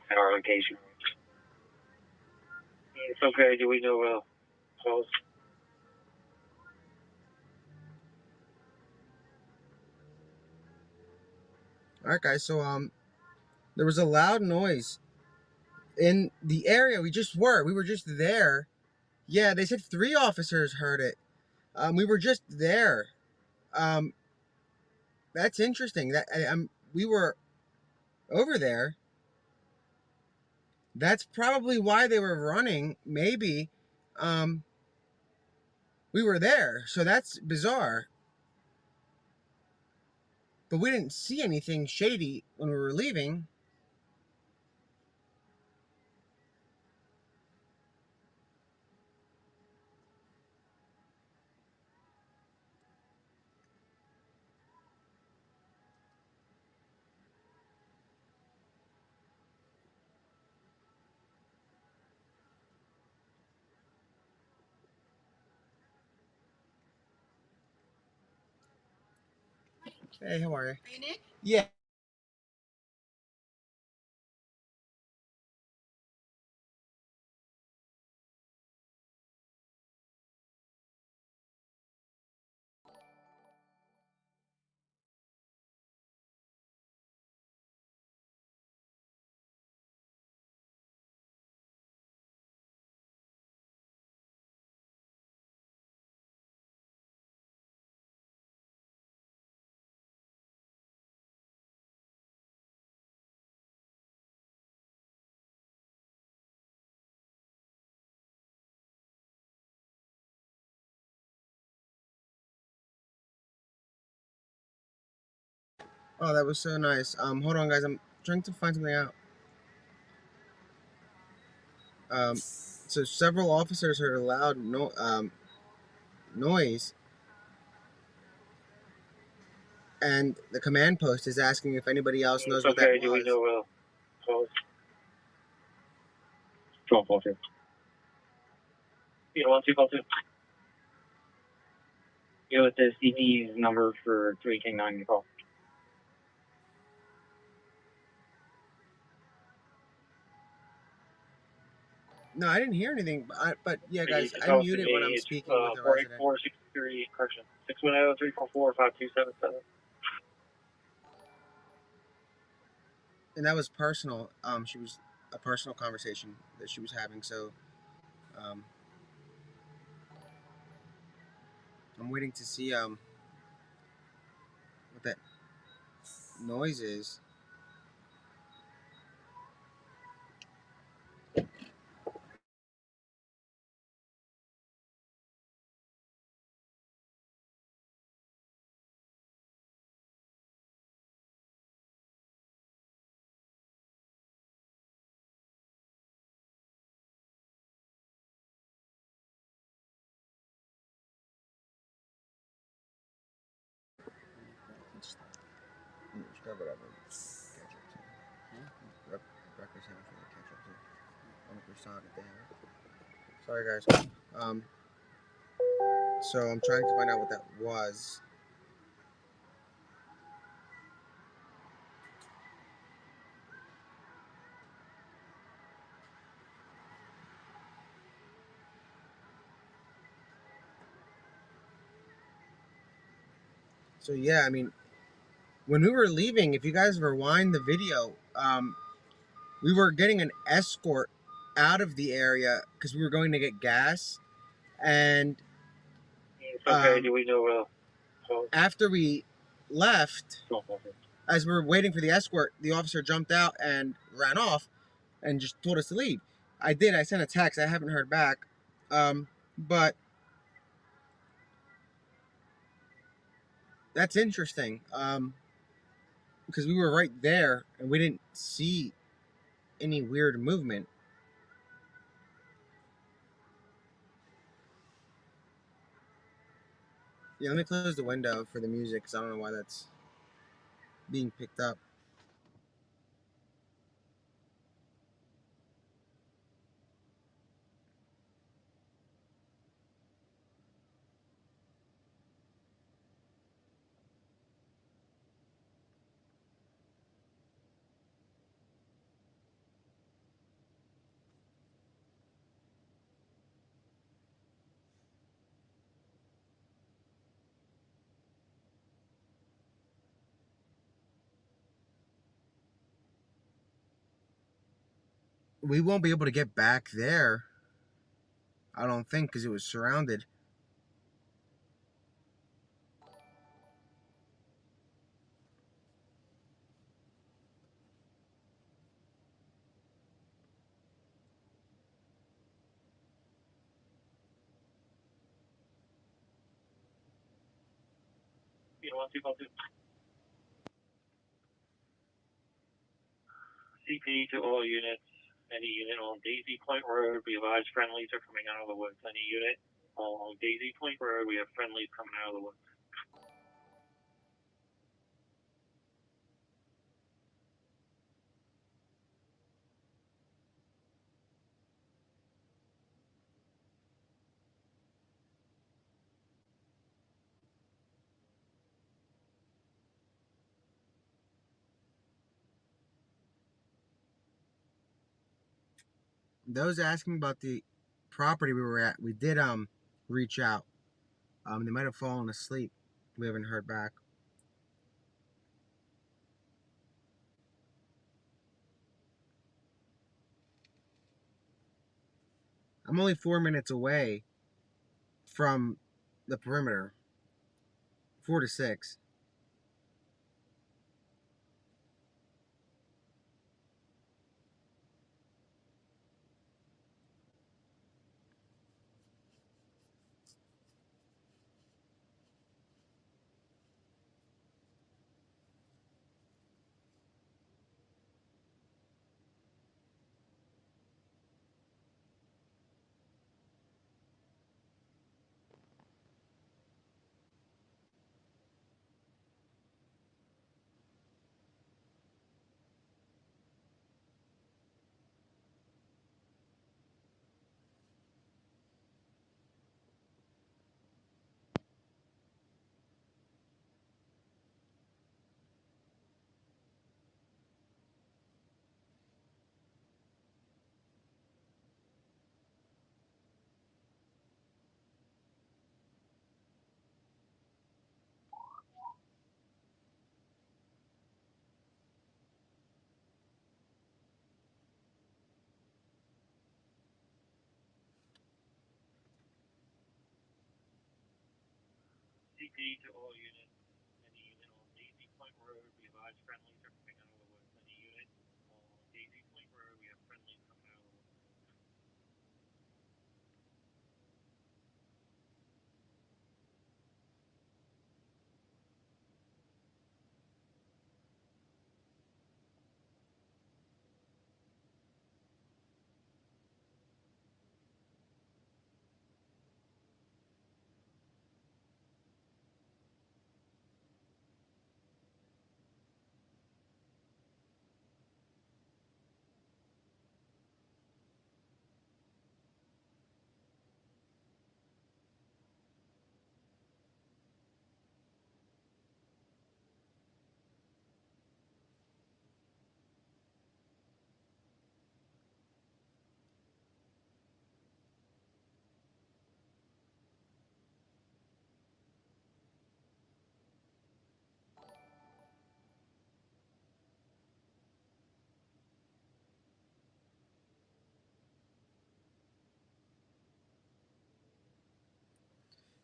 [SPEAKER 21] at our location. It's okay, do we know close?
[SPEAKER 11] Alright guys, so there was a loud noise in the area we were. We were just there. Yeah, they said 3 officers heard it. We were just there. That's interesting. We were over there. That's probably why they were running. Maybe. We were there, so that's bizarre. But we didn't see anything shady when we were leaving. Hey, how are you? Are you Nick? Yeah. Oh, that was so nice. Hold on, guys. I'm trying to find something out. So several officers heard a loud noise, and the command post is asking if anybody else knows what that was.
[SPEAKER 21] Okay, do we know close? 1242. You know, 1242. You know what the CP's number for 3 King 90 call?
[SPEAKER 11] No, I didn't hear anything. But yeah, guys, I mute it when I'm speaking with a resident.
[SPEAKER 21] 48463, correction. 610-344-5277.
[SPEAKER 11] And that was personal. She was a personal conversation that she was having. So, I'm waiting to see what that noise is. Scrub it up and catch up too. Breakfast sandwich and catch up too. On the croissant at the end. Sorry guys. So I'm trying to find out what that was. So yeah, I mean, when we were leaving, if you guys rewind the video, we were getting an escort out of the area because we were going to get gas, and
[SPEAKER 2] Okay, do we know
[SPEAKER 11] after we left, as we were waiting for the escort, the officer jumped out and ran off and just told us to leave. I sent a text. I haven't heard back, but that's interesting, because we were right there and we didn't see any weird movement. Yeah, let me close the window for the music because I don't know why that's being picked up. We won't be able to get back there, I don't think, because it was surrounded.
[SPEAKER 2] CP to all units. Any unit on Daisy Point Road, we advise friendlies are coming out of the woods. Any unit on Daisy Point Road, we have friendlies coming out of the woods.
[SPEAKER 11] Those asking about the property we were at, we did reach out. They might have fallen asleep. We haven't heard back. I'm only 4 minutes away from the perimeter. 4 to 6.
[SPEAKER 2] CP to all units. Any unit on Daisy Point Road, we advise friendlies are coming out of the woods. Any unit on Daisy Point Road, we have friendlies coming out of the woods.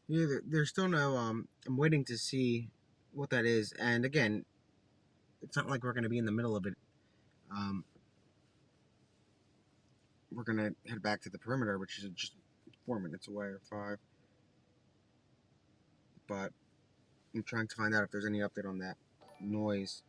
[SPEAKER 11] Yeah, there's still no. I'm waiting to see what that is, and again, it's not like we're going to be in the middle of it. We're going to head back to the perimeter, which is just 4 minutes away or 5. But I'm trying to find out if there's any update on that noise.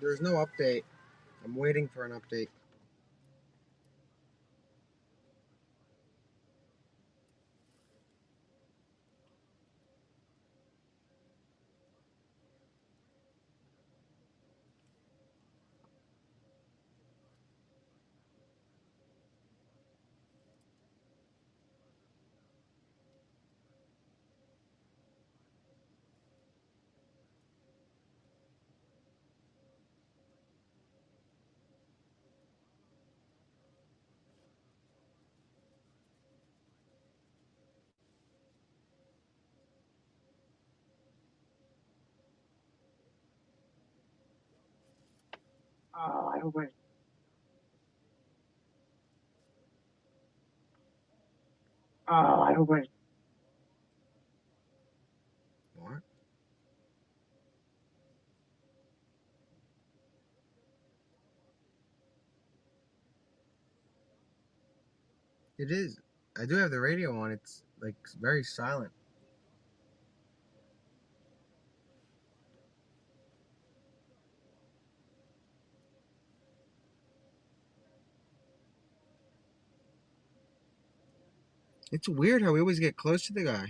[SPEAKER 11] There's no update. I'm waiting for an update.
[SPEAKER 21] Oh, I hope I. Oh, I hope I.
[SPEAKER 11] What? It is. I do have the radio on. It's like very silent. It's weird how we always get close to the guy.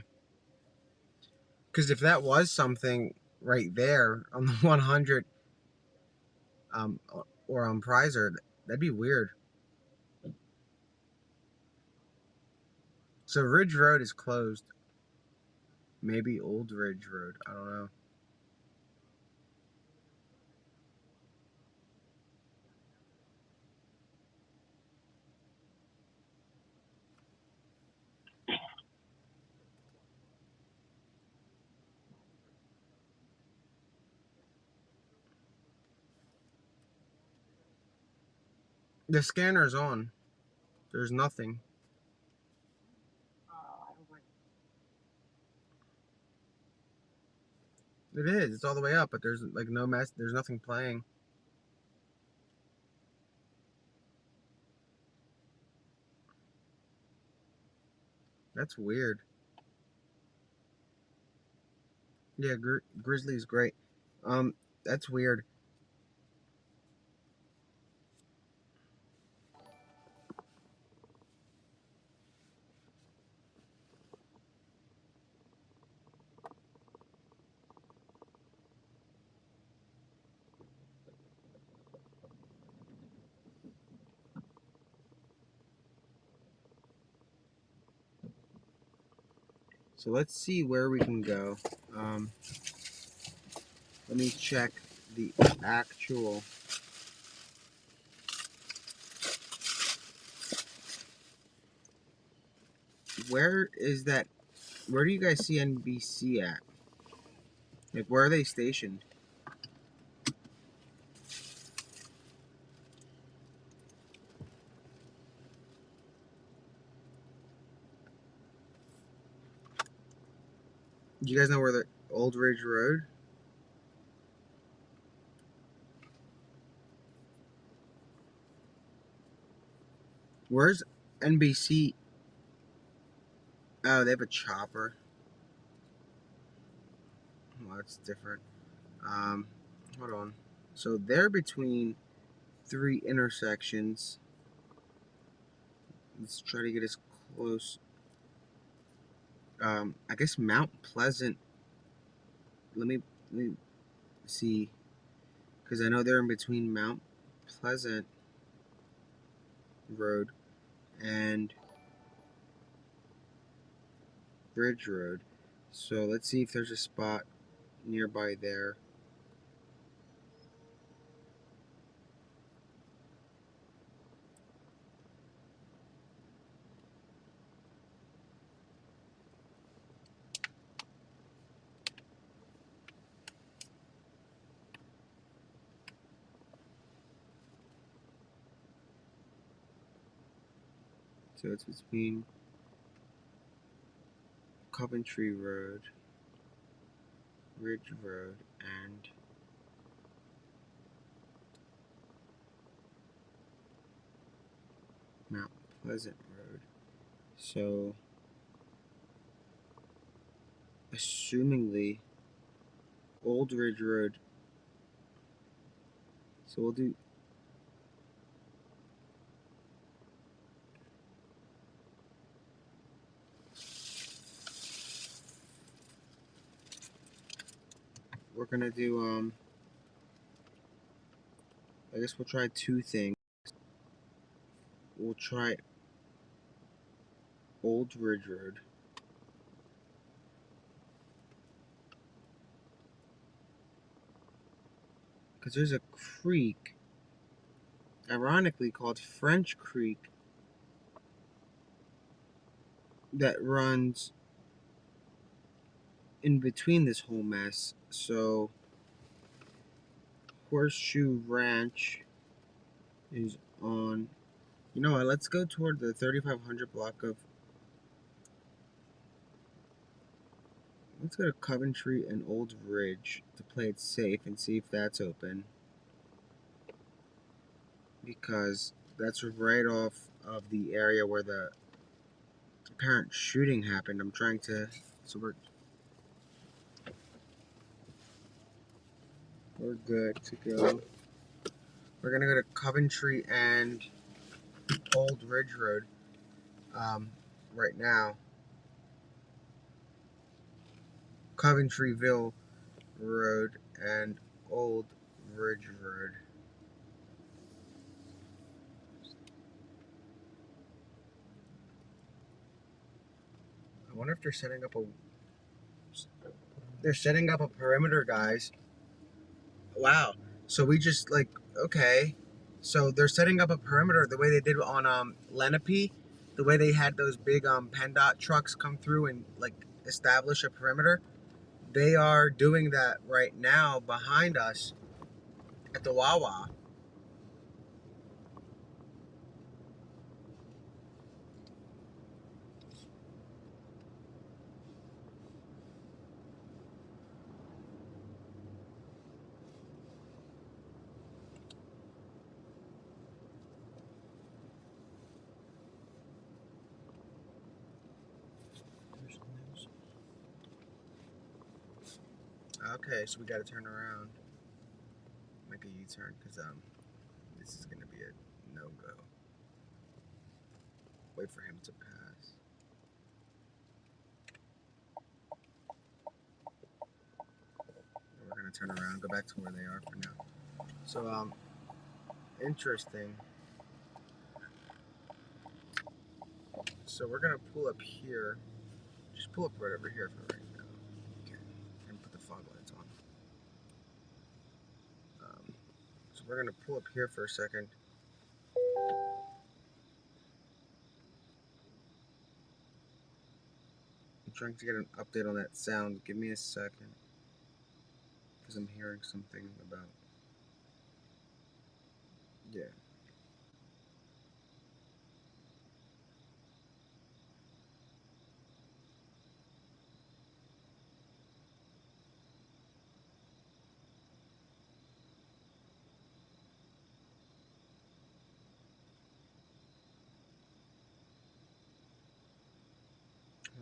[SPEAKER 11] Because if that was something right there on the 100, or on Prizer, that'd be weird. So Ridge Road is closed. Maybe Old Ridge Road. I don't know. The scanner's on. There's nothing. It is. It's all the way up, but there's like no mess. There's nothing playing. That's weird. Yeah, Grizzly's great. That's weird. So let's see where we can go. Let me check the actual. Where is that? Where do you guys see NBC at? Like, where are they stationed? Do you guys know where the Old Ridge Road? Where's NBC? Oh, they have a chopper. Well, that's different. Hold on. So they're between 3 intersections. Let's try to get as close. I guess Mount Pleasant. Let me see, because I know they're in between Mount Pleasant Road and Bridge Road. So let's see if there's a spot nearby there. So it's between Coventry Road, Ridge Road, and Mount Pleasant Road. So, assumingly, Old Ridge Road. So we'll do. We're gonna do. I guess we'll try 2 things. We'll try Old Ridge Road. Because there's a creek, ironically called French Creek, that runs in between this whole mess. So, Horseshoe Ranch is on. You know what? Let's go toward the 3500 block of. Let's go to Coventry and Old Ridge to play it safe and see if that's open. Because that's right off of the area where the apparent shooting happened. I'm trying to. So we're good to go. We're gonna go to Coventry and Old Ridge Road right now. Coventryville Road and Old Ridge Road. I wonder if they're setting up a. They're setting up a perimeter, guys. Wow. So we just okay. So they're setting up a perimeter the way they did on Lenape, the way they had those big PennDOT trucks come through and establish a perimeter. They are doing that right now behind us at the Wawa. Okay, so we got to turn around, make a U-turn, because this is gonna be a no-go. Wait for him to pass. And we're gonna turn around, go back to where they are for now. So interesting. So we're gonna pull up here, Just pull up right over here for right now. Okay. And put the fog lights on. So we're gonna pull up here for a second. I'm trying to get an update on that sound. Give me a second. Because I'm hearing something about... Yeah.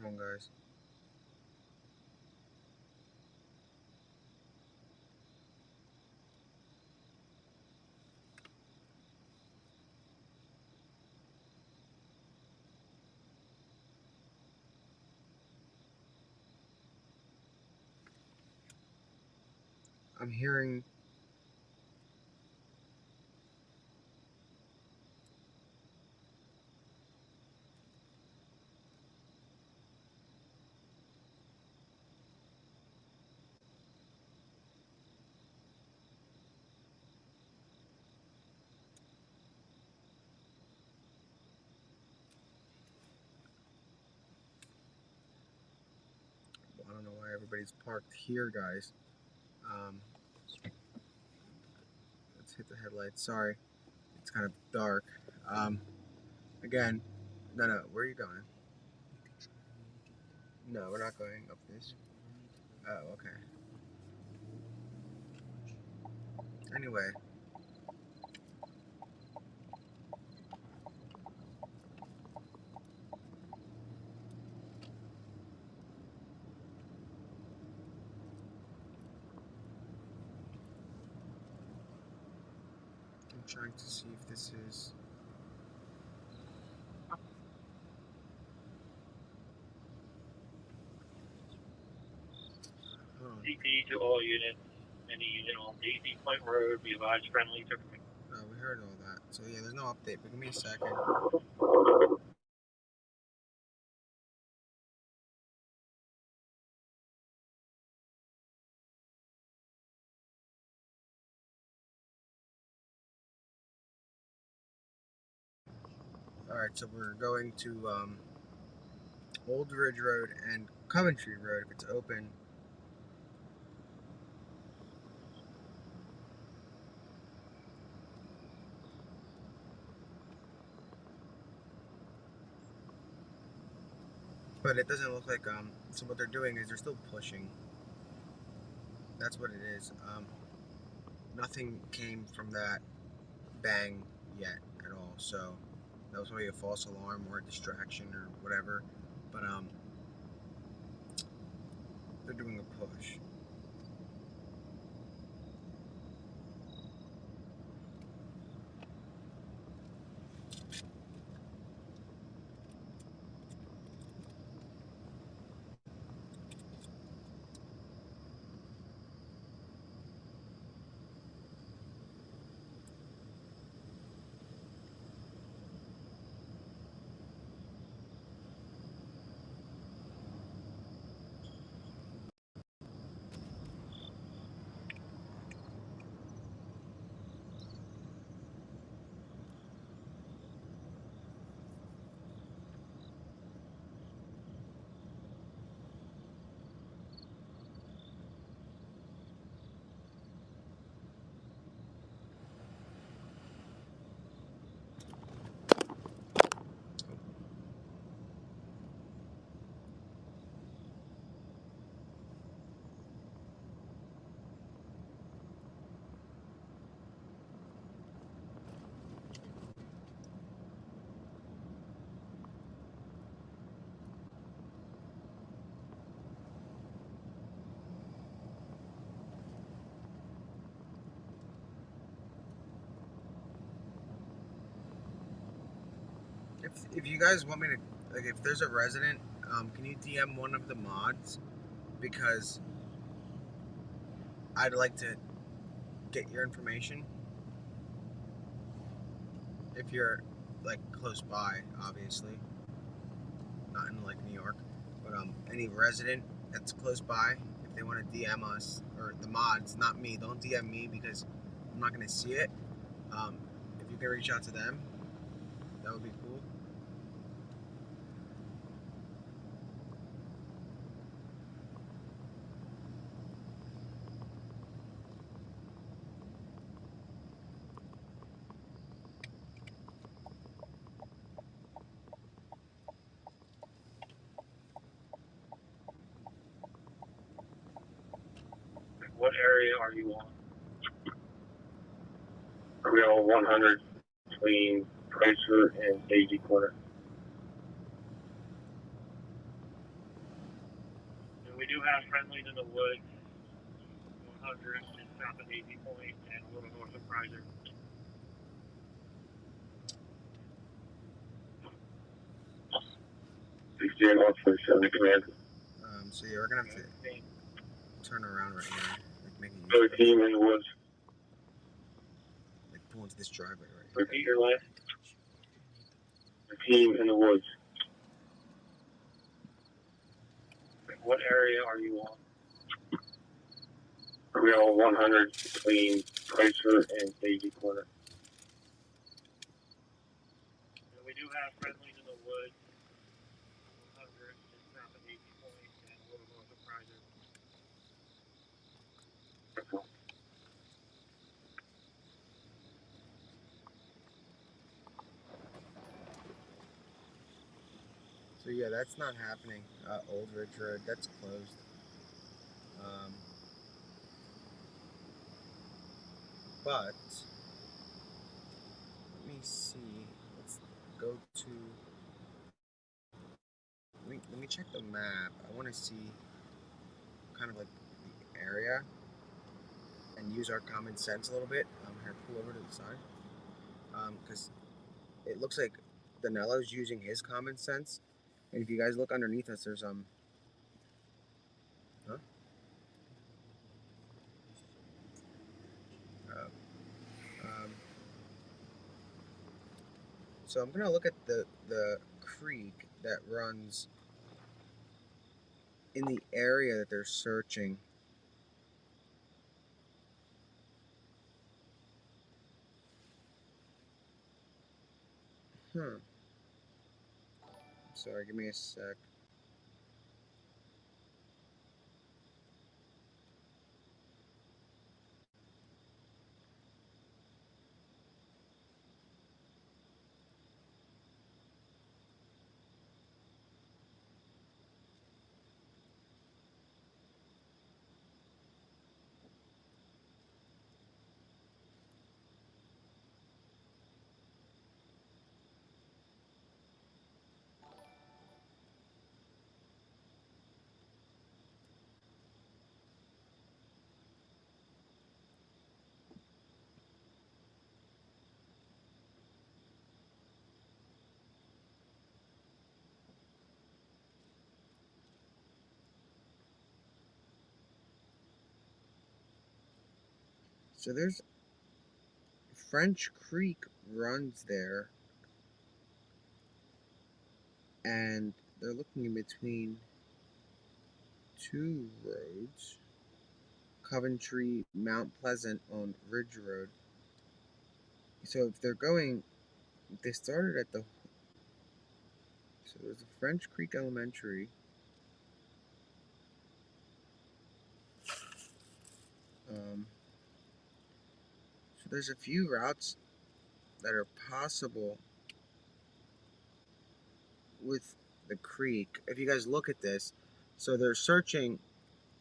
[SPEAKER 11] Hold on, guys. I'm hearing... I don't know why everybody's parked here, guys. Let's hit the headlights. Sorry. It's kind of dark. Again, no, where are you going? No, we're not going up this. Oh, okay. Anyway. I'm trying to see if this is...
[SPEAKER 2] CP to all units. Any unit on Daisy Point Road, be advised friendly to...
[SPEAKER 11] we heard all that. So yeah, there's no update, but give me a second. Alright, so we're going to Old Ridge Road and Coventry Road if it's open. But it doesn't look like, so what they're doing is they're still pushing. That's what it is. Nothing came from that bang yet at all, so that was probably a false alarm or a distraction or whatever. But, they're doing a push. If you guys want me to, like, if there's a resident, can you DM one of the mods? Because I'd like to get your information. If you're, like, close by, obviously. Not in, like, New York. But, But any resident that's close by, if they want to DM us, or the mods, not me, don't DM me because I'm not going to see it. If you can reach out to them, that would be cool.
[SPEAKER 12] What area are you on? Are we on 100 between Chrysler and Daisy Corner? And we do have friendlies in the woods. 100 is south of Daisy Point and a little north of Chrysler. Please stand off for 70 command.
[SPEAKER 11] So yeah, we're gonna have to turn around right now, like making
[SPEAKER 12] Another team in the woods.
[SPEAKER 11] like pull into this driveway right here.
[SPEAKER 12] Repeat your last. The team in the woods. What area are you on? Are we on 100 between Chrysler and Daisy Corner? And we do have friendlies in the woods. 100 is south of Daisy Point and a little north of Chrysler.
[SPEAKER 11] So yeah, that's not happening. Old Ridge Road, that's closed. But let me see. Let's go to. Let me check the map. I want to see kind of like the area and use our common sense a little bit. Here, pull over to the side. Because it looks like Danelo's using his common sense. And if you guys look underneath us, there's huh? So I'm gonna look at the creek that runs in the area that they're searching. Sorry, give me a sec. So there's French Creek runs there, and they're looking in between two roads. Coventry, Mount Pleasant on Ridge Road. So if they're going, they started at the. So there's a French Creek Elementary. So there's a few routes that are possible with the creek. If you guys look at this, so they're searching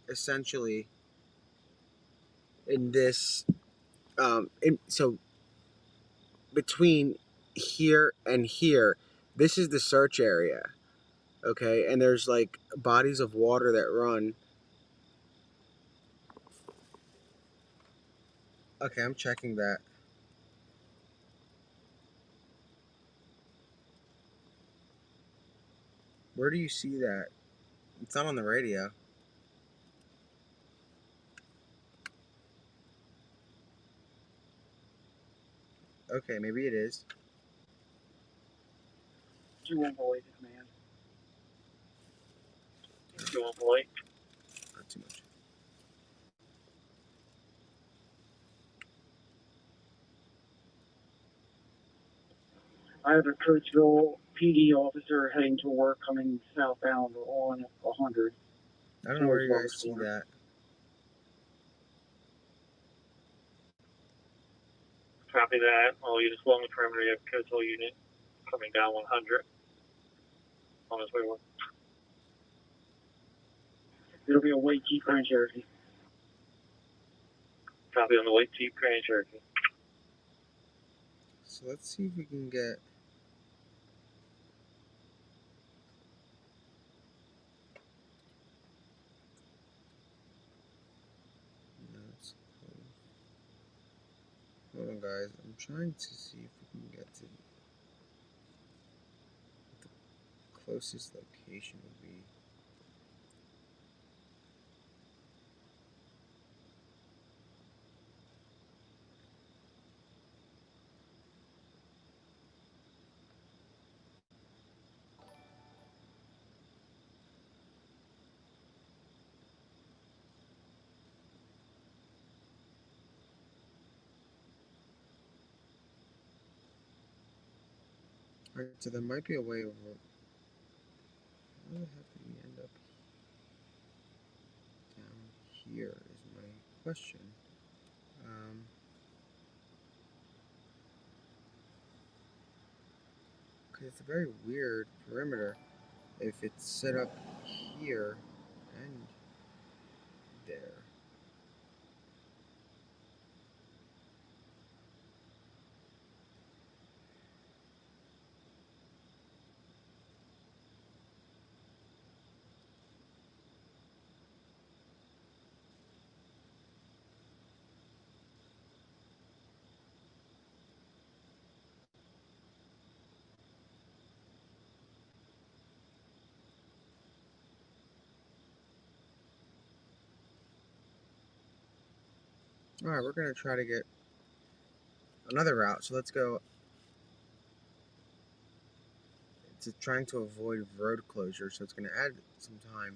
[SPEAKER 11] essentially in this. So between here and here, this is the search area. Okay, and there's like bodies of water that run. Okay, I'm checking that. Where do you see that? It's not on the radio. Okay, maybe it is.
[SPEAKER 21] 2-1 away to command.
[SPEAKER 12] You want polite?
[SPEAKER 11] Not too much.
[SPEAKER 21] I have a Coatesville PD officer heading to work coming southbound on 100.
[SPEAKER 11] I don't know where you guys see that.
[SPEAKER 12] Copy that. All units along the perimeter, you have a Coatesville unit coming down 100 on his way to work.
[SPEAKER 21] It'll be a white Jeep Grand Cherokee.
[SPEAKER 12] Copy on the white Jeep Grand Cherokee.
[SPEAKER 11] So let's see if we can get. No, it's close. Hold on, guys. I'm trying to see if we can get to what the closest location would be. Alright, so there might be a way over. How the heck did we end up down here is my question. Because it's a very weird perimeter if it's set up here and there. Alright, we're going to try to get another route. So let's go. It's trying to avoid road closure, so it's going to add some time.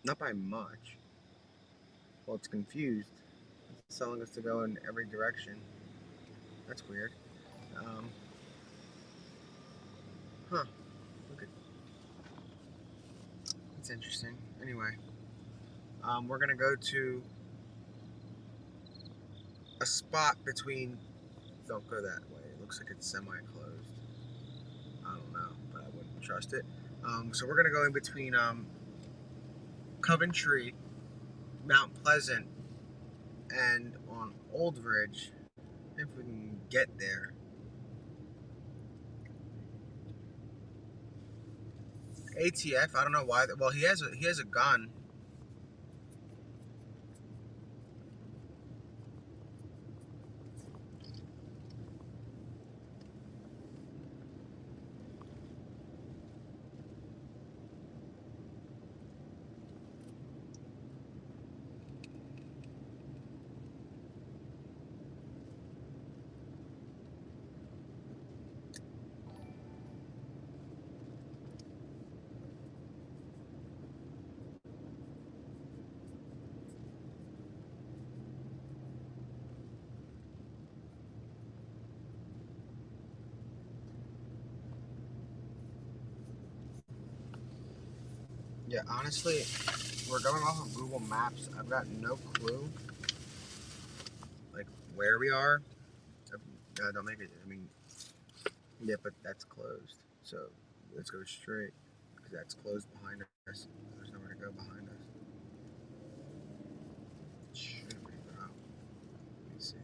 [SPEAKER 11] Not by much. Well, it's confused. It's telling us to go in every direction. That's weird. Huh. Look at. That's interesting. Anyway, we're going to go to a spot between. Don't go that way. It looks like it's semi-closed. I don't know, but I wouldn't trust it. So we're going to go in between Coventry, Mount Pleasant, and on Old Ridge, if we can get there. ATF, I don't know why. Well, he has a gun. Yeah, honestly, we're going off of Google Maps. I've got no clue, like, where we are. Don't make it. I mean, yeah, but that's closed. So let's go straight, because that's closed behind us. There's nowhere to go behind us. Should we go? Let me see.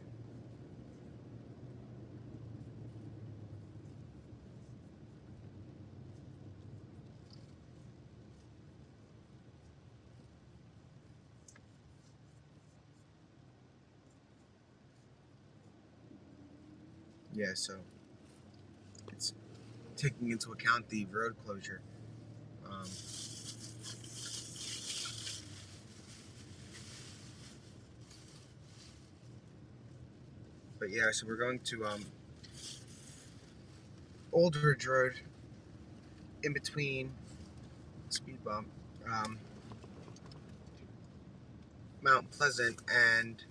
[SPEAKER 11] Yeah, so it's taking into account the road closure. But yeah, so we're going to Old Ridge Road, in between speed bump, Mount Pleasant and,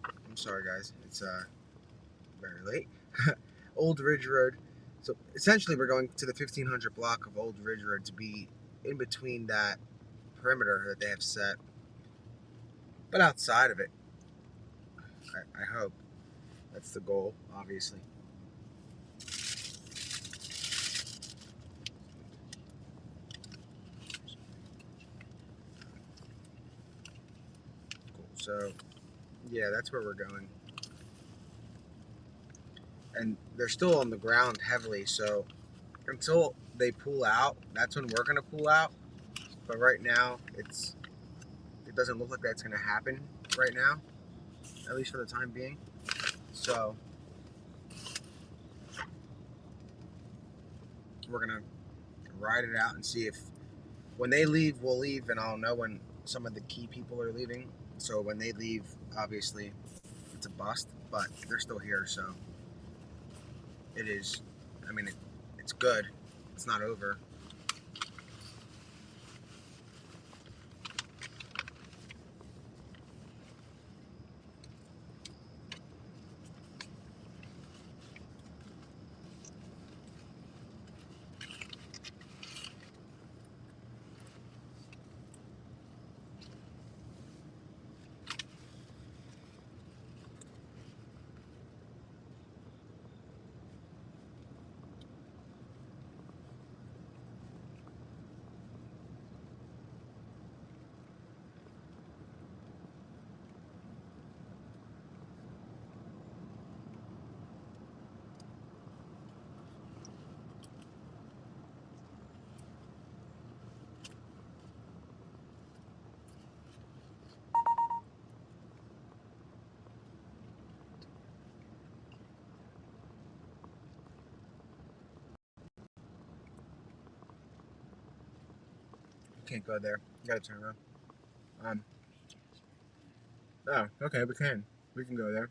[SPEAKER 11] I'm sorry guys, it's very late, Old Ridge Road. So essentially we're going to the 1500 block of Old Ridge Road to be in between that perimeter that they have set, but outside of it. I hope that's the goal, obviously. Cool. So yeah, that's where we're going. And they're still on the ground heavily, so until they pull out, that's when we're gonna pull out. But right now, it doesn't look like that's gonna happen right now, at least for the time being. So we're gonna ride it out and see if when they leave, we'll leave, and I'll know when some of the key people are leaving. So when they leave, obviously, it's a bust, but they're still here, so it is. I mean, it's good. It's not over. Can't go there. You gotta turn around. Oh, okay, we can. We can go there.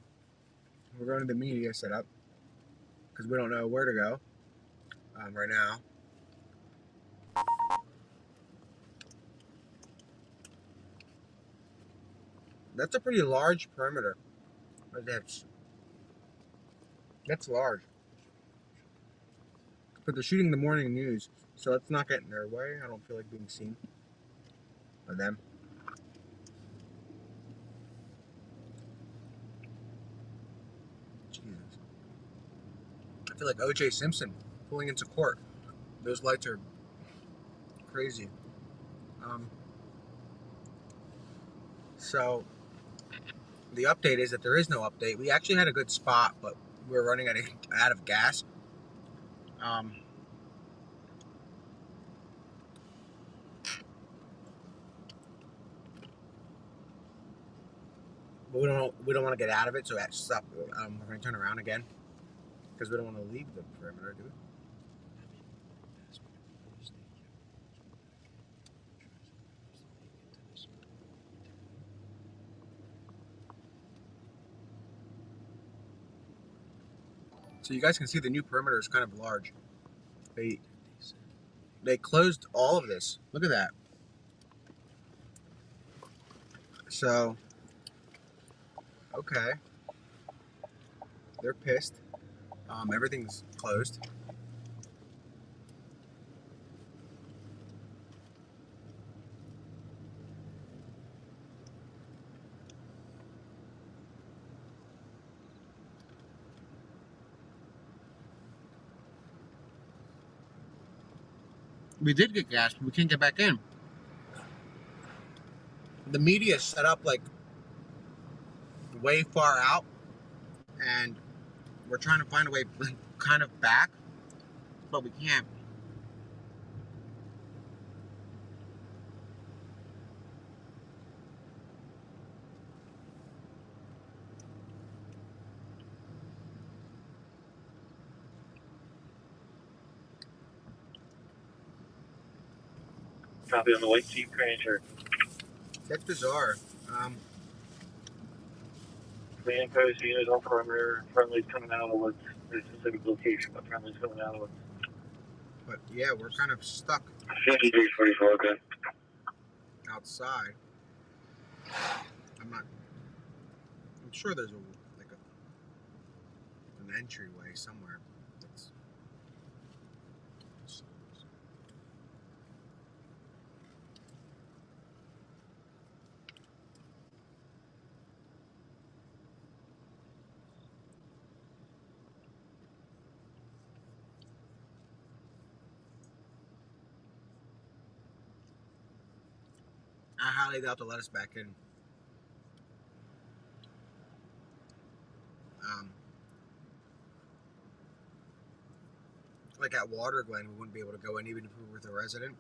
[SPEAKER 11] We're going to the media setup because we don't know where to go right now. That's a pretty large perimeter. That's large. But they're shooting the morning news, so let's not get in their way. I don't feel like being seen by them. Jesus. I feel like O.J. Simpson pulling into court. Those lights are crazy. So the update is that there is no update. We actually had a good spot, but we're running out of gas. But we don't want to get out of it, so stop. We're going to turn around again because we don't want to leave the perimeter, do we? So you guys can see the new perimeter is kind of large. They closed all of this. Look at that. So, okay. They're pissed. Everything's closed. We did get gas, but we can't get back in. The media is set up like way far out, and we're trying to find a way kind of back, but we can't.
[SPEAKER 12] Copy on the white Jeep Ranger.
[SPEAKER 11] That's bizarre.
[SPEAKER 2] Command post unit on perimeter. Friendly's coming out of the woods. There's a specific location, but friendly's coming out of the woods.
[SPEAKER 11] But yeah, we're kind of stuck
[SPEAKER 2] 5344, okay.
[SPEAKER 11] outside. I'm sure there's an entryway somewhere. I highly doubt they'll let us back in. Like at Water Glen, we wouldn't be able to go in even if we were with a resident.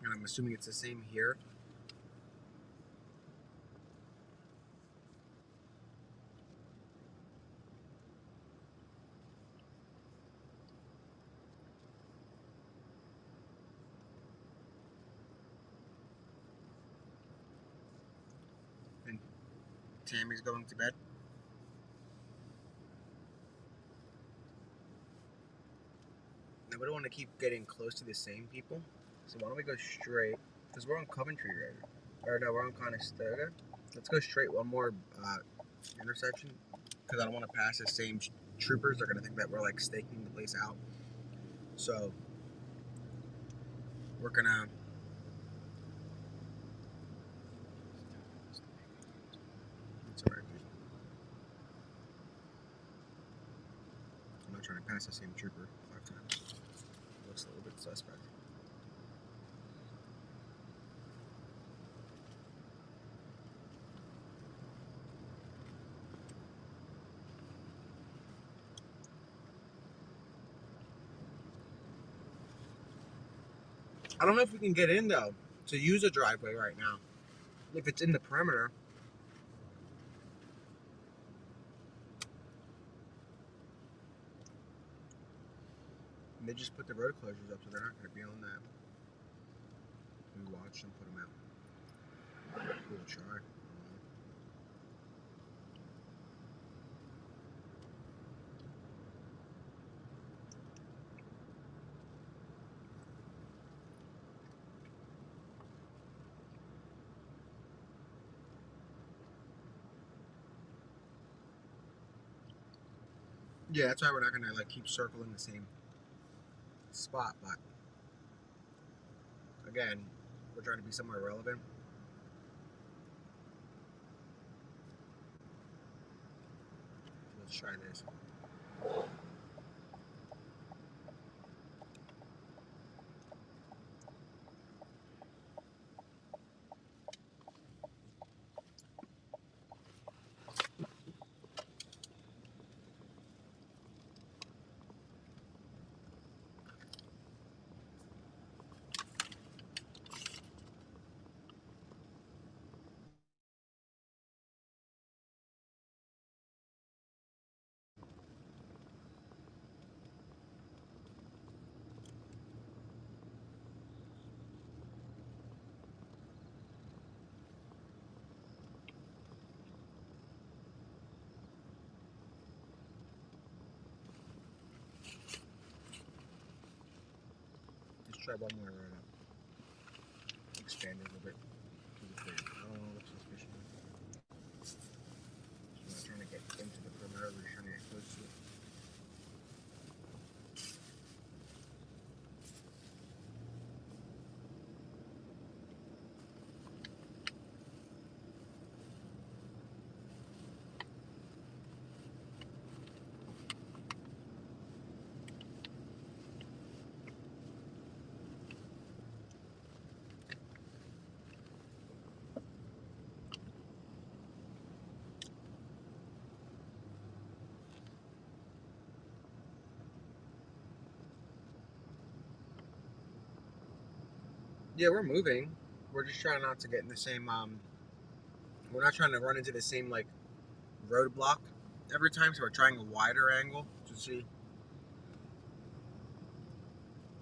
[SPEAKER 11] And I'm assuming it's the same here. And Tammy's going to bed. Now we don't want to keep getting close to the same people. So why don't we go straight? Because we're on Coventry Road. Or no, we're on Conestoga. Let's go straight one more intersection. Because I don't want to pass the same troopers. They're going to think that we're like staking the place out. So we're going to... It's alright. I'm not trying to pass the same trooper 5 times. Looks a little bit suspect. I don't know if we can get in though to use a driveway right now. If it's in the perimeter. And they just put the road closures up, so they're not going to be on that. We watch them put them out. We'll try. Yeah, that's why we're not going to like keep circling the same spot, but again, we're trying to be somewhere relevant. Let's try this. Let's try one more right up. Expand it a little bit. I don't know what's suspicious. We're not trying to get into the perimeter, we're just trying to get close to it. Yeah, we're moving. We're just trying not to get in the same, we're not trying to run into the same, like, roadblock every time, so we're trying a wider angle to see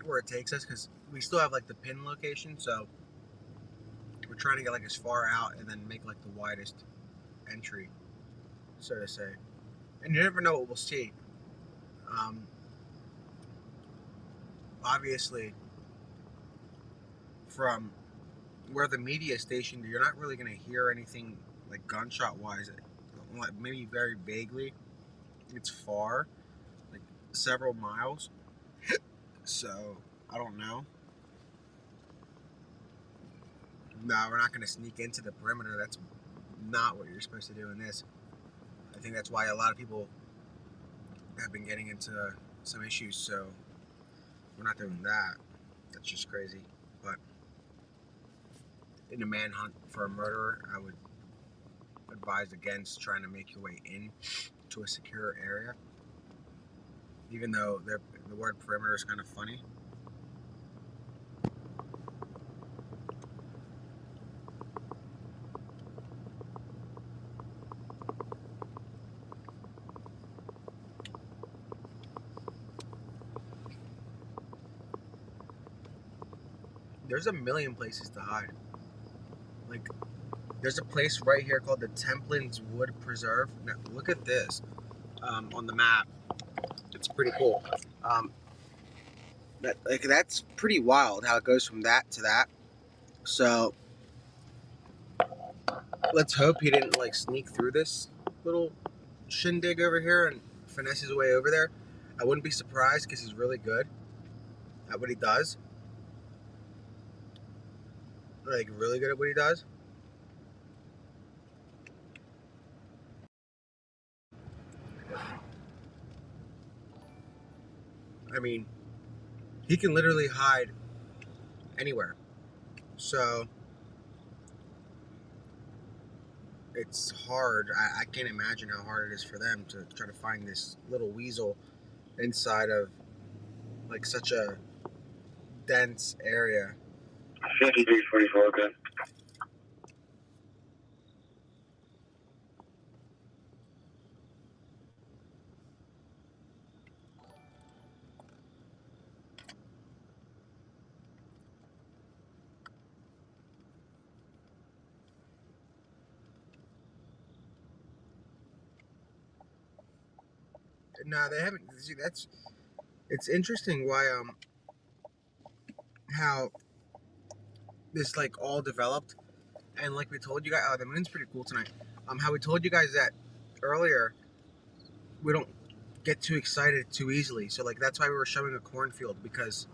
[SPEAKER 11] where it takes us, because we still have, like, the pin location, so we're trying to get, like, as far out and then make, like, the widest entry. so to say. And you never know what we'll see. Obviously, from where the media is stationed, you're not really going to hear anything like gunshot-wise. Maybe very vaguely. It's far, like several miles. So, I don't know. No, we're not going to sneak into the perimeter. That's not what you're supposed to do in this. I think that's why a lot of people have been getting into some issues, so we're not doing that. That's just crazy. But in a manhunt for a murderer, I would advise against trying to make your way in to a secure area. Even though the word perimeter is kind of funny. There's a million places to hide. Like, there's a place right here called the Templins Wood Preserve. Now, look at this on the map. It's pretty cool. That's pretty wild how it goes from that to that. So let's hope he didn't like sneak through this little shindig over here and finesse his way over there. I wouldn't be surprised because he's really good at what he does. Like, really good at what he does. I mean, he can literally hide anywhere. So it's hard. I can't imagine how hard it is for them to try to find this little weasel inside of like such a dense area.
[SPEAKER 19] 5344, okay.
[SPEAKER 11] No, they haven't. See, it's interesting why how this like all developed, and like we told you guys, the moon's pretty cool tonight. How we told you guys that earlier, we don't get too excited too easily. So like that's why we were showing a cornfield, because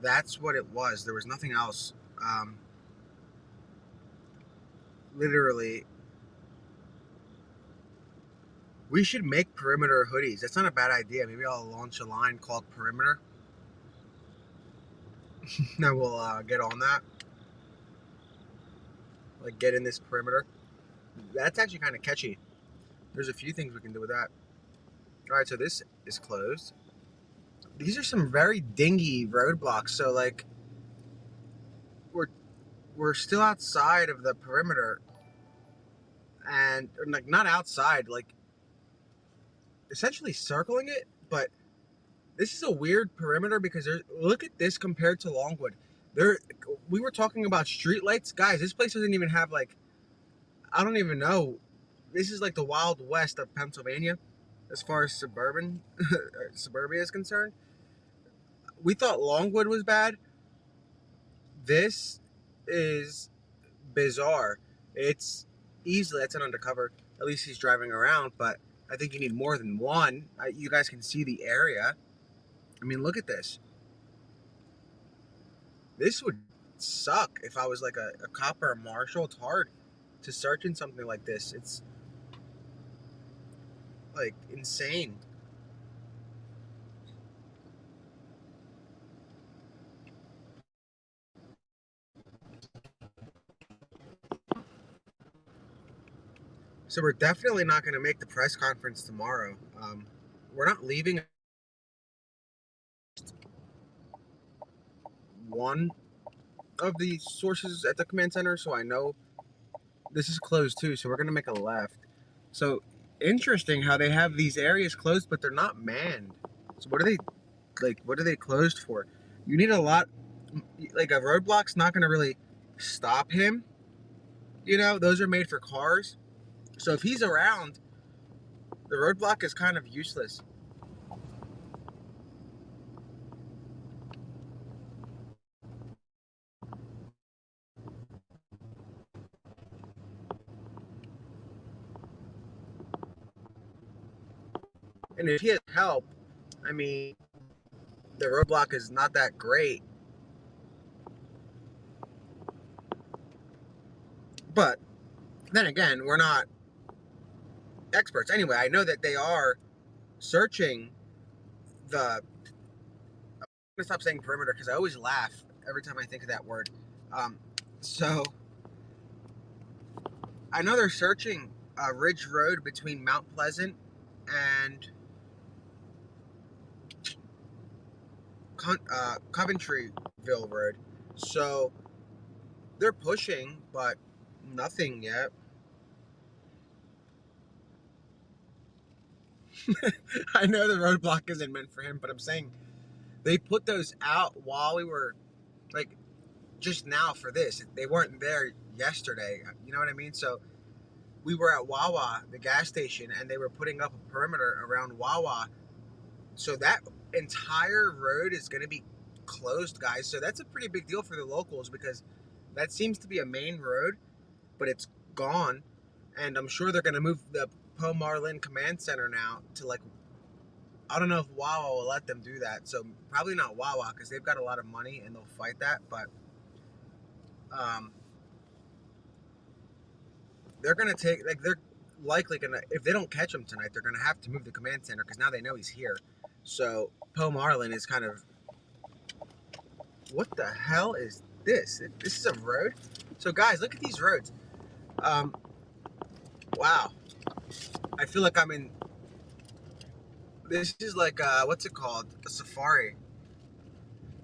[SPEAKER 11] that's what it was. There was nothing else. Literally, we should make perimeter hoodies. That's not a bad idea. Maybe I'll launch a line called Perimeter. I will get on that. Like, get in this perimeter. That's actually kind of catchy. There's a few things we can do with that. Alright, so this is closed. These are some very dingy roadblocks. So, like, we're still outside of the perimeter. And, like, not outside, like, essentially circling it. But this is a weird perimeter because look at this compared to Longwood. We were talking about streetlights. Guys, this place doesn't even have, like, I don't even know. This is like the Wild West of Pennsylvania as far as suburbia is concerned. We thought Longwood was bad. This is bizarre. It's easily, that's an undercover. At least he's driving around, but I think you need more than one. You guys can see the area. I mean, look at this. This would suck if I was like a cop or a marshal. It's hard to search in something like this. It's like insane. So we're definitely not going to make the press conference tomorrow. We're not leaving. One of the sources at the command center, so I know this is closed too. So we're going to make a left. So interesting how they have these areas closed, but they're not manned. So what are they like? What are they closed for? You need a lot. Like, a roadblock's not going to really stop him. You know, those are made for cars. So if he's around, The roadblock is kind of useless. And if he has help, I mean, the roadblock is not that great. But then again, we're not experts. Anyway, I know that they are searching the... I'm going to stop saying perimeter because I always laugh every time I think of that word. So, I know they're searching Ridge Road between Mount Pleasant and Coventryville Road. So, they're pushing, but nothing yet. I know the roadblock isn't meant for him, but I'm saying they put those out while we were, like, just now for this. They weren't there yesterday. You know what I mean? So we were at Wawa, the gas station, and they were putting up a perimeter around Wawa. So that entire road is going to be closed, guys. So that's a pretty big deal for the locals because that seems to be a main road, but it's gone. And I'm sure they're going to move the Po Marlin Command Center now to, like, I don't know if Wawa will let them do that. So probably not Wawa because they've got a lot of money and they'll fight that. But they're going to take, like, they're likely going to, if they don't catch him tonight, they're going to have to move the command center because now they know he's here. So Po Marlin is kind of, what the hell is this? This is a road? So guys, look at these roads. Wow. I feel like I'm in, this is like, what's it called? A safari.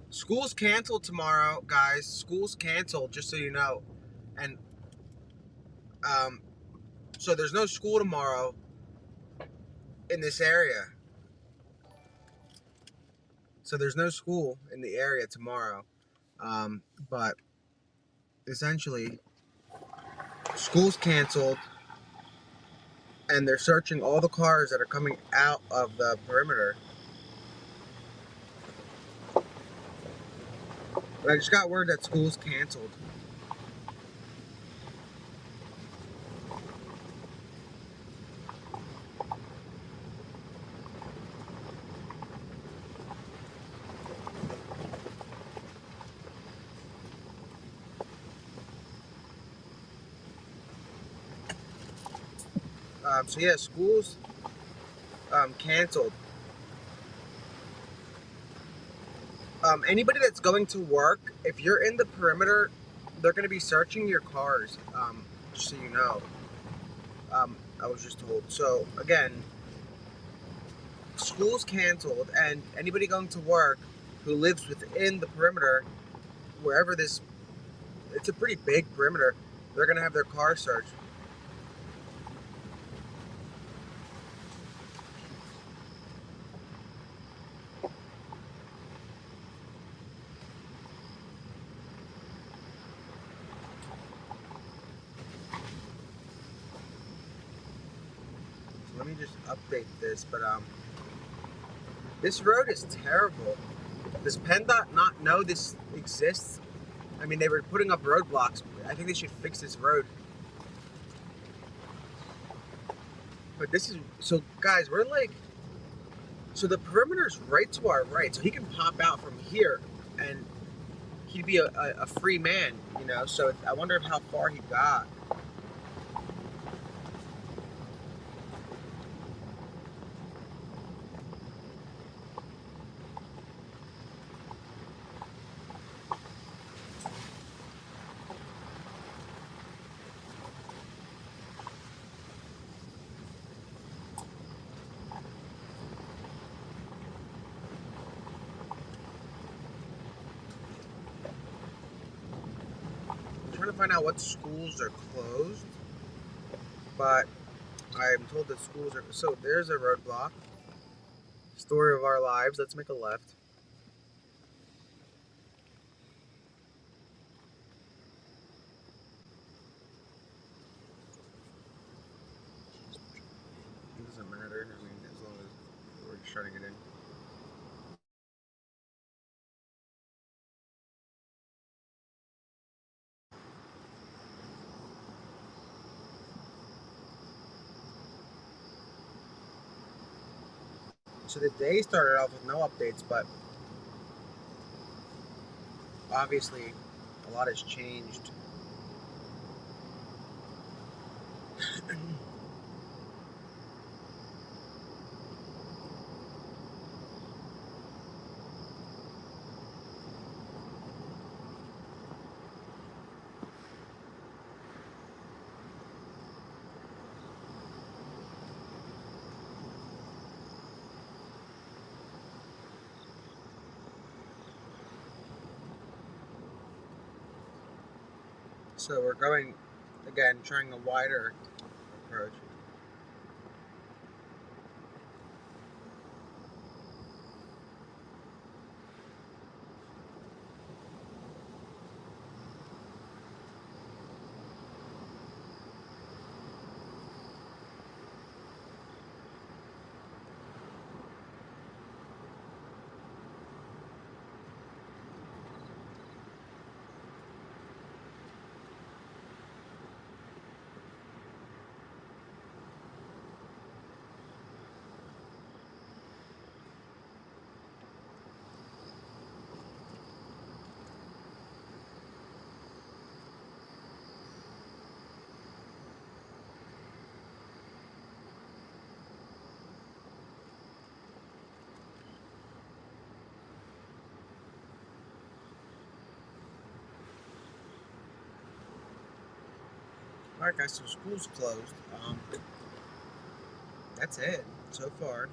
[SPEAKER 11] School's canceled tomorrow, guys. School's canceled, just so you know. And, so there's no school tomorrow in this area. So there's no school in the area tomorrow. But essentially, school's canceled, and they're searching all the cars that are coming out of the perimeter. But I just got word that school's canceled. So yeah, school's canceled. Anybody that's going to work, if you're in the perimeter, they're going to be searching your cars, just so you know. I was just told. So again, school's canceled, and anybody going to work who lives within the perimeter, wherever this, it's a pretty big perimeter, they're going to have their car searched. Let me just update this, but this road is terrible. Does PennDOT not know this exists? I mean, they were putting up roadblocks. I think they should fix this road. But this is, so guys, we're like, so the perimeter's right to our right, so he can pop out from here, and he'd be a free man, you know, so I wonder how far he got. I'm trying to find out what schools are closed, but I'm told that schools are, so there's a roadblock. Story of our lives, let's make a left. It doesn't matter. Just turning it in. So the day started off with no updates, but obviously a lot has changed. So we're going, again, trying a wider approach. Alright guys, so school's closed. That's it so far.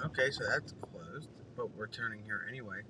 [SPEAKER 11] Okay, so that's closed, but we're turning here anyway.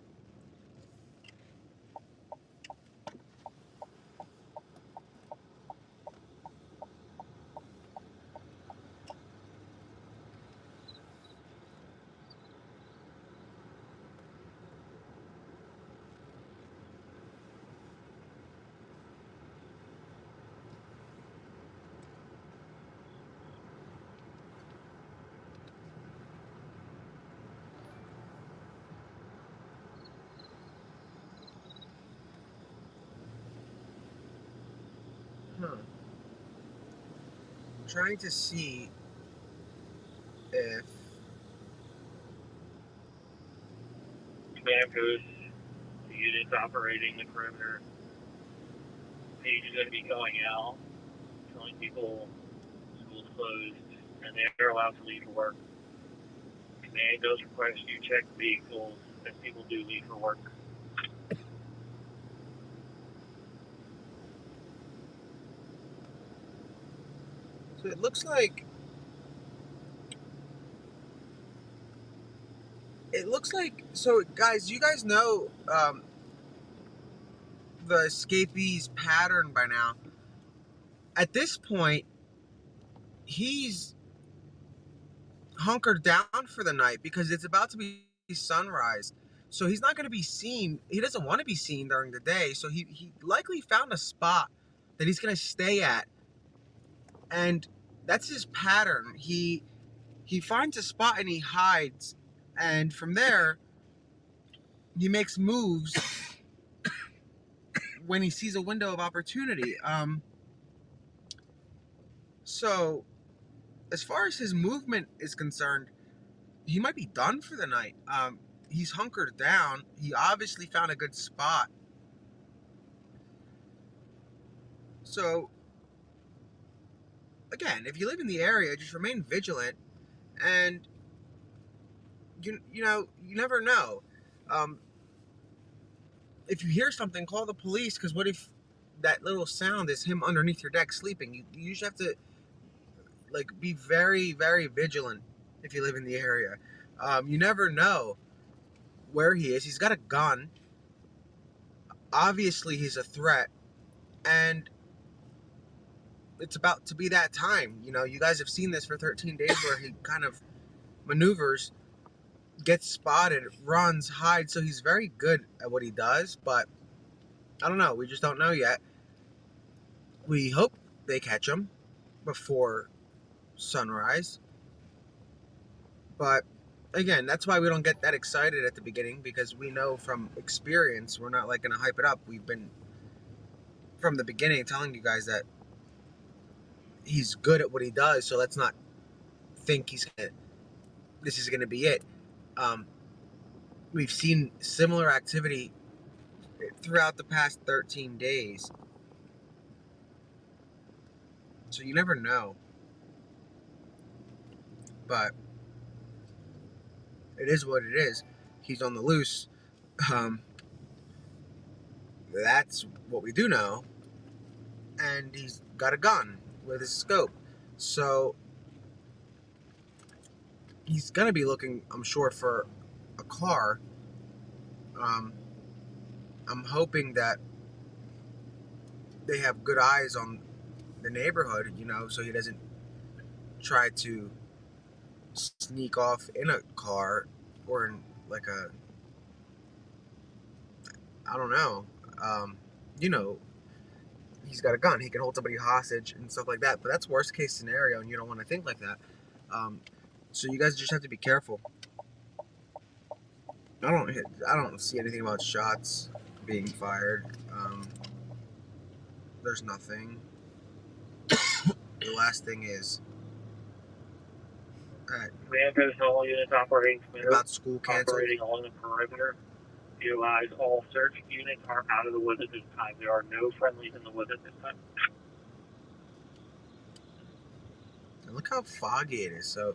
[SPEAKER 11] Trying to see if
[SPEAKER 2] Command Post, the units operating the perimeter. Page is going to be going out, telling people school's closed and they're allowed to leave for work. Command does request you check vehicles as people do leave for work.
[SPEAKER 11] so it looks like so guys, you guys know the escapee's pattern by now. At this point, he's hunkered down for the night because it's about to be sunrise. So he's not going to be seen. He doesn't want to be seen during the day. So he likely found a spot that he's going to stay at. And that's his pattern. He finds a spot and he hides. And from there, he makes moves when he sees a window of opportunity. So as far as his movement is concerned, he might be done for the night. He's hunkered down. He obviously found a good spot. So, again, if you live in the area, just remain vigilant, and you never know. If you hear something, call the police, because what if that little sound is him underneath your deck sleeping? You just have to be very, very vigilant if you live in the area. You never know where he is. He's got a gun. Obviously, he's a threat, and it's about to be that time. You guys have seen this for 13 days where he kind of maneuvers. gets spotted, runs, hides, so he's very good at what he does, but I don't know, we just don't know yet. We hope they catch him before sunrise, but again, that's why we don't get that excited at the beginning, because we know from experience, we're not like gonna hype it up. We've been from the beginning telling you guys that he's good at what he does, so let's not think this is gonna be it. We've seen similar activity throughout the past 13 days, so you never know. But it is what it is. He's on the loose. That's what we do know. And he's got a gun with his scope. So he's going to be looking, I'm sure, for a car. I'm hoping that they have good eyes on the neighborhood, so he doesn't try to sneak off in a car or in like I don't know. You know, he's got a gun. He can hold somebody hostage and stuff like that. But that's worst case scenario, and you don't want to think like that. So you guys just have to be careful. I don't see anything about shots being fired. There's nothing. The last thing is
[SPEAKER 2] Manhunt all units operating
[SPEAKER 11] about school canceled.
[SPEAKER 2] operating along the perimeter. Utilize all search units are out of the woods at this time. There are no friendlies in the woods at this time.
[SPEAKER 11] And look how foggy it is. So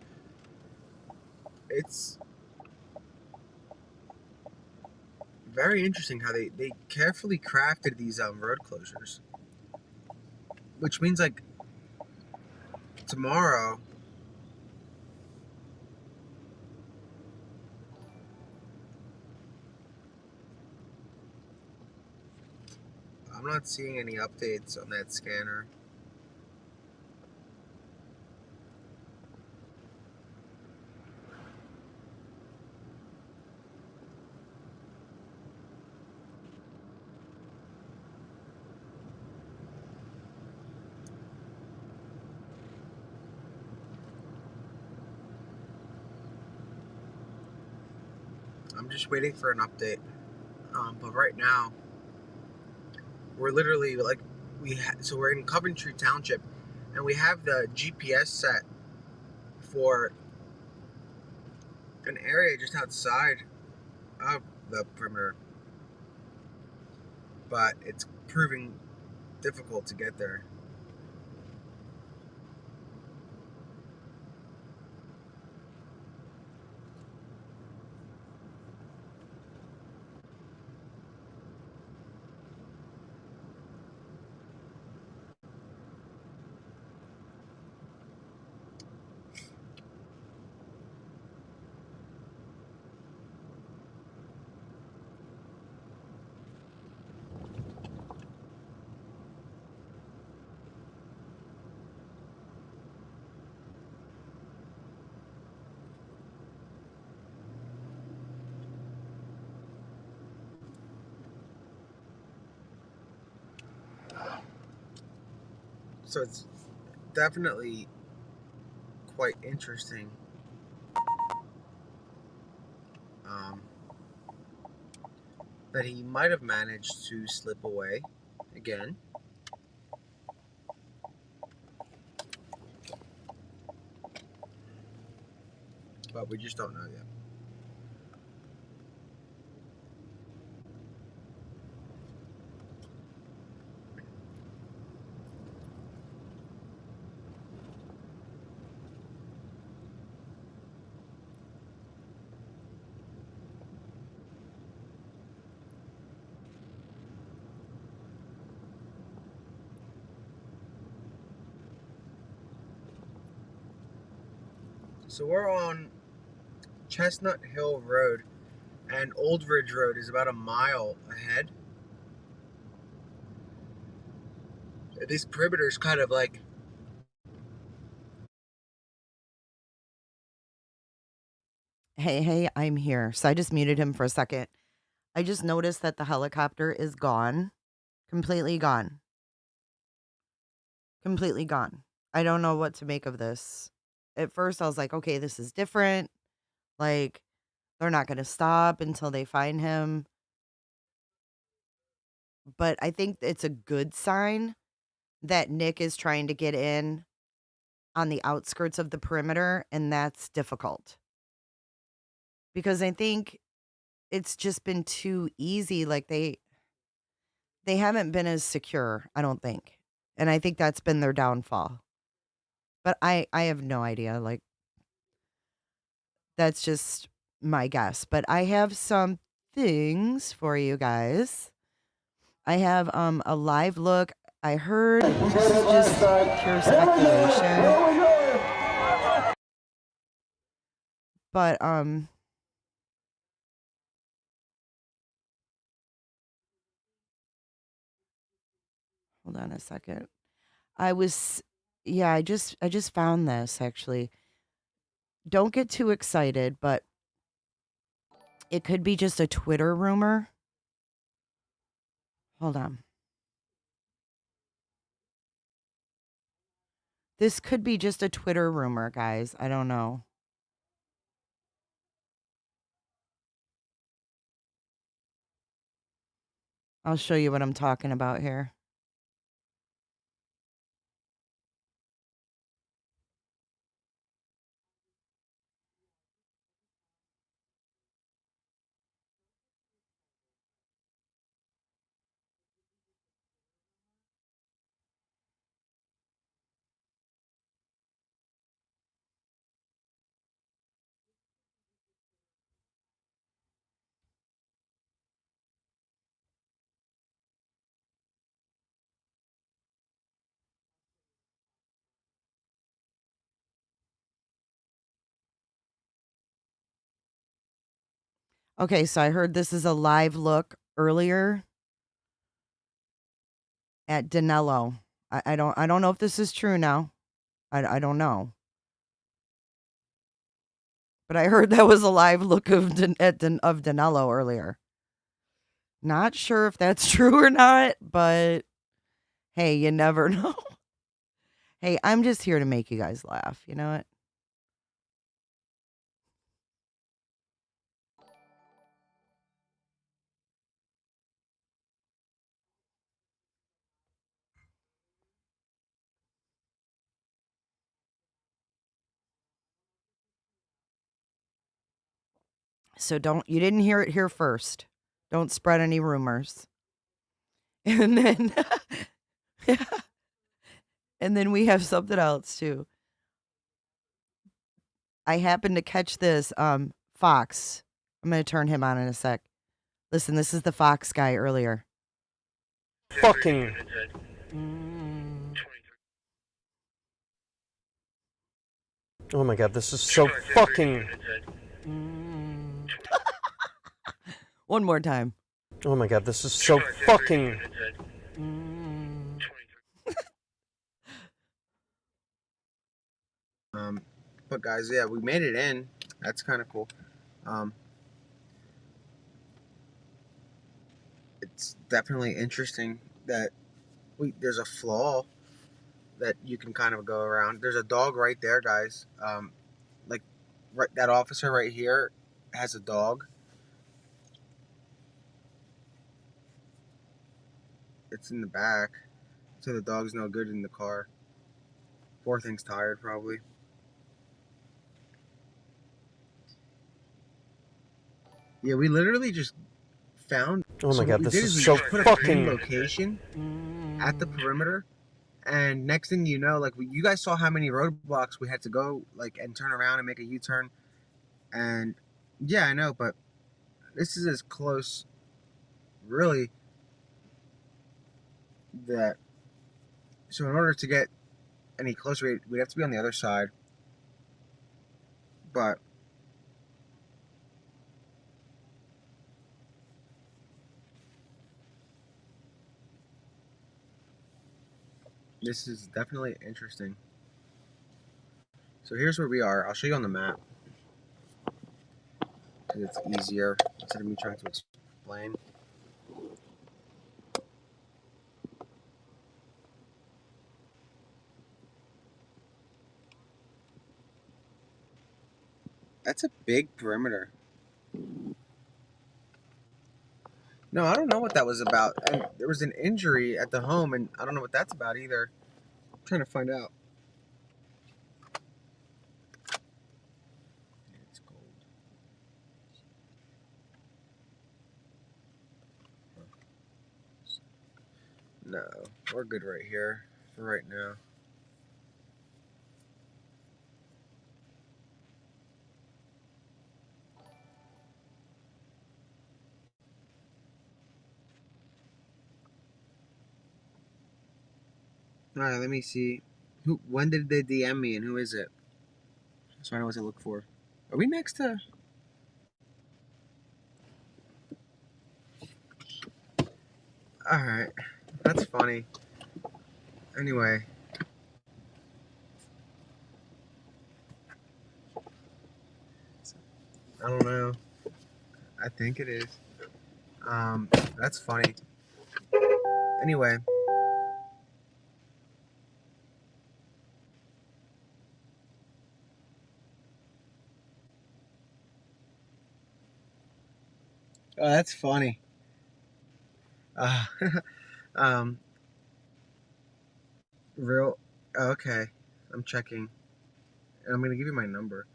[SPEAKER 11] it's very interesting how they carefully crafted these road closures. Which means like tomorrow I'm not seeing any updates on that scanner. I'm just waiting for an update. But right now, we're literally like so we're in Coventry Township, and we have the GPS set for an area just outside of the perimeter, but it's proving difficult to get there. So it's definitely quite interesting. That he might have managed to slip away again. But we just don't know yet. So we're on Chestnut Hill Road, and Old Ridge Road is about a mile ahead. This perimeter is kind of like
[SPEAKER 6] Hey, I'm here. So I just muted him for a second. I just noticed that the helicopter is gone. Completely gone. Completely gone. I don't know what to make of this. At first, I was like, okay, this is different. Like, they're not going to stop until they find him. But I think it's a good sign that Nick is trying to get in on the outskirts of the perimeter, and that's difficult. Because I think it's just been too easy. Like, they haven't been as secure, I don't think. And I think that's been their downfall. But I have no idea. Like, that's just my guess. But I have some things for you guys. I have a live look. I heard this is just pure speculation. But hold on a second. I just found this actually. Don't get too excited, but it could be just a Twitter rumor. Hold on. This could be just a Twitter rumor, guys. I don't know. I'll show you what I'm talking about here. Okay, so I heard this is a live look earlier at Danelo. I don't know if this is true now. I don't know. But I heard that was a live look of of Danelo earlier. Not sure if that's true or not, but hey, you never know. Hey, I'm just here to make you guys laugh. You know what? So you didn't hear it here first. Don't spread any rumors. And then and then we have something else too. I happened to catch this Fox. I'm going to turn him on in a sec. Listen, this is the Fox guy earlier.
[SPEAKER 9] Fucking. Oh my god, this is so fucking.
[SPEAKER 6] One more time.
[SPEAKER 9] Oh my god, this is so fucking.
[SPEAKER 11] But guys, yeah, we made it in. That's kind of cool. It's definitely interesting that there's a flaw that you can kind of go around. There's a dog right there, guys. Like that officer right here has a dog. It's in the back, so the dog's no good in the car. Poor thing's tired, probably. Yeah, we literally just found.
[SPEAKER 9] Oh my god,
[SPEAKER 11] what
[SPEAKER 9] this
[SPEAKER 11] we did
[SPEAKER 9] is
[SPEAKER 11] we
[SPEAKER 9] so
[SPEAKER 11] just put a
[SPEAKER 9] fucking.
[SPEAKER 11] pin location at the perimeter, and next thing you know, like you guys saw how many roadblocks we had to go, like, and turn around and make a U-turn, and yeah, I know, but this is as close, really, that. So in order to get any closer, we'd have to be on the other side, but. This is definitely interesting. So here's where we are. I'll show you on the map. because it's easier instead of me trying to explain. That's a big perimeter. No, I don't know what that was about. And there was an injury at the home, and I don't know what that's about either. I'm trying to find out. It's cold. No, we're good right here for right now. All right, let me see. When did they DM me, and who is it? So I know what to look for. Are we next to? All right, that's funny. Anyway, I don't know. I think it is. That's funny. Anyway. Oh, that's funny. Uh, um, real. Okay, I'm checking. And I'm gonna give you my number.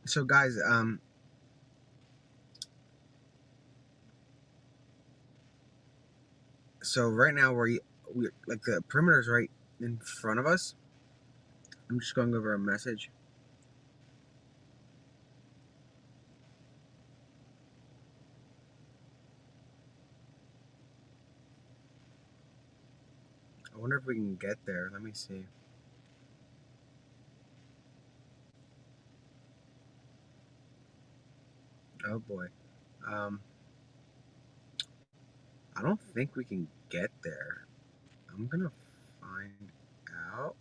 [SPEAKER 11] So guys, so right now we like the perimeter's right in front of us. I'm just going over a message. I wonder if we can get there. Let me see. Oh boy. I don't think we can get there. I'm gonna find out.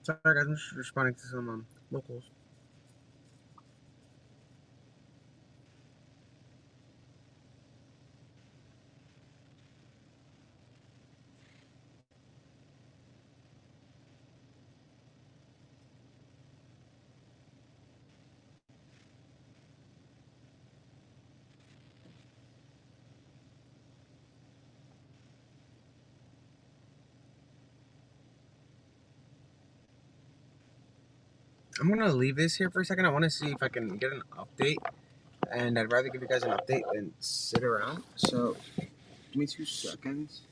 [SPEAKER 11] Sorry guys, I'm just responding to some locals. I'm gonna leave this here for a second. I want to see if I can get an update, and I'd rather give you guys an update than sit around. So, give me 2 seconds.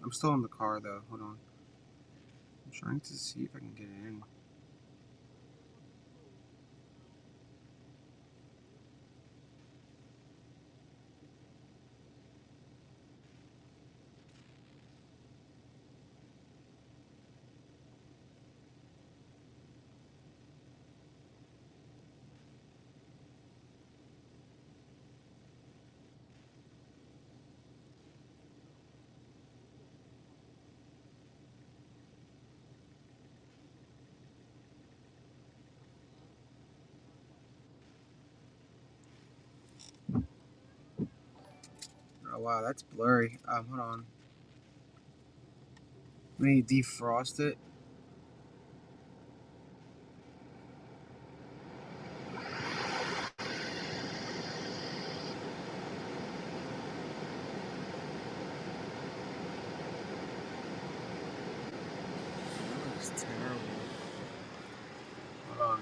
[SPEAKER 11] I'm still in the car though. Hold on. I'm trying to see if I can get it in. Oh wow, that's blurry. Hold on. Let me defrost it. That looks terrible. Hold on.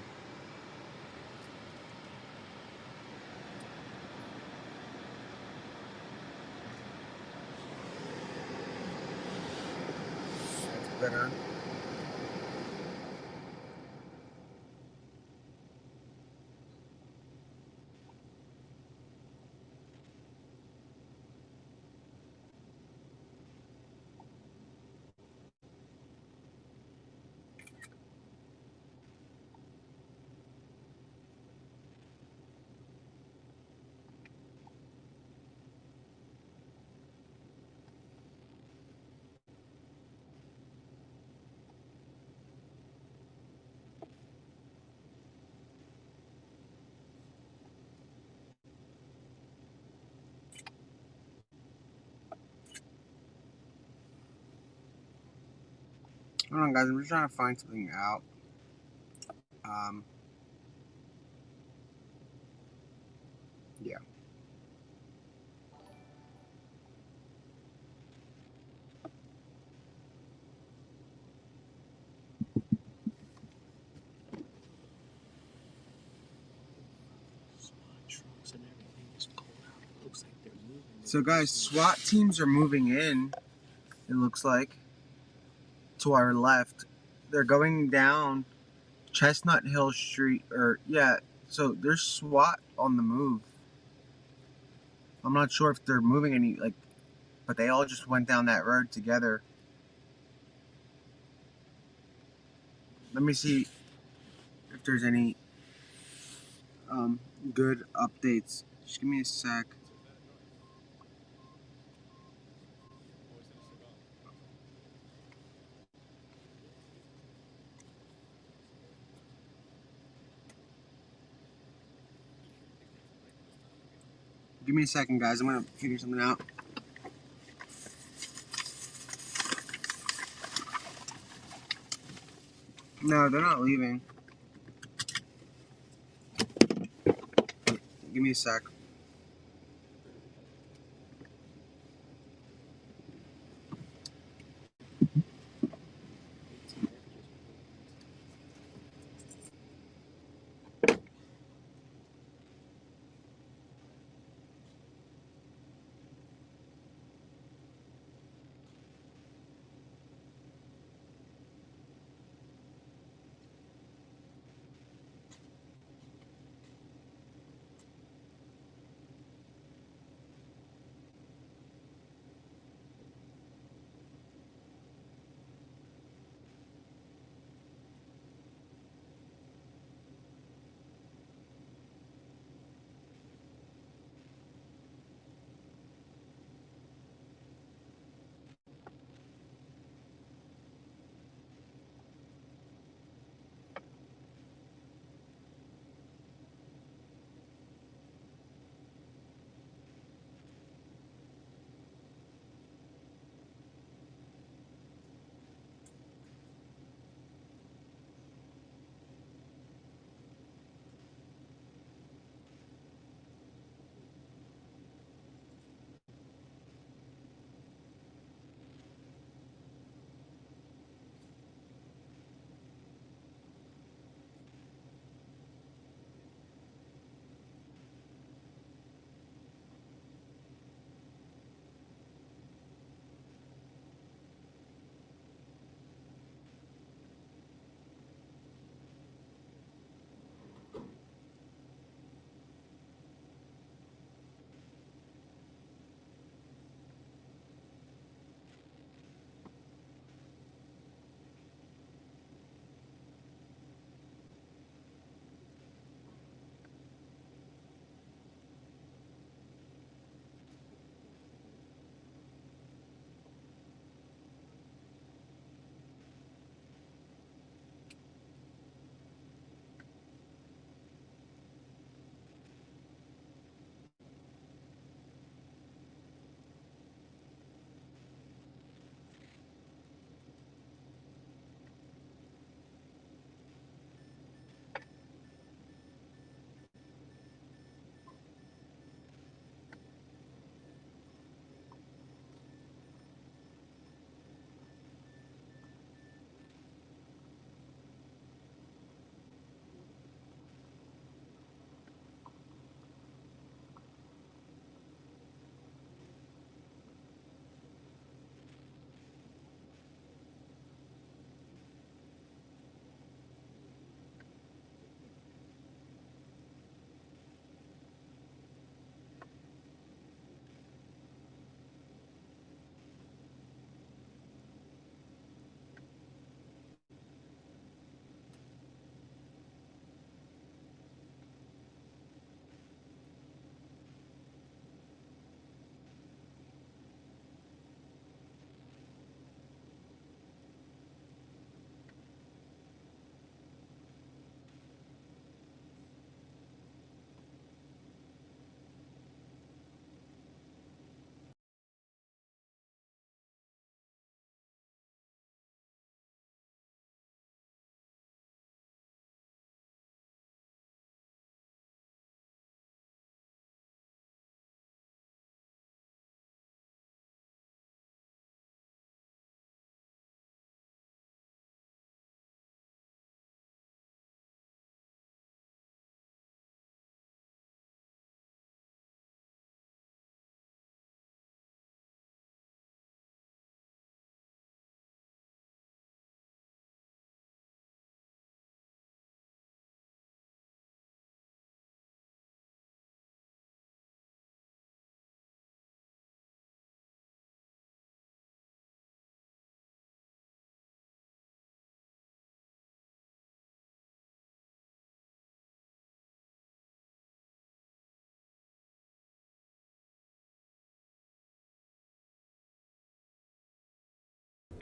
[SPEAKER 11] That's better. Hold on, guys. I'm just trying to find something out. Yeah. So, guys, SWAT teams are moving in. It looks like to our left. They're going down Chestnut Hill Street, or yeah. So there's SWAT on the move. I'm not sure if they're moving any, like, but they all just went down that road together. Let me see if there's any good updates. Just give me a sec. Give me a second, guys. I'm gonna figure something out. No, they're not leaving. Give me a sec.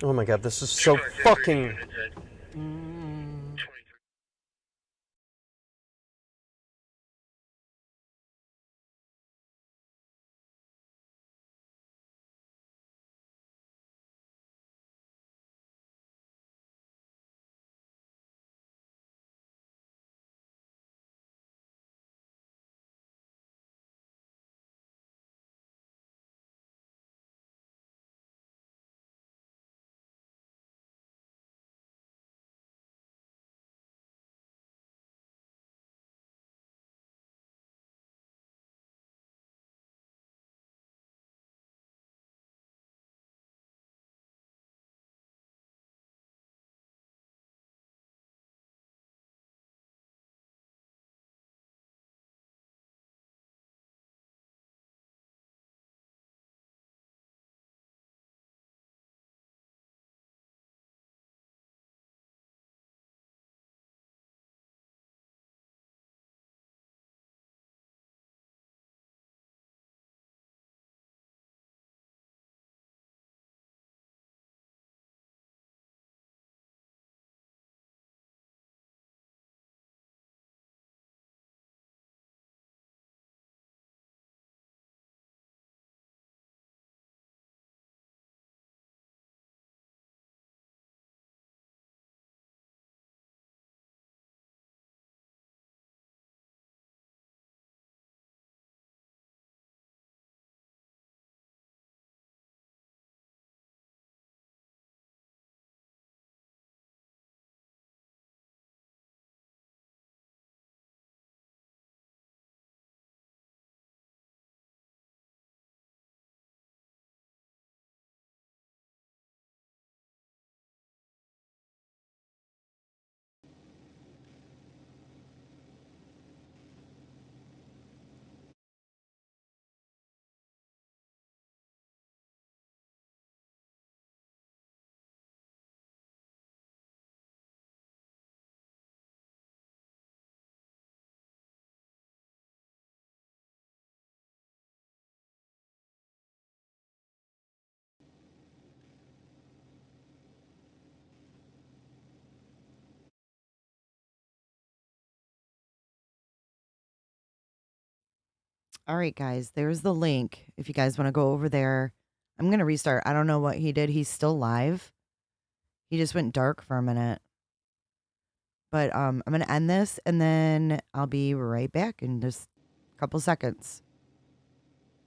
[SPEAKER 9] Oh my god, this is so fucking...
[SPEAKER 6] All right, guys, there's the link. If you guys want to go over there, I'm going to restart. I don't know what he did. He's still live. He just went dark for a minute. But I'm going to end this and then I'll be right back in just a couple seconds.